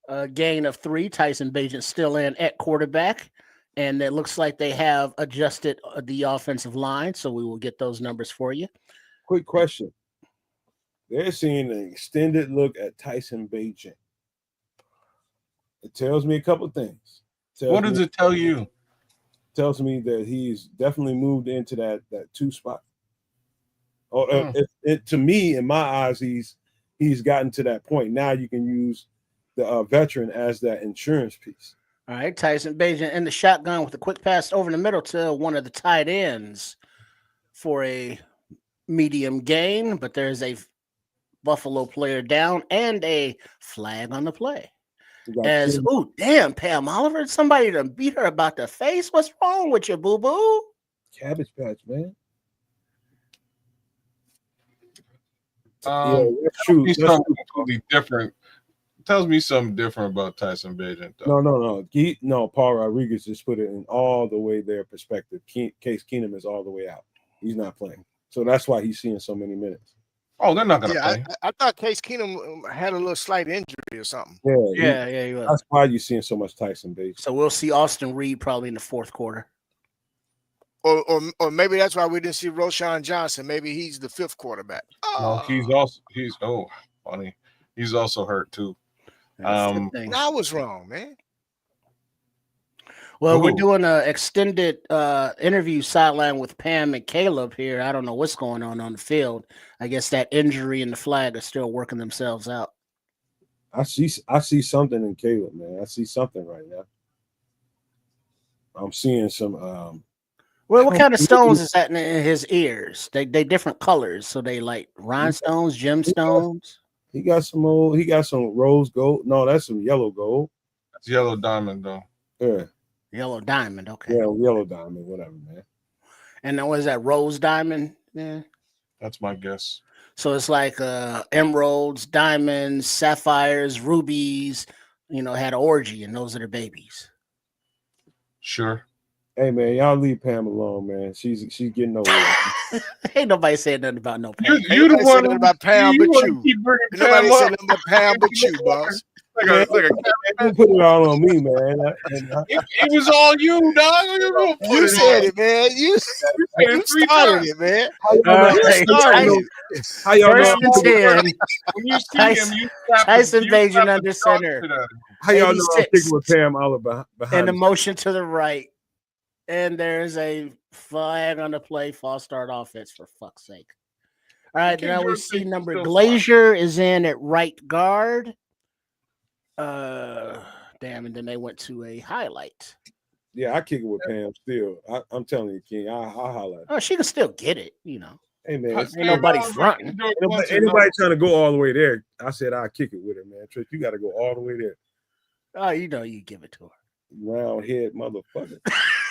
S5: A gain of 3. Tyson Bagent still in at quarterback. And it looks like they have adjusted the offensive line, so we will get those numbers for you.
S2: Quick question. They're seeing an extended look at Tyson Bagent. It tells me a couple things.
S4: What does it tell you?
S2: Tells me that he's definitely moved into that 2 spot. To me, in my eyes, he's gotten to that point. Now you can use the veteran as that insurance piece.
S5: All right, Tyson Bagent in the shotgun with a quick pass over the middle to one of the tight ends for a medium gain, but there's a Buffalo player down and a flag on the play. As damn, Pam Oliver, somebody done beat her about the face. What's wrong with you, boo boo?
S2: Cabbage Patch, man.
S4: That's true. Something completely different. Tells me something different about Tyson Bagent.
S2: No. Paul Rodriguez just put it in all the way their perspective. Case Keenum is all the way out. He's not playing, so that's why he's seeing so many minutes.
S4: Oh, they're not going to play.
S6: I thought Case Keenum had a little slight injury or something.
S5: Yeah, he was.
S2: That's why you're seeing so much Tyson Bagent.
S5: So we'll see Austin Reed probably in the 4th quarter.
S6: Or maybe that's why we didn't see Roshan Johnson. Maybe he's the 5th quarterback.
S4: No, funny. He's also hurt too.
S6: I was wrong, man.
S5: Well, we're doing an extended interview sideline with Pam and Caleb here. I don't know what's going on the field. I guess that injury and the flag are still working themselves out.
S2: I see something in Caleb, man. I see something right now. I'm seeing some.
S5: What kind of stones is that in his ears? They different colors, so they like rhinestones, gemstones.
S2: He got some rose gold. No, that's some yellow gold.
S4: That's yellow diamond, though.
S2: Yeah.
S5: Yellow diamond, okay.
S2: Yeah, yellow diamond, whatever, man.
S5: And then what is that, rose diamond? Yeah.
S4: That's my guess.
S5: So it's like emeralds, diamonds, sapphires, rubies, had an orgy, and those are the babies.
S4: Sure.
S2: Hey man, y'all leave Pam alone, man. She's getting over it.
S5: Ain't nobody saying nothing about no Pam.
S6: You the one about Pam, but you. Nobody said nothing about Pam, but you, boss.
S2: Put it all on me, man.
S4: It was all you, dog.
S6: You said it, man. You started it, man.
S2: How y'all know?
S5: 1st and 10.
S4: When you see him,
S5: Tyson Bagent under center.
S2: How y'all know I'm sticking with Pam Oliver behind?
S5: And the motion to the right. And there's a flag on the play, false start offense, for fuck's sake. All right, now we see number Glazier is in at right guard. And then they went to a highlight.
S2: Yeah, I kick it with Pam still. I'm telling you, King, I'll highlight.
S5: Oh, she can still get it,
S2: Hey man,
S5: ain't nobody fronting.
S2: Anybody trying to go all the way there? I said I'll kick it with her, man. Trish, you got to go all the way there.
S5: Oh, you give it to her.
S2: Round head motherfucker.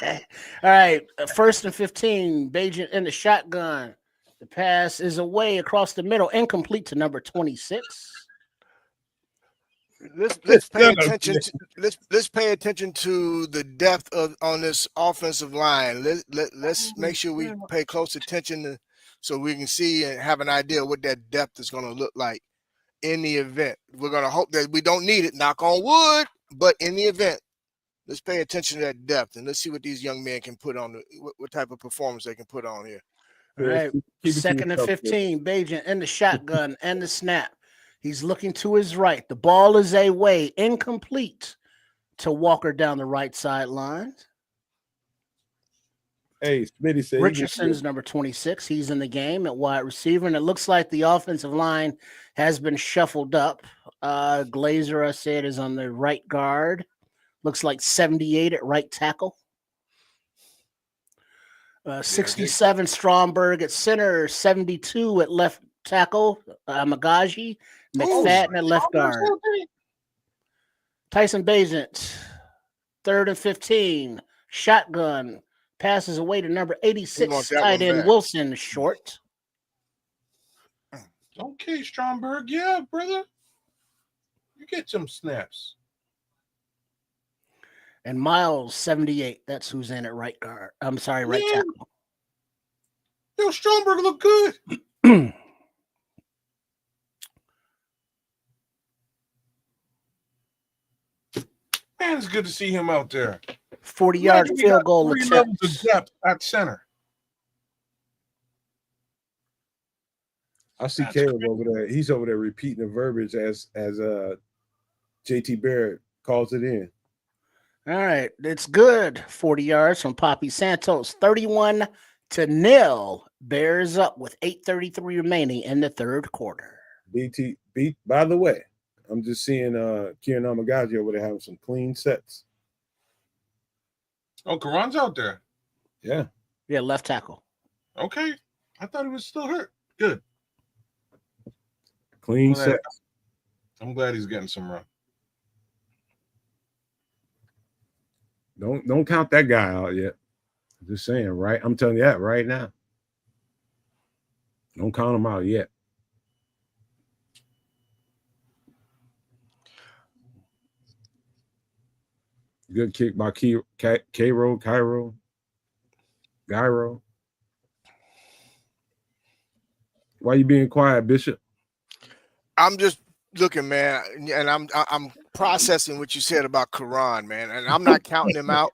S5: All right, 1st and 15. Bagent in the shotgun. The pass is away across the middle, incomplete to number 26.
S6: Let's pay attention. Let's pay attention to the depth on this offensive line. Let's make sure we pay close attention so we can see and have an idea what that depth is going to look like in the event. We're going to hope that we don't need it. Knock on wood. But in the event, let's pay attention to that depth and let's see what these young men can put on. What type of performance they can put on here.
S5: All right, 2nd and 15. Bagent in the shotgun and the snap. He's looking to his right. The ball is away, incomplete to Walker down the right sideline.
S2: Hey, Smitty said
S5: Richardson's number 26. He's in the game at wide receiver, and it looks like the offensive line has been shuffled up. Glazer, I said, is on the right guard. Looks like 78 at right tackle. 67 Stromberg at center, 72 at left tackle. Amegadjie, McFadden at left guard. Tyson Bagent, 3rd and 15. Shotgun passes away to number 86. Tight end Wilson, short.
S4: Okay, Stromberg. Yeah, brother. You get some snaps.
S5: And Miles, 78. That's who's in at right guard. I'm sorry, right tackle.
S4: Yo, Stromberg look good. Man, it's good to see him out there.
S5: 40-yard field goal
S4: 3
S5: attempt.
S4: levels of depth at center.
S2: I see Caleb over there. He's over there repeating the verbiage as JT Barrett calls it in.
S5: All right, it's good. 40 yards from Poppy Santos. 31-0. Bears up with 8:33 remaining in the third quarter.
S2: By the way, I'm just seeing kiran amegadjie over there having some clean sets.
S4: Oh, Karan's out there.
S2: Yeah.
S5: Yeah, left tackle.
S4: Okay. I thought he was still hurt. Good.
S2: Clean sets.
S4: I'm glad he's getting some run.
S2: Don't count that guy out yet. I'm just saying, right? I'm telling you that right now. Don't count him out yet. Good kick by Gyro. Why you being quiet, Bishop?
S6: I'm just looking, man, and I'm processing what you said about Kiran, man, and I'm not counting him out.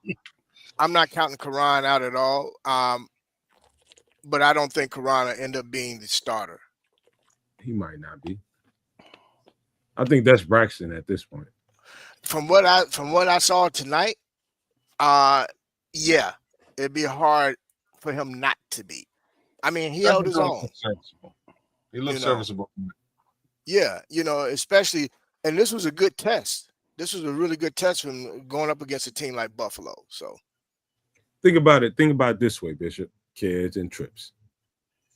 S6: I'm not counting Kiran out at all. But I don't think Kiran will end up being the starter.
S2: He might not be. I think that's Braxton at this point.
S6: From what I saw tonight, yeah, it'd be hard for him not to be. I mean, he held his own.
S4: He looked serviceable.
S6: Yeah, especially, and this was a good test. This was a really good test from going up against a team like Buffalo. So
S2: think about it. Think about it this way, Bishop, kids and trips.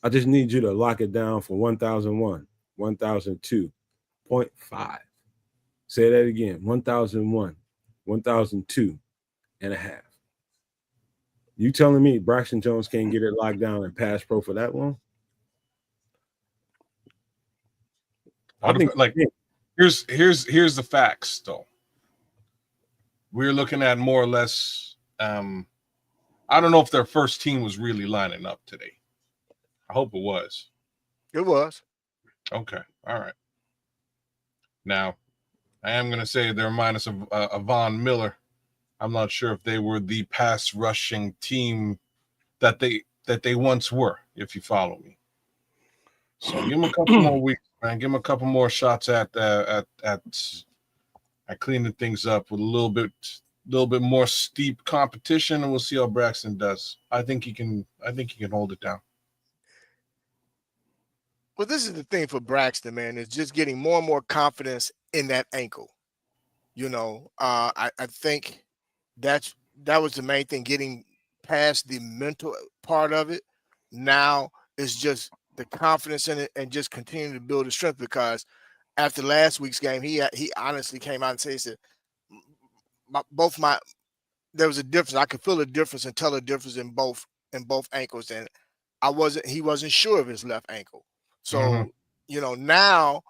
S2: I just need you to lock it down for 1001, 1002.5. Say that again. 1001, 1002 and a half. You telling me Braxton Jones can't get it locked down and pass pro for that long?
S4: I think here's the facts though. We're looking at more or less. I don't know if their first team was really lining up today. I hope it was.
S6: It was.
S4: Okay. All right. Now, I am going to say they're minus a Von Miller. I'm not sure if they were the pass rushing team that they once were, if you follow me. So give them a couple more weeks, man. Give them a couple more shots at cleaning things up with a little bit more steep competition, and we'll see how Braxton does. I think he can hold it down.
S6: Well, this is the thing for Braxton, man, is just getting more and more confidence in that ankle. I think that was the main thing, getting past the mental part of it. Now it's just the confidence in it and just continuing to build his strength, because after last week's game, he honestly came out and said, there was a difference. I could feel a difference and tell a difference in both ankles, and he wasn't sure of his left ankle. So, now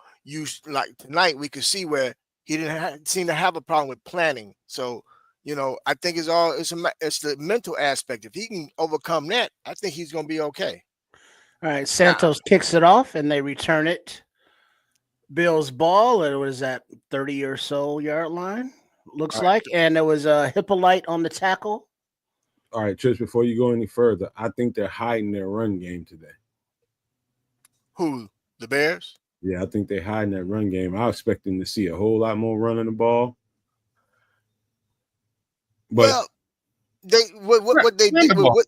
S6: like tonight we could see where he didn't seem to have a problem with planning. So, I think it's the mental aspect. If he can overcome that, I think he's going to be okay.
S5: All right, Santos kicks it off and they return it. Bill's ball, it was at 30 or so yard line, looks like, and there was a Hippolyte on the tackle.
S2: All right, Trish, before you go any further, I think they're hiding their run game today.
S6: Who? The Bears?
S2: Yeah, I think they're hiding that run game. I was expecting to see a whole lot more running the ball. But
S6: what they did with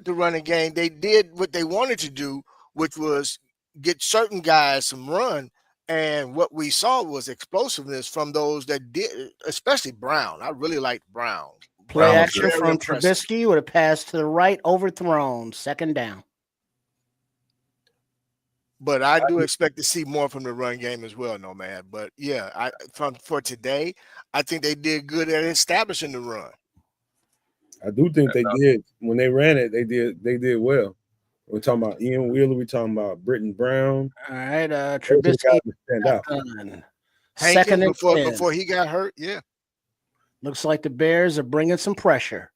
S6: the running game, they did what they wanted to do, which was get certain guys some run. And what we saw was explosiveness from those that did, especially Brown. I really liked Brown.
S5: Play action from Trubisky with a pass to the right, overthrown, second down.
S6: But I do expect to see more from the run game as well, Nomad. But yeah, for today, I think they did good at establishing the run.
S2: I do think they did. When they ran it, they did well. We're talking about Ian Wheeler. We're talking about Britton Brown.
S5: All right, Trubisky
S2: stand out.
S5: Second and 10.
S6: Before he got hurt, yeah.
S5: Looks like the Bears are bringing some pressure.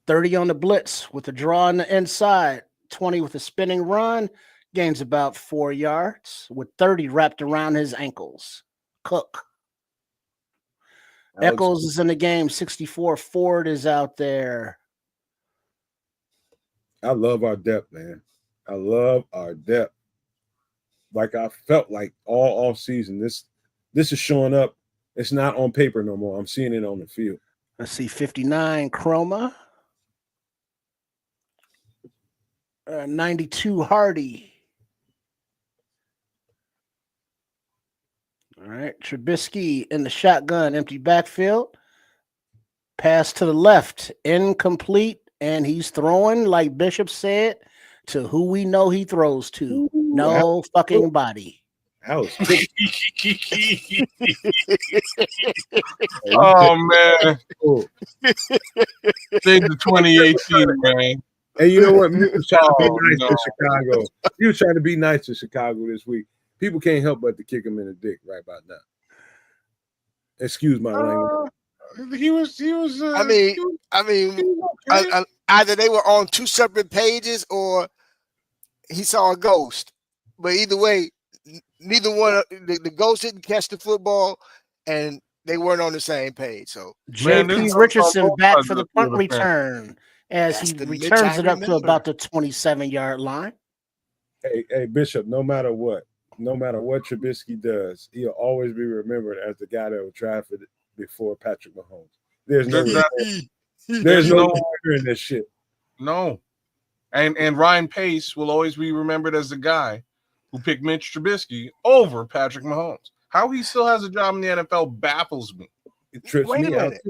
S5: 30 on the blitz with a draw on the inside. 20 with a spinning run. Gains about 4 yards with 30 wrapped around his ankles. Cook. Eccles is in the game. 64. Ford is out there.
S2: I love our depth, man. I love our depth. Like I felt like all off season. This is showing up. It's not on paper no more. I'm seeing it on the field.
S5: Let's see, 59 Chroma. 92 Hardy. All right, Trubisky in the shotgun, empty backfield. Pass to the left, incomplete, and he's throwing, like Bishop said, to who we know he throws to. No fucking body.
S2: House.
S4: Oh man, save the 2018, man.
S2: And you know what? He was trying to be nice to Chicago. He was trying to be nice to Chicago this week. People can't help but to kick him in the dick right about now. Excuse my language.
S4: He was.
S6: I mean, either they were on two separate pages or he saw a ghost. But either way, neither one. The ghost didn't catch the football, and they weren't on the same page. So
S5: J.P. Richardson back for the punt return as he returns it up to about the 27-yard line.
S2: Hey, Bishop. No matter what Trubisky does, he'll always be remembered as the guy that was drafted before Patrick Mahomes. There's no in this shit.
S4: No. And Ryan Pace will always be remembered as the guy who picked Mitch Trubisky over Patrick Mahomes. How he still has a job in the NFL baffles me.
S2: It trips
S6: Wait
S2: me
S6: a minute.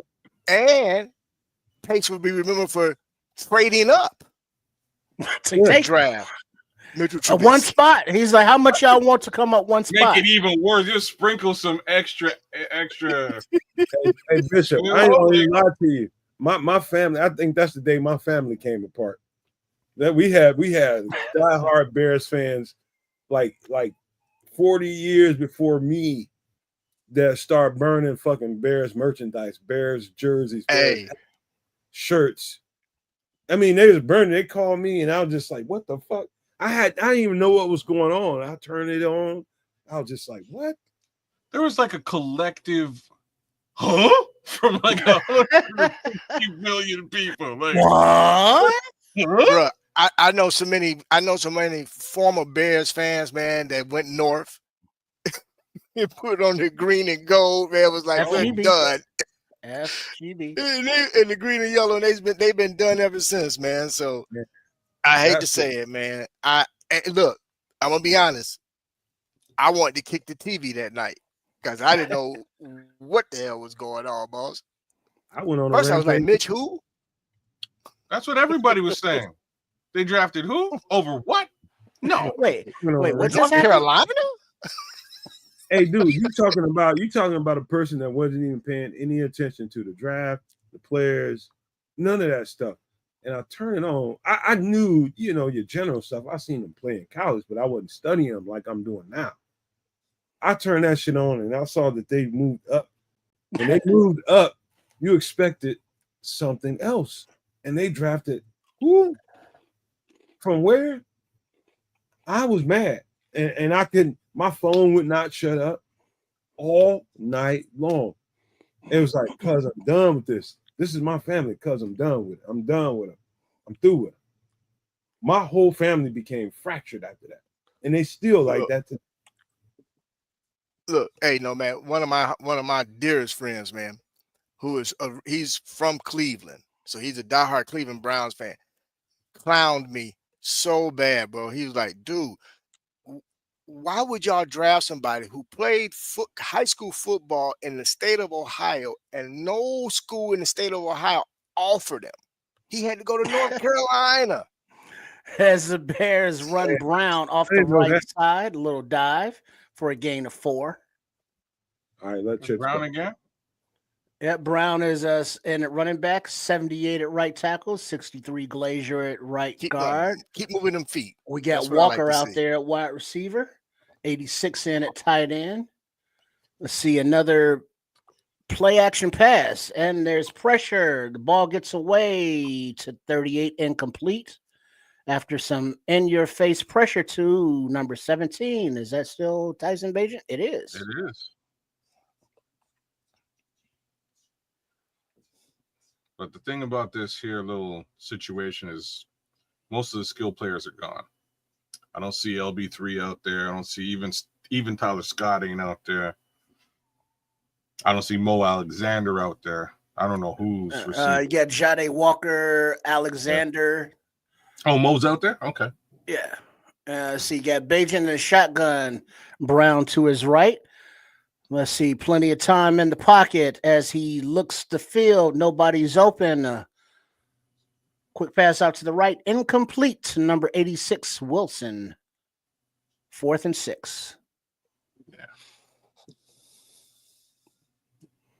S6: And Pace will be remembered for trading up
S5: to take
S6: draft.
S5: A one spot. He's like, how much y'all want to come up one spot?
S4: Make it even worse. Just sprinkle some extra.
S2: Hey, Bishop, I ain't gonna lie to you. My family, I think that's the day my family came apart. That we had diehard Bears fans like 40 years before me that start burning fucking Bears merchandise, Bears jerseys, Bears shirts. I mean, they was burning. They called me, and I was just like, "What the fuck?" I didn't even know what was going on. I turned it on. I was just like, "What?"
S4: There was like a collective, from like 150 million people. Like,
S5: what?
S6: Bruh, I know so many former Bears fans, man, that went north and put on the green and gold. Man, was like, we're done.
S5: FGB.
S6: And the green and yellow, and they've been done ever since, man. So I hate to say it, man. Look, I'm gonna be honest. I wanted to kick the TV that night because I didn't know what the hell was going on, boss.
S2: I went on.
S6: First, I was like, Mitch, who?
S4: That's what everybody was saying. They drafted who over what? No,
S5: wait, what's
S6: North Carolina?
S2: Hey, dude, you talking about a person that wasn't even paying any attention to the draft, the players, none of that stuff. And I turned it on. I knew, your general stuff. I seen them play in college, but I wasn't studying them like I'm doing now. I turned that shit on, and I saw that they moved up. When they moved up, you expected something else, and they drafted who? From where? I was mad, and I couldn't. My phone would not shut up all night long. It was like, cuz I'm done with this. This is my family, cuz I'm done with it. I'm done with them. I'm through with them. My whole family became fractured after that. And they still like that.
S6: Look, hey, no, man. One of my dearest friends, man, who is he's from Cleveland. So he's a diehard Cleveland Browns fan. Clowned me so bad, bro. He was like, dude, why would y'all draft somebody who played high school football in the state of Ohio and no school in the state of Ohio offered him? He had to go to North Carolina.
S5: As the Bears run Brown off the right side, a little dive for a gain of 4.
S2: All right, let's check
S4: Brown again.
S5: Yeah, Brown is in at running back, 78 at right tackle, 63 Glazier at right guard.
S6: Keep moving them feet.
S5: We got Walker out there at wide receiver, 86 in at tight end. Let's see another play action pass, and there's pressure. The ball gets away to 38, incomplete. After some in-your-face pressure to number 17. Is that still Tyson Bagent? It is.
S4: It is. But the thing about this here little situation is most of the skill players are gone. I don't see LB3 out there. I don't see even Tyler Scott ain't out there. I don't see Mo Alexander out there. I don't know who's receiving.
S5: You got Jahdae Walker, Alexander.
S4: Oh, Mo's out there? Okay.
S5: Yeah. So you got Bajan in the shotgun, Brown to his right. Let's see, plenty of time in the pocket as he looks the field. Nobody's open. Quick pass out to the right, incomplete. Number 86, Wilson. 4th and 6.
S4: Yeah.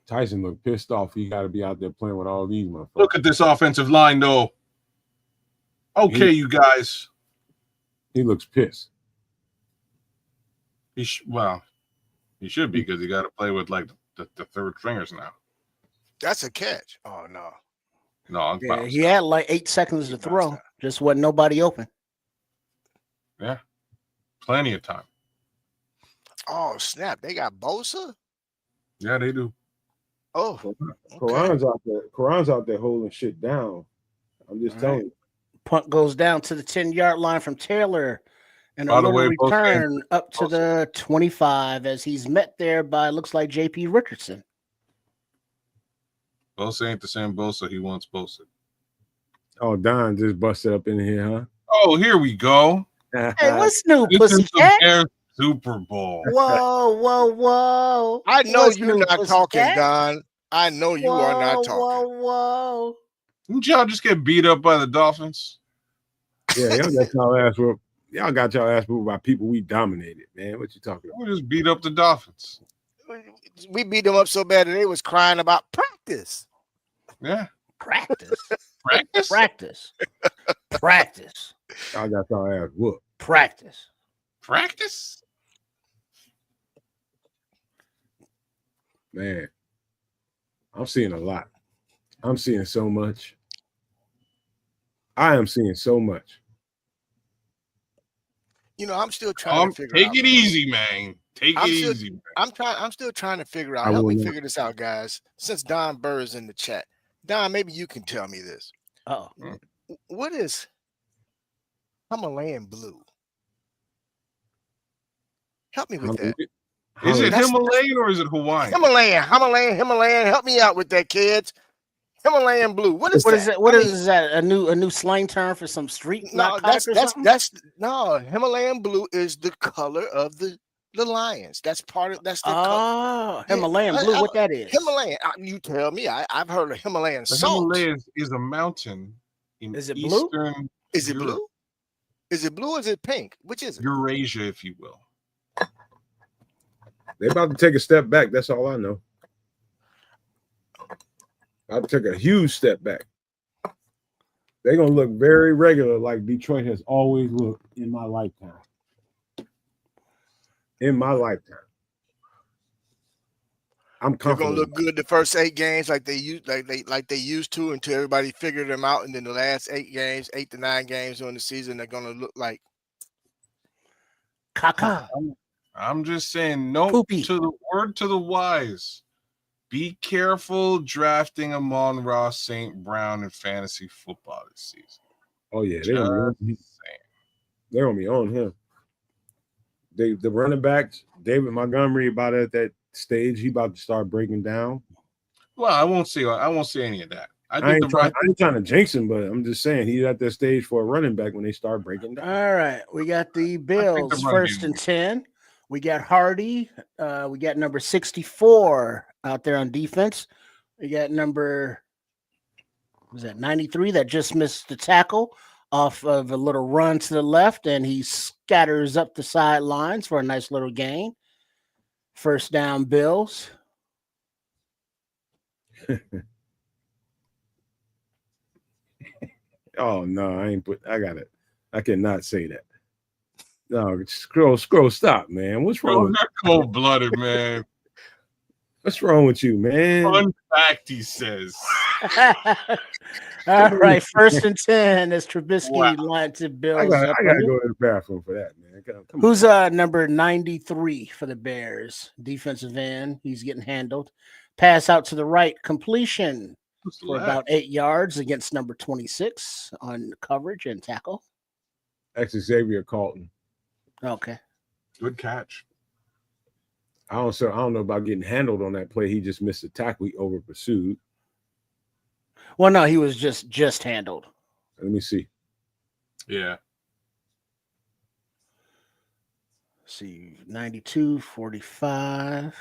S2: Tyson looked pissed off. He got to be out there playing with all these motherfuckers.
S4: Look at this offensive line, though. Okay, you guys.
S2: He looks pissed.
S4: He should be because he got to play with like the third stringers now.
S6: That's a catch. Oh no.
S4: No,
S5: Yeah, he had like 8 seconds to throw. Just wasn't nobody open.
S4: Yeah, plenty of time.
S6: Oh snap! They got Bosa.
S4: Yeah, they do.
S6: Oh,
S2: Karan's out there holding shit down. I'm just telling you.
S5: Punt goes down to the 10-yard line from Taylor. And a
S4: By the
S5: little
S4: way,
S5: return up to the 25 as he's met there by, looks like, J.P. Richardson.
S4: Bosa ain't the same Bosa he once Bosa.
S2: Oh, Don just busted up in here, huh?
S4: Oh, here we go.
S5: Hey, what's new,
S4: This is the
S5: pussycat?
S4: Bears Super Bowl.
S5: Whoa.
S6: I know
S5: What's
S6: you're
S5: new,
S6: not talking,
S5: pussycat?
S6: Don. I know you are not talking.
S5: Whoa.
S4: Didn't y'all just get beat up by the Dolphins?
S2: Yeah, y'all got y'all ass whooped. Y'all got y'all ass moved by people we dominated, man. What you talking about?
S4: We just beat up the Dolphins.
S6: We beat them up so bad that they was crying about practice.
S4: Yeah.
S5: Practice.
S2: Y'all got y'all ass whooped.
S5: Practice.
S2: Man, I'm seeing a lot. I'm seeing so much. I am seeing so much.
S6: You know, I'm still trying to figure out.
S4: Take it easy, man. Take it easy. Man.
S6: I'm still trying to figure out. Help me figure this out, guys. Since Don Burr is in the chat, Don, maybe you can tell me this.
S5: Oh,
S6: what is Himalayan blue? Help me with that.
S4: Is it Himalayan or is it Hawaiian?
S6: Himalayan. Help me out with that, kids. Himalayan blue. What is that?
S5: What is that? A new slang term for some street?
S6: No, no. Himalayan blue is the color of the lions. That's the color.
S5: Himalayan blue. What that is?
S6: Himalayan. You tell me. I've heard of Himalayan
S4: The
S6: salt.
S4: Himalayas is a mountain in
S5: Is it blue?
S6: Is it blue? Is it blue or is it pink? Which is it?
S4: Eurasia, if you will.
S2: They're about to take a step back. That's all I know. About to take a huge step back. They're going to look very regular like Detroit has always looked in my lifetime. I'm
S6: They're
S2: confident.
S6: gonna look good the first 8 games like they used to until everybody figured them out, and then the last 8 to 9 games during the season they're gonna look like
S5: caca.
S4: I'm just saying, note to the word to the wise. Be careful drafting Amon-Ra St. Brown in fantasy football this season.
S2: Oh yeah, they're gonna be on him. The running backs, David Montgomery, about at that stage, he about to start breaking down.
S4: Well, I won't say any of that.
S2: I ain't trying to jinx him, but I'm just saying he's at that stage for a running back when they start breaking down.
S5: All right, we got the Bills 1st and 10. We got Hardy. We got number 64 out there on defense. We got number 93 that just missed the tackle off of a little run to the left, and he scatters up the sidelines for a nice little gain. 1st down, Bills.
S2: Oh no, I cannot say that. No, scroll, stop, man. What's wrong?
S4: Not cold-blooded, man.
S2: What's wrong with you, man?
S4: Fun fact, he says.
S5: All right, 1st and 10 as Trubisky lined to Bills.
S2: I gotta go to the bathroom for that, man. Come
S5: Who's number 93 for the Bears? Defensive end. He's getting handled. Pass out to the right. Completion. for about 8 yards against number 26 on coverage and tackle.
S2: That's Xavier Carlton.
S5: Okay.
S4: Good catch.
S2: I don't know about getting handled on that play. He just missed a tackle. He over pursued.
S5: Well, no, he was just handled.
S2: Let me see.
S4: Yeah.
S5: See, 92, 45.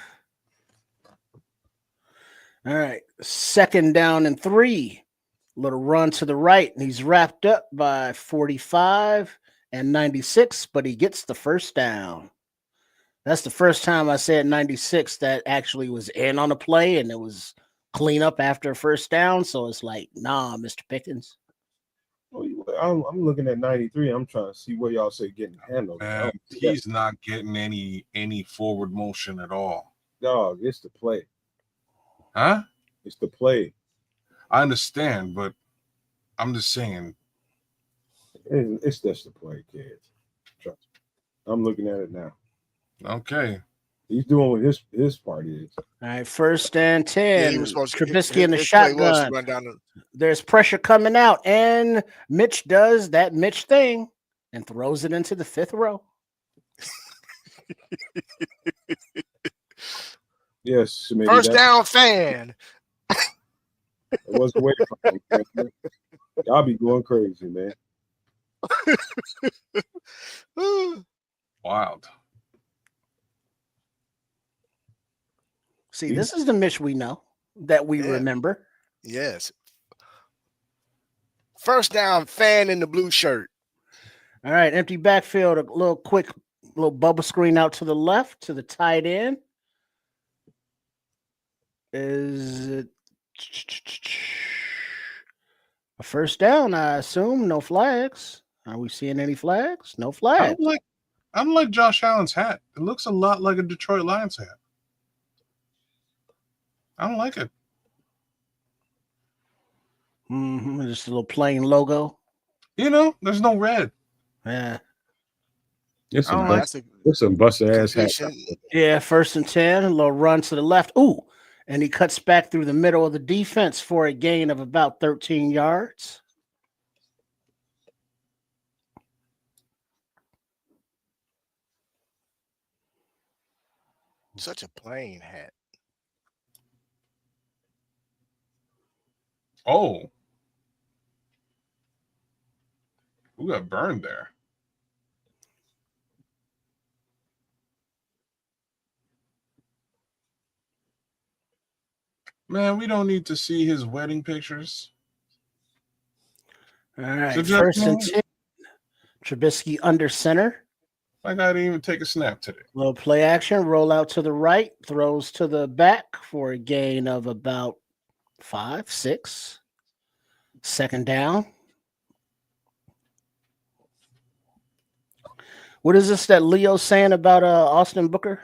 S5: All right. 2nd down and 3. Little run to the right. And he's wrapped up by 45 and 96, but he gets the first down. That's the first time I said 96 that actually was in on a play, and it was clean up after a first down. So it's like, nah, Mr. Pickens.
S2: I'm looking at 93. I'm trying to see where y'all say getting handled.
S4: Man, he's not getting any forward motion at all.
S2: Dog, it's the play.
S4: Huh?
S2: It's the play.
S4: I understand, but I'm just saying.
S2: It's just the play, kids. Trust me. I'm looking at it now.
S4: Okay.
S2: He's doing what his part is.
S5: All right, 1st and 10.
S6: Yeah, he was supposed to,
S5: Trubisky in the
S6: his play was to
S5: shotgun.
S6: run down
S5: There's pressure coming out, and Mitch does that Mitch thing and throws it into the 5th row.
S2: Yes, maybe
S6: first down fan.
S2: It wasn't waiting for him. Y'all be going crazy, man.
S4: Wild.
S5: See, this is the Mitch we know, that we remember.
S6: Yes. First down fan in the blue shirt.
S5: All right, empty backfield, a little quick little bubble screen out to the left to the tight end. Is it a first down, I assume? No flags. Are we seeing any flags? No flags.
S4: I don't like Josh Allen's hat. It looks a lot like a Detroit Lions hat. I don't like it.
S5: Just a little plain logo.
S4: You know, there's no red.
S5: Yeah.
S2: It's some busted ass hat.
S5: Yeah, 1st and 10, a little run to the left. Ooh, and he cuts back through the middle of the defense for a gain of about 13 yards.
S6: Such a plain hat.
S4: Oh. Who got burned there? Man, we don't need to see his wedding pictures.
S5: All right, 1st and 10. Trubisky under center.
S4: My guy didn't even take a snap today.
S5: Little play action, roll out to the right, throws to the back for a gain of about 5, 6. 2nd down. What is this that Leo's saying about Austin Booker?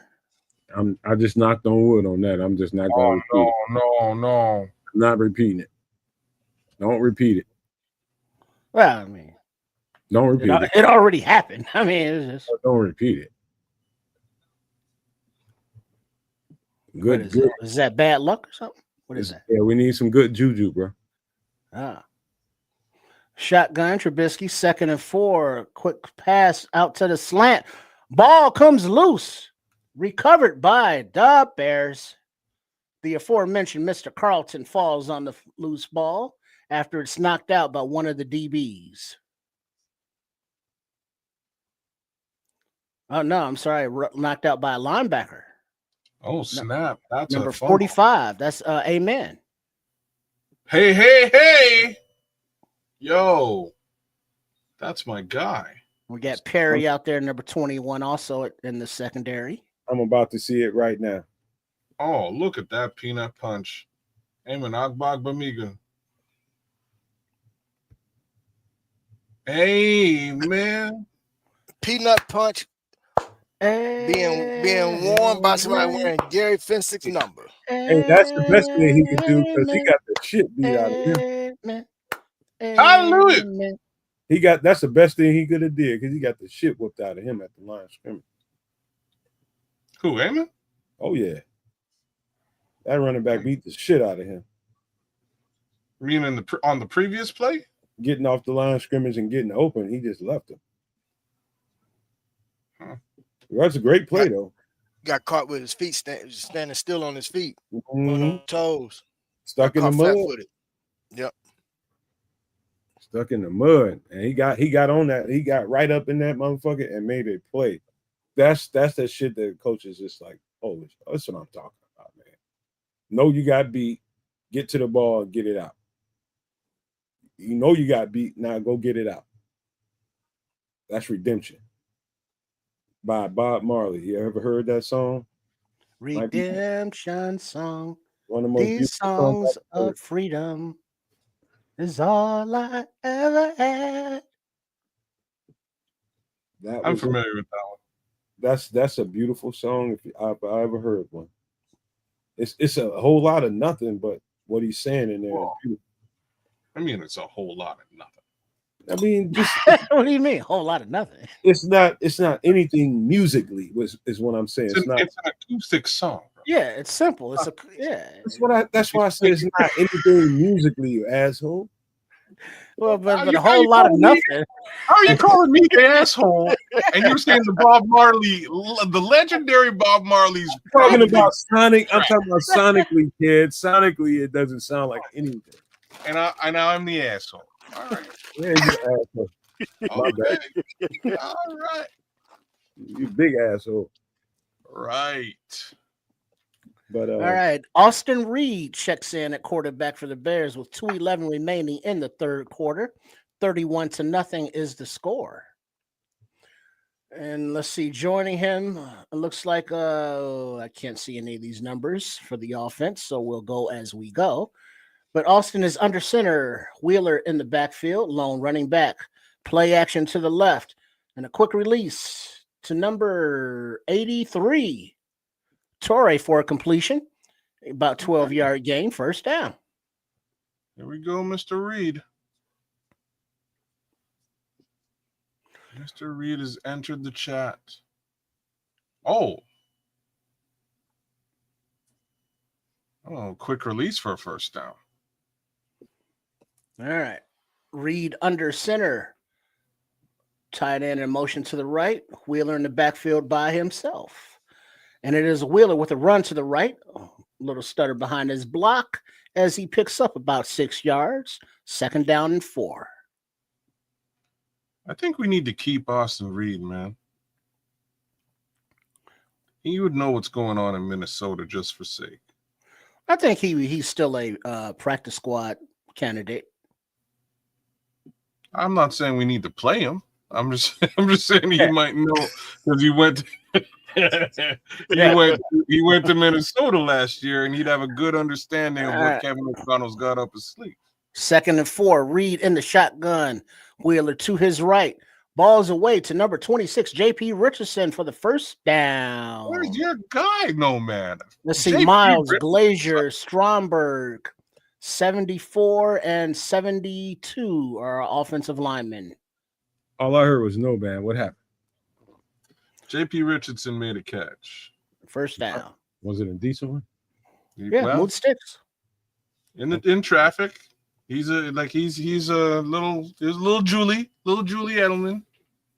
S2: I just knocked on wood on that. I'm just not going to repeat it.
S4: No.
S2: I'm not repeating it. Don't repeat it.
S5: Well, I mean,
S2: don't repeat it.
S5: It already happened. I mean, it's just...
S2: don't repeat it. Good.
S5: Is that bad luck or something? What is that?
S2: Yeah, we need some good juju, bro.
S5: Shotgun, Trubisky, 2nd and 4. Quick pass out to the slant. Ball comes loose. Recovered by the Bears. The aforementioned Mr. Carlton falls on the loose ball after it's knocked out by one of the DBs. Oh, no, I'm sorry. Knocked out by a linebacker.
S4: Oh, snap. That's
S5: number 45. That's Amen.
S4: Hey. Yo, that's my guy.
S5: We got Perry out there, number 21, also in the secondary.
S2: I'm about to see it right now.
S4: Oh, look at that peanut punch. Amen Agbag Bamiga. Hey, man.
S6: Peanut punch being worn by somebody wearing Gary Fensick's number.
S2: Hey, that's the best thing he can do because he got the shit beat out of him.
S4: Hallelujah.
S2: That's the best thing he could have did because he got the shit whooped out of him at the line of scrimmage.
S4: Who, Amen?
S2: Oh, yeah. That running back beat the shit out of him.
S4: You mean on the previous play?
S2: Getting off the line of scrimmage and getting open, he just left him.
S4: Huh.
S2: That's a great play, though.
S6: Got caught with his feet standing still on his feet,
S2: Mm-hmm.
S6: on toes.
S2: Stuck in the mud.
S6: Flat-footed. Yep.
S2: Stuck in the mud, and he got on that. He got right up in that motherfucker and made a play. That's that shit that coaches just like, oh, that's what I'm talking about, man. No, you got beat. Get to the ball and get it out. You know you got beat. Now go get it out. That's redemption. By Bob Marley. You ever heard that song?
S5: Redemption song.
S2: One of the most
S5: These songs of freedom is all I ever had.
S4: I'm familiar with that one.
S2: That's a beautiful song if I ever heard one. It's a whole lot of nothing, but what he's saying in there is beautiful.
S4: I mean, it's a whole lot of nothing.
S2: I mean, just
S5: what do you mean? A whole lot of nothing.
S2: It's not anything musically, is what I'm saying.
S4: It's an acoustic song, bro.
S5: Yeah, it's simple. It's
S2: That's why I say it's not anything musically, you asshole.
S5: Well, but a whole lot of nothing.
S4: How are you calling me the asshole? And you're saying the Bob Marley, the legendary Bob Marley's
S2: talking about Sonic. I'm talking about sonically, kid. Sonically, it doesn't sound like anything.
S4: And I'm the asshole. All right.
S2: Yeah, you asshole.
S4: Okay. All right.
S2: You big asshole.
S4: Right.
S2: But
S5: all right. Austin Reed checks in at quarterback for the Bears with 2:11 remaining in the third quarter. 31-0 is the score. And let's see, joining him, it looks like I can't see any of these numbers for the offense, so we'll go as we go. But Austin is under center, Wheeler in the backfield, lone running back, play action to the left, and a quick release to number 83, Torrey for a completion, about 12-yard gain, first down.
S4: Here we go, Mr. Reed. Mr. Reed has entered the chat. Oh, quick release for a first down.
S5: All right. Reed under center. Tight end in motion to the right. Wheeler in the backfield by himself. And it is Wheeler with a run to the right. A little stutter behind his block as he picks up about 6 yards. Second down and 4.
S4: I think we need to keep Austin Reed, man. He would know what's going on in Minnesota just for sake.
S5: I think he's still a practice squad candidate.
S4: I'm not saying we need to play him. I'm just saying he might know because he went to Minnesota last year and he'd have a good understanding of what Kevin O'Connell's got up his sleeve.
S5: Second and 4, Reed in the shotgun. Wheeler to his right. Balls away to number 26, J.P. Richardson for the first down.
S4: Where's your guy, Nomad?
S5: Let's see, Miles, Glazier, Stromberg, 74 and 72 are offensive linemen.
S2: All I heard was no, man. What happened?
S4: J.P. Richardson made a catch.
S5: First down.
S2: Was it a decent one?
S5: Yeah, moved sticks.
S4: In traffic. He's a little Julie Edelman.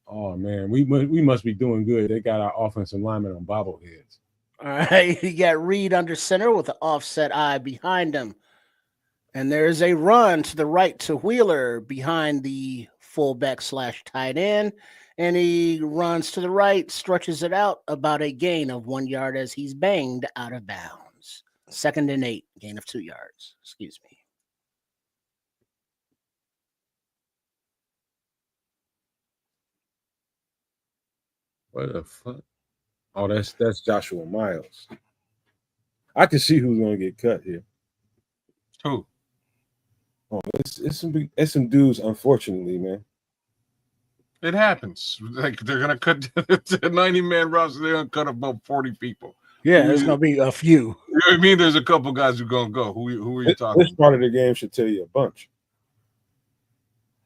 S2: Oh man, we must be doing good. They got our offensive lineman on bobbleheads.
S5: All right, you got Reed under center with the offset eye behind him, and there's a run to the right to Wheeler behind the fullback / tight end, and he runs to the right, stretches it out about a gain of 1 yard as he's banged out of bounds. 2nd and 8, gain of 2 yards. Excuse me.
S2: What the fuck? Oh, that's Joshua Miles. I can see who's going to get cut here.
S4: Who?
S2: Oh, it's some dudes, unfortunately, man.
S4: It happens. Like they're going to cut the 90-man roster. They're going to cut about 40 people.
S5: Yeah, there's going to be a few.
S4: You know what I mean? There's a couple guys who are going to go. Who are you talking about?
S2: This part of the game should tell you a bunch.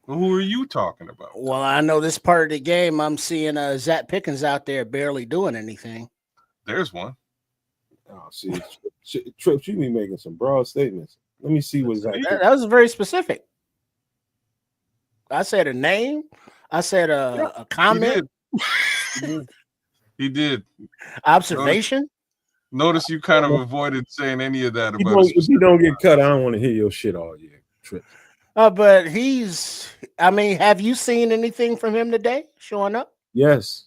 S4: Well, who are you talking about?
S5: Well, I know this part of the game, I'm seeing Zach Pickens out there barely doing anything.
S4: There's one.
S2: Oh, see, Trips, you be making some broad statements. Let me see what's that.
S5: That was very specific. I said a name. I said a comment.
S4: He did.
S5: Observation.
S4: Notice you kind of avoided saying any of that about us.
S2: If you don't get cut, I don't want to hear your shit all year. Trips.
S5: But have you seen anything from him today showing up?
S2: Yes.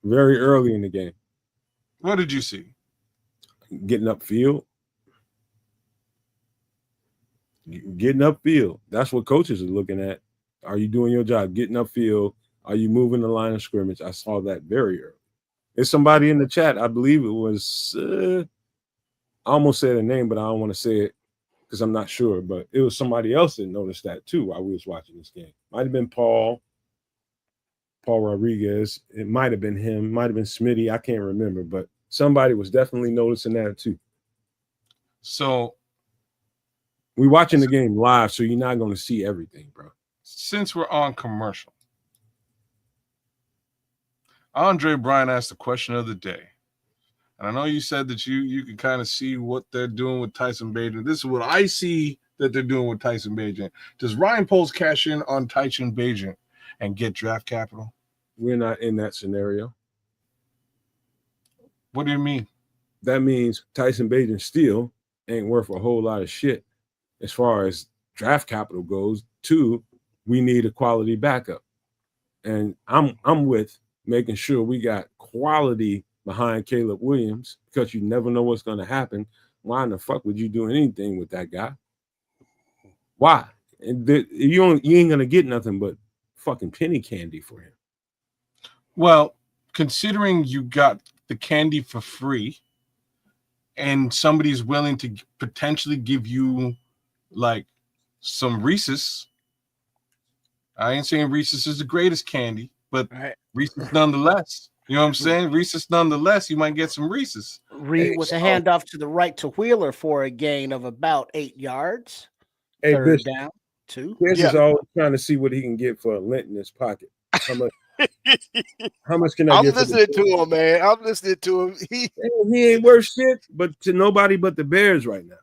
S2: Very early in the game.
S4: What did you see?
S2: Getting upfield. Getting upfield. That's what coaches are looking at. Are you doing your job? Getting upfield. Are you moving the line of scrimmage? I saw that very early. There's somebody in the chat. I believe it was, I almost said a name, but I don't want to say it because I'm not sure. But it was somebody else that noticed that too while we was watching this game. Might have been Paul Rodriguez. It might have been him. Might have been Smitty. I can't remember. But somebody was definitely noticing that too.
S4: So
S2: we're watching the game live, so you're not going to see everything, bro.
S4: Since we're on commercial, Andre Bryan asked the question of the day. And I know you said that you can kind of see what they're doing with Tyson Bagent. This is what I see that they're doing with Tyson Bagent. Does Ryan Poles cash in on Tyson Bagent and get draft capital?
S2: We're not in that scenario.
S4: What do you mean?
S2: That means Tyson Bagent still ain't worth a whole lot of shit as far as draft capital goes. Two, we need a quality backup. And I'm with making sure we got quality behind Caleb Williams because you never know what's going to happen. Why in the fuck would you do anything with that guy? Why? You ain't going to get nothing but fucking penny candy for him.
S4: Well, considering you got the candy for free and somebody's willing to potentially give you like some Reese's, I ain't saying Reese's is the greatest candy, but Reese's nonetheless. You know what I'm saying? Reese's nonetheless. You might get some Reese's.
S5: Reed with a handoff to the right to Wheeler for a gain of about 8 yards.
S2: Hey,
S5: Third
S2: Bishop,
S5: down, 2.
S2: Chris is always trying to see what he can get for a lint in his pocket. How much can I
S6: I'm
S2: get?
S6: listening to him, man. I'm listening to him. He
S2: ain't worth shit, but to nobody but the Bears right now.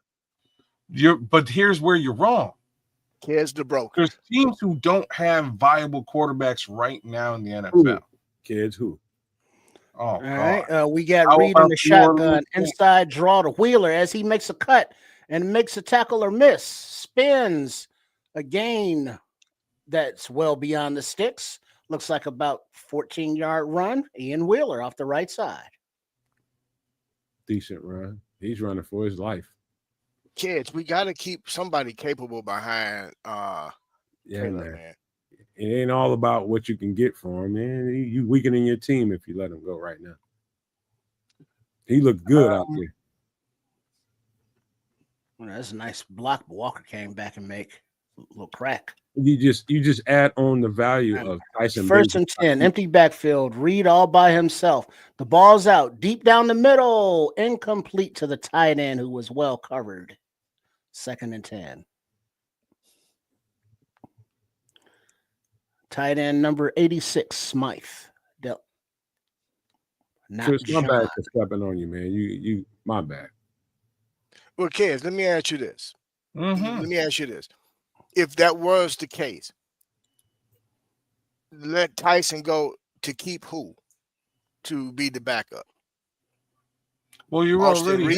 S4: But here's where you're wrong.
S6: Kids the broke.
S4: There's teams who don't have viable quarterbacks right now in the NFL.
S2: Kids who?
S4: Oh,
S5: all right. We got
S4: How
S5: Reed
S4: about
S5: on the shotgun. Inside draw to Wheeler as he makes a cut and makes a tackle or miss. Spins a gain that's well beyond the sticks. Looks like about 14-yard run. Ian Wheeler off the right side.
S2: Decent run. He's running for his life.
S6: Kids, we got to keep somebody capable behind Caleb, man.
S2: It ain't all about what you can get for him, man. You weakening your team if you let him go right now. He looked good out there.
S5: Well, that's a nice block. Walker came back and make a little crack.
S2: You just add on the value of Tyson.
S5: First and 10, empty backfield. Reed all by himself. The ball's out deep down the middle, incomplete to the tight end who was well covered. 2nd and 10. Tight end number 86, Smythe.
S2: Chris, my bad for stepping on you, man. You my bad.
S6: Well, kids, let me ask you this. Let me ask you this. If that was the case, let Tyson go to keep who to be the backup?
S4: Well, you already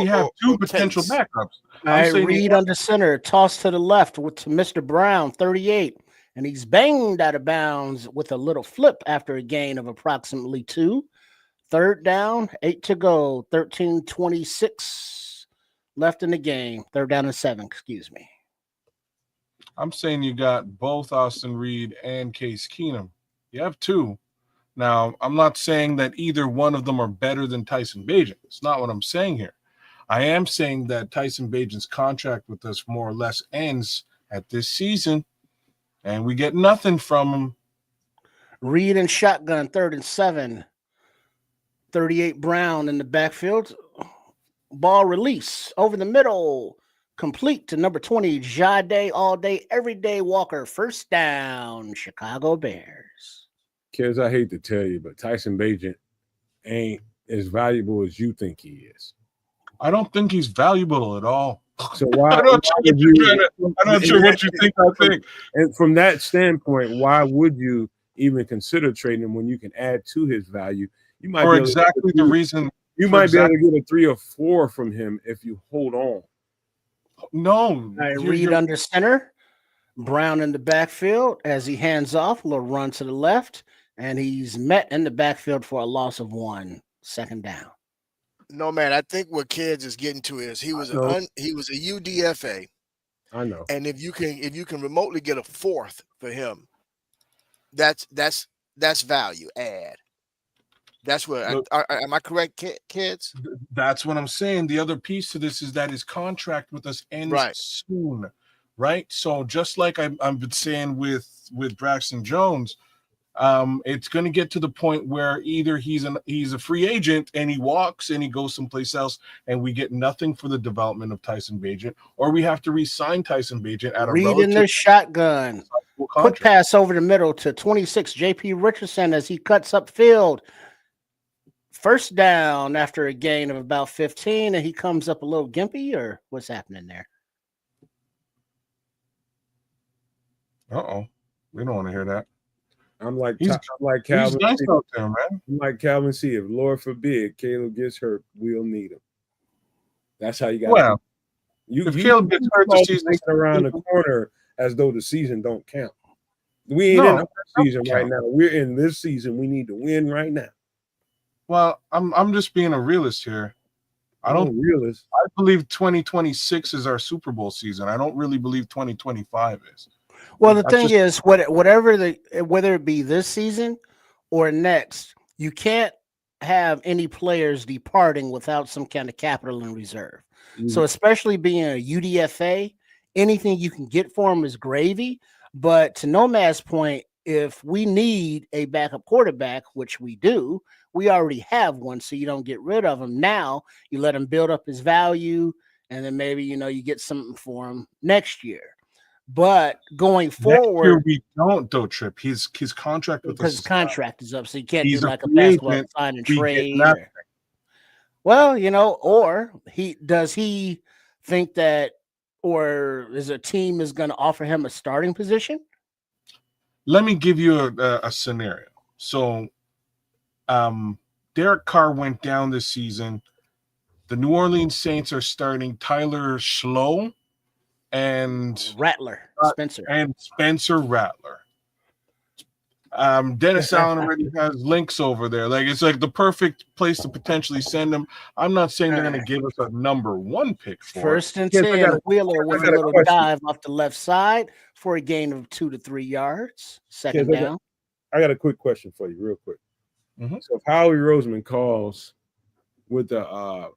S4: have two potential backups.
S5: All right, Reed under center, toss to the left to Mr. Brown, 38, and he's banged out of bounds with a little flip after a gain of approximately 2. 3rd down, 8 to go, 13:26 left in the game. 3rd down and 7, excuse me.
S4: I'm saying you got both Austin Reed and Case Keenum. You have 2. Now, I'm not saying that either one of them are better than Tyson Bagent. It's not what I'm saying here. I am saying that Tyson Bagent's contract with us more or less ends at this season, and we get nothing from him.
S5: Reed and shotgun, 3rd and 7. 38 Brown in the backfield. Ball release over the middle. Complete to number 20, jahdae, all day, every day Walker. 1st down, Chicago Bears.
S2: Kids, I hate to tell you, but Tyson Bagent ain't as valuable as you think he is.
S4: I don't think he's valuable at all.
S2: So why?
S4: I'm not sure what you think. I think,
S2: and from that standpoint, why would you even consider trading him when you can add to his value? You might
S4: for
S2: be able
S4: exactly the reason.
S2: You might be able to get a 3 or 4 from him if you hold on.
S4: No,
S5: all right, Reed under center, Brown in the backfield as he hands off, a little run to the left, and he's met in the backfield for a loss of 1, 2nd down.
S6: No, man, I think what Kids is getting to is he was a UDFA.
S2: I know.
S6: And if you can remotely get a 4th for him, that's value add. That's what am I correct, Kids?
S4: That's what I'm saying. The other piece to this is that his contract with us ends soon, right? So just like I've been saying with Braxton Jones, it's going to get to the point where either he's a free agent and he walks and he goes someplace else and we get nothing for the development of Tyson Bagent, or we have to re-sign Tyson Bagent at a
S5: Reed in the shotgun. Quick pass over the middle to 26, J.P. Richardson as he cuts upfield. 1st down after a gain of about 15, and he comes up a little gimpy, or what's happening there?
S4: We don't want to hear that.
S2: I'm like Calvin.
S4: He's nice out there, man.
S2: I'm like Calvin C. If Lord forbid Caleb gets hurt, we'll need him. That's how you got.
S4: Well, if Caleb gets hurt, the season's
S2: around the corner as though the season don't count. We ain't in the season right now. We're in this season. We need to win right now.
S4: Well, I'm just being a realist here. I believe 2026 is our Super Bowl season. I don't really believe 2025 is.
S5: Well, the thing is, whether it be this season or next, you can't have any players departing without some kind of capital in reserve. So especially being a UDFA, anything you can get for him is gravy. But to Nomad's point, if we need a backup quarterback, which we do, we already have one, so you don't get rid of him now. You let him build up his value, and then maybe you get something for him next year. But going forward,
S4: next year we don't though, Trip. His contract with us,
S5: because his contract is up, so you can't do like a
S4: basketball
S5: basketball sign and trade. Well, or does he think that, or is a team is going to offer him a starting position?
S4: Let me give you a scenario. So, Derek Carr went down this season. The New Orleans Saints are starting Tyler Schloh and Spencer Rattler. Dennis Allen already has links over there. Like, it's like the perfect place to potentially send him. I'm not saying they're going to give us a number 1 pick for
S5: 1st and 10. Wheeler with a little dive off the left side for a gain of 2 to 3 yards. 2nd down.
S2: I got a quick question for you, real quick. So if Howie Roseman calls with a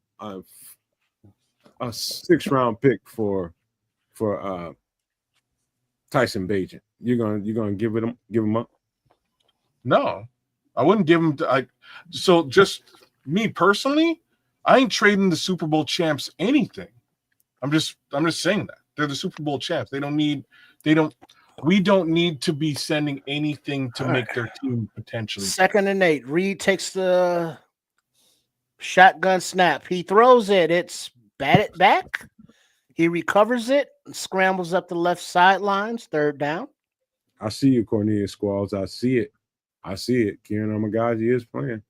S2: 6th-round pick for Tyson Bagent, you're gonna give him up?
S4: No, I wouldn't give him. So just me personally, I ain't trading the Super Bowl champs anything. I'm just saying that they're the Super Bowl champs. We don't need to be sending anything to make their team potentially.
S5: 2nd and 8. Reed takes the shotgun snap. He throws it. It's batted back. He recovers it and scrambles up the left sidelines. 3rd down.
S2: I see you, Cornelius Squalls. I see it. Kiran amegadjie is playing.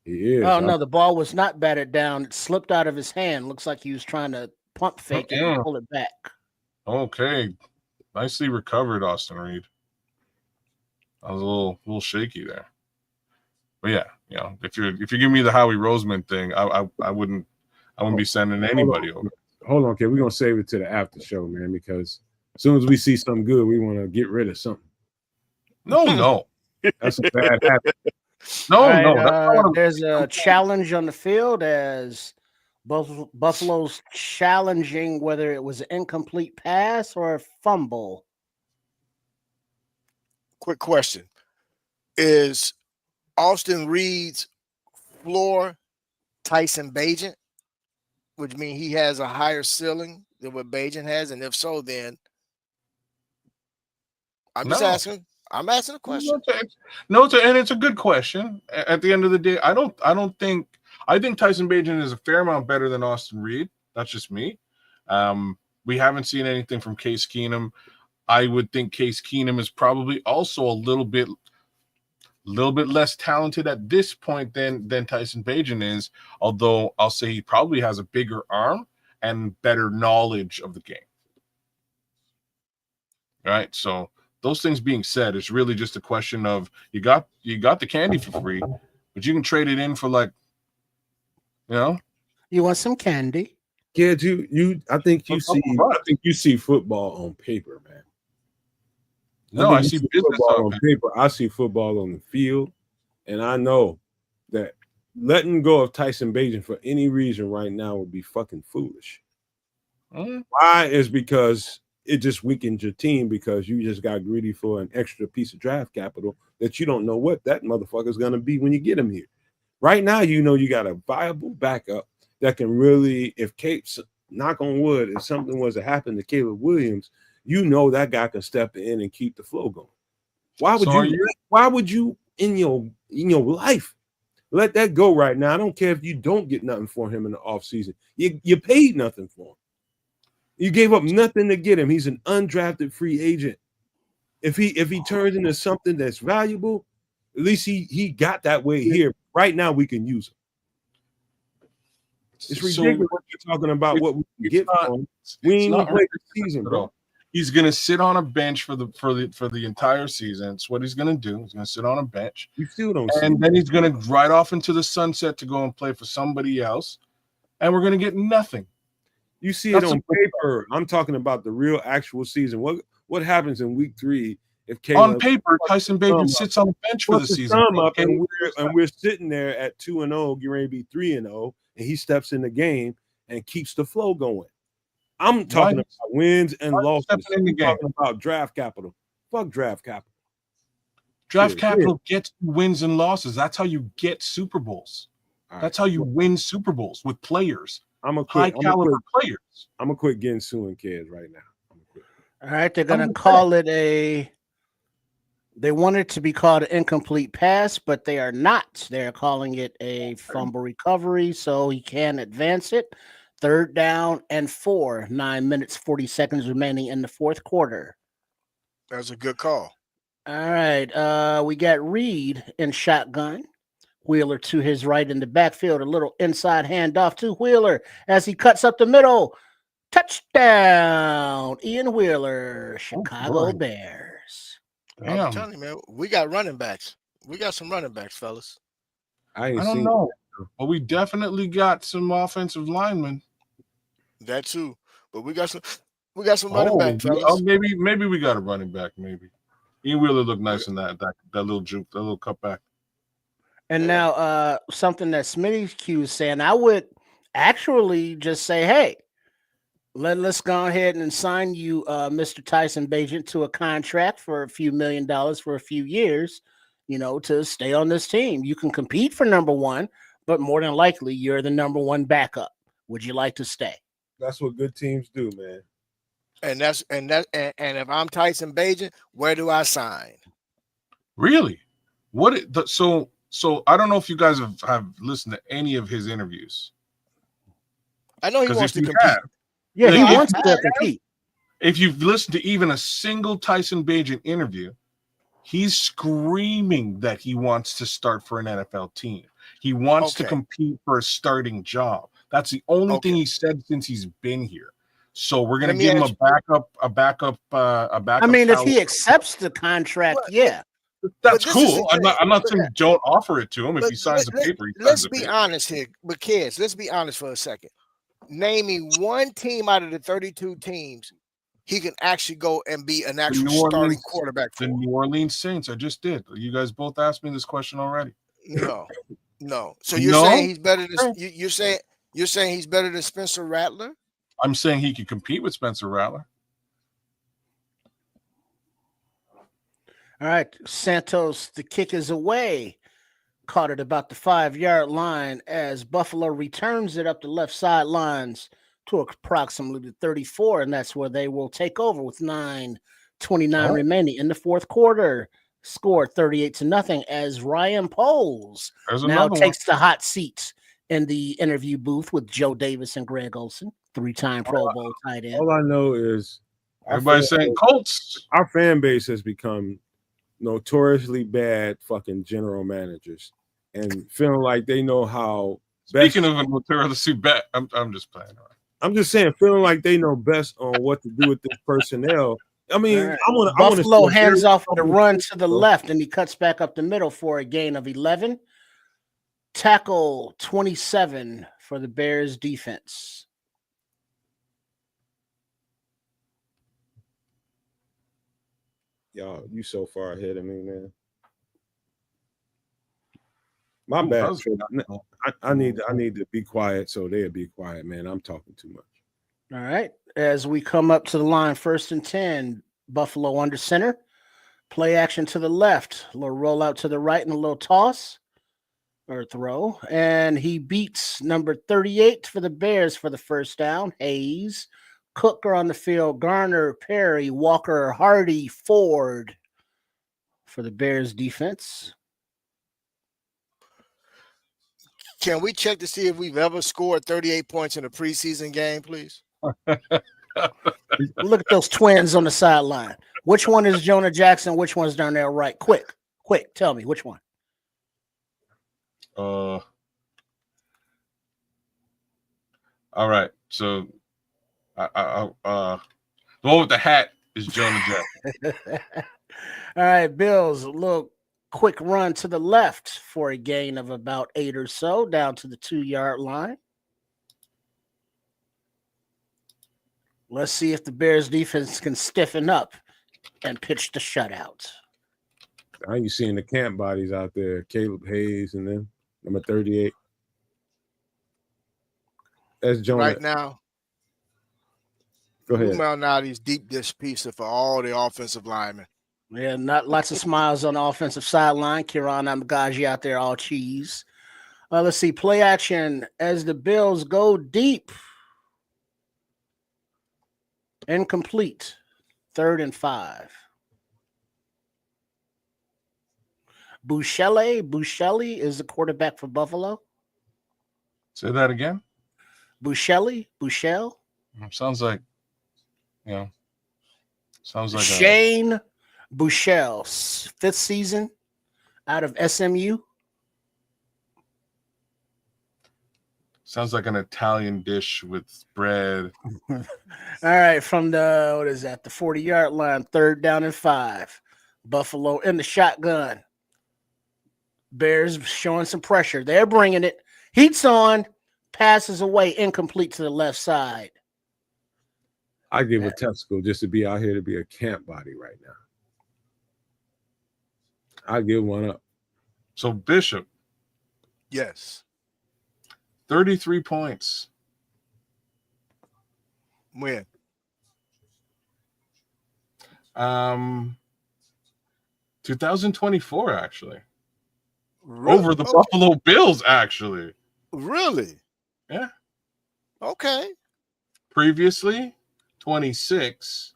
S2: He is.
S5: Oh, no, the ball was not batted down. It slipped out of his hand. Looks like he was trying to pump fake it and pull it back.
S4: Okay. Nicely recovered, Austin Reed. I was a little shaky there. But yeah, if you give me the Howie Roseman thing, I wouldn't be sending anybody over.
S2: Hold on, kid. We're gonna save it to the after show, man, because as soon as we see something good, we want to get rid of something.
S4: No.
S2: That's a bad habit.
S4: No.
S5: There's a challenge on the field as Buffalo's challenging whether it was an incomplete pass or a fumble.
S6: Quick question. Is Austin Reed's floor Tyson Bagent, which means he has a higher ceiling than what Bagent has? And if so, then I'm just asking. I'm asking a question.
S4: And it's a good question. At the end of the day, I think Tyson Bagent is a fair amount better than Austin Reed. That's just me. We haven't seen anything from Case Keenum. I would think Case Keenum is probably also a little bit less talented at this point than Tyson Bagent is, although I'll say he probably has a bigger arm and better knowledge of the game. Right? So those things being said, it's really just a question of you got the candy for free, but you can trade it in for like,
S5: You want some candy?
S2: Yeah, I think you see football on paper, man.
S4: No, I see business
S2: football on paper. I see football on the field, and I know that letting go of Tyson Bagent for any reason right now would be fucking foolish. Why? Is because it just weakens your team because you just got greedy for an extra piece of draft capital that you don't know what that motherfucker's going to be when you get him here. Right now, you got a viable backup that can really, if Cape's, knock on wood, if something was to happen to Caleb Williams, that guy can step in and keep the flow going. Why would you in your life let that go right now? I don't care if you don't get nothing for him in the offseason. You paid nothing for him. You gave up nothing to get him. He's an undrafted free agent. If he turns into something that's valuable, at least he got that way here. Right now we can use him. It's ridiculous what you're talking about. What we can get from him. We ain't even played the season, bro.
S4: He's gonna sit on a bench for the entire season. It's what he's gonna do. He's gonna sit on a bench.
S2: You still don't.
S4: And then he's gonna ride off into the sunset to go and play for somebody else, and we're gonna get nothing.
S2: You see it on paper. I'm talking about the real actual season. What happens in week 3 if Caleb,
S4: on paper Tyson Bagent sits on the bench for the season?
S2: And we're sitting there at 2-0, getting ready to be 3-0, and he steps in the game and keeps the flow going. I'm talking about wins and losses. I'm talking about draft capital. Fuck draft capital.
S4: Draft capital gets wins and losses. That's how you get Super Bowls. That's how you win Super Bowls with players. High caliber players. I'm
S2: gonna quit getting suing kids right now.
S5: All right, they're gonna call it they want it to be called an incomplete pass, but they are not. They're calling it a fumble recovery, so he can advance it. 3rd down and 4, 9 minutes, 40 seconds remaining in the 4th quarter.
S6: That's a good call.
S5: All right. We got Reed in shotgun. Wheeler to his right in the backfield. A little inside handoff to Wheeler as he cuts up the middle. Touchdown. Ian Wheeler, Chicago Bears.
S6: I'm telling you, man, we got running backs. We got some running backs, fellas.
S4: I don't know. But we definitely got some offensive linemen.
S6: That too. But we got some running backs, fellas.
S4: Maybe we got a running back, maybe. Ian Wheeler looked nice in that little juke, that little cutback.
S5: And now something that Smitty Q is saying, I would actually just say, hey, let's go ahead and sign you, Mr. Tyson Bagent, to a contract for a few $1 million for a few years, to stay on this team. You can compete for number 1, but more than likely you're the number 1 backup. Would you like to stay? That's
S2: what good teams do, man.
S6: And if I'm Tyson Bagent, where do I sign?
S4: Really? So I don't know if you guys have listened to any of his interviews.
S6: I know he wants to compete.
S5: Yeah, he wants to compete.
S4: If you've listened to even a single Tyson Bagent interview, he's screaming that he wants to start for an NFL team. He wants to compete for a starting job. That's the only thing he said since he's been here. So we're going to give him a backup.
S5: I mean, if he accepts the contract,
S4: that's cool. I'm not saying don't offer it to him. If he signs the paper,
S6: let's be honest here, but kids, let's be honest for a second. Name me one team out of the 32 teams he can actually go and be an actual starting quarterback for.
S4: The New Orleans Saints. I just did. You guys both asked me this question already.
S6: No. So you're saying he's better than you're saying he's better than Spencer Rattler?
S4: I'm saying he could compete with Spencer Rattler.
S5: All right, Santos, the kick is away. Caught it about the 5-yard line as Buffalo returns it up the left sidelines to approximately the 34, and that's where they will take over with 9:29 remaining in the 4th quarter. Scored 38-0 as Ryan Poles now takes the hot seat in the interview booth with Joe Davis and Greg Olson, 3-time Pro Bowl tight end.
S2: All I know is
S4: everybody's saying Colts.
S2: Our fan base has become notoriously bad fucking general managers and feeling like they know how.
S4: Speaking of a notoriously bad, I'm just playing.
S2: I'm just saying, feeling like they know best on what to do with this personnel. I mean,
S5: Right.
S2: I want to.
S5: Buffalo hands off with a run to the left, and he cuts back up the middle for a gain of 11. Tackle 27 for the Bears defense.
S2: Y'all, you so far ahead of me, man. My bad. I need to be quiet so they'll be quiet, man. I'm talking too much.
S5: All right. As we come up to the line, 1st and 10, Buffalo under center. Play action to the left. A little rollout to the right and a little toss or throw. And he beats number 38 for the Bears for the first down. Hayes. Cook are on the field. Garner, Perry, Walker, Hardy, Ford for the Bears defense.
S6: Can we check to see if we've ever scored 38 points in a preseason game, please?
S5: Look at those twins on the sideline. Which one is Jonah Jackson? Which one's down there right? Quick, tell me which one.
S4: All right. So the one with the hat is Jonah Jackson.
S5: All right, Bills, a little quick run to the left for a gain of about 8 or so, down to the 2-yard line. Let's see if the Bears defense can stiffen up and pitch the shutout.
S2: How you seeing the camp bodies out there? Caleb Hayes and them, number 38. That's Jonah.
S6: Right now,
S2: go ahead.
S6: Malnati's deep dish pizza for all the offensive linemen.
S5: Yeah, not lots of smiles on the offensive sideline. Kiran amegadjie out there, all cheese. Let's see, play action as the Bills go deep. Incomplete. 3rd and 5. Boucheli is the quarterback for Buffalo.
S4: Say that again.
S5: Bouchel.
S4: Sounds like,
S5: Shane Bouchel, 5th season out of SMU.
S4: Sounds like an Italian dish with bread.
S5: All right, from the 40-yard line, 3rd down and 5. Buffalo in the shotgun. Bears showing some pressure. They're bringing it. Heat's on. Passes away, incomplete to the left side.
S2: I give a Tesco just to be out here to be a camp body right now. I give one up.
S4: So Bishop.
S6: Yes.
S4: 33 points.
S6: When?
S4: 2024, actually. Really? Over the Buffalo Bills, actually.
S6: Really?
S4: Yeah.
S6: Okay.
S4: Previously, 26.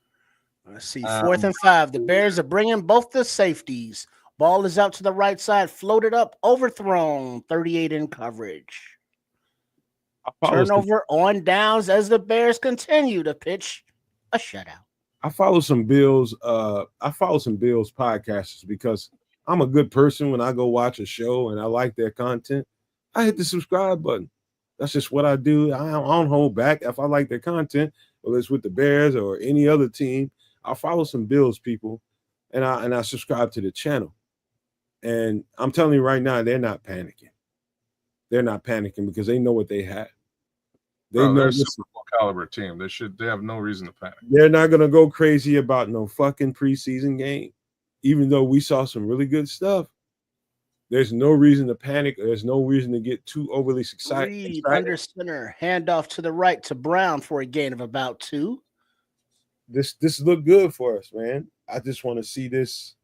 S5: Let's see. 4th and 5. The Bears are bringing both the safeties. Ball is out to the right side, floated up, overthrown. 38 in coverage. Turnover on downs as the Bears continue to pitch a shutout.
S2: I follow some Bills podcasters because I'm a good person. When I go watch a show and I like their content, I hit the subscribe button. That's just what I do. I don't hold back. If I like their content, whether it's with the Bears or any other team, I'll follow some Bills people and I subscribe to the channel. And I'm telling you right now, they're not panicking. They're not panicking because they know what they have.
S4: They're a Super Bowl caliber team. They have no reason to panic.
S2: They're not gonna go crazy about no fucking preseason game. Even though we saw some really good stuff, there's no reason to panic. There's no reason to get too overly excited.
S5: Reed under center, handoff to the right to Brown for a gain of about 2.
S2: This looked good for us, man. I just want to see this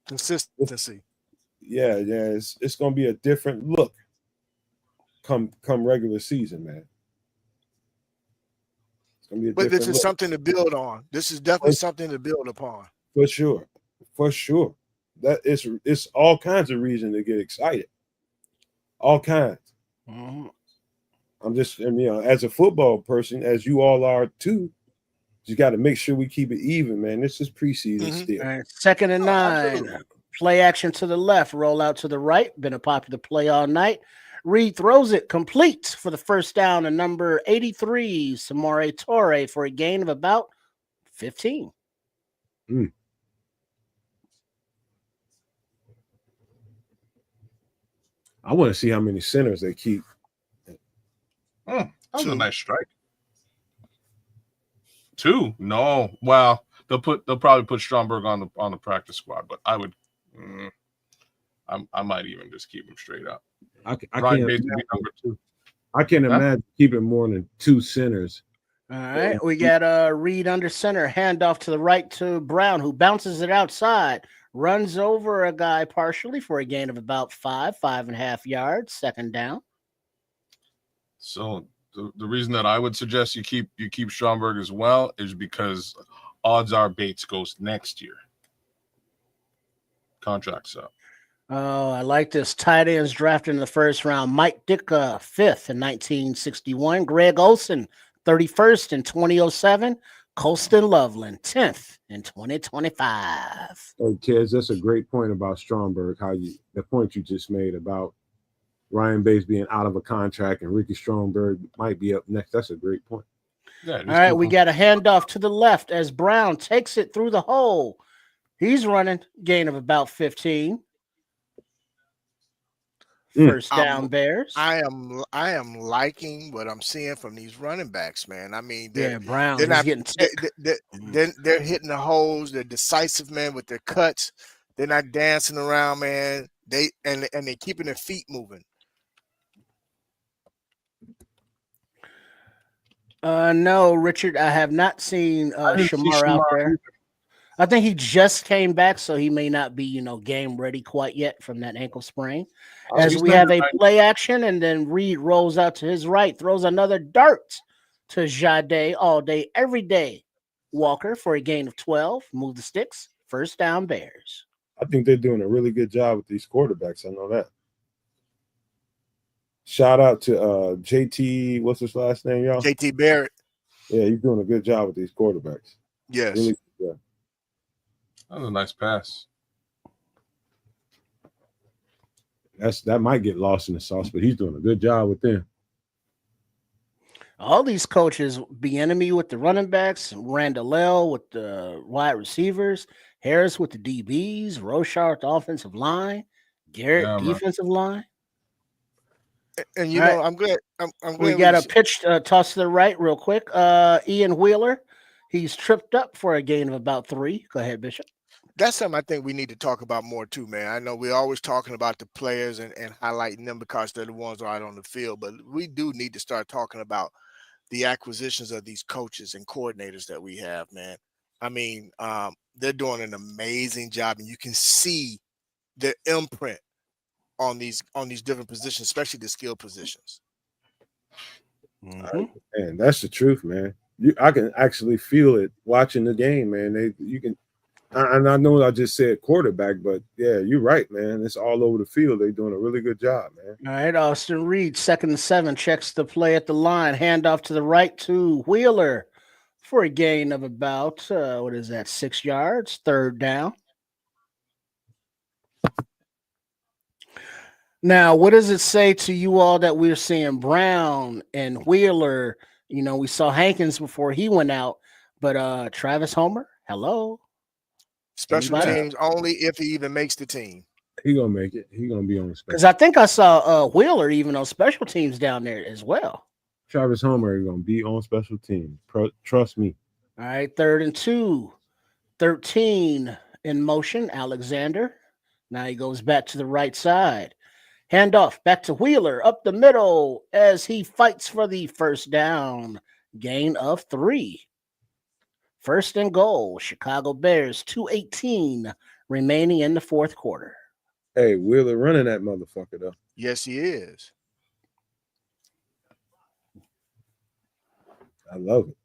S6: consistency.
S2: Yeah, it's gonna be a different look come regular season, man.
S6: But this is something to build on. This is definitely something to build upon.
S2: For sure. That it's all kinds of reason to get excited. All kinds.
S5: Mhm.
S2: I'm just, as a football person, as you all are too, you got to make sure we keep it even, man. This is preseason still.
S5: All right, 2nd and 9.
S3: absolutely.
S5: Play action to the left, roll out to the right. Been a popular play all night. Reed throws it complete for the first down, and number 83, Samori Torre, for a gain of about 15.
S2: I want to see how many centers they keep.
S4: That was a nice strike. 2? No. Well, they'll probably put Stromberg on the practice squad, but I would. I might even just keep him straight up.
S2: I
S4: Ryan
S2: can't.
S4: Bates would be number 2.
S2: I can't imagine keeping more than 2 centers.
S5: All right, we got Reed under center, handoff to the right to Brown, who bounces it outside, runs over a guy partially for a gain of about 5.5 yards. 2nd down.
S4: So the reason that I would suggest you keep Stromberg as well is because odds are Bates goes next year. Contract's up.
S5: Oh, I like this. Tight ends drafted in the 1st round. Mike Ditka, 5th in 1961. Greg Olson, 31st in 2007. Colston Loveland, 10th in 2025.
S2: Hey, kids, that's a great point about Stromberg. The point you just made about Ryan Bates being out of a contract and Ricky Stromberg might be up next. That's a great point.
S4: Yeah,
S5: all right, we got a handoff to the left as Brown takes it through the hole. He's running, gain of about 15. First down, Bears.
S6: I am liking what I'm seeing from these running backs, man. I mean,
S5: Brown.
S6: They're not
S5: getting
S6: they're hitting the holes. They're decisive, man, with their cuts. They're not dancing around, man. They're keeping their feet moving.
S5: No, Richard, I have not seen Shamar out there. I think he just came back, so he may not be, game ready quite yet from that ankle sprain. As we have a play action, and then Reed rolls out to his right, throws another dart to jahdae all day, every day. Walker for a gain of 12. Move the sticks. First down, Bears.
S2: I think they're doing a really good job with these quarterbacks. I know that. Shout out to JT. What's his last name, y'all?
S6: JT Barrett.
S2: Yeah, he's doing a good job with these quarterbacks.
S6: Yes.
S2: Really good job.
S4: That was a nice pass.
S2: That might get lost in the sauce, but he's doing a good job with them.
S5: All these coaches, Bieniemy with the running backs, Randall with the wide receivers, Harris with the DBs, Rochard with the offensive line, Garrett defensive line.
S6: And I'm glad.
S5: We got a pitch toss to the right real quick. Ian Wheeler, he's tripped up for a gain of about 3. Go ahead, Bishop.
S6: That's something I think we need to talk about more too, man. I know we're always talking about the players and highlighting them because they're the ones out on the field, but we do need to start talking about the acquisitions of these coaches and coordinators that we have, man. I mean, they're doing an amazing job, and you can see the imprint on these different positions, especially the skill positions.
S2: Mm-hmm. Man, that's the truth, man. I can actually feel it watching the game, man. You can. And I know I just said quarterback, but yeah, you're right, man. It's all over the field. They're doing a really good job, man.
S5: All right, Austin Reed, 2nd and 7, checks the play at the line. Handoff to the right to Wheeler for a gain of about, 6 yards, 3rd down. Now, what does it say to you all that we're seeing Brown and Wheeler? We saw Hankins before he went out, but Travis Homer, hello.
S6: Special teams only if he even makes the team.
S2: He gonna make it. He gonna be on the special.
S5: Because I think I saw Wheeler even on special teams down there as well.
S2: Travis Homer is gonna be on special teams. Trust me.
S5: All right, 3rd and 2, 13 in motion. Alexander. Now he goes back to the right side. Handoff back to Wheeler up the middle as he fights for the first down. Gain of 3. 1st and goal. Chicago Bears, 2:18 remaining in the 4th quarter.
S2: Hey, Wheeler running that motherfucker though.
S6: Yes, he is.
S2: I love it.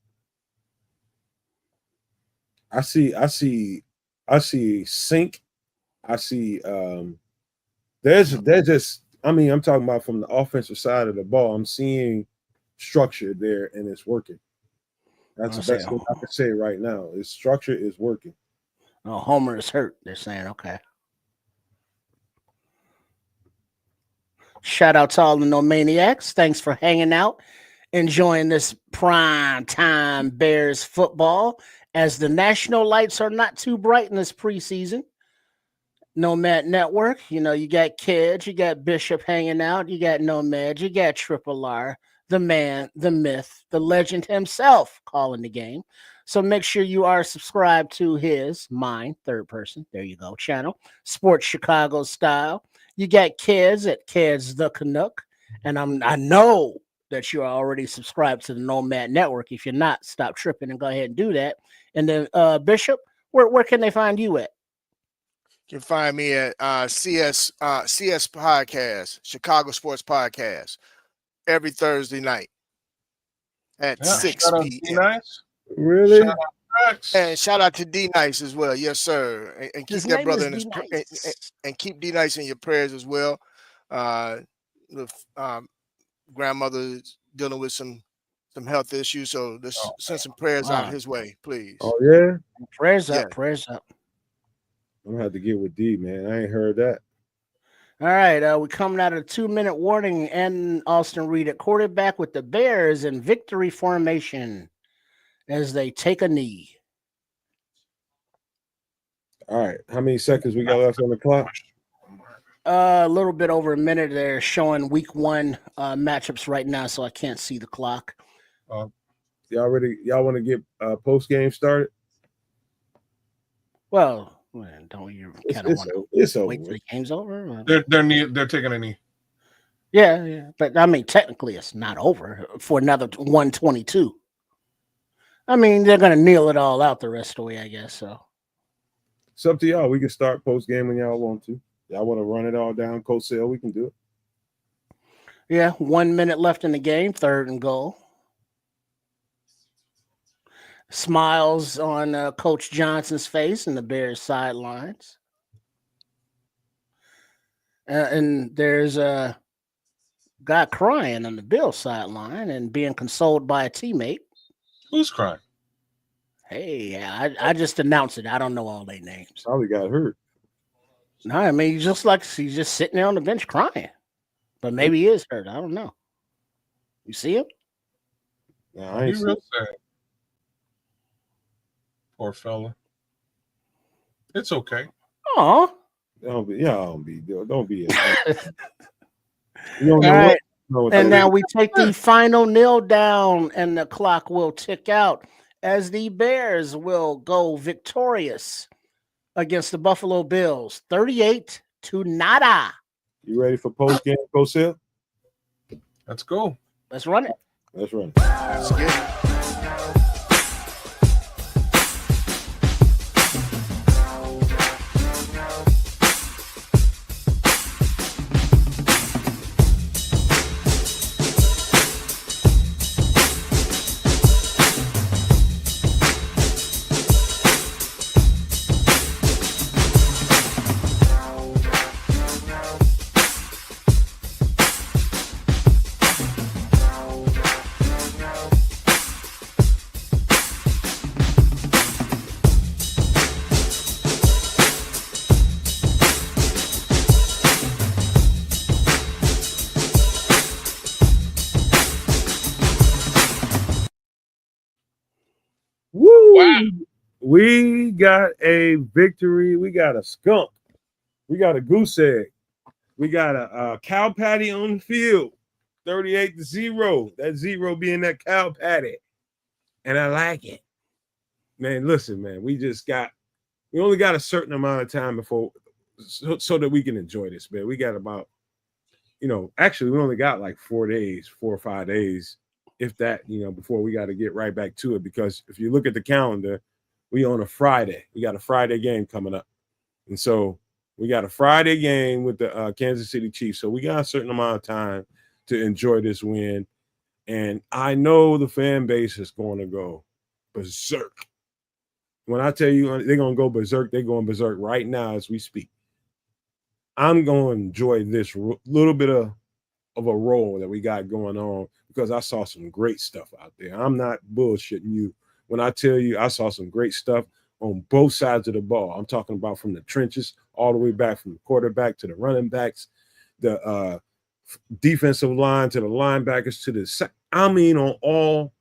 S2: I see sync. I see they're just I mean, I'm talking about from the offensive side of the ball. I'm seeing structure there, and it's working. That's the best thing I can say right now. Its structure is working.
S5: Oh, Homer is hurt. They're saying, okay. Shout out to all the No Maniacs. Thanks for hanging out, enjoying this prime time Bears football as the national lights are not too bright in this preseason. Nomad Network, you know, you got Kids, you got Bishop hanging out, you got Nomad, you got Triple R, the man, the myth, the legend himself calling the game. So make sure you are subscribed to mine, third person, there you go, channel, Sports Chicago Style. You got Kids at Kids the Canuck, and I know that you're already subscribed to the Nomad Network. If you're not, stop tripping and go ahead and do that. And then Bishop, where can they find you at?
S6: You can find me at CS Podcast, Chicago Sports Podcast, every Thursday night at 6 p.m.
S2: Really?
S6: And shout out to D Nice as well. Yes, sir. And keep that brother in his and keep D Nice in your prayers as well. The grandmother dealing with some health issues, so let's send some prayers out his way, please.
S2: Oh yeah,
S5: prayers up, prayers up.
S2: I'm gonna have to get with D, man. I ain't heard that.
S5: All right, we're coming out of a 2-minute warning, and Austin Reed at quarterback with the Bears in victory formation as they take a knee.
S2: All right, how many seconds we got left on the clock?
S5: A little bit over a minute. They're showing week 1 matchups right now, so I can't see the clock.
S2: Y'all want to get post game started?
S5: Well, don't you kind of want to wait till the game's over?
S4: They're taking a knee.
S5: Yeah, but I mean, technically, it's not over for another 122. I mean, they're gonna kneel it all out the rest of the way, I guess. So
S2: it's up to y'all. We can start post game when y'all want to. Y'all want to run it all down, Coach Sale? We can do it.
S5: Yeah, 1 minute left in the game, 3rd and goal. Smiles on Coach Johnson's face and the Bears sidelines. And there's a guy crying on the Bills sideline and being consoled by a teammate.
S4: Who's crying?
S5: Hey, I just announced it. I don't know all their names.
S2: Probably got hurt.
S5: No, I mean, he's just sitting there on the bench crying. But maybe he is hurt. I don't know. You see him?
S2: Yeah, I ain't
S4: real sad. Poor fella. It's okay.
S5: Aw.
S2: Don't be. All
S5: right. And now we take the final kneel down, and the clock will tick out as the Bears will go victorious against the Buffalo Bills, 38-0.
S2: You ready for post game, Coach Sale?
S4: Let's go.
S5: Let's run it.
S2: Let's run it.
S6: Let's get it.
S2: Woo! Wow. We got a victory. We got a skunk. We got a goose egg. We got a cow patty on the field. 38-0. That 0 being that cow patty. And I like it. Man, listen, man. We only got a certain amount of time before so that we can enjoy this, man. We got about, actually we only got like 4 or 5 days, if that, before we got to get right back to it. Because if you look at the calendar, we on a Friday. We got a Friday game coming up. And so we got a Friday game with the Kansas City Chiefs. So we got a certain amount of time to enjoy this win. And I know the fan base is going to go berserk. When I tell you they're going to go berserk, they're going berserk right now as we speak. I'm going to enjoy this little bit of a role that we got going on because I saw some great stuff out there. I'm not bullshitting you when I tell you I saw some great stuff on both sides of the ball. I'm talking about from the trenches all the way back from the quarterback to the running backs, the defensive line to the linebackers to the on all.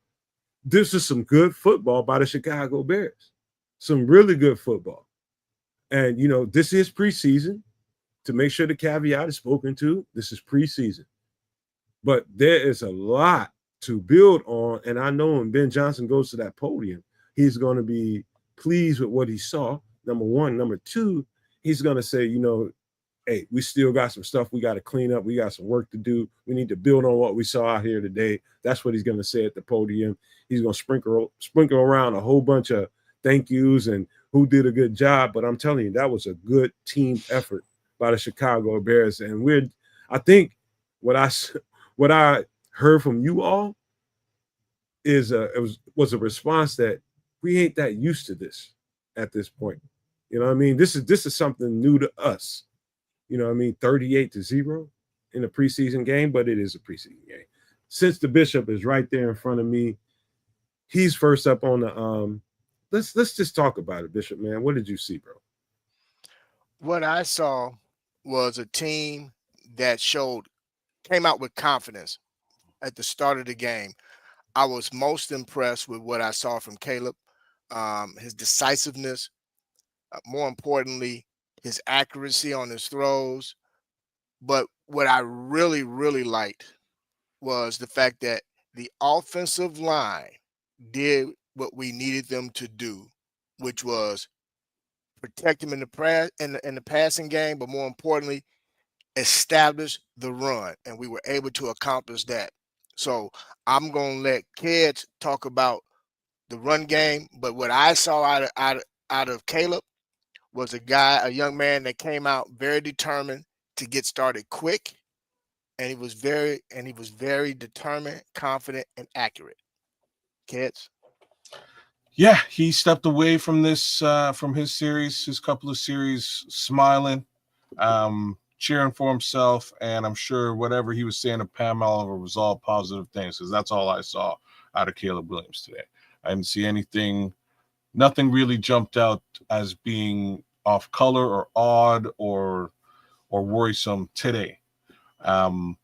S2: This is some good football by the Chicago Bears. Some really good football. And, this is preseason. To make sure the caveat is spoken to, this is preseason. But there is a lot to build on. And I know when Ben Johnson goes to that podium, he's going to be pleased with what he saw, number one. Number two, he's going to say, hey, we still got some stuff we got to clean up. We got some work to do. We need to build on what we saw out here today. That's what he's going to say at the podium. He's going to sprinkle around a whole bunch of thank yous and who did a good job. But I'm telling you, that was a good team effort by the Chicago Bears. And I think what I heard from you all is was a response that we ain't that used to this at this point. You know what I mean? This is something new to us. 38-0 in a preseason game, but it is a preseason game. Since the Bishop is right there in front of me, he's first up on the let's just talk about it, Bishop, man. What did you see, bro?
S6: What I saw was a team that came out with confidence at the start of the game. I was most impressed with what I saw from Caleb, his decisiveness, more importantly, his accuracy on his throws. But what I really, really liked was the fact that the offensive line did what we needed them to do, which was protect him in the passing game, but more importantly, establish the run. And we were able to accomplish that. So I'm going to let kids talk about the run game. But what I saw out of Caleb was a young man that came out very determined to get started quick. And he was very determined, confident, and accurate. Kids.
S4: Yeah, he stepped away from his couple of series, smiling, cheering for himself, and I'm sure whatever he was saying to Pam Oliver was all positive things, because that's all I saw out of Caleb Williams today. I didn't see nothing really jumped out as being off color or odd or worrisome today. That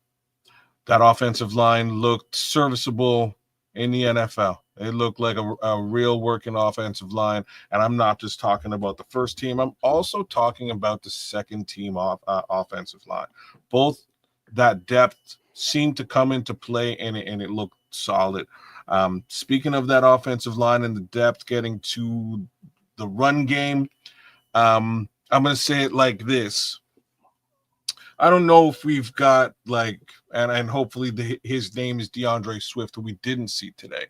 S4: offensive line looked serviceable in the NFL. It looked like a real working offensive line. And I'm not just talking about the first team. I'm also talking about the second team offensive line. Both that depth seemed to come into play, and it looked solid. Speaking of that offensive line and the depth getting to the run game, I'm going to say it like this. I don't know if we've got and hopefully his name is DeAndre Swift, who we didn't see today.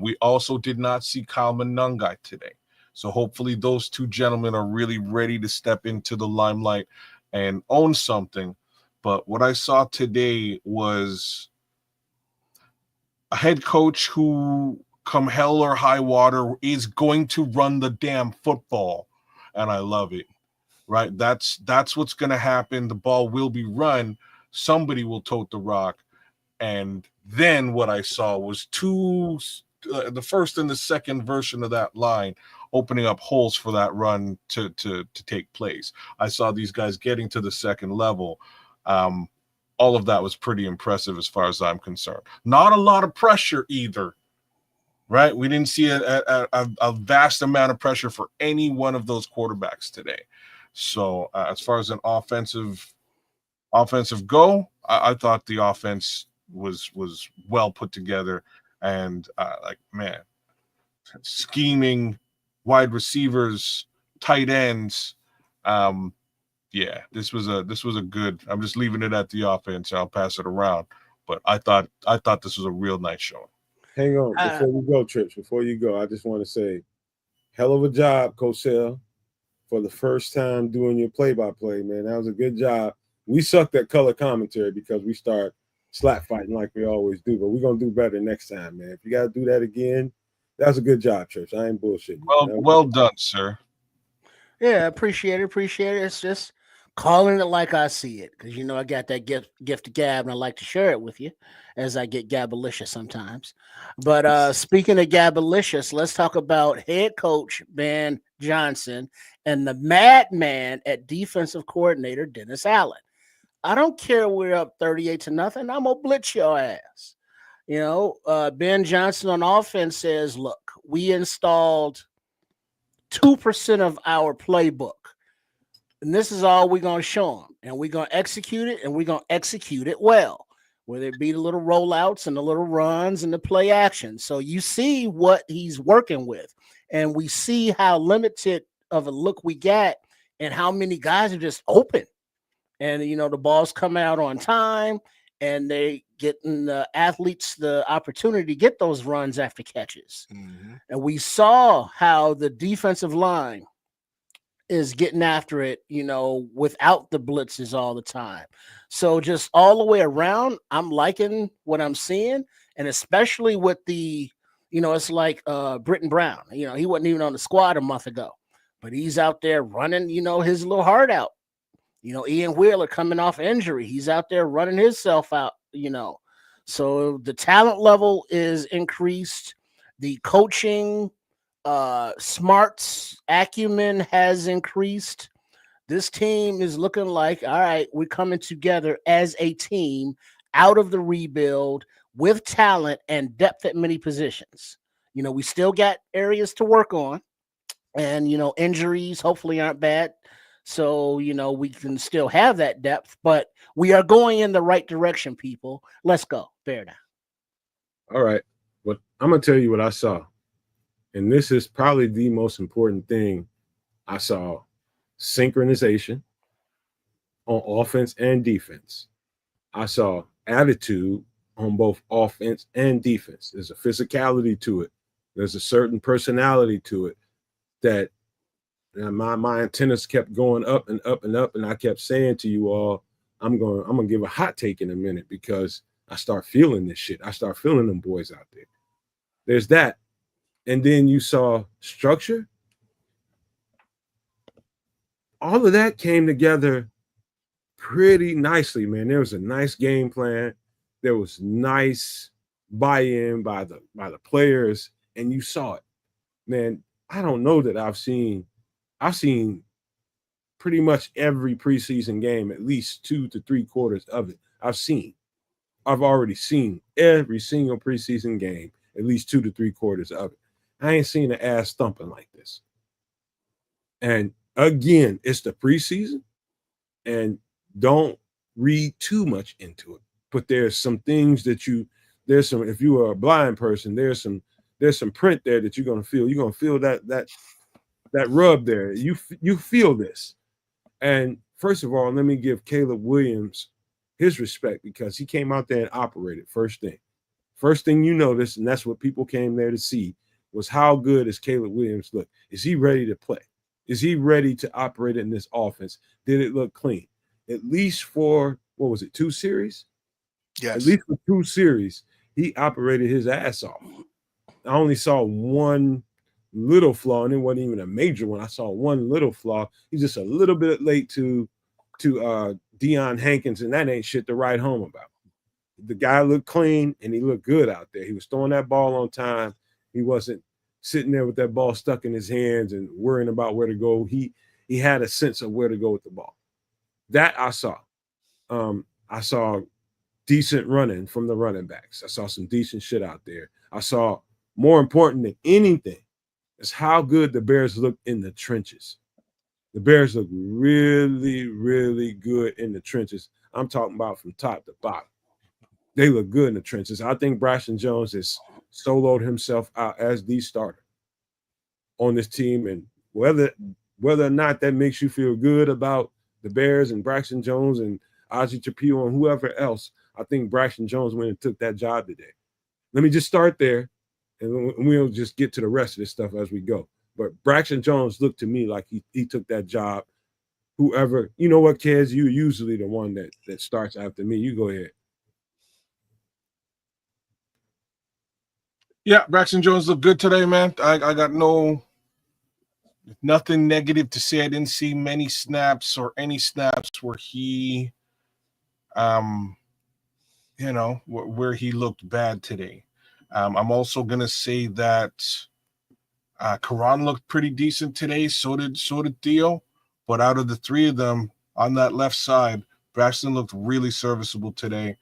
S4: We also did not see Kyle Monangai today. So hopefully those two gentlemen are really ready to step into the limelight and own something. But what I saw today was a head coach who, come hell or high water, is going to run the damn football. And I love it. Right, that's what's going to happen. The ball will be run. Somebody will tote the rock. And then what I saw was the first and the second version of that line opening up holes for that run to take place. I saw these guys getting to the second level. All of that was pretty impressive as far as I'm concerned. Not a lot of pressure either. Right, we didn't see a vast amount of pressure for any one of those quarterbacks today. So as far as an offensive go, I thought the offense was well put together, and scheming wide receivers, tight ends. This was a good. I'm just leaving it at the offense. I'll pass it around, but I thought this was a real nice showing.
S2: Hang on before you go, Trips. Before you go, I just want to say, hell of a job, Cosell, for the first time doing your play-by-play, man. That was a good job. We sucked at color commentary because we start slap fighting like we always do, but we're going to do better next time, man. If you got to do that again, that was a good job, Trips. I ain't bullshitting.
S4: Well done, sir.
S5: Yeah, appreciate it. It's just calling it like I see it, because I got that gift of gab, and I like to share it with you as I get gabalicious sometimes. But speaking of gabalicious, let's talk about head coach Ben Johnson and the madman at defensive coordinator Dennis Allen. I don't care we're up 38-0. I'm gonna blitz your ass. Ben Johnson on offense says, look, we installed 2% of our playbook. And this is all we're going to show them. And we're going to execute it, and we're going to execute it well, whether it be the little rollouts and the little runs and the play action. So you see what he's working with. And we see how limited of a look we got and how many guys are just open. And, the ball's coming out on time, and they getting the athletes the opportunity to get those runs after catches. Mm-hmm. And we saw how the defensive line is getting after it, without the blitzes all the time. So just all the way around, I'm liking what I'm seeing. And especially with the, it's like Britton Brown, he wasn't even on the squad a month ago, but he's out there running, his little heart out. Ian Wheeler coming off injury. He's out there running himself out, So the talent level is increased. The coaching smarts, acumen has increased. This team is looking like, all right, we're coming together as a team out of the rebuild with talent and depth at many positions. We still got areas to work on, and injuries hopefully aren't bad. So, we can still have that depth, but we are going in the right direction, people. Let's go. Fair enough.
S2: All right. Well, I'm going to tell you what I saw. And this is probably the most important thing I saw: synchronization on offense and defense. I saw attitude on both offense and defense. There's a physicality to it. There's a certain personality to it that my antennas kept going up and up and up. And I kept saying to you all, I'm going to give a hot take in a minute, because I start feeling this shit. I start feeling them boys out there. There's that. And then you saw structure. All of that came together pretty nicely, man. There was a nice game plan. There was nice buy-in by the players, and you saw it. Man, I don't know that I've seen pretty much every preseason game, at least 2 to 3 quarters of it. I've already seen every single preseason game, at least 2 to 3 quarters of it. I ain't seen an ass thumping like this. And again, it's the preseason, and don't read too much into it. But there's some things that if you are a blind person, there's some print there that you're gonna feel. You're gonna feel that rub there. You feel this. And first of all, let me give Caleb Williams his respect, because he came out there and operated first thing. First thing you notice, and that's what people came there to see, was how good is Caleb Williams look? Is he ready to play? Is he ready to operate in this offense? Did it look clean? At least for, 2 series?
S6: Yes.
S2: At least for 2 series, he operated his ass off. I only saw one little flaw, and it wasn't even a major one. I saw one little flaw. He's just a little bit late to Deion Hankins, and that ain't shit to write home about. The guy looked clean, and he looked good out there. He was throwing that ball on time. He wasn't sitting there with that ball stuck in his hands and worrying about where to go. He had a sense of where to go with the ball. That I saw. I saw decent running from the running backs. I saw some decent shit out there. I saw, more important than anything, is how good the Bears look in the trenches. The Bears look really, really good in the trenches. I'm talking about from top to bottom. They look good in the trenches. I think Braxton Jones has soloed himself out as the starter on this team. And whether or not that makes you feel good about the Bears and Braxton Jones and Amegadjie Trapio and whoever else, I think Braxton Jones went and took that job today. Let me just start there, and we'll just get to the rest of this stuff as we go. But Braxton Jones looked to me like he took that job. Whoever, you know what, Kez, you're usually the one that starts after me. You go ahead.
S4: Yeah, Braxton Jones looked good today, man. I got no Nothing negative to say. I didn't see many snaps or any snaps where he, where he looked bad today. I'm also gonna say that Kiran looked pretty decent today. So did Theo. But out of the three of them on that left side, Braxton looked really serviceable today,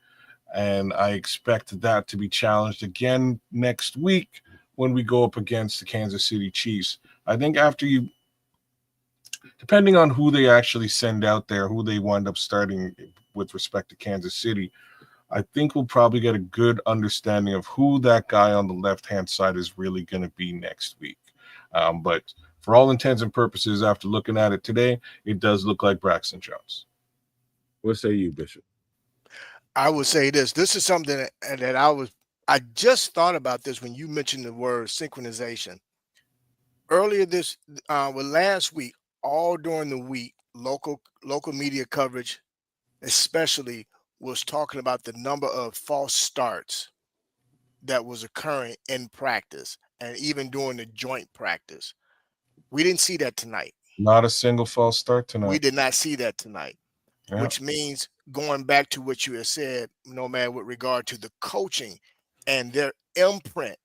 S4: and I expect that to be challenged again next week when we go up against the Kansas City Chiefs. I think after you, depending on who they actually send out there, who they wind up starting with respect to Kansas City, I think we'll probably get a good understanding of who that guy on the left-hand side is really going to be next week. But for all intents and purposes, after looking at it today, it does look like Braxton Jones.
S2: What say you, Bishop?
S6: I would say this. This is something that I just thought about this when you mentioned the word synchronization. Earlier last week, all during the week, local media coverage, especially, was talking about the number of false starts that was occurring in practice and even during the joint practice. We didn't see that tonight.
S4: Not a single false start tonight.
S6: We did not see that tonight,
S4: yeah.
S6: Which means, going back to what you have said, Nomad, with regard to the coaching and their imprint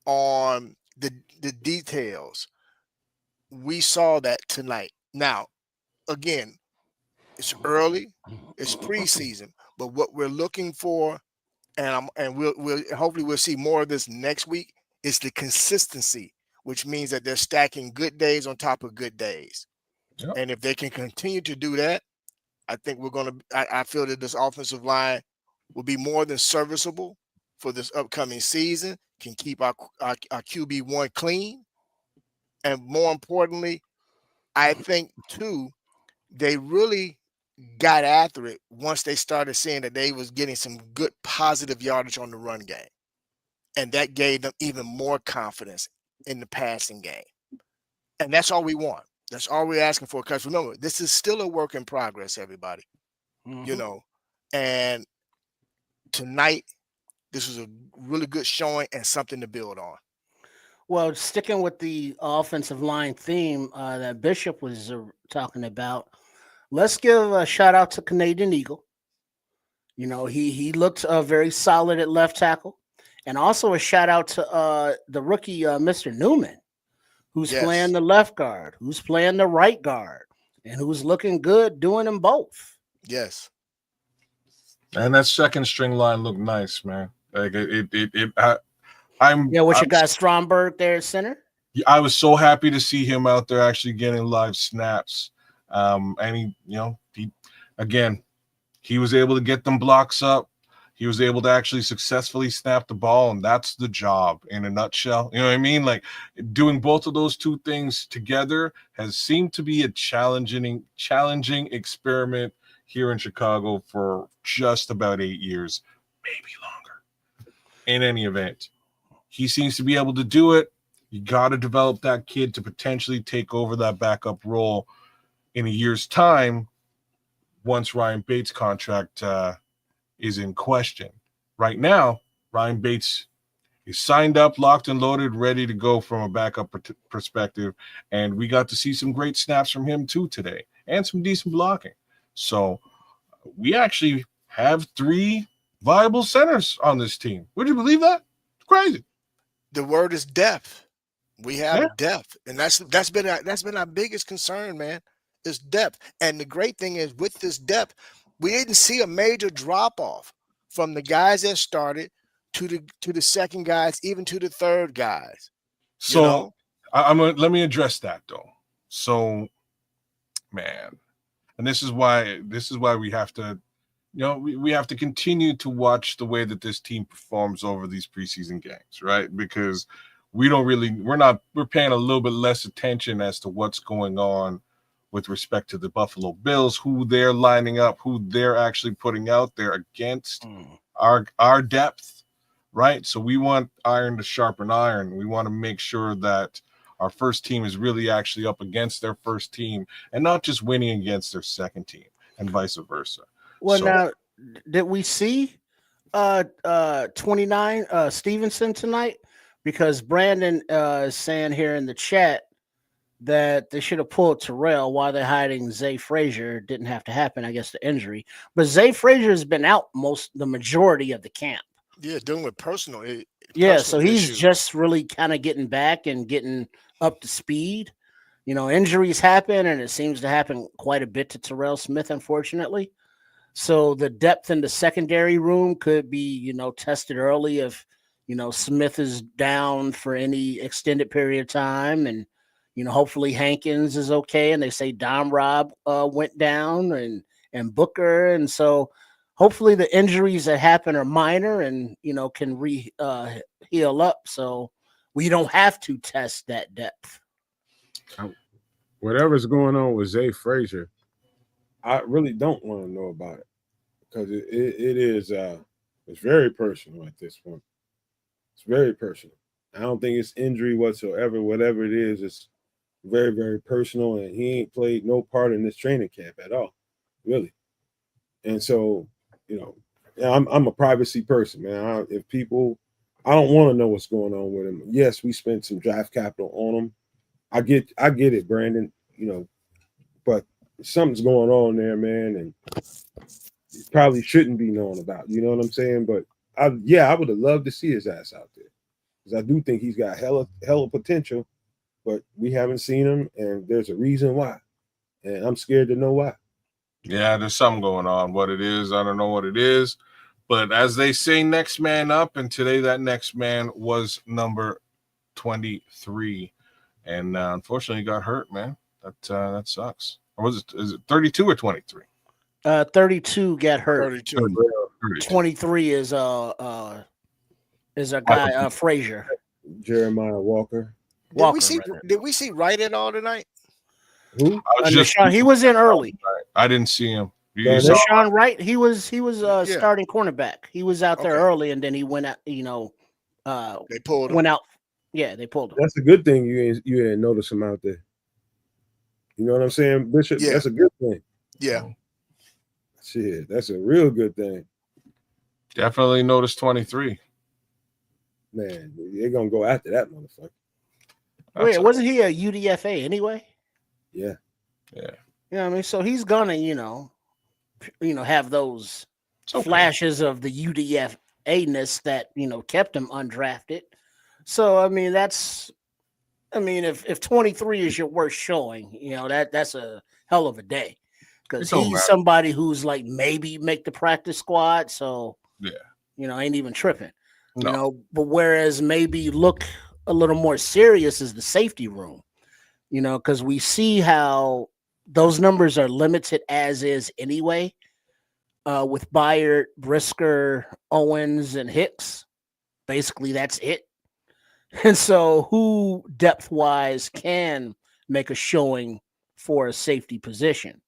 S6: on the details, we saw that tonight. Now, again, it's early, it's preseason, but what we're looking for, and we'll hopefully we'll see more of this next week, is the consistency, which means that they're stacking good days on top of good days.
S4: Yep.
S6: And if they can continue to do that, I think I feel that this offensive line will be more than serviceable for this upcoming season, can keep our QB1 clean. And more importantly, I think too, they really got after it once they started seeing that they was getting some good positive yardage on the run game. And that gave them even more confidence in the passing game. And that's all we want. That's all we're asking for. Because remember, this is still a work in progress, everybody. Mm-hmm. And tonight, this was a really good showing and something to build on.
S5: Well, sticking with the offensive line theme that Bishop was talking about, let's give a shout out to Canadian Eagle. He looked very solid at left tackle, and also a shout out to the rookie Mr. Newman, who's playing the left guard, who's playing the right guard, and who's looking good doing them both.
S6: Yes.
S4: And that second string line looked nice, man. Like you
S5: got Stromberg there at center.
S4: I was so happy to see him out there actually getting live snaps. And he was able to get them blocks up. He was able to actually successfully snap the ball, and that's the job in a nutshell. You know what I mean? Like, doing both of those two things together has seemed to be a challenging experiment here in Chicago for just about 8 years, maybe longer. In any event, he seems to be able to do it. You got to develop that kid to potentially take over that backup role in a year's time once Ryan Bates' contract is in question. Right now, Ryan Bates is signed up, locked and loaded, ready to go from a backup perspective, and we got to see some great snaps from him too today and some decent blocking. So we actually have 3 viable centers on this team. Would you believe that? It's crazy.
S6: The word is depth. We have depth, and that's been our biggest concern, man. Is depth. And the great thing is, with this depth, we didn't see a major drop off from the guys that started to the second guys, even to the third guys.
S4: So let me address that though. So, man, and this is why we have to, we have to continue to watch the way that this team performs over these preseason games, right? Because we're paying a little bit less attention as to what's going on with respect to the Buffalo Bills, who they're lining up, who they're actually putting out there against our depth, right? So we want iron to sharpen iron. We want to make sure that our first team is really actually up against their first team and not just winning against their second team and vice versa.
S5: Well, now, did we see 29 Stevenson tonight? Because Brandon is saying here in the chat that they should have pulled Terrell while they're hiding Zay Frazier. Didn't have to happen, I guess, the injury. But Zay Frazier has been out the majority of the camp.
S6: Yeah, dealing with personal
S5: so he's
S6: issues.
S5: just really kind of getting back and getting up to speed. Injuries happen, and it seems to happen quite a bit to Terrell Smith, unfortunately. So the depth in the secondary room could be, tested early if, Smith is down for any extended period of time, and hopefully Hankins is okay. And they say Dom Rob went down, and Booker, and so hopefully the injuries that happen are minor and can heal up, so we don't have to test that depth.
S2: Whatever's going on with Zay Frazier, I really don't want to know about it because it is it's very personal at this point. It's very personal. I don't think it's injury whatsoever. Whatever it is, it's very, very personal, and he ain't played no part in this training camp at all, really. And so, I'm a privacy person, man. I don't want to know what's going on with him. Yes, we spent some draft capital on him. I get it, Brandon, but something's going on there, man, and it probably shouldn't be known about. You know what I'm saying? But I would have loved to see his ass out there because I do think he's got hella potential, but we haven't seen him, and there's a reason why, and I'm scared to know why.
S4: Yeah, there's something going on. What it is, I don't know what it is, but as they say, next man up, and today that next man was number 23. And unfortunately, he got hurt, man. That sucks. Or is it 32 or 23?
S5: 32 got hurt.
S6: 32.
S5: 23 is a guy, Frazier.
S2: Jeremiah Walker.
S6: Did we see Wright at all tonight?
S2: Who?
S5: He was in early.
S4: I didn't see him.
S5: Deshaun Wright, he was starting cornerback. He was out there early, and then he went out.
S6: They pulled him.
S5: Went out. Yeah, they pulled him.
S2: That's a good thing you didn't notice him out there. You know what I'm saying, Bishop? Yeah. That's a good thing.
S6: Yeah.
S2: Shit, that's a real good thing.
S4: Definitely noticed 23.
S2: Man, they're gonna go after that motherfucker.
S5: Wait, wasn't he a UDFA anyway?
S2: Yeah.
S5: You know what I mean? So he's gonna, have those flashes of the UDFA-ness that, kept him undrafted. So I mean, if 23 is your worst showing, that's a hell of a day. Because he's somebody who's like maybe make the practice squad, so ain't even tripping.
S4: No.
S5: But whereas maybe look a little more serious is the safety room, because we see how those numbers are limited as is anyway, with Byard, Brisker, Owens, and Hicks. Basically, that's it. And so who depth-wise can make a showing for a safety position?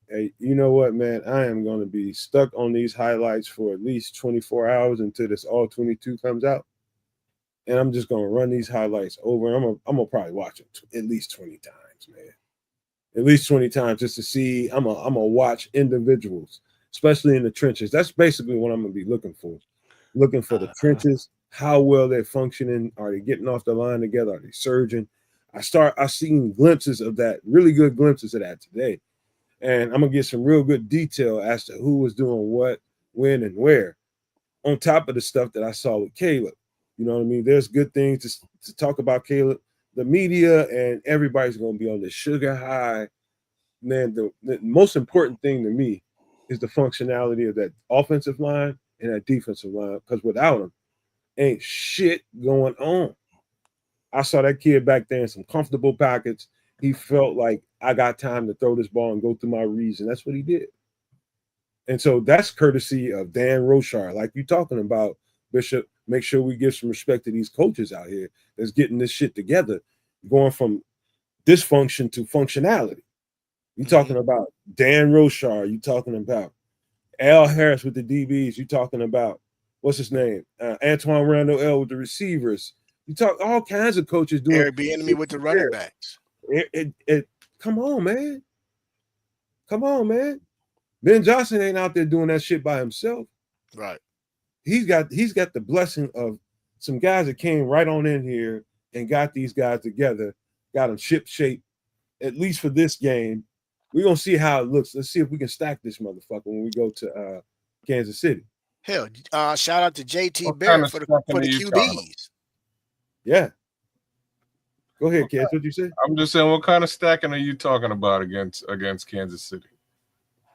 S2: Hey, you know what, man? I am going to be stuck on these highlights for at least 24 hours until this all 22 comes out. And I'm just going to run these highlights over. I'm going to probably watch it at least 20 times, man. At least 20 times just to see. I'm going to watch individuals, especially in the trenches. That's basically what I'm going to be looking for. Looking for the trenches, how well they're functioning. Are they getting off the line together? Are they surging? I've seen glimpses of that, really good glimpses of that today. And I'm going to get some real good detail as to who was doing what, when, and where, on top of the stuff that I saw with Caleb. You know what I mean? There's good things to talk about Caleb. The media and everybody's going to be on the sugar high. Man, the most important thing to me is the functionality of that offensive line and that defensive line, because without them, ain't shit going on. I saw that kid back there in some comfortable pockets. He felt like I got time to throw this ball and go through my reads, and that's what he did. And so that's courtesy of Dan Rochar, like you talking about, Bishop. Make sure we give some respect to these coaches out here that's getting this shit together, going from dysfunction to functionality. You talking about Dan Rochar. You talking about Al Harris with the DBs. You talking about, what's his name? Antoine Randall L with the receivers. You talk all kinds of coaches doing.
S6: Eric Bieniemy with the running backs.
S2: Come on, man. Come on, man. Ben Johnson ain't out there doing that shit by himself.
S6: Right.
S2: He's got the blessing of some guys that came right on in here and got these guys together, got them ship shape, at least for this game. We're gonna see how it looks. Let's see if we can stack this motherfucker when we go to Kansas City.
S6: Hell, shout out to JT
S4: What
S6: Barrett
S4: kind of
S6: for the
S4: stacking are you talking about?
S6: QBs.
S2: Yeah. Go ahead, Kaz. What'd you say?
S4: I'm just saying, what kind of stacking are you talking about against Kansas City?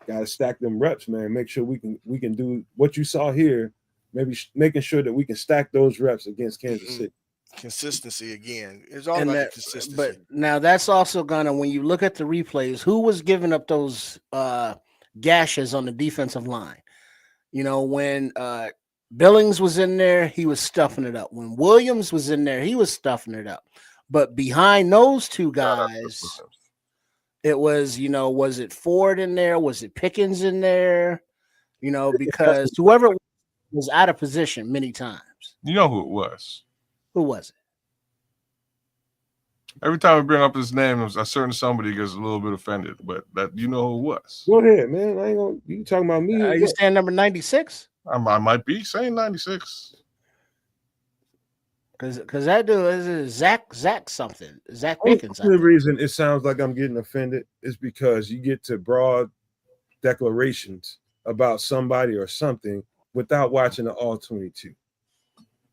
S2: Gotta stack them reps, man. Make sure we can do what you saw here. Maybe making sure that we can stack those reps against Kansas City.
S6: Consistency again. It's all about the consistency.
S5: But now that's also gonna, when you look at the replays, who was giving up those gashes on the defensive line? You know, when Billings was in there, he was stuffing it up. When Williams was in there, he was stuffing it up. But behind those two guys, it was, you know, was it Ford in there? Was it Pickens in there? You know, because whoever was out of position many times.
S4: You know who it was.
S5: Who was it?
S4: Every time we bring up his name, a certain somebody gets a little bit offended, but that you know who it was.
S2: Go ahead, man. I ain't gonna. You talking about me?
S5: Are you saying number 96?
S4: I might be saying 96.
S5: Because that dude is Zach something. Zach Pickens.
S2: The only reason it sounds like I'm getting offended is because you get to broad declarations about somebody or something without watching the all 22.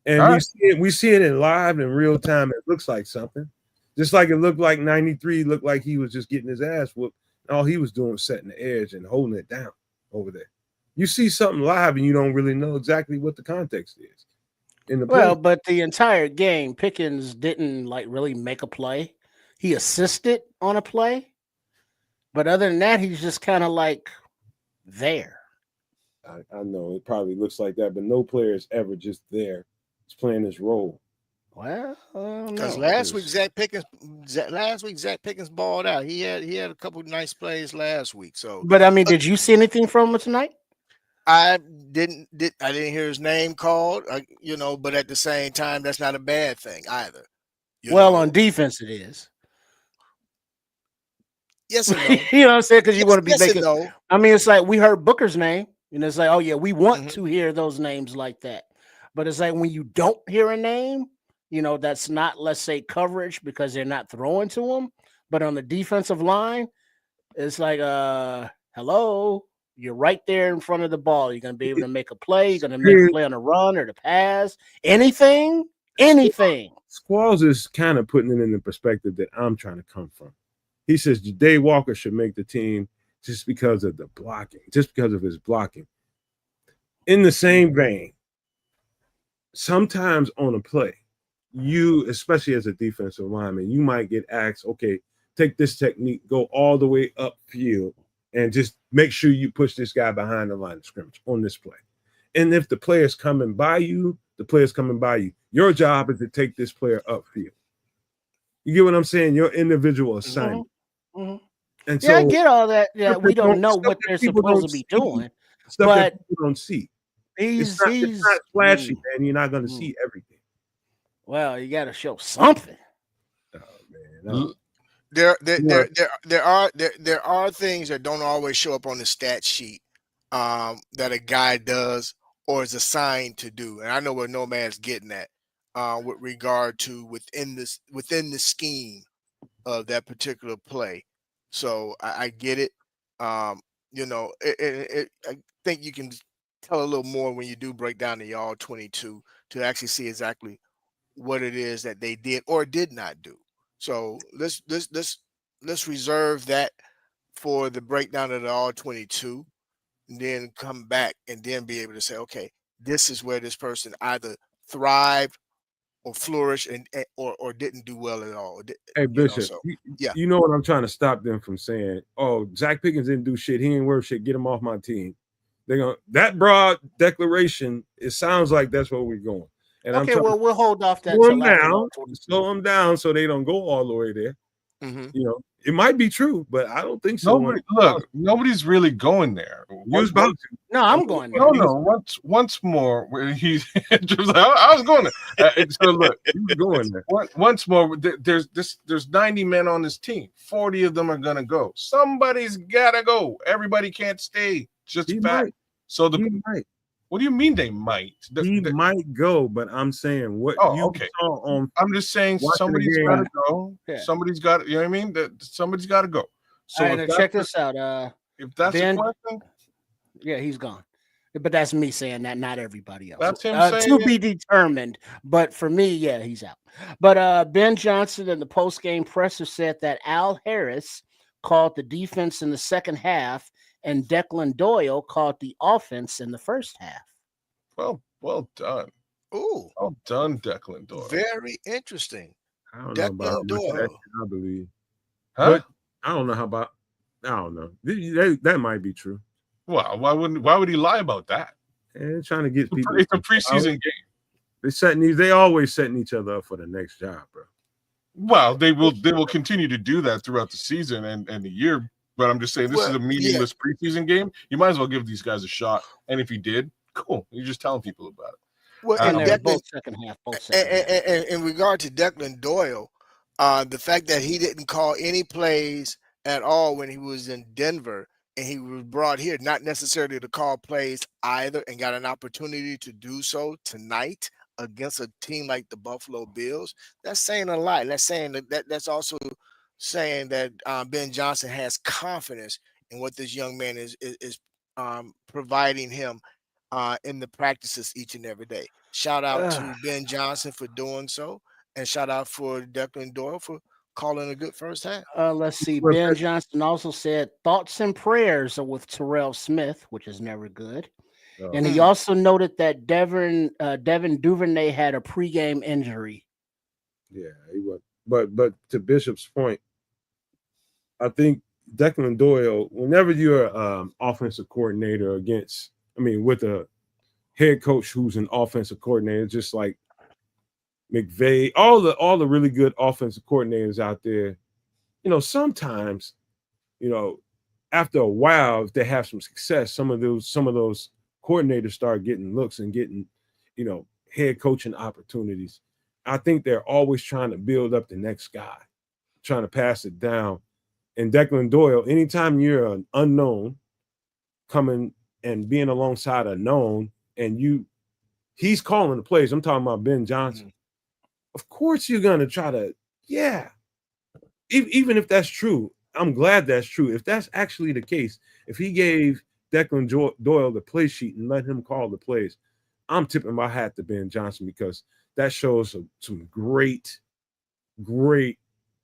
S2: And we see it in live in real time. It looks like something. Just like it looked like 93 looked like he was just getting his ass whooped. All he was doing was setting the edge and holding it down over there. You see something live and you don't really know exactly what the context is.
S5: But the entire game, Pickens didn't like really make a play. He assisted on a play. But other than that, he's just kind of like there.
S2: I know it probably looks like that, but no player is ever just there. He's playing his role.
S5: Well,
S6: because last week Zach Pickens balled out. He had a couple of nice plays last week. So,
S5: but I mean, did you see anything from him tonight?
S6: I didn't hear his name called. You know, but at the same time, that's not a bad thing either.
S5: Well, on defense, it is.
S6: Yes and no.
S5: You know what I'm saying? Because you want to be making.
S6: No.
S5: I mean, it's like we heard Booker's name, and it's like, oh yeah, we want to hear those names like that. But it's like when you don't hear a name, you know, that's not, let's say, coverage because they're not throwing to them. But on the defensive line, it's like, hello, you're right there in front of the ball. You're going to be able to make a play. You're going to make a play on a run or the pass. Anything.
S2: Squalls is kind of putting it in the perspective that I'm trying to come from. He says Jahdae Walker should make the team just because of the blocking, just because of his blocking. In the same vein, sometimes on a play, you, especially as a defensive lineman, you might get asked, okay, take this technique, go all the way upfield, and just make sure you push this guy behind the line of scrimmage on this play. And if the player's coming by you, your job is to take this player upfield. You get what I'm saying? Your individual assignment. And so,
S5: I get all that. Yeah, we don't know what they're supposed to be doing.
S2: Stuff
S5: but
S2: that people don't see. It's not flashy, man. You're not going to see everything.
S5: Well, you got to show something.
S2: Oh man,
S6: There are things that don't always show up on the stat sheet that a guy does or is assigned to do, and I know where Nomad's getting at with regard to within the scheme of that particular play. So I get it. You know, I think you can tell a little more when you do break down the all 22 to actually see exactly what it is that they did or did not do. So let's reserve that for the breakdown of the all 22, and then come back and then be able to say, okay, this is where this person either thrived or flourished or didn't do well at all.
S2: Hey Bishop, you know what I'm trying to stop them from saying? Oh, Zach Pickens didn't do shit. He ain't worth shit. Get him off my team. They're gonna that broad declaration. It sounds like that's where we're going. And
S5: okay, well, we'll hold off that.
S2: Slow them down so they don't go all the way there. You know, it might be true, but I don't think so.
S4: Nobody's really going there.
S5: No, I'm going there.
S4: No. Once more, he's like, I was going there. So look, he's going there. Once more, there's 90 men on this team. 40 of them are gonna go. Somebody's gotta go. Everybody can't stay. Just fact. So What do you mean they might?
S2: He might go, but I'm saying what you saw on.
S4: I'm just saying somebody's got to go.
S5: Yeah.
S4: Somebody's got. You know what I mean? Somebody's got to go. So
S5: all right, check this out.
S4: If that's
S5: Ben,
S4: a question,
S5: yeah, he's gone. But that's me saying that, not everybody else.
S4: That's him saying
S5: to be determined. But for me, yeah, he's out. But Ben Johnson in the post-game presser said that Al Harris called the defense in the second half, and Declan Doyle called the offense in the first half.
S4: Well done.
S6: Ooh,
S4: well done, Declan Doyle.
S6: Very interesting.
S2: I don't
S6: Declan
S2: know about
S6: Doyle.
S2: that, I believe.
S4: Huh?
S2: But I don't know how about. I don't know. That might be true.
S4: Well, why would he lie about that?
S2: And they're trying to get people.
S4: It's a preseason game.
S2: They always setting each other up for the next job, bro.
S4: Well, they will continue to do that throughout the season and the year. But I'm just saying this is a meaningless preseason game. You might as well give these guys a shot. And if you did, cool. You're just telling people about it.
S5: Well, and they're both second half.
S6: And in regard to Declan Doyle, the fact that he didn't call any plays at all when he was in Denver, and he was brought here not necessarily to call plays either, and got an opportunity to do so tonight against a team like the Buffalo Bills, that's saying a lot. That's saying that's also saying that Ben Johnson has confidence in what this young man is providing him in the practices each and every day. Shout out to Ben Johnson for doing so, and shout out for Declan Doyle for calling a good first half.
S5: Let's see. Ben Johnson also said thoughts and prayers are with Terrell Smith, which is never good. And he also noted that Devin Duvernay had a pregame injury.
S2: Yeah, he was. But to Bishop's point, I think Declan Doyle, whenever you're offensive coordinator with a head coach who's an offensive coordinator, just like McVay, all the really good offensive coordinators out there, sometimes, after a while, if they have some success, some of those coordinators start getting looks and getting, head coaching opportunities. I think they're always trying to build up the next guy, trying to pass it down. And Declan Doyle, anytime you're an unknown coming and being alongside a known, and he's calling the plays. I'm talking about Ben Johnson. Mm-hmm. Of course you're going to try to, even if that's true, I'm glad that's true. If that's actually the case, if he gave Declan Doyle the play sheet and let him call the plays, I'm tipping my hat to Ben Johnson, because that shows some great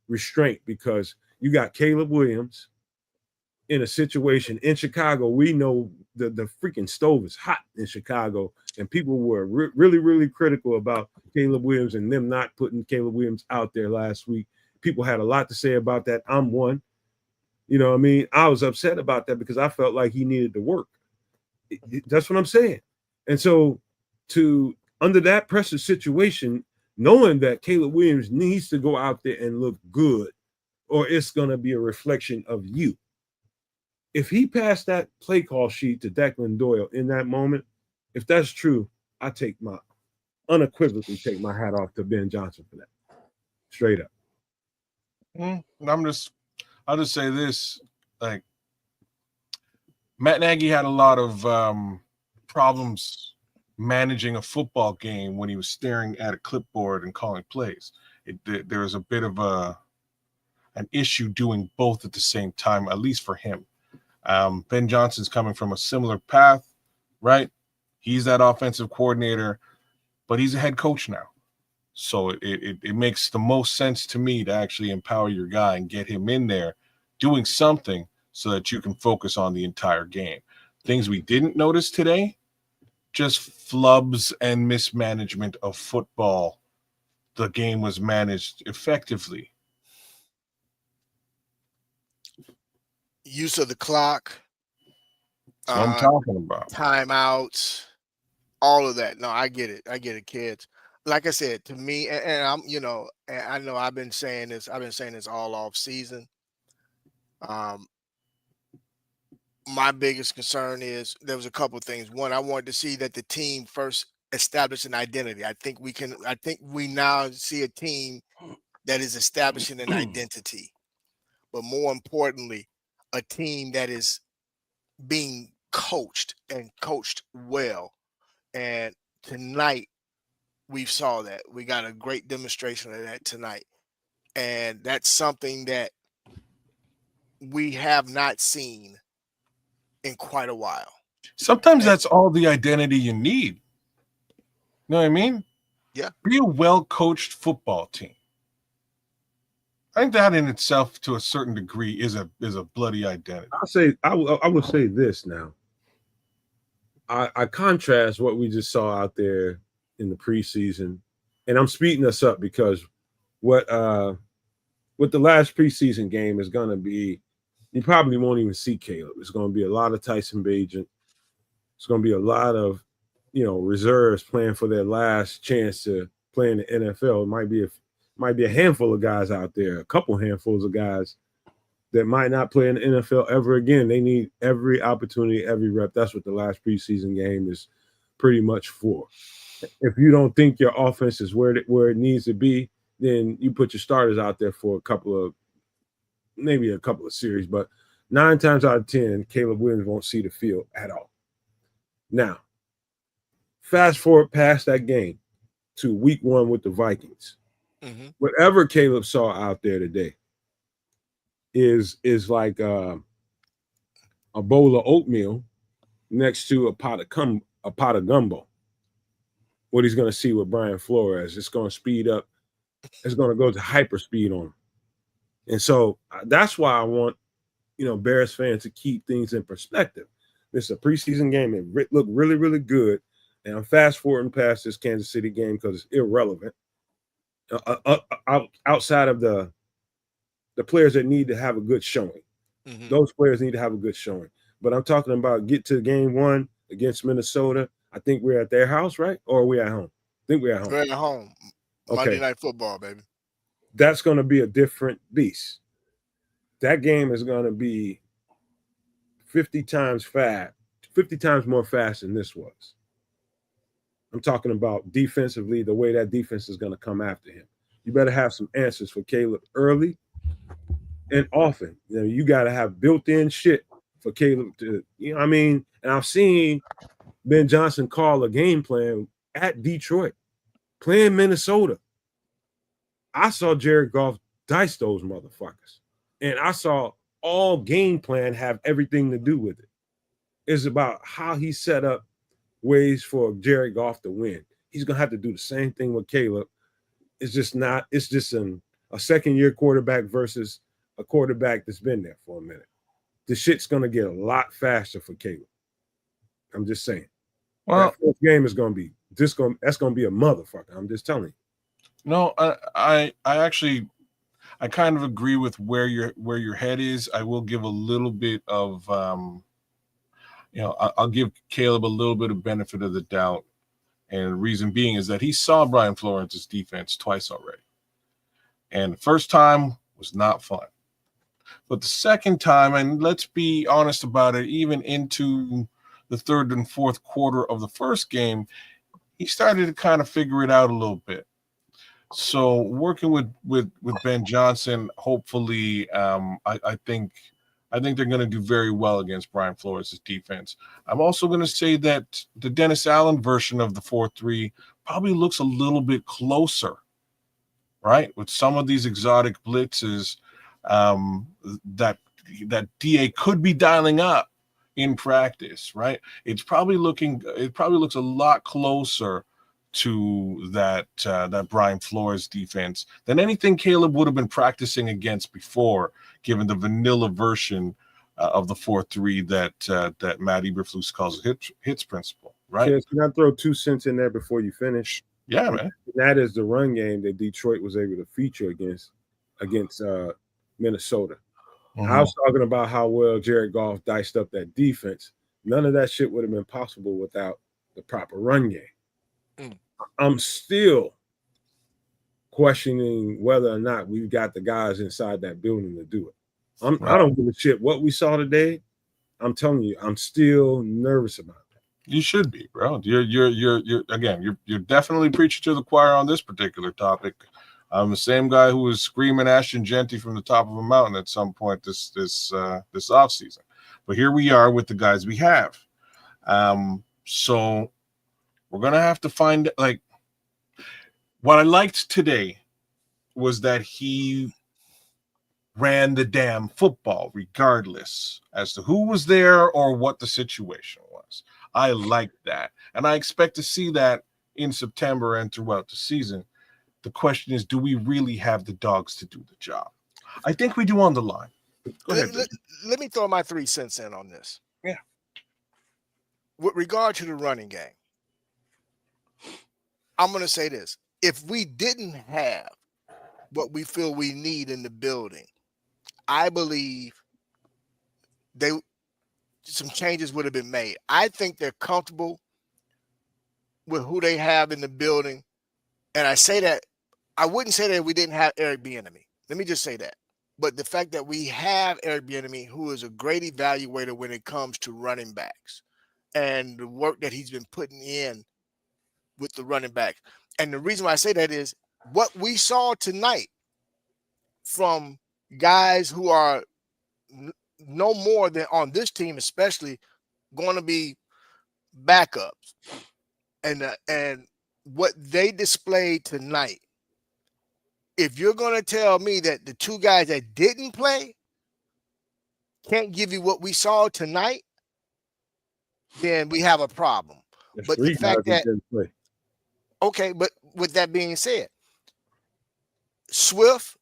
S2: restraint, because you got Caleb Williams in a situation in Chicago. We know the freaking stove is hot in Chicago, and people were really, really critical about Caleb Williams and them not putting Caleb Williams out there last week. People had a lot to say about that. I'm one. You know what I mean? I was upset about that because I felt like he needed to work. That's what I'm saying. And so under that pressure situation, knowing that Caleb Williams needs to go out there and look good, or it's going to be a reflection of you. If he passed that play call sheet to Declan Doyle in that moment, if that's true, I unequivocally take my hat off to Ben Johnson for that. Straight up.
S4: I'll just say this, like, Matt Nagy had a lot of problems managing a football game when he was staring at a clipboard and calling plays. There was a bit of an issue doing both at the same time, at least for him. Ben Johnson's coming from a similar path, right? He's that offensive coordinator, but he's a head coach now. So it makes the most sense to me to actually empower your guy and get him in there doing something so that you can focus on the entire game. Things we didn't notice today, just flubs and mismanagement of football. The game was managed effectively.
S6: Use of the clock.
S4: That's what I'm talking about.
S6: Timeouts, all of that. No, I get it, kids. Like I said, to me, and I'm, and I know I've been saying this all off season. My biggest concern is there was a couple of things. One, I wanted to see that the team first establish an identity. I think we now see a team that is establishing an identity, but more importantly, a team that is being coached and coached well. And tonight, we saw that. We got a great demonstration of that tonight. And that's something that we have not seen in quite a while.
S4: Sometimes that's all the identity you need. You know what I mean?
S6: Yeah.
S4: Be a well-coached football team. I think that in itself, to a certain degree, is a bloody identity.
S2: I would say this now. I contrast what we just saw out there in the preseason, and I'm speeding us up because what the last preseason game is going to be, you probably won't even see Caleb. It's going to be a lot of Tyson Bagent. It's going to be a lot of, reserves playing for their last chance to play in the NFL. It might be a handful of guys out there, a couple handfuls of guys that might not play in the NFL ever again. They need every opportunity, every rep. That's what the last preseason game is pretty much for. If you don't think your offense is where it needs to be, then you put your starters out there for maybe a couple of series. But 9 times out of 10, Caleb Williams won't see the field at all. Now, fast forward past that game to week 1 with the Vikings.
S6: Mm-hmm.
S2: Whatever Caleb saw out there today is like a bowl of oatmeal next to a pot of gumbo. What he's going to see with Brian Flores, it's going to speed up. It's going to go to hyperspeed on him. And so that's why I want, Bears fans to keep things in perspective. This is a preseason game. It looked really, really good. And I'm fast forwarding past this Kansas City game because it's irrelevant. Outside of the players that need to have a good showing. Mm-hmm. Those players need to have a good showing. But I'm talking about get to game 1 against Minnesota. I think we're at their house, right? Or are we at home? I think we're at home.
S6: We're at home.
S2: Okay.
S6: Monday Night Football, baby.
S2: That's going to be a different beast. That game is going to be 50 times more fast than this was. I'm talking about defensively, the way that defense is going to come after him. You better have some answers for Caleb early and often. You got to have built-in shit for Caleb to, And I've seen Ben Johnson call a game plan at Detroit, playing Minnesota. I saw Jared Goff dice those motherfuckers. And I saw all game plan have everything to do with it. It's about how he set up ways for Jared Goff to win. He's going to have to do the same thing with Caleb. It's just a second-year quarterback versus a quarterback that's been there for a minute. The shit's going to get a lot faster for Caleb. I'm just saying. Well, that fourth game is going to be that's going to be a motherfucker. I'm just telling you.
S4: No, I actually kind of agree with where your head is. I will give a little bit of I'll give Caleb a little bit of benefit of the doubt. And the reason being is that he saw Brian Flores' defense twice already. And the first time was not fun. But the second time, and let's be honest about it, even into the third and fourth quarter of the first game, he started to kind of figure it out a little bit. So working with Ben Johnson, hopefully, I think they're going to do very well against Brian Flores' defense. I'm also going to say that the Dennis Allen version of the 4-3 probably looks a little bit closer, right? With some of these exotic blitzes that DA could be dialing up in practice, right? It probably looks a lot closer to that Brian Flores defense than anything Caleb would have been practicing against before, given the vanilla version of the 4-3 that Matt Eberflus calls a hits principle, right?
S2: Yes, can I throw 2 cents in there before you finish?
S4: Yeah, man.
S2: That is the run game that Detroit was able to feature against Minnesota. Mm-hmm. I was talking about how well Jared Goff diced up that defense. None of that shit would have been possible without the proper run game. Mm. I'm still questioning whether or not we've got the guys inside that building to do it. I don't give a shit what we saw today. I'm telling you, I'm still nervous about that.
S4: You should be, bro. You're definitely preaching to the choir on this particular topic. I'm the same guy who was screaming Ashton Genty from the top of a mountain at some point this offseason. But here we are with the guys we have. So We're going to have to find, like, what I liked today was that he ran the damn football regardless as to who was there or what the situation was. I like that. And I expect to see that in September and throughout the season. The question is, do we really have the dogs to do the job? I think we do on the line. Go ahead.
S6: Let me throw my 3 cents in on this.
S4: Yeah.
S6: With regard to the running game, I'm going to say this. If we didn't have what we feel we need in the building, I believe some changes would have been made. I think they're comfortable with who they have in the building. And I say that, I wouldn't say that we didn't have Eric Bieniemy. Let me just say that. But the fact that we have Eric Bieniemy, who is a great evaluator when it comes to running backs and the work that he's been putting in with the running backs. And the reason why I say that is what we saw tonight from guys who are no more than on this team, especially going to be backups, and what they displayed tonight. If you're going to tell me that the 2 guys that didn't play can't give you what we saw tonight, then we have a problem. But the fact that
S2: didn't play.
S6: Okay, but with that being said, Swift,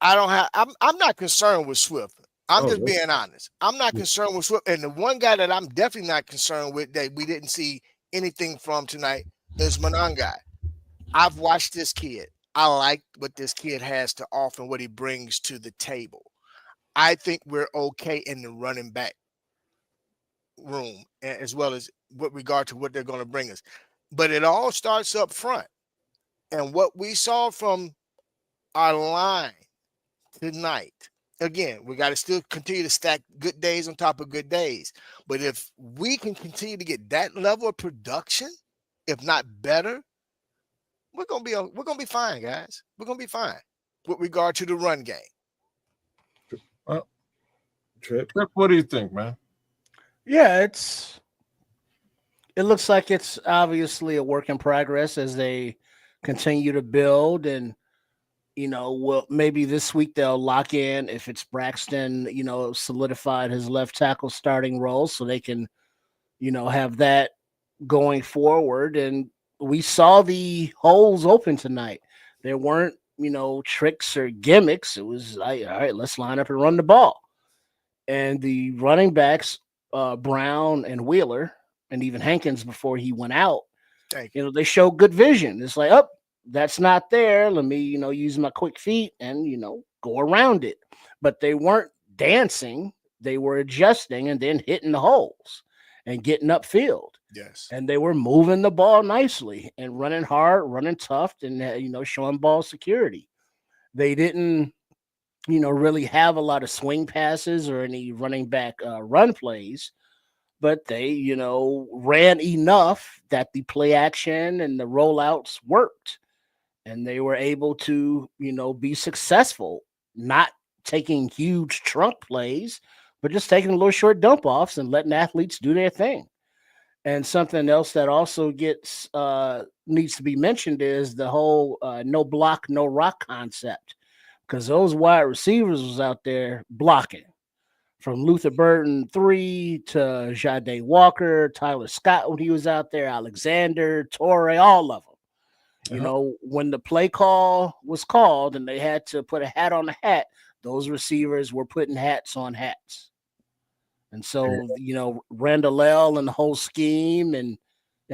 S6: I'm not concerned with Swift. I'm just being honest. I'm not concerned with Swift. And the one guy that I'm definitely not concerned with that we didn't see anything from tonight is Monangai. I've watched this kid. I like what this kid has to offer and what he brings to the table. I think we're okay in the running back room, as well as with regard to what they're going to bring us. But it all starts up front. And what we saw from our line tonight, again, we got to still continue to stack good days on top of good days. But if we can continue to get that level of production, if not better, we're gonna be fine, guys. We're gonna be fine with regard to the run game.
S4: Well, Trip, what do you think, man?
S5: Yeah, it looks like it's obviously a work in progress as they continue to build, and well, maybe this week they'll lock in if it's Braxton, solidified his left tackle starting role so they can, have that going forward. And we saw the holes open tonight. There weren't, tricks or gimmicks. It was like, all right, let's line up and run the ball. And the running backs, Brown and Wheeler, and even Hankins before he went out, they show good vision. It's like, oh, that's not there. Let me, use my quick feet and, go around it. But they weren't dancing. They were adjusting and then hitting the holes and getting upfield.
S6: Yes.
S5: And they were moving the ball nicely and running hard, running tough, and, showing ball security. They didn't, really have a lot of swing passes or any running back run plays, but they, ran enough that the play action and the rollouts worked. And they were able to, be successful, not taking huge trunk plays, but just taking little short dump offs and letting athletes do their thing. And something else that also needs to be mentioned is the whole no block, no rock concept, because those wide receivers was out there blocking, from Luther Burton 3 to Jahdae Walker, Tyler Scott when he was out there, Alexander, Torrey, all of them. When the play call was called and they had to put a hat on a hat, those receivers were putting hats on hats. And so, Randall L and the whole scheme and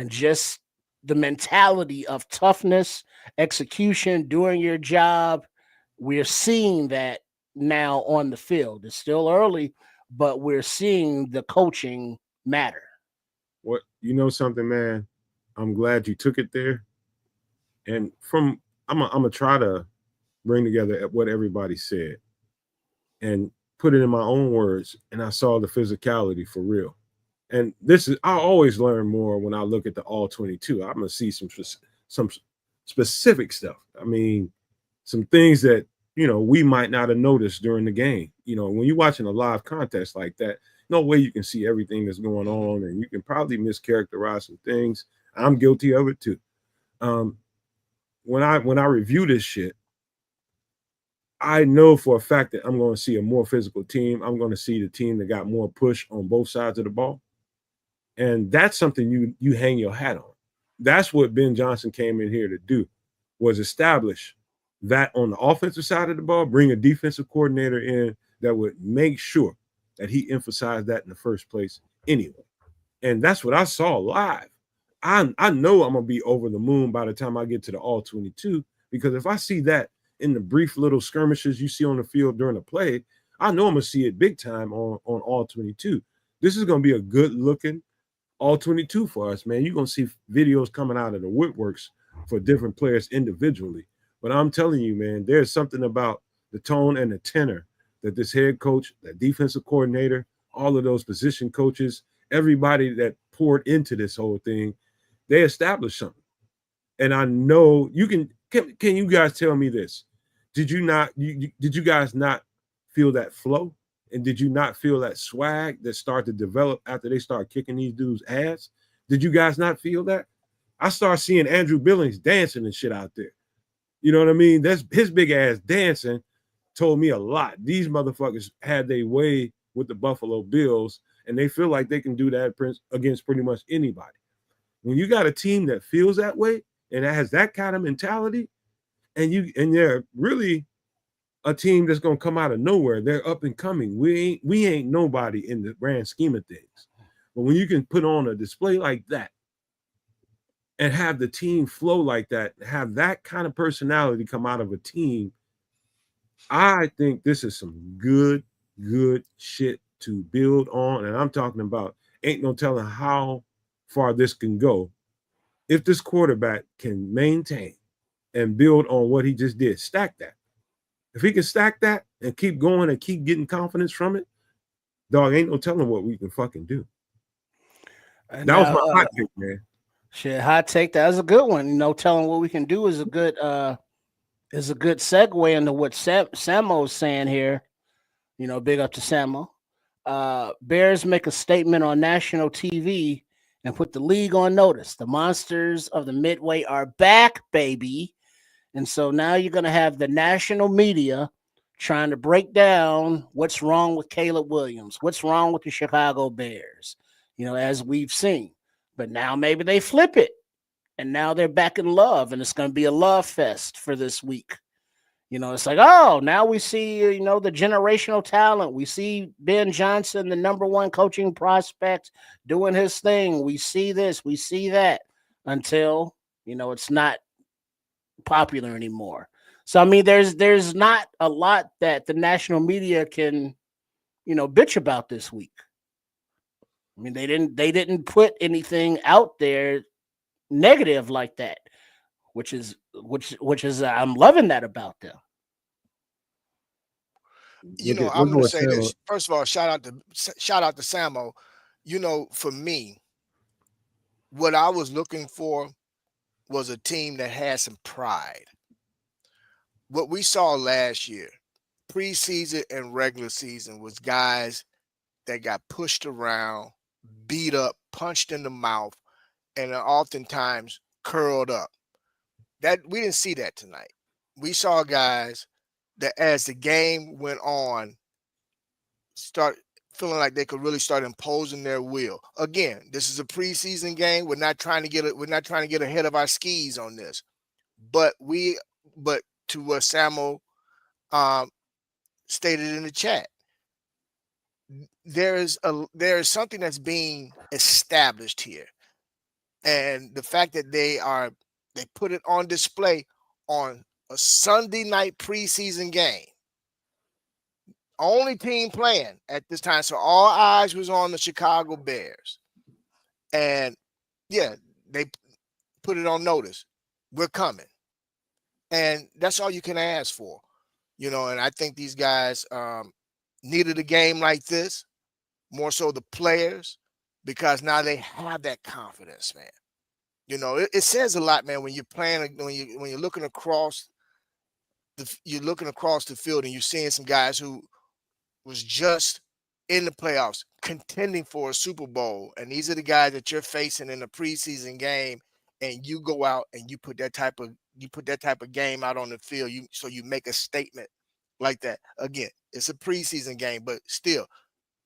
S5: just the mentality of toughness, execution, doing your job, we're seeing that now on the field. It's still early, but we're seeing the coaching matter.
S2: What, something, man? I'm glad you took it there. And I'm gonna try to bring together what everybody said and put it in my own words. And I saw the physicality for real. And I always learn more when I look at the all 22. I'm gonna see some specific stuff. I mean, some things that we might not have noticed during the game. When you're watching a live contest like that, no way you can see everything that's going on, and you can probably mischaracterize some things. I'm guilty of it too. When I review this shit, I know for a fact that I'm going to see a more physical team. I'm going to see the team that got more push on both sides of the ball, and that's something you hang your hat on. That's what Ben Johnson came in here to do, was establish that on the offensive side of the ball, bring a defensive coordinator in that would make sure that he emphasized that in the first place anyway. And that's what I saw live. I know I'm going to be over the moon by the time I get to the all 22, because if I see that in the brief little skirmishes you see on the field during the play, I know I'm going to see it big time on all 22. This is going to be a good looking all 22 for us, man. You're going to see videos coming out of the woodworks for different players individually. But I'm telling you, man, there's something about the tone and the tenor that this head coach, that defensive coordinator, all of those position coaches, everybody that poured into this whole thing, they established something. And I know you can you guys tell me this? Did you guys not feel that flow? And did you not feel that swag that started to develop after they started kicking these dudes' ass? Did you guys not feel that? I started seeing Andrew Billings dancing and shit out there. You know what I mean? That's his big ass dancing told me a lot. These motherfuckers had their way with the Buffalo Bills, and they feel like they can do that against pretty much anybody. When you got a team that feels that way and that has that kind of mentality, and they're really a team that's gonna come out of nowhere. They're up and coming. We ain't nobody in the grand scheme of things. But when you can put on a display like that and have the team flow like that, have that kind of personality come out of a team, I think this is some good shit to build on. And I'm talking about ain't no telling how far this can go if this quarterback can maintain and build on what he just did. Stack that. If he can stack that and keep going and keep getting confidence from it, dog, ain't no telling what we can fucking do. That was my hot take, man.
S5: Shit, hot take. That was a good one. You know, telling what we can do is a good segue into what Samo's saying here. You know, big up to Samo. Bears make a statement on national TV and put the league on notice. The monsters of the Midway are back, baby. And so now you're going to have the national media trying to break down what's wrong with Caleb Williams, what's wrong with the Chicago Bears, you know, as we've seen. But now maybe they flip it, and now they're back in love, and it's going to be a love fest for this week. You know, it's like, oh, now we see, you know, the generational talent. We see Ben Johnson, the number one coaching prospect, doing his thing. We see this, we see that, until, you know, it's not popular anymore. So I mean, there's not a lot that the national media can, you know, bitch about this week. I mean, they didn't put anything out there negative like that, which is I'm loving that about them.
S6: You know, I'm going to say this. First of all, shout out to Samo. You know, for me, what I was looking for was a team that had some pride. What we saw last year, preseason and regular season, was guys that got pushed around, beat up, punched in the mouth, and oftentimes curled up. That we didn't see that tonight. We saw guys that, as the game went on, start feeling like they could really start imposing their will. Again, this is a preseason game. We're not trying to get ahead of our skis on this. But to what Samo stated in the chat, there is something that's being established here. And the fact that they put it on display on a Sunday night preseason game. Only team playing at this time. So all eyes was on the Chicago Bears. And yeah, they put it on notice. We're coming. And that's all you can ask for. You know, and I think these guys needed a game like this, more so the players, because now they have that confidence, man. You know, it says a lot, man, when you're playing, when you're looking across the field and you're seeing some guys who was just in the playoffs, contending for a Super Bowl, and these are the guys that you're facing in a preseason game, and you go out and you put that type of game out on the field. So you make a statement like that. Again, it's a preseason game, but still,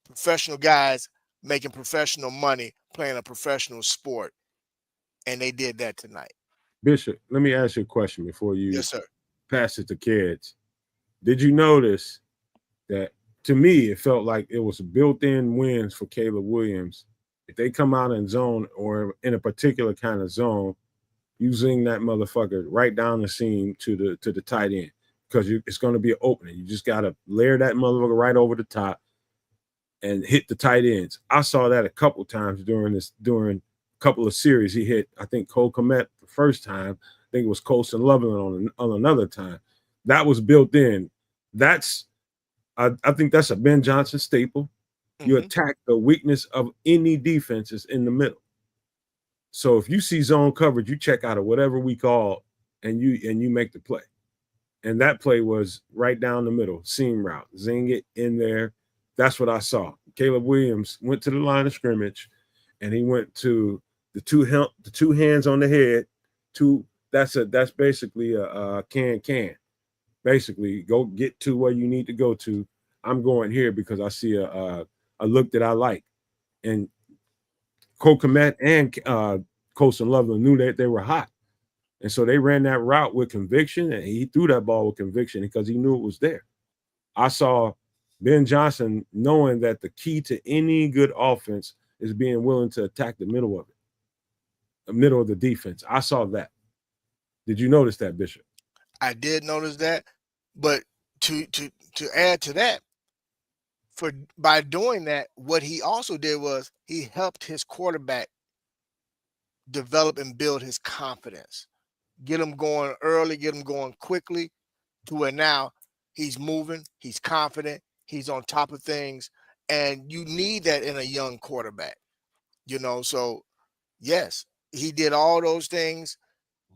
S6: professional guys making professional money, playing a professional sport, and they did that tonight.
S2: Bishop, let me ask you a question before you
S6: Yes, sir.
S2: pass it to kids. Did you notice that, to me, it felt like it was built-in wins for Caleb Williams? If they come out in zone or in a particular kind of zone, using that motherfucker right down the seam to the tight end, because it's going to be an opening. You just got to layer that motherfucker right over the top and hit the tight ends. I saw that a couple times during a couple of series. He hit, I think, Cole Kmet the first time. I think it was Colston Loveland on another time. That was built in. I think that's a Ben Johnson staple. You attack the weakness of any defenses in the middle. So if you see zone coverage, you check out of whatever we call, and you make the play. And that play was right down the middle, seam route, zing it in there. That's what I saw. Caleb Williams went to the line of scrimmage, and he went to the two hands on the head. That's basically a can. Basically, go get to where you need to go to. I'm going here because I see a look that I like. And Cole Kmet and Colston Loveland knew that they were hot. And so they ran that route with conviction, and he threw that ball with conviction because he knew it was there. I saw Ben Johnson knowing that the key to any good offense is being willing to attack the middle of it, the middle of the defense. I saw that. Did you notice that, Bishop?
S6: I did notice that, but to add to that, by doing that, what he also did was he helped his quarterback develop and build his confidence, get him going early, get him going quickly, to where now he's moving, he's confident, he's on top of things, and you need that in a young quarterback, So yes, he did all those things,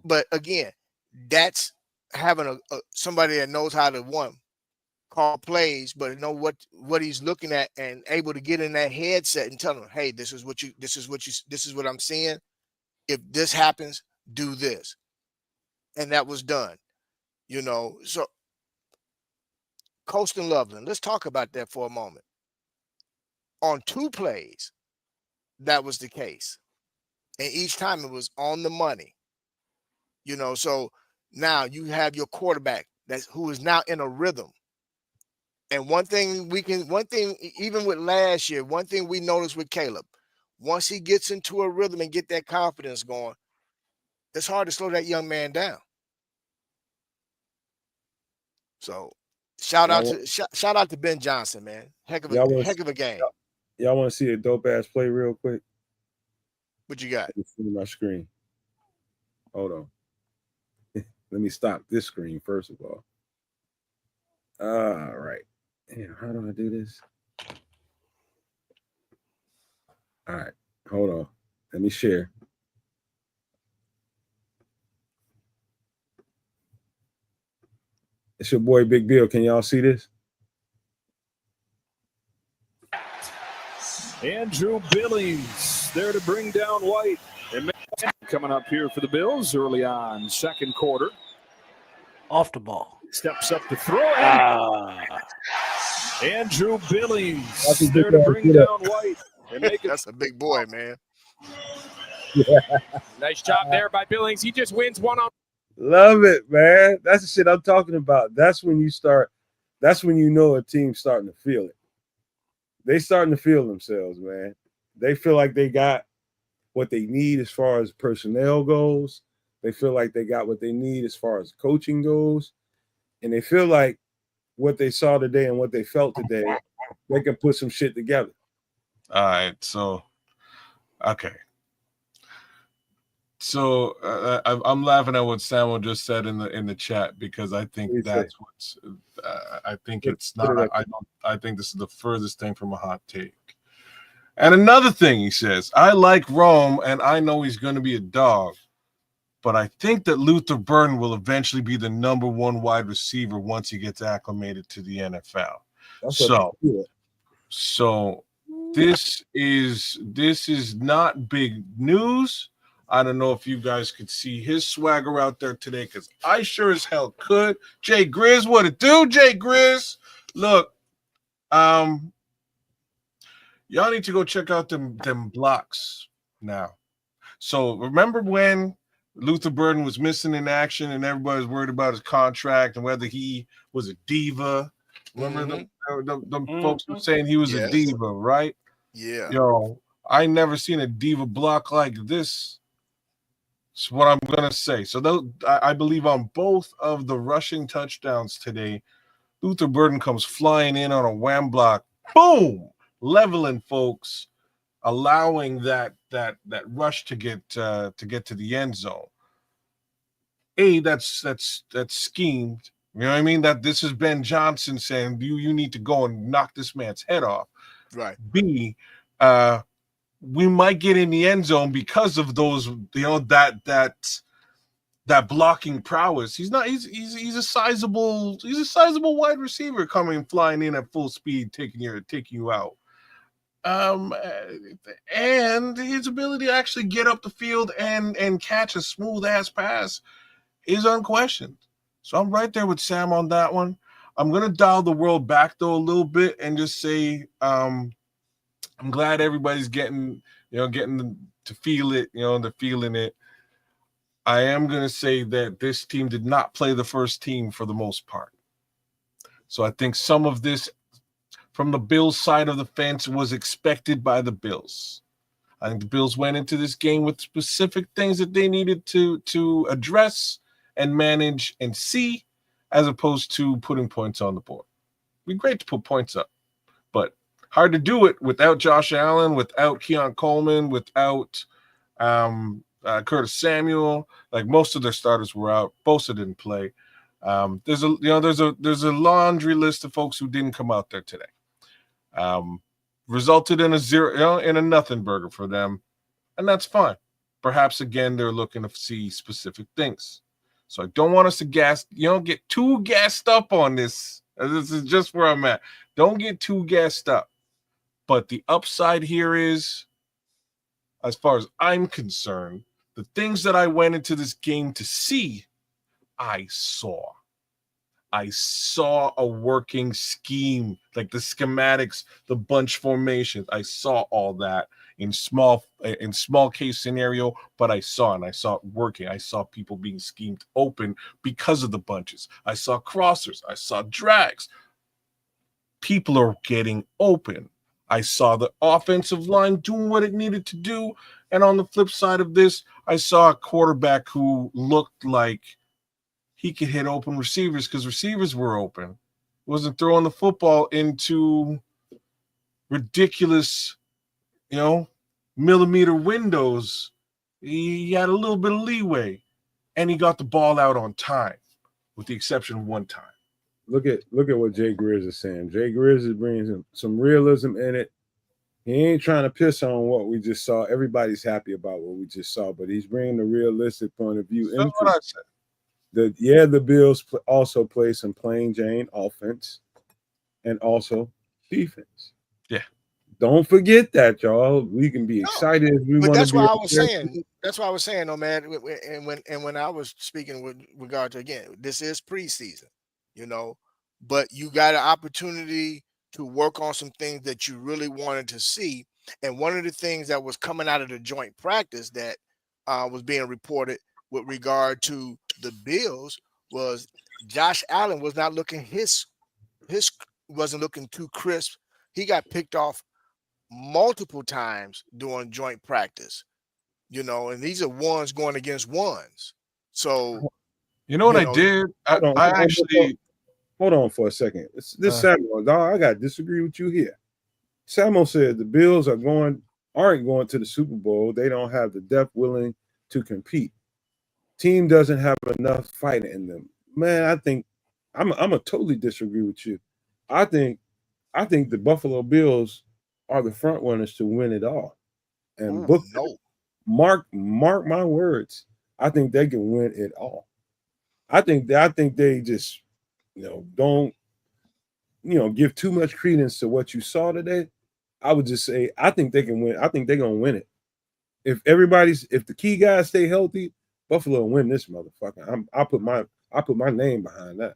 S6: but again, that's having somebody that knows how to call plays, but know what he's looking at and able to get in that headset and tell him, hey, this is what I'm seeing. If this happens, do this. And that was done, So Colston Loveland, let's talk about that for a moment. On 2 plays, that was the case. And each time it was on the money, So now you have your quarterback who is now in a rhythm. And one thing, even with last year, one thing we noticed with Caleb, once he gets into a rhythm and get that confidence going, it's hard to slow that young man down. So shout out to Ben Johnson, man. Heck of a game.
S2: Y'all want to see a dope ass play real quick?
S6: What you got?
S2: Let me see my screen. Hold on. Let me stop this screen first of all. All right. Damn, how do I do this? All right. Hold on. Let me share. It's your boy Big Bill. Can y'all see this?
S7: Andrew Billings there to bring down White. And coming up here for the Bills early on, second quarter.
S5: Off the ball.
S7: Steps up to throw. Andrew Billings there to bring down White. And make it.
S6: That's a big boy, man.
S2: Yeah.
S8: Nice job there by Billings. He just wins one on.
S2: Love it, man. That's the shit I'm talking about. That's when you start. That's when you know a team's starting to feel it. They starting to feel themselves, man. They feel like they got what they need as far as personnel goes. They feel like they got what they need as far as coaching goes. And they feel like what they saw today and what they felt today, they can put some shit together.
S4: All right. So, okay. So I'm laughing at what Samuel just said in the chat because I think that's what's. I think it's not. I think this is the furthest thing from a hot take. And another thing he says, I like Rome, and I know he's going to be a dog, but I think that Luther Burden will eventually be the #1 wide receiver once he gets acclimated to the NFL. So this is not big news. I don't know if you guys could see his swagger out there today, because I sure as hell could. Jay Grizz, what it do, Jay Grizz? Look, y'all need to go check out them blocks now. So remember when Luther Burden was missing in action and everybody was worried about his contract and whether he was a diva? Remember them folks were saying he was a diva, right?
S6: Yeah.
S4: Yo, I never seen a diva block like this. That's what I'm gonna say. So I believe on both of the rushing touchdowns today, Luther Burden comes flying in on a wham block, boom, leveling folks, allowing that rush to get to the end zone. That's schemed. You know what I mean? That this is Ben Johnson saying you need to go and knock this man's head off.
S6: Right.
S4: B, we might get in the end zone because of those, that blocking prowess. He's a sizable wide receiver coming flying in at full speed, taking you out. And his ability to actually get up the field and catch a smooth ass pass is unquestioned. So I'm right there with Sam on that one. I'm gonna dial the world back though a little bit and just say I'm glad everybody's getting to feel it. They're feeling it. I am gonna say that this team did not play the first team for the most part. So I think some of this from the Bills side of the fence was expected by the Bills. I think the Bills went into this game with specific things that they needed to address and manage and see, as opposed to putting points on the board. It'd be great to put points up, but hard to do it without Josh Allen, without Keon Coleman, without Curtis Samuel. Like, most of their starters were out. Bosa didn't play. There's a laundry list of folks who didn't come out there today. Resulted in a nothing burger for them, and that's fine. Perhaps again they're looking to see specific things. So I don't want us to get too gassed up on this. This is just where I'm at. Don't get too gassed up. But the upside here is, as far as I'm concerned, the things that I went into this game to see, I saw. I saw a working scheme, like the schematics, the bunch formations. I saw all that in small case scenario, but I saw it working. I saw people being schemed open because of the bunches. I saw crossers. I saw drags. People are getting open. I saw the offensive line doing what it needed to do. And on the flip side of this, I saw a quarterback who looked like he could hit open receivers because receivers were open. Wasn't throwing the football into ridiculous, millimeter windows. He had a little bit of leeway, and he got the ball out on time, with the exception of one time.
S2: Look at what Jay Grizz is saying. Jay Grizz is bringing some realism in it. He ain't trying to piss on what we just saw. Everybody's happy about what we just saw, but he's bringing the realistic point of view into
S4: what I said.
S2: The Bills also play some plain Jane offense and also defense.
S4: Yeah.
S2: Don't forget that, y'all. We can be excited if we want to be.
S6: That's why I was saying. That's why I was saying, though, man. And when I was speaking with regard to, again, this is preseason, but you got an opportunity to work on some things that you really wanted to see. And one of the things that was coming out of the joint practice that was being reported with regard to the Bills was Josh Allen was not looking his wasn't looking too crisp. He got picked off multiple times during joint practice, and these are ones going against ones. So
S4: I did? I actually
S2: hold on for a second. This Samuel, dog, I gotta disagree with you here. Samuel said the Bills aren't going to the Super Bowl. They don't have the depth willing to compete. Team doesn't have enough fight in them. Man, I think I'm a totally disagree with you. I think the Buffalo Bills are the front runners to win it all. And mark my words. I think they can win it all. I think they just don't give too much credence to what you saw today, I would just say I think they can win. I think they're gonna win it. If the key guys stay healthy, Buffalo will win this motherfucker. I put my name behind that.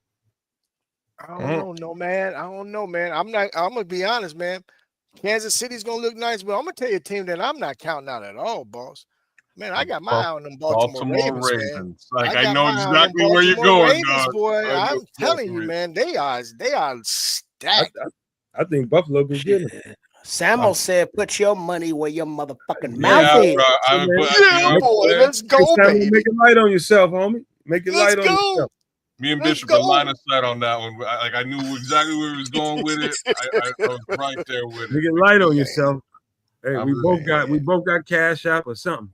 S6: I don't know, man. I don't know, man. I'm gonna be honest, man. Kansas City's gonna look nice, but I'm gonna tell you a team that I'm not counting out at all, boss. Man, I got my eye on them Baltimore Ravens, man.
S4: Like
S6: I
S4: I know
S6: my eye on them
S4: exactly where you're
S6: Baltimore
S4: going,
S6: Ravens,
S4: dog.
S6: boy. I'm telling you, man, they are stacked.
S2: I think Buffalo can get it.
S5: Samuel said, "Put your money where your motherfucking mouth is."
S6: Boy, let's go, baby.
S2: Make it light on yourself, homie. Make it light on yourself.
S4: Me and Bishop got line of sight on that one. I knew exactly where he was going with it. I was right there with it.
S2: Make it light on yourself. Hey, we both got Cash App or something.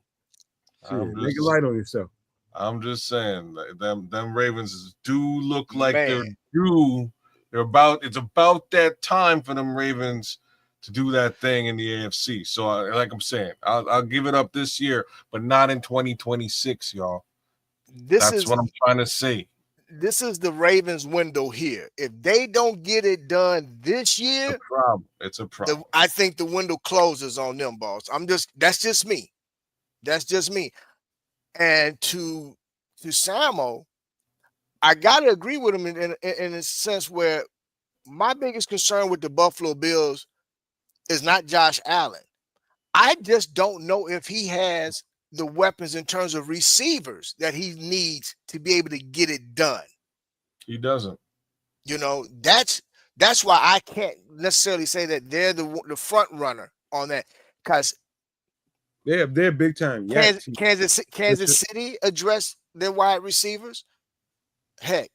S2: Make it light on yourself.
S4: I'm just saying, them Ravens do look like they're due. It's about that time for them Ravens to do that thing in the AFC. So, like I'm saying, I'll give it up this year, but not in 2026, y'all. That's what I'm trying to say.
S6: This is the Ravens window here. If they don't get it done this year,
S4: it's a problem.
S6: I think the window closes on them, boss. That's just me. That's just me. And to Samo, I gotta agree with him in a sense where my biggest concern with the Buffalo Bills is not Josh Allen. I just don't know if he has the weapons in terms of receivers that he needs to be able to get it done.
S4: He doesn't.
S6: That's why I can't necessarily say that they're the front runner on that, because
S2: they're big time.
S6: Kansas City addressed their wide receivers. Heck,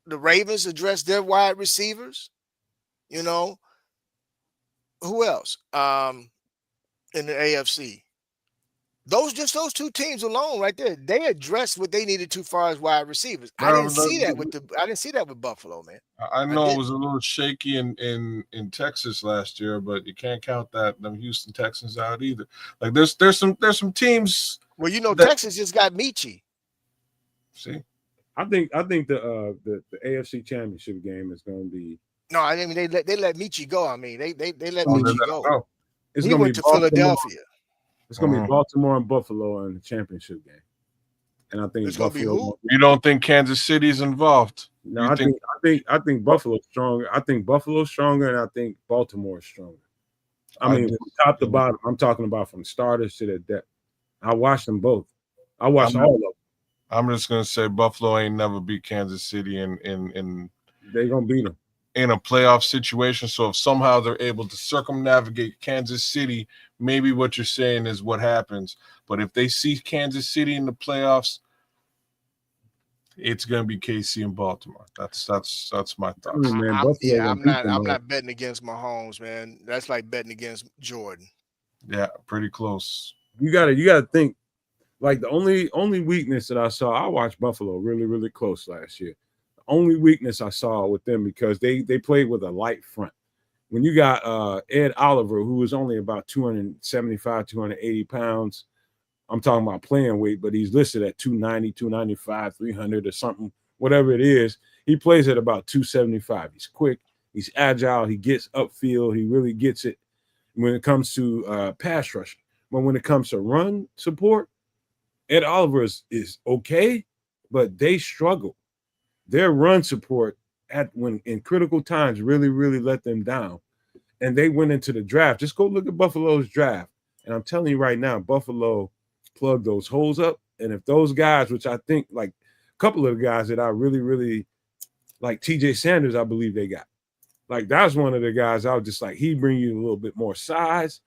S6: the Ravens addressed their wide receivers. Who else? In the AFC. Those two teams alone right there, they addressed what they needed to far as wide receivers. I didn't see that with Buffalo, man.
S4: I know it was a little shaky in Texas last year, but you can't count them Houston Texans out either. Like there's some teams.
S6: Well, Texas just got Michi.
S4: See,
S2: I think the AFC Championship game is going to be.
S6: No, I mean they let Michi go. I mean they let Michi go.
S2: He
S6: went to Philadelphia.
S2: It's going to be Baltimore and Buffalo in the championship game, and I think
S6: it's going to be who?
S4: You don't think Kansas City's involved?
S2: No, I think Buffalo's stronger. I think Buffalo's stronger, and I think Baltimore's stronger. I mean, from top to bottom. I'm talking about from starters to the depth. I watched them both. I watched all of them.
S4: I'm just gonna say Buffalo ain't never beat Kansas City in
S2: they're gonna beat them
S4: in a playoff situation. So if somehow they're able to circumnavigate Kansas City, maybe what you're saying is what happens. But if they see Kansas City in the playoffs, it's gonna be KC and Baltimore. That's my thoughts.
S6: I'm not betting against Mahomes, man. That's like betting against Jordan.
S4: Yeah, pretty close.
S2: You gotta think. Like the only weakness that I saw, I watched Buffalo really, really close last year. The only weakness I saw with them, because they played with a light front. When you got Ed Oliver, who was only about 275, 280 pounds, I'm talking about playing weight, but he's listed at 290, 295, 300 or something, whatever it is. He plays at about 275. He's quick, he's agile, he gets upfield, he really gets it when it comes to pass rushing. But when it comes to run support, Ed Oliver is okay, but they struggle. Their run support when in critical times really, really let them down. And they went into the draft. Just go look at Buffalo's draft. And I'm telling you right now, Buffalo plugged those holes up. And if those guys, which I think like a couple of the guys that I really, really like, TJ Sanders, I believe they got. Like that's one of the guys I was just like, he bring you a little bit more size.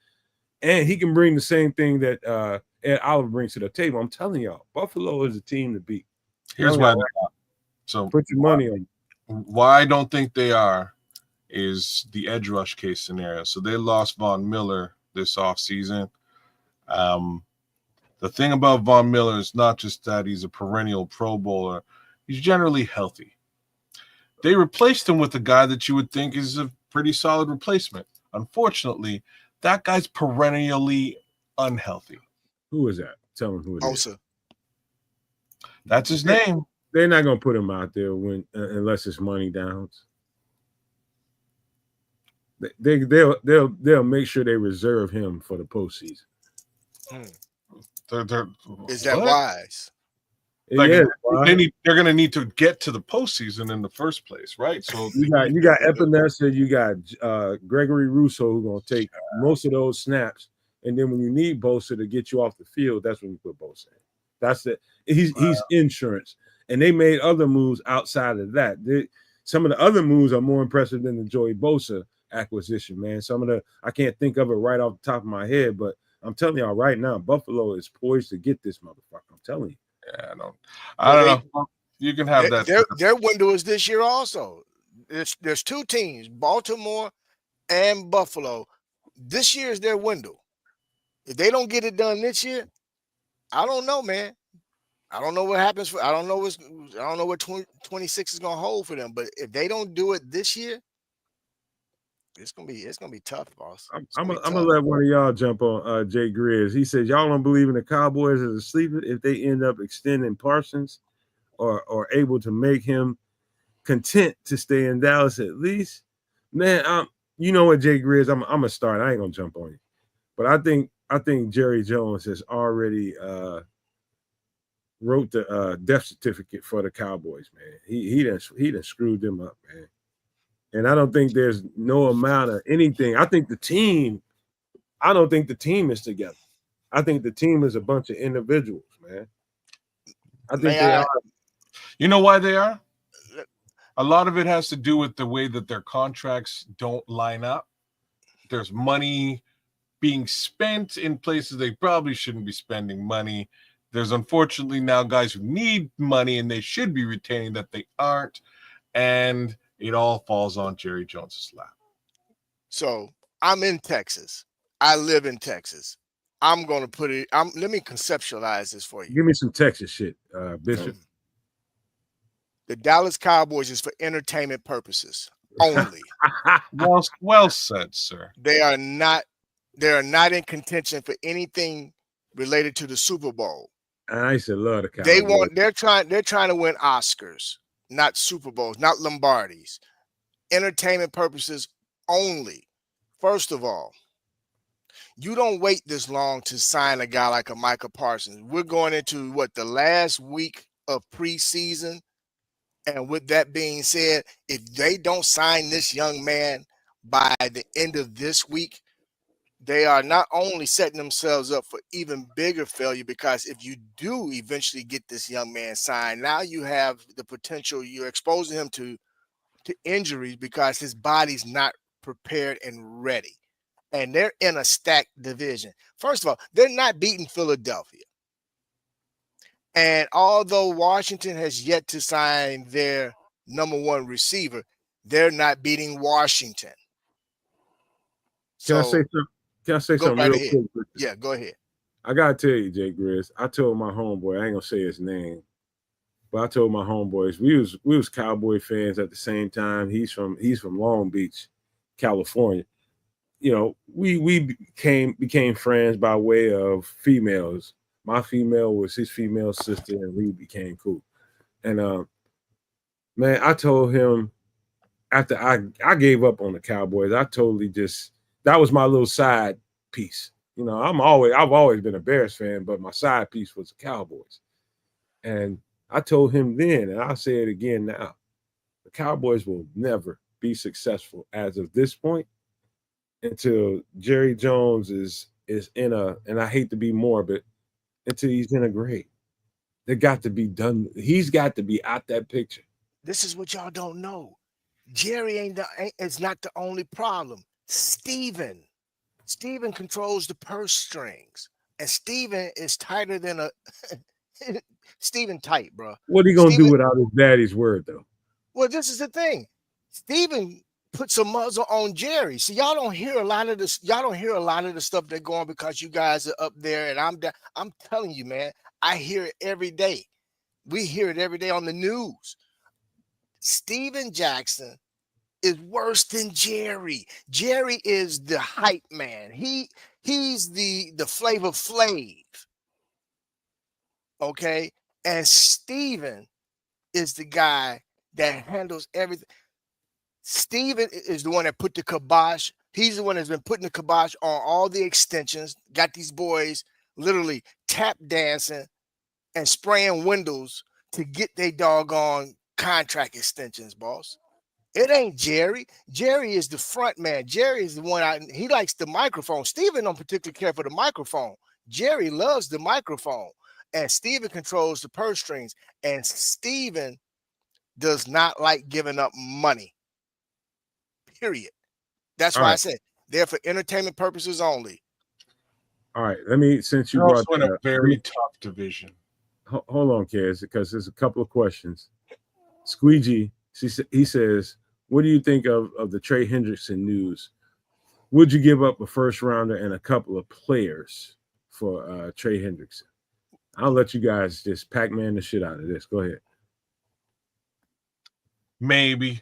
S2: And he can bring the same thing that Ed Oliver brings to the table. I'm telling y'all, Buffalo is a team to beat.
S4: Here's why. So
S2: put your money on.
S4: Why I don't think they are is the edge rush case scenario. So they lost Von Miller this offseason. The thing about Von Miller is not just that he's a perennial Pro Bowler. He's generally healthy. They replaced him with a guy that you would think is a pretty solid replacement. Unfortunately, that guy's perennially unhealthy.
S2: Who is that? Tell him who it is.
S4: That's his name.
S2: They're not going to put him out there unless it's money downs. They'll make sure they reserve him for the postseason.
S6: Is that wise?
S4: Like,
S2: Yeah,
S4: they're going to need to get to the postseason in the first place, right? So
S2: you got Epinesa, you got Gregory Rousseau who's going to take most of those snaps, and then when you need Bosa to get you off the field, that's when you put Bosa in. That's it. He's insurance, and they made other moves outside of that. Some of the other moves are more impressive than the Joey Bosa acquisition, man. I can't think of it right off the top of my head, but I'm telling y'all right now, Buffalo is poised to get this motherfucker. I'm telling you.
S4: Yeah, I don't know. You can have that.
S6: Their window is this year also. There's two teams, Baltimore and Buffalo. This year is their window. If they don't get it done this year, I don't know, man. I don't know what happens. I don't know what 2026 is gonna hold for them. But if they don't do it this year, it's gonna be tough, boss.
S2: I'm gonna let one of y'all jump on Jay Grizz. He said y'all don't believe in the Cowboys as a sleeper if they end up extending Parsons or able to make him content to stay in Dallas at least. Man, you know what, Jay Grizz, I'm gonna start. I ain't gonna jump on you, but I think Jerry Jones has already wrote the death certificate for the Cowboys, man. He done screwed them up, man. And I don't think there's no amount of anything. I don't think the team is together. I think the team is a bunch of individuals, man. I think they are.
S4: You know why they are? A lot of it has to do with the way that their contracts don't line up. There's money being spent in places they probably shouldn't be spending money. There's unfortunately now guys who need money and they should be retaining that they aren't. And it all falls on Jerry Jones's lap.
S6: So I'm in Texas. I live in Texas. I'm going to put it. Let me conceptualize this for you.
S2: Give me some Texas shit, Bishop.
S6: The Dallas Cowboys is for entertainment purposes only.
S4: Well said, sir.
S6: They are not in contention for anything related to the Super Bowl.
S2: I used to love the Cowboys.
S6: They're trying to win Oscars, not Super Bowls, not Lombardis. Entertainment purposes only. First of all, you don't wait this long to sign a guy like a Micah Parsons. We're going into the last week of preseason. And with that being said, if they don't sign this young man by the end of this week, they are not only setting themselves up for even bigger failure, because if you do eventually get this young man signed, now you have the potential, you're exposing him to injuries because his body's not prepared and ready. And they're in a stacked division. First of all, they're not beating Philadelphia. And although Washington has yet to sign their number one receiver, they're not beating Washington.
S2: Can I say something real quick?
S6: Yeah, go ahead.
S2: I gotta tell you, Jay Grizz, I told my homeboy, I ain't gonna say his name, but I told my homeboys we was Cowboy fans at the same time. He's from Long Beach, California. You know, we became friends by way of females. My female was his female sister, and we became cool. And man, I told him after I gave up on the Cowboys, I totally that was my little side piece. You know, I've always been a Bears fan, but my side piece was the Cowboys. And I told him then, and I'll say it again now, the Cowboys will never be successful as of this point until Jerry Jones is in and I hate to be morbid, until he's in a grave. They got to be done. He's got to be out that picture.
S6: This is what y'all don't know. Jerry is not the only problem. Steven controls the purse strings, and Steven is tighter than a Steven tight, bro.
S2: What are you gonna do without his daddy's word, though?
S6: Well, this is the thing. Steven put some muzzle on Jerry. See, y'all don't hear a lot of this. Y'all don't hear a lot of the stuff that's going because you guys are up there, and I'm telling you, man, I hear it every day. We hear it every day on the news. Steven Jackson is worse than Jerry. Jerry is the hype man. He's the Flavor Flav. Okay. And Steven is the guy that handles everything. Steven is the one that put the kibosh. He's the one that's been putting the kibosh on all the extensions, got these boys literally tap dancing and spraying windows to get their doggone contract extensions, boss. It ain't Jerry. Jerry is the front man. Jerry is the one he likes the microphone. Steven don't particularly care for the microphone. Jerry loves the microphone. And Steven controls the purse strings. And Steven does not like giving up money. Period. That's why I said they're for entertainment purposes only.
S2: All right. Let me, since you
S4: You're
S2: brought
S4: also in a very tough division.
S2: Hold on, Kaz, because there's a couple of questions. Squeegee, he says, what do you think of the Trey Hendrickson news? Would you give up a first rounder and a couple of players for Trey Hendrickson? I'll let you guys just Pac-Man the shit out of this. Go ahead.
S4: Maybe.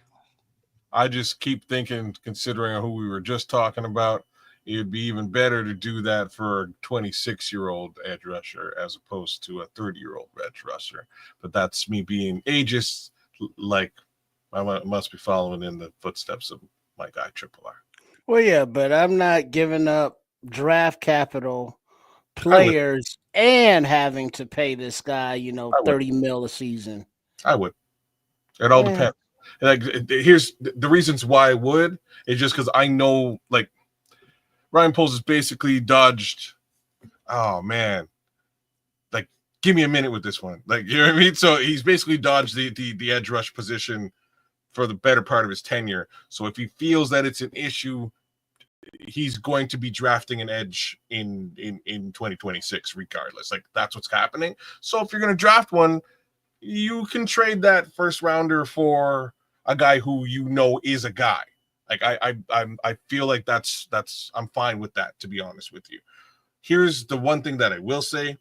S4: I just keep thinking, considering who we were just talking about, it'd be even better to do that for a 26-year-old edge rusher as opposed to a 30-year-old edge rusher. But that's me being ageist, like I must be following in the footsteps of my guy Triple R.
S5: Well, yeah, but I'm not giving up draft capital, players, and having to pay this guy, $30 million a season.
S4: I would. It all depends. Like, here's the reasons why I would. It's just because I know, like, Ryan Poles has basically dodged. Oh man, like, give me a minute with this one. Like, you know what I mean? So he's basically dodged the edge rush position for the better part of his tenure. So if he feels that it's an issue, he's going to be drafting an edge in 2026 regardless. Like, that's what's happening. So if you're going to draft one, you can trade that first rounder for a guy who is a guy. Like, I feel like that's I'm fine with that, to be honest with you. Here's the one thing that I will say: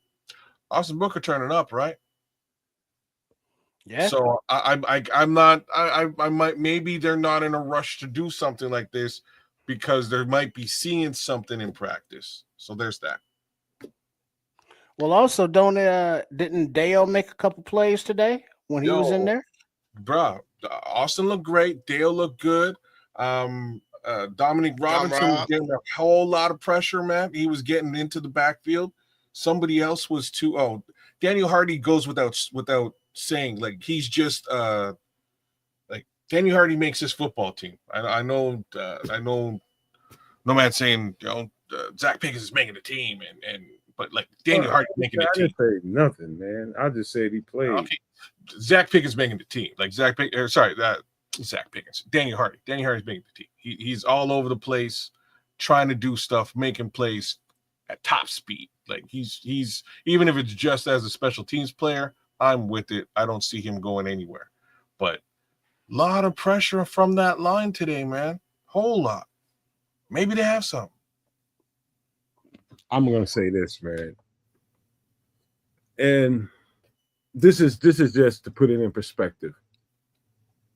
S4: Austin Booker turning up, right?
S5: Yeah.
S4: So I'm not. I might, maybe they're not in a rush to do something like this because they might be seeing something in practice. So there's that.
S5: Well, also, didn't Dale make a couple plays today when he was in there?
S4: Bro, Austin looked great. Dale looked good. Dominic Robinson was getting a whole lot of pressure, man. He was getting into the backfield. Somebody else was too. Oh, Daniel Hardy goes without saying. Like, he's just like, Daniel Hardy makes his football team. I know Nomad saying, Zach Pickens is making the team, but like, Daniel Hardy making the team.
S2: I didn't say nothing, man. I just said he played.
S4: Okay. Zach Pickens making the team. Like, Zach Pickens. Daniel Hardy. Daniel Hardy's making the team. He's all over the place, trying to do stuff, making plays at top speed. Like, he's even if it's just as a special teams player, I'm with it. I don't see him going anywhere. But a lot of pressure from that line today, man. Whole lot. Maybe they have some.
S2: I'm gonna say this, man. And this is just to put it in perspective.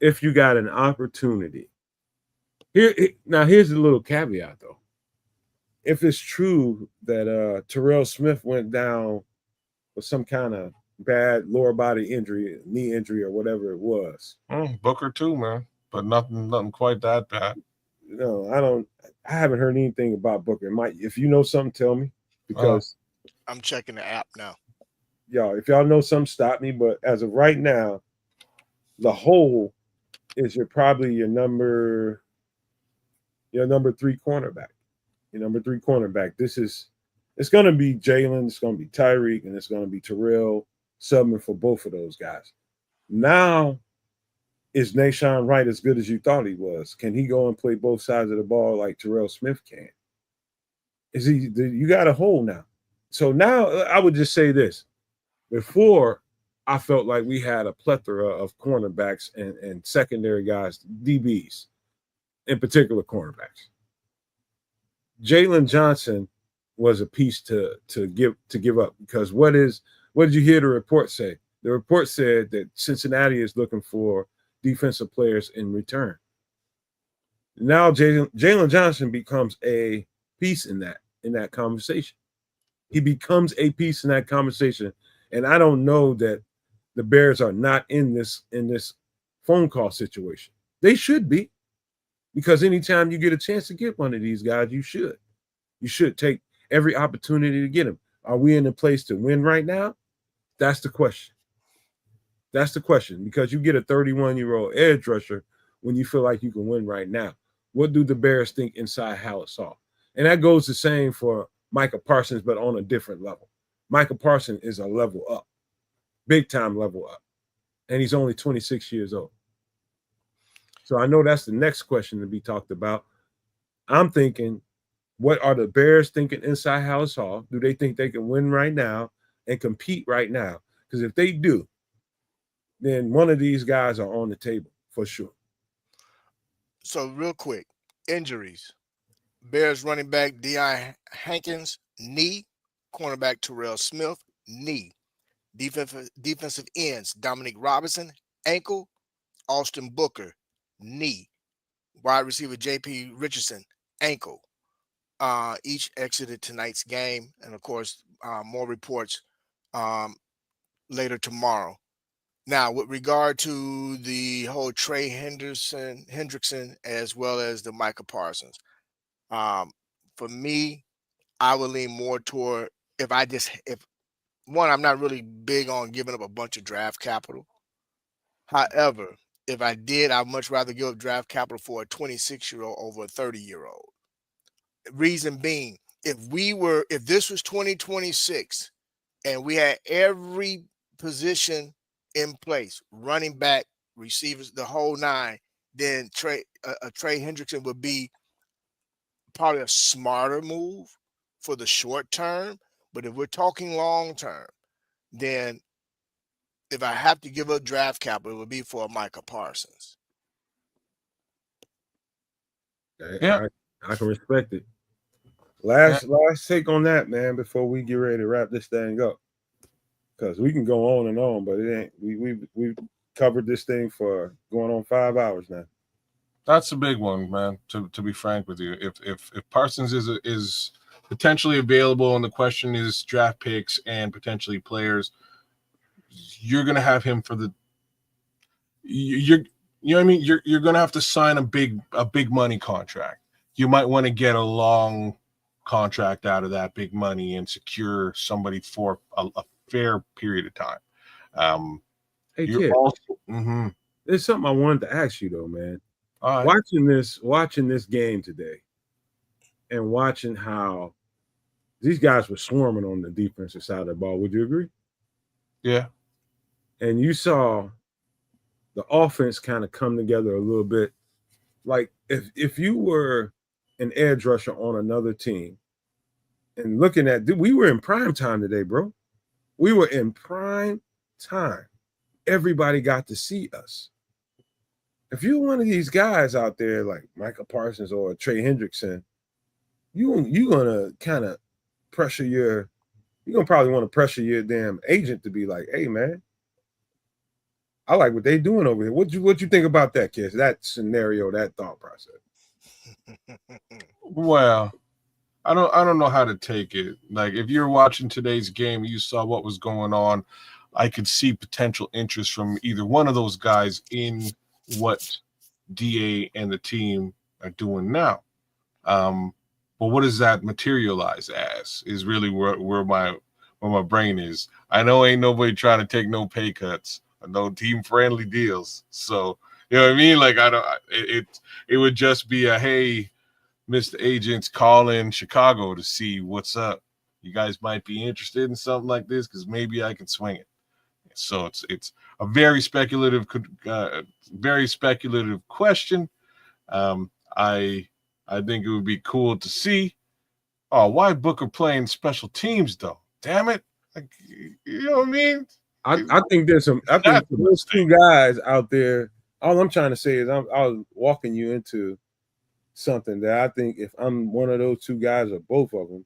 S2: If you got an opportunity, here's a little caveat though. If it's true that Terrell Smith went down with some kind of bad lower body injury, knee injury, or whatever it was,
S4: Booker too, man, but nothing quite that bad.
S2: No, I haven't heard anything about Booker. Mike, if you know something, tell me, because
S6: I'm checking the app now.
S2: Y'all, if y'all know something, stop me. But as of right now, the hole is probably your number 3 cornerback. Your number 3 cornerback. It's going to be Jalen, it's going to be Tyreek, and it's going to be Terrell subbing for both of those guys. Now, is Nahshon Wright as good as you thought he was? Can he go and play both sides of the ball like Terrell Smith can? You got a hole now. So now I would just say this. Before, I felt like we had a plethora of cornerbacks and secondary guys, DBs, in particular cornerbacks. Jalen Johnson was a piece to give up, because what did you hear the report say? The report said that Cincinnati is looking for defensive players in return. Now Jalen Johnson becomes a piece in that conversation. He becomes a piece in that conversation. And I don't know that the Bears are not in this phone call situation. They should be. Because anytime you get a chance to get one of these guys, you should. You should take every opportunity to get him. Are we in a place to win right now? That's the question. That's the question. Because you get a 31-year-old edge rusher when you feel like you can win right now. What do the Bears think inside Halas Hall? And that goes the same for Micah Parsons, but on a different level. Micah Parsons is a level up, big time level up. And he's only 26 years old. So I know that's the next question to be talked about. I'm thinking, what are the Bears thinking inside Halas Hall? Do they think they can win right now and compete right now? Because if they do, then one of these guys are on the table for sure.
S6: So real quick, injuries. Bears running back D.I. Hankins, knee. Cornerback Terrell Smith, knee. Defensive ends Dominic Robinson, ankle. Austin Booker, knee. Wide receiver J.P. Richardson, ankle. Each exited tonight's game. And, of course, more reports later tomorrow. Now, with regard to the whole Trey Hendrickson, as well as the Micah Parsons, for me, I would lean more toward if I'm not really big on giving up a bunch of draft capital. However, if I did, I'd much rather give up draft capital for a 26-year-old over a 30-year-old. Reason being, if this was 2026 and we had every position in place, running back, receivers, the whole nine, then Trey Hendrickson would be probably a smarter move for the short term. But if we're talking long term, then if I have to give up draft capital, it would be for Micah Parsons.
S2: Yeah, I can respect it. Last take on that, man, before we get ready to wrap this thing up. Because we can go on and on, but it ain't. We've covered this thing for going on 5 hours now.
S4: That's a big one, man. To be frank with you, if Parsons is potentially available, and the question is draft picks and potentially players, you're gonna have him for the. You know what I mean? You're gonna have to sign a big money contract. You might want to get a long contract out of that big money and secure somebody for a fair period of time.
S2: Hey, kid, there's something I wanted to ask you though, man.
S4: All right.
S2: Watching this game today, and watching how these guys were swarming on the defensive side of the ball. Would you agree?
S4: Yeah.
S2: And you saw the offense kind of come together a little bit. Like if you were an edge rusher on another team and looking at, we were in prime time today, bro. We were in prime time. Everybody got to see us. If you're one of these guys out there like Micah Parsons or Trey Hendrickson, you're gonna kind of you're gonna probably want to pressure your damn agent to be like, hey man, I like what they doing over here. What you think about that, kids? That scenario, that thought process.
S4: Well, I don't know how to take it. Like if you're watching today's game, you saw what was going on. I could see potential interest from either one of those guys in what DA and the team are doing now. But what does that materialize as is really where my brain is. I know ain't nobody trying to take no pay cuts, no team friendly deals. So you know what I mean? Like it would just be a hey, Mr. Agents calling Chicago to see what's up. You guys might be interested in something like this because maybe I can swing it. So it's a very speculative question. I think it would be cool to see. Oh, why Booker playing special teams though? Damn it! Like, you know what I mean?
S2: I think there's some. I think those two guys out there. All I'm trying to say is I was walking you into something that I think if I'm one of those two guys or both of them,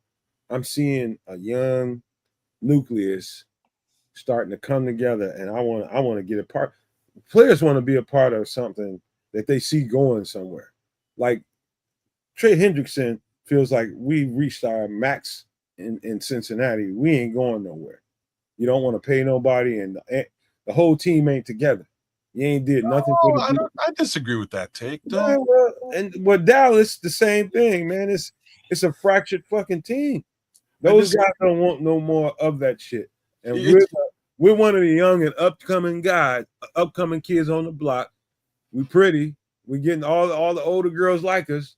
S2: I'm seeing a young nucleus starting to come together, and I want to get a part. Players want to be a part of something that they see going somewhere. Like Trey Hendrickson feels like we reached our max in Cincinnati. We ain't going nowhere. You don't want to pay nobody, and the whole team ain't together. You ain't did nothing for the defense.
S4: I disagree with that take, though.
S2: Yeah, well, Dallas, the same thing, man. It's a fractured fucking team. Those guys don't want no more of that shit. And we're one of the young and upcoming kids on the block. We pretty. We getting all the older girls like us.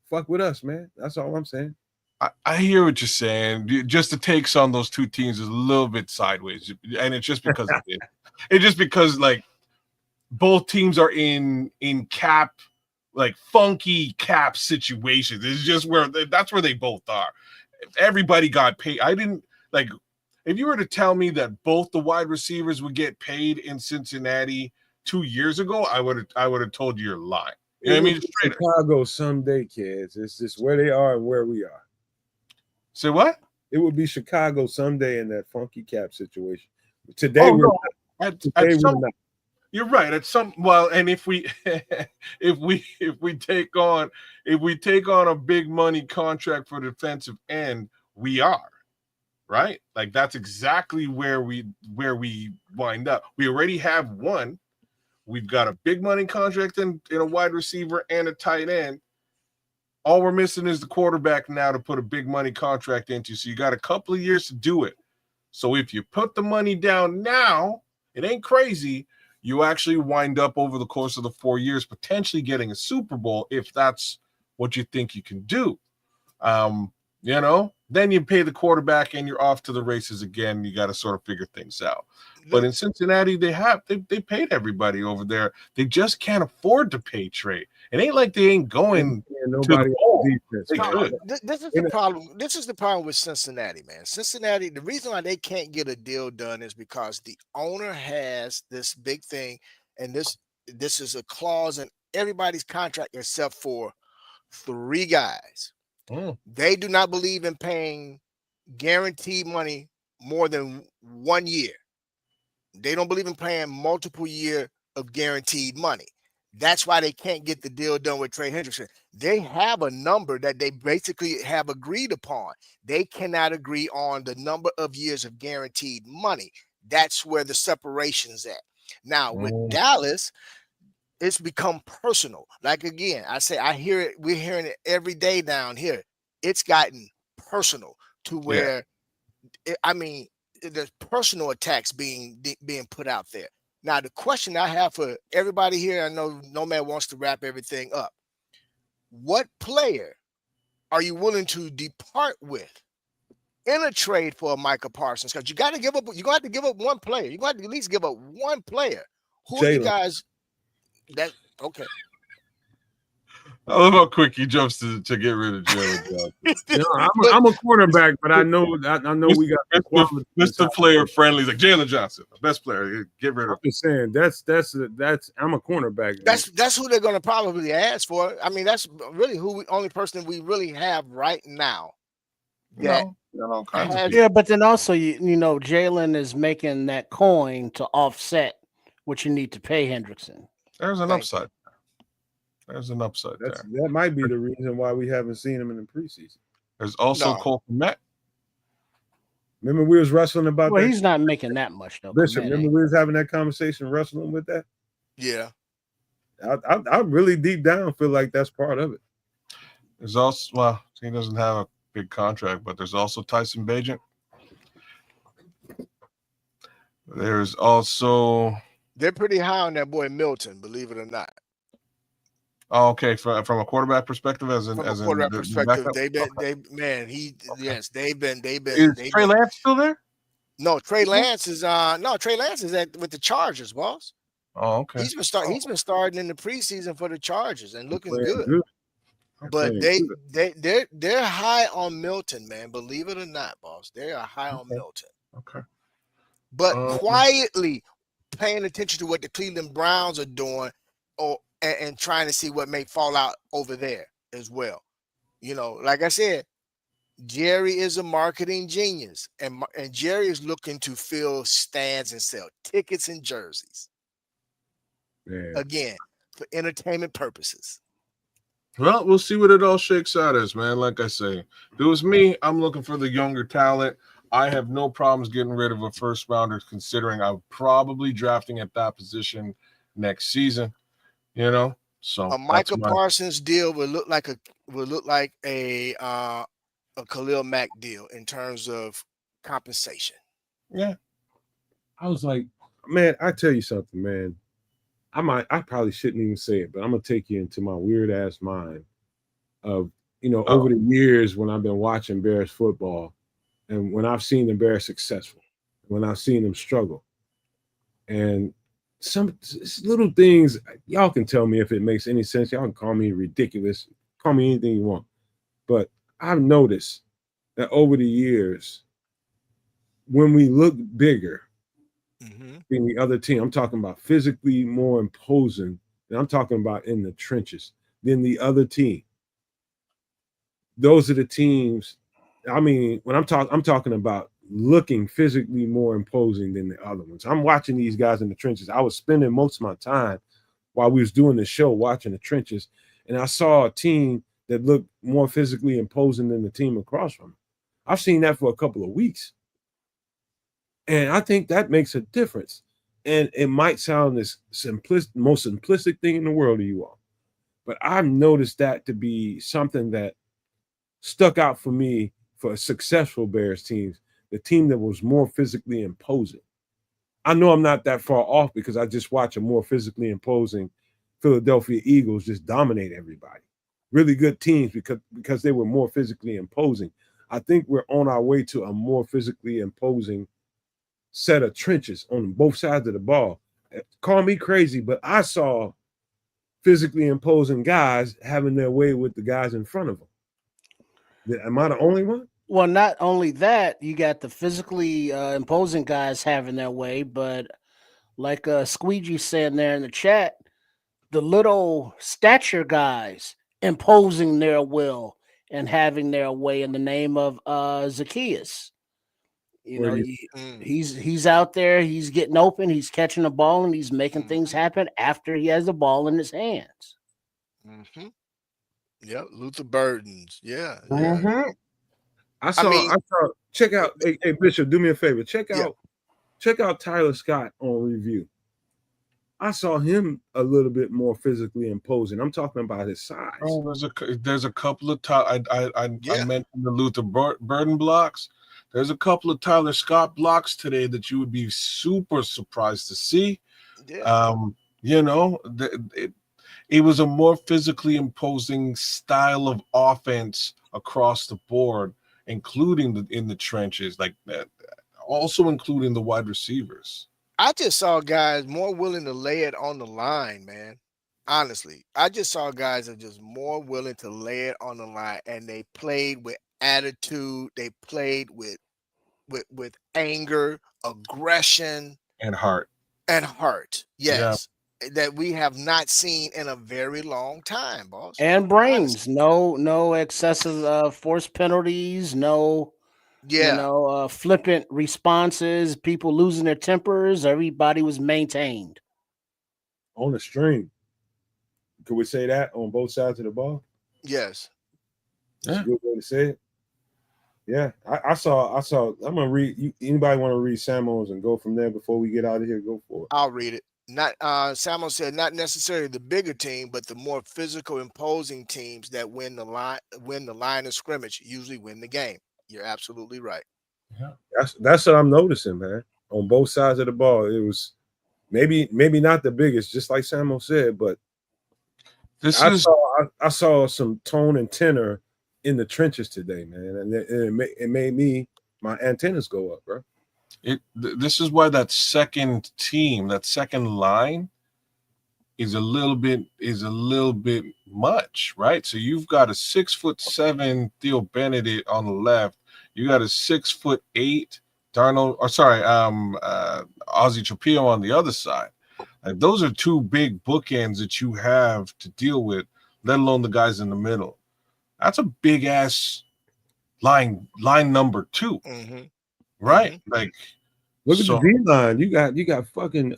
S2: Fuck with us, man. That's all I'm saying.
S4: I hear what you're saying. Just the takes on those two teams is a little bit sideways, and it's just because of it. It's just because like both teams are in cap, like funky cap situations. It's just that's where they both are. Everybody got paid. I didn't like. If you were to tell me that both the wide receivers would get paid in Cincinnati 2 years ago, I would have told you you're lying. You know what I mean?
S2: Chicago someday, kids. It's just where they are and where we are.
S4: Say what?
S2: It would be Chicago someday in that funky cap situation. Today we're not.
S4: You're right. And if we take on a big money contract for defensive end, we are right. Like that's exactly where we wind up. We already have one. We've got a big money contract in a wide receiver and a tight end. All we're missing is the quarterback now to put a big money contract into. So you got a couple of years to do it. So if you put the money down now, it ain't crazy. You actually wind up over the course of the 4 years potentially getting a Super Bowl if that's what you think you can do. Then you pay the quarterback and you're off to the races again. You got to sort of figure things out. But in Cincinnati, they paid everybody over there. They just can't afford to pay Trey. It ain't like they ain't going to the ball.
S6: This is the problem. This is the problem with Cincinnati, man. Cincinnati, the reason why they can't get a deal done is because the owner has this big thing, and this is a clause in everybody's contract except for 3 guys. They do not believe in paying guaranteed money more than 1 year. They don't believe in paying multiple years of guaranteed money. That's why they can't get the deal done with Trey Hendrickson. They have a number that they basically have agreed upon. They cannot agree on the number of years of guaranteed money. That's where the separation's at. Now, with Dallas, it's become personal. Like, again, I hear it. We're hearing it every day down here. It's gotten personal to where, there's personal attacks being put out there. Now, the question I have for everybody here, I know Nomad wants to wrap everything up. What player are you willing to depart with in a trade for Micah Parsons? Because you got to give up. You got to give up one player. You got to at least give up one player. Who are you guys? Okay.
S4: I love how quick he jumps to get rid of Jalen Johnson.
S2: I'm a cornerback, but I know we got
S4: Mr. Player friendly. He's like Jalen Johnson, the best player. Get rid of him.
S2: I'm just saying that's I'm a cornerback.
S6: That's who they're going to probably ask for. I mean, that's really only person we really have right now.
S5: But then also Jalen is making that coin to offset what you need to pay Hendrickson.
S4: There's an upside. There's an upside there.
S2: That might be the reason why we haven't seen him in the preseason.
S4: There's also Cole Kmet.
S2: Remember we was wrestling about that?
S5: Well, he's not making that much though.
S2: Listen, remember we was having that conversation wrestling with that?
S6: Yeah.
S2: I really deep down feel like that's part of it.
S4: There's also, he doesn't have a big contract, but there's also Tyson Bagent. There's also...
S6: They're pretty high on that boy Milton, believe it or not.
S4: Oh, okay. From a quarterback perspective, they've been.
S6: Is
S4: Trey Lance still there?
S6: No, Trey Lance is with the Chargers, boss.
S4: Oh, okay.
S6: He's been starting in the preseason for the Chargers and looking good. But they're high on Milton, man. Believe it or not, boss. They are high on Milton.
S4: Okay.
S6: But quietly paying attention to what the Cleveland Browns are doing, and trying to see what may fall out over there as well. Like I said, Jerry is a marketing genius, and Jerry is looking to fill stands and sell tickets and jerseys.
S2: Man.
S6: Again, for entertainment purposes.
S4: Well, we'll see what it all shakes out as, man. Like I say, if it was me, I'm looking for the younger talent. I have no problems getting rid of a first rounder, considering I'm probably drafting at that position next season. You know, so
S6: A Micah Parsons deal would look like a Khalil Mack deal in terms of compensation.
S4: Yeah,
S2: I was like, man, I tell you something, man. I probably shouldn't even say it, but I'm gonna take you into my weird ass mind of over the years when I've been watching Bears football, and when I've seen the Bears successful, when I've seen them struggle, and some little things, y'all can tell me if it makes any sense. Y'all can call me ridiculous, call me anything you want, but I've noticed that over the years, when we look bigger than the other team, I'm talking about physically more imposing, and I'm talking about in the trenches than the other team. Those are the teams. I mean, when I'm talking about looking physically more imposing than the other ones. I'm watching these guys in the trenches. I was spending most of my time while we was doing the show watching the trenches, and I saw a team that looked more physically imposing than the team across from them. I've seen that for a couple of weeks, and I think that makes a difference. And it might sound this most simplistic thing in the world to you all, but I've noticed that to be something that stuck out for me for successful Bears teams, the team that was more physically imposing. I know I'm not that far off because I just watch a more physically imposing Philadelphia Eagles just dominate everybody. Really good teams because they were more physically imposing. I think we're on our way to a more physically imposing set of trenches on both sides of the ball. Call me crazy, but I saw physically imposing guys having their way with the guys in front of them. Am I the only one?
S5: Well, not only that, you got the physically imposing guys having their way, but like Squeegee saying there in the chat, the little stature guys imposing their will and having their way in the name of Zacchaeus. He's out there, he's getting open, he's catching the ball, and he's making things happen after he has the ball in his hands.
S6: Yep, Luther Burdens. Yeah.
S2: I saw. Check out. Hey, Bishop, do me a favor. Check out Tyler Scott on review. I saw him a little bit more physically imposing. I'm talking about his size.
S4: Oh, there's a couple of I mentioned the Luther Burden blocks. There's a couple of Tyler Scott blocks today that you would be super surprised to see.
S6: Yeah.
S4: It was a more physically imposing style of offense across the board, including in the trenches, like that, also including the wide receivers.
S6: I just saw guys more willing to lay it on the line, man. Honestly, I just saw guys that are just more willing to lay it on the line, and they played with attitude. They played with anger, aggression,
S4: and heart.
S6: Yes, that we have not seen in a very long time, boss.
S5: And brains, no excessive force penalties, no. Flippant responses, people losing their tempers. Everybody was maintained
S2: on the string. Could we say that on both sides of the ball?
S6: Yes.
S2: That's a good way to say it. Yeah, I saw. I'm gonna read. Anybody want to read Samuels and go from there before we get out of here? Go for it.
S6: I'll read it. Not Samuel said not necessarily the bigger team, but the more physical, imposing teams that win the line of scrimmage usually win the game. You're absolutely right.
S2: Yeah. That's what I'm noticing, man. On both sides of the ball, it was maybe not the biggest, just like Samuel said, but I saw some tone and tenor in the trenches today, man, and it made me my antennas go up, bro.
S4: This is why that second line is a little bit much, right? So you've got a 6'7" Theo Benedict on the left. You got a 6'8" Ozzie Trapillo on the other side. Like, those are two big bookends that you have to deal with, let alone the guys in the middle. That's a big ass line number 2, right? Like,
S2: look at the D line. You got fucking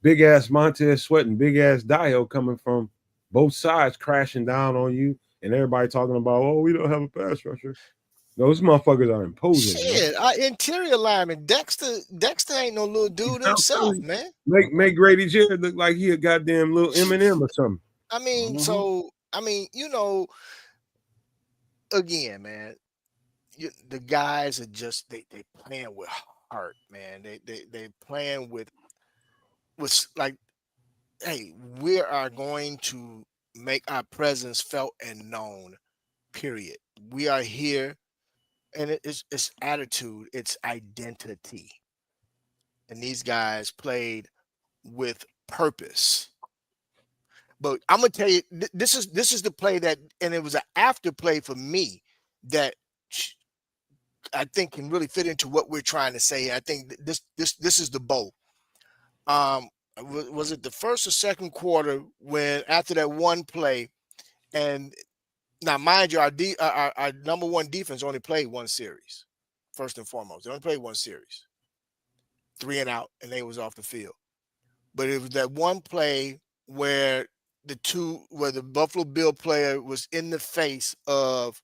S2: big ass Montez Sweat and big ass Dio coming from both sides, crashing down on you, and everybody talking about, oh, we don't have a pass rusher. Those motherfuckers are imposing.
S6: Shit, our interior lineman Dexter ain't no little dude himself, man.
S2: Make Grady Jarrett look like he a goddamn little Eminem or something.
S6: I mean, you know, again, man, the guys are just they playing with heart, man. They playing with like, hey, we are going to make our presence felt and known. Period. We are here, and it's attitude, it's identity, and these guys played with purpose. But I'm gonna tell you, this is the play that, and it was an after play for me that I think can really fit into what we're trying to say. I think this is the bow. Was it the first or second quarter when after that one play, and now mind you, our number one defense only played one series. First and foremost, they only played one series, 3 and out, and they was off the field. But it was that one play where the Buffalo Bill player was in the face of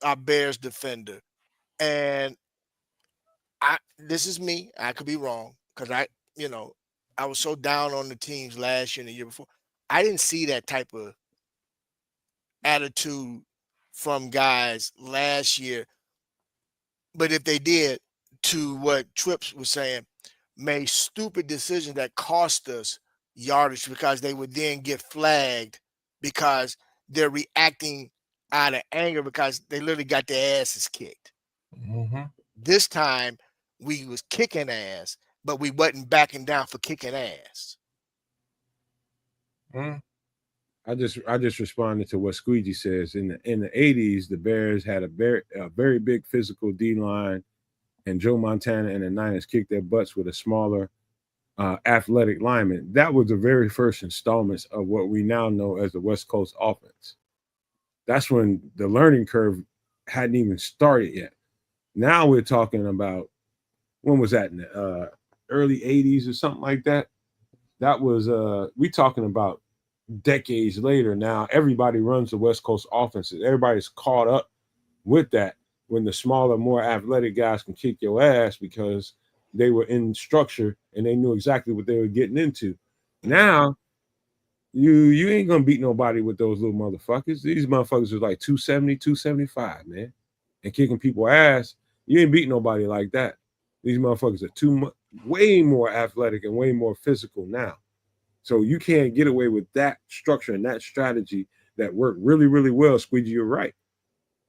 S6: our Bears defender. And this is me. I could be wrong because I was so down on the teams last year and the year before. I didn't see that type of attitude from guys last year. But if they did, to what Trips was saying, made stupid decisions that cost us yardage because they would then get flagged because they're reacting out of anger because they literally got their asses kicked.
S4: Mm-hmm.
S6: This time we was kicking ass, but we wasn't backing down for kicking ass.
S2: I just responded to what Squeegee says. In the 80s, the Bears had a very big physical D line, and Joe Montana and the Niners kicked their butts with a smaller athletic lineman. That was the very first installments of what we now know as the West Coast offense. That's when the learning curve hadn't even started yet. Now we're talking about, when was that, in the early 80s or something like that? That was, we talking about decades later. Now everybody runs the West Coast offenses. Everybody's caught up with that when the smaller, more athletic guys can kick your ass because they were in structure and they knew exactly what they were getting into. Now, you ain't gonna beat nobody with those little motherfuckers. These motherfuckers are like 270, 275, man, and kicking people ass. You ain't beat nobody like that. These motherfuckers are way more athletic and way more physical now. So you can't get away with that structure and that strategy that worked really, really well. Squeegee, you're right.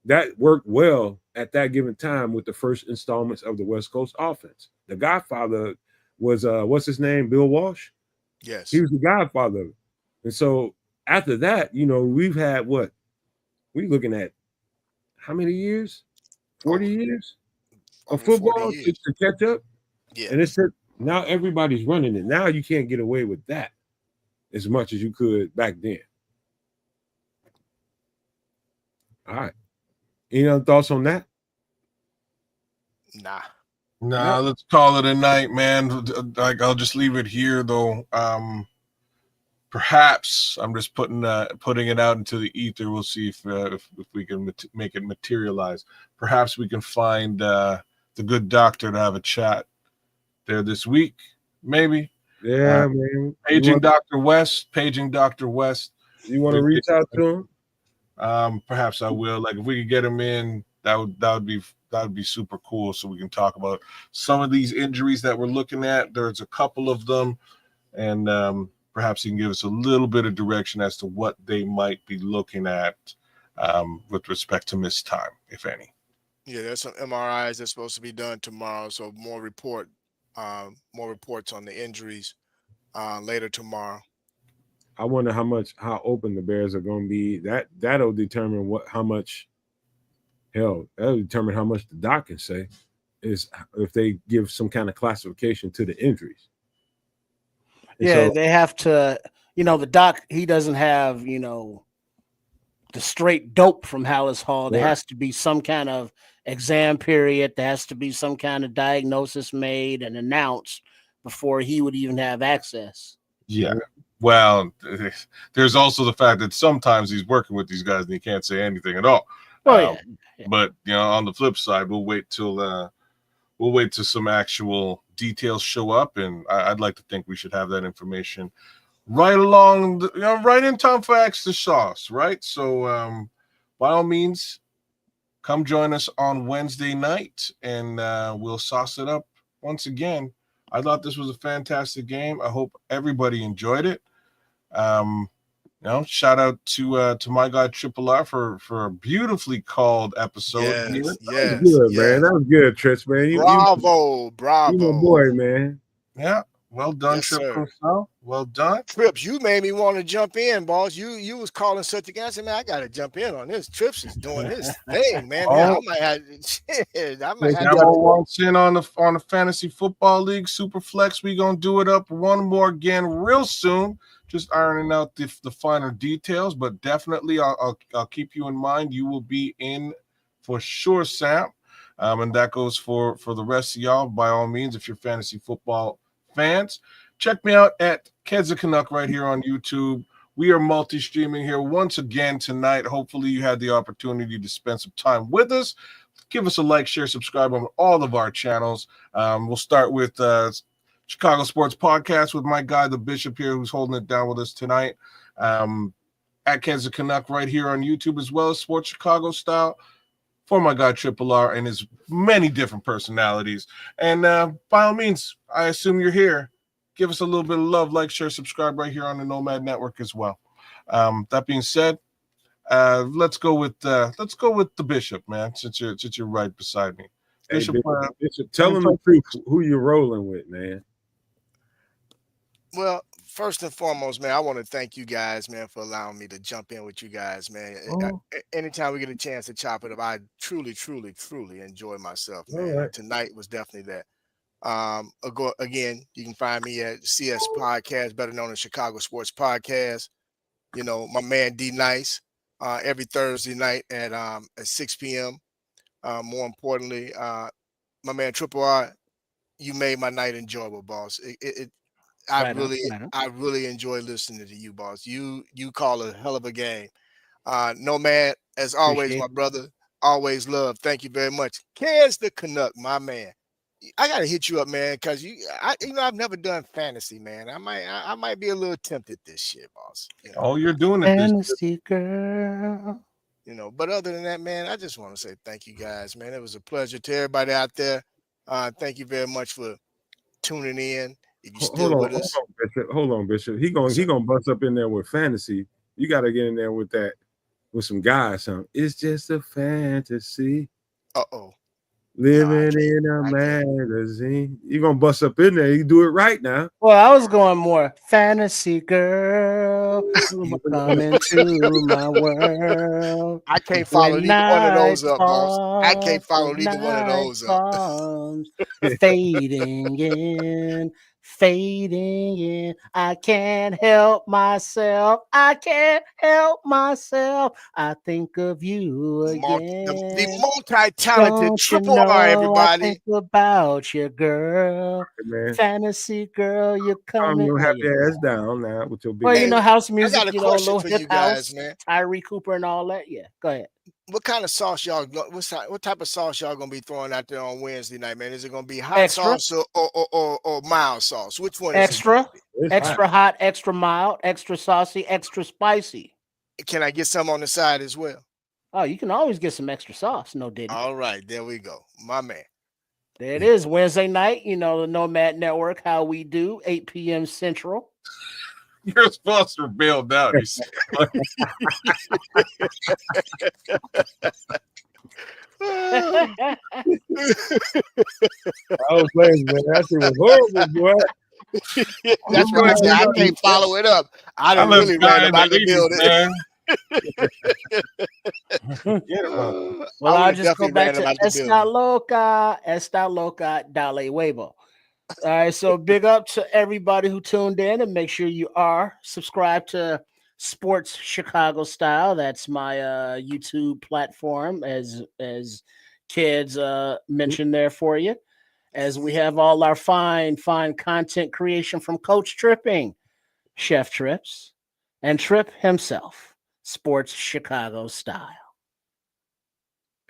S2: That worked well at that given time with the first installments of the West Coast offense. The Godfather was what's his name? Bill Walsh.
S6: Yes,
S2: he was the Godfather. And so after that, we've had what? We looking at how many years? 40 years of football to catch up.
S6: Yeah,
S2: and it's now everybody's running it. Now you can't get away with that as much as you could back then. All right. Any other thoughts on that?
S4: Nah, let's call it a night, man. Like, I'll just leave it here, though. Perhaps I'm just putting it out into the ether. We'll see if we can make it materialize. Perhaps we can find the good doctor to have a chat there this week, maybe.
S2: Yeah, man.
S4: Paging Dr. West.
S2: You want to reach out to him?
S4: Perhaps I will. Like, if we could get him in, that would be super cool, so we can talk about some of these injuries that we're looking at. There's a couple of them, and perhaps he can give us a little bit of direction as to what they might be looking at with respect to missed time, if any.
S6: Yeah, there's some MRIs that's supposed to be done tomorrow, so more reports on the injuries later tomorrow.
S2: I wonder how open the Bears are going to be. That'll determine that'll determine how much the doc can say, is if they give some kind of classification to the injuries. And
S5: yeah, they have to, the doc, he doesn't have, the straight dope from Hallis Hall. There has to be some kind of exam period. There has to be some kind of diagnosis made and announced before he would even have access.
S4: Yeah. Well, there's also the fact that sometimes he's working with these guys and he can't say anything at all.
S5: Oh yeah.
S4: But on the flip side, we'll wait till some actual details show up, and I'd like to think we should have that information right along, right in time for extra sauce, right? So, by all means, come join us on Wednesday night, and we'll sauce it up once again. I thought this was a fantastic game. I hope everybody enjoyed it. Shout out to my guy Triple R for a beautifully called episode.
S6: Yes,
S2: That was good, man. That was good, Trips, man.
S6: Bravo.
S2: You my boy, man.
S4: Yeah. Well done,
S6: Yes,
S4: Trip
S6: sir.
S4: Crusoe. Well done.
S6: Trips, you made me want to jump in, boss. You was calling such a guy. I said, man, I got to jump in on this. Trips is doing his thing, man. I might have
S4: wants in on the fantasy football league Superflex. We gonna do it up one more again real soon. Just ironing out the finer details, but definitely I'll keep you in mind. You will be in for sure, Sam. And that goes for the rest of y'all. By all means, if you're fantasy football fans, check me out at Kedza Canuck right here on YouTube. We are multi-streaming here once again tonight. Hopefully you had the opportunity to spend some time with us. Give us a like, share, subscribe on all of our channels. We'll start with Chicago Sports Podcast with my guy, the Bishop here, who's holding it down with us tonight. At Kedza Canuck right here on YouTube, as well as Sports Chicago Style for my guy Triple R and his many different personalities. And by all means, I assume you're here. Give us a little bit of love, like, share, subscribe right here on the Nomad Network as well. That being said, let's go with the Bishop, man. Since you're right beside me, Bishop.
S2: Bishop, tell him the truth. Who you're rolling with, man?
S6: Well, first and foremost, man, I want to thank you guys, man, for allowing me to jump in with you guys, man. Anytime we get a chance to chop it up, I truly, truly, truly enjoy myself, man.
S2: Right.
S6: Tonight was definitely that. Again, you can find me at CS Podcast, better known as Chicago Sports Podcast. My man D Nice, every Thursday night at 6 p.m. More importantly, my man Triple R, you made my night enjoyable, boss. I really enjoy listening to you, boss. You call a hell of a game. Nomad, as always, my brother, always love. Thank you very much. Kez the Canuck, my man. I gotta hit you up, man, because I've never done fantasy, man. I might be a little tempted this year, boss.
S4: You're doing it,
S5: fantasy girl.
S6: But other than that, man, I just want to say thank you guys, man. It was a pleasure to everybody out there. Thank you very much for tuning in. If you still with us,
S2: hold on, Bishop. He gonna bust up in there with fantasy. You gotta get in there with some guys. It's just a fantasy. Living in a magazine. You're gonna bust up in there. You do it right now.
S5: Well, I was going more fantasy girl. Come into my world.
S6: I can't follow either one of those up, boss. I can't follow either one of those up.
S5: Fading in. I can't help myself. I think of you again.
S6: The multi-talented Triple R, everybody.
S5: I think about you, girl.
S2: Man.
S5: Fantasy girl, you're coming.
S2: You have your ass down now with your big.
S5: Well, house music.
S6: I got a question for you guys, man.
S5: Tyree Cooper and all that. Yeah, go ahead.
S6: What kind of sauce y'all? What type of sauce y'all gonna be throwing out there on Wednesday night, man? Is it gonna be hot sauce or mild sauce? Which one?
S5: Extra hot, extra mild, extra saucy, extra spicy.
S6: Can I get some on the side as well?
S5: Oh, you can always get some extra sauce. No diddy.
S6: All right, there we go, my man.
S5: There it is, Wednesday night. The Nomad Network. How we do, 8 p.m. Central.
S4: Your sponsor bailed out.
S2: I was playing, man. That shit was horrible, boy.
S6: That's why I said I can't follow it up. I done really ran about the building.
S5: Well, I'll just go back to Esta Loca, Dale Huevo. All right, so big up to everybody who tuned in, and make sure you are subscribed to Sports Chicago Style. That's my YouTube platform, as kids mentioned there for you, as we have all our fine content creation from Coach Tripping, Chef Trips, and Trip himself. Sports Chicago Style.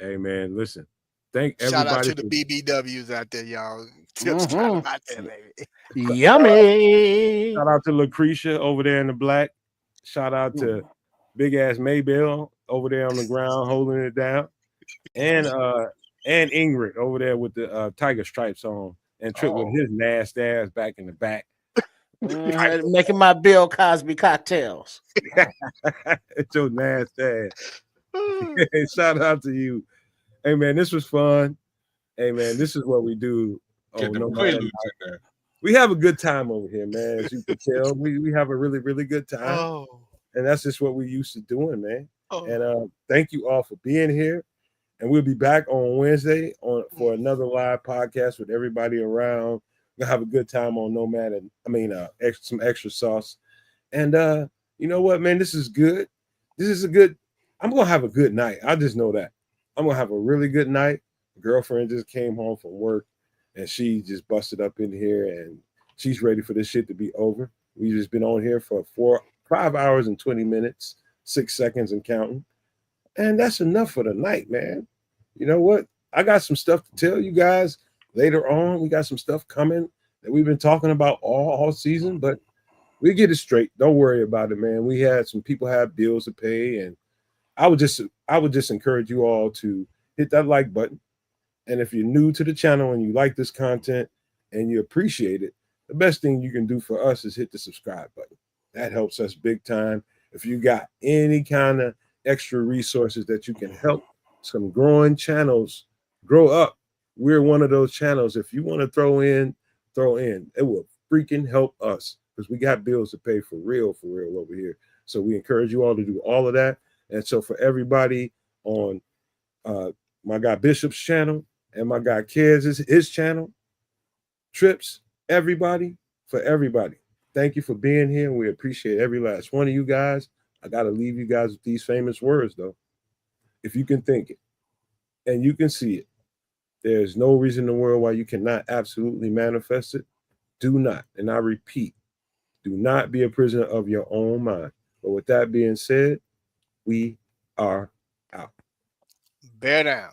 S2: Hey, man, listen. Thank
S6: Shout out
S2: everybody.
S6: to the BBWs out there, y'all. Shout out there, baby.
S5: Yummy.
S2: Shout out to Lucretia over there in the black. Shout out to big ass Maybell over there on the ground holding it down. And Ingrid over there with the tiger stripes on. And Trip with his nasty ass back in the back.
S5: Making my Bill Cosby cocktails.
S2: It's your nasty ass. Shout out to you. Hey, man, this was fun. Hey, man, this is what we do. We have a good time over here, man. As you can tell, we have a really, really good time. And that's just what we used to doing, man. And thank you all for being here. And we'll be back on Wednesday for another live podcast with everybody around. We'll have a good time on Nomad and some extra sauce. And you know what, man? This is good. I'm gonna have a good night. I just know that. I'm gonna have a really good night. Girlfriend just came home from work and she just busted up in here and she's ready for this shit to be over. We've just been on here for 5 hours and 20 minutes, 6 seconds and counting. And that's enough for the night, man. You know what? I got some stuff to tell you guys later on. We got some stuff coming that we've been talking about all season, but we get it straight. Don't worry about it, man. We had some people have bills to pay, and I would just encourage you all to hit that like button. And if you're new to the channel and you like this content and you appreciate it, the best thing you can do for us is hit the subscribe button. That helps us big time. If you got any kind of extra resources that you can help some growing channels grow up, we're one of those channels. If you want to throw in. It will freaking help us because we got bills to pay for real over here. So we encourage you all to do all of that. And so for everybody on my guy Bishop's channel and my guy Kez, his channel, Trips, everybody, thank you for being here. We appreciate every last one of you guys. I got to leave you guys with these famous words, though. If you can think it and you can see it, there's no reason in the world why you cannot absolutely manifest it. Do not, and I repeat, do not be a prisoner of your own mind. But with that being said, we are out.
S6: Bear down.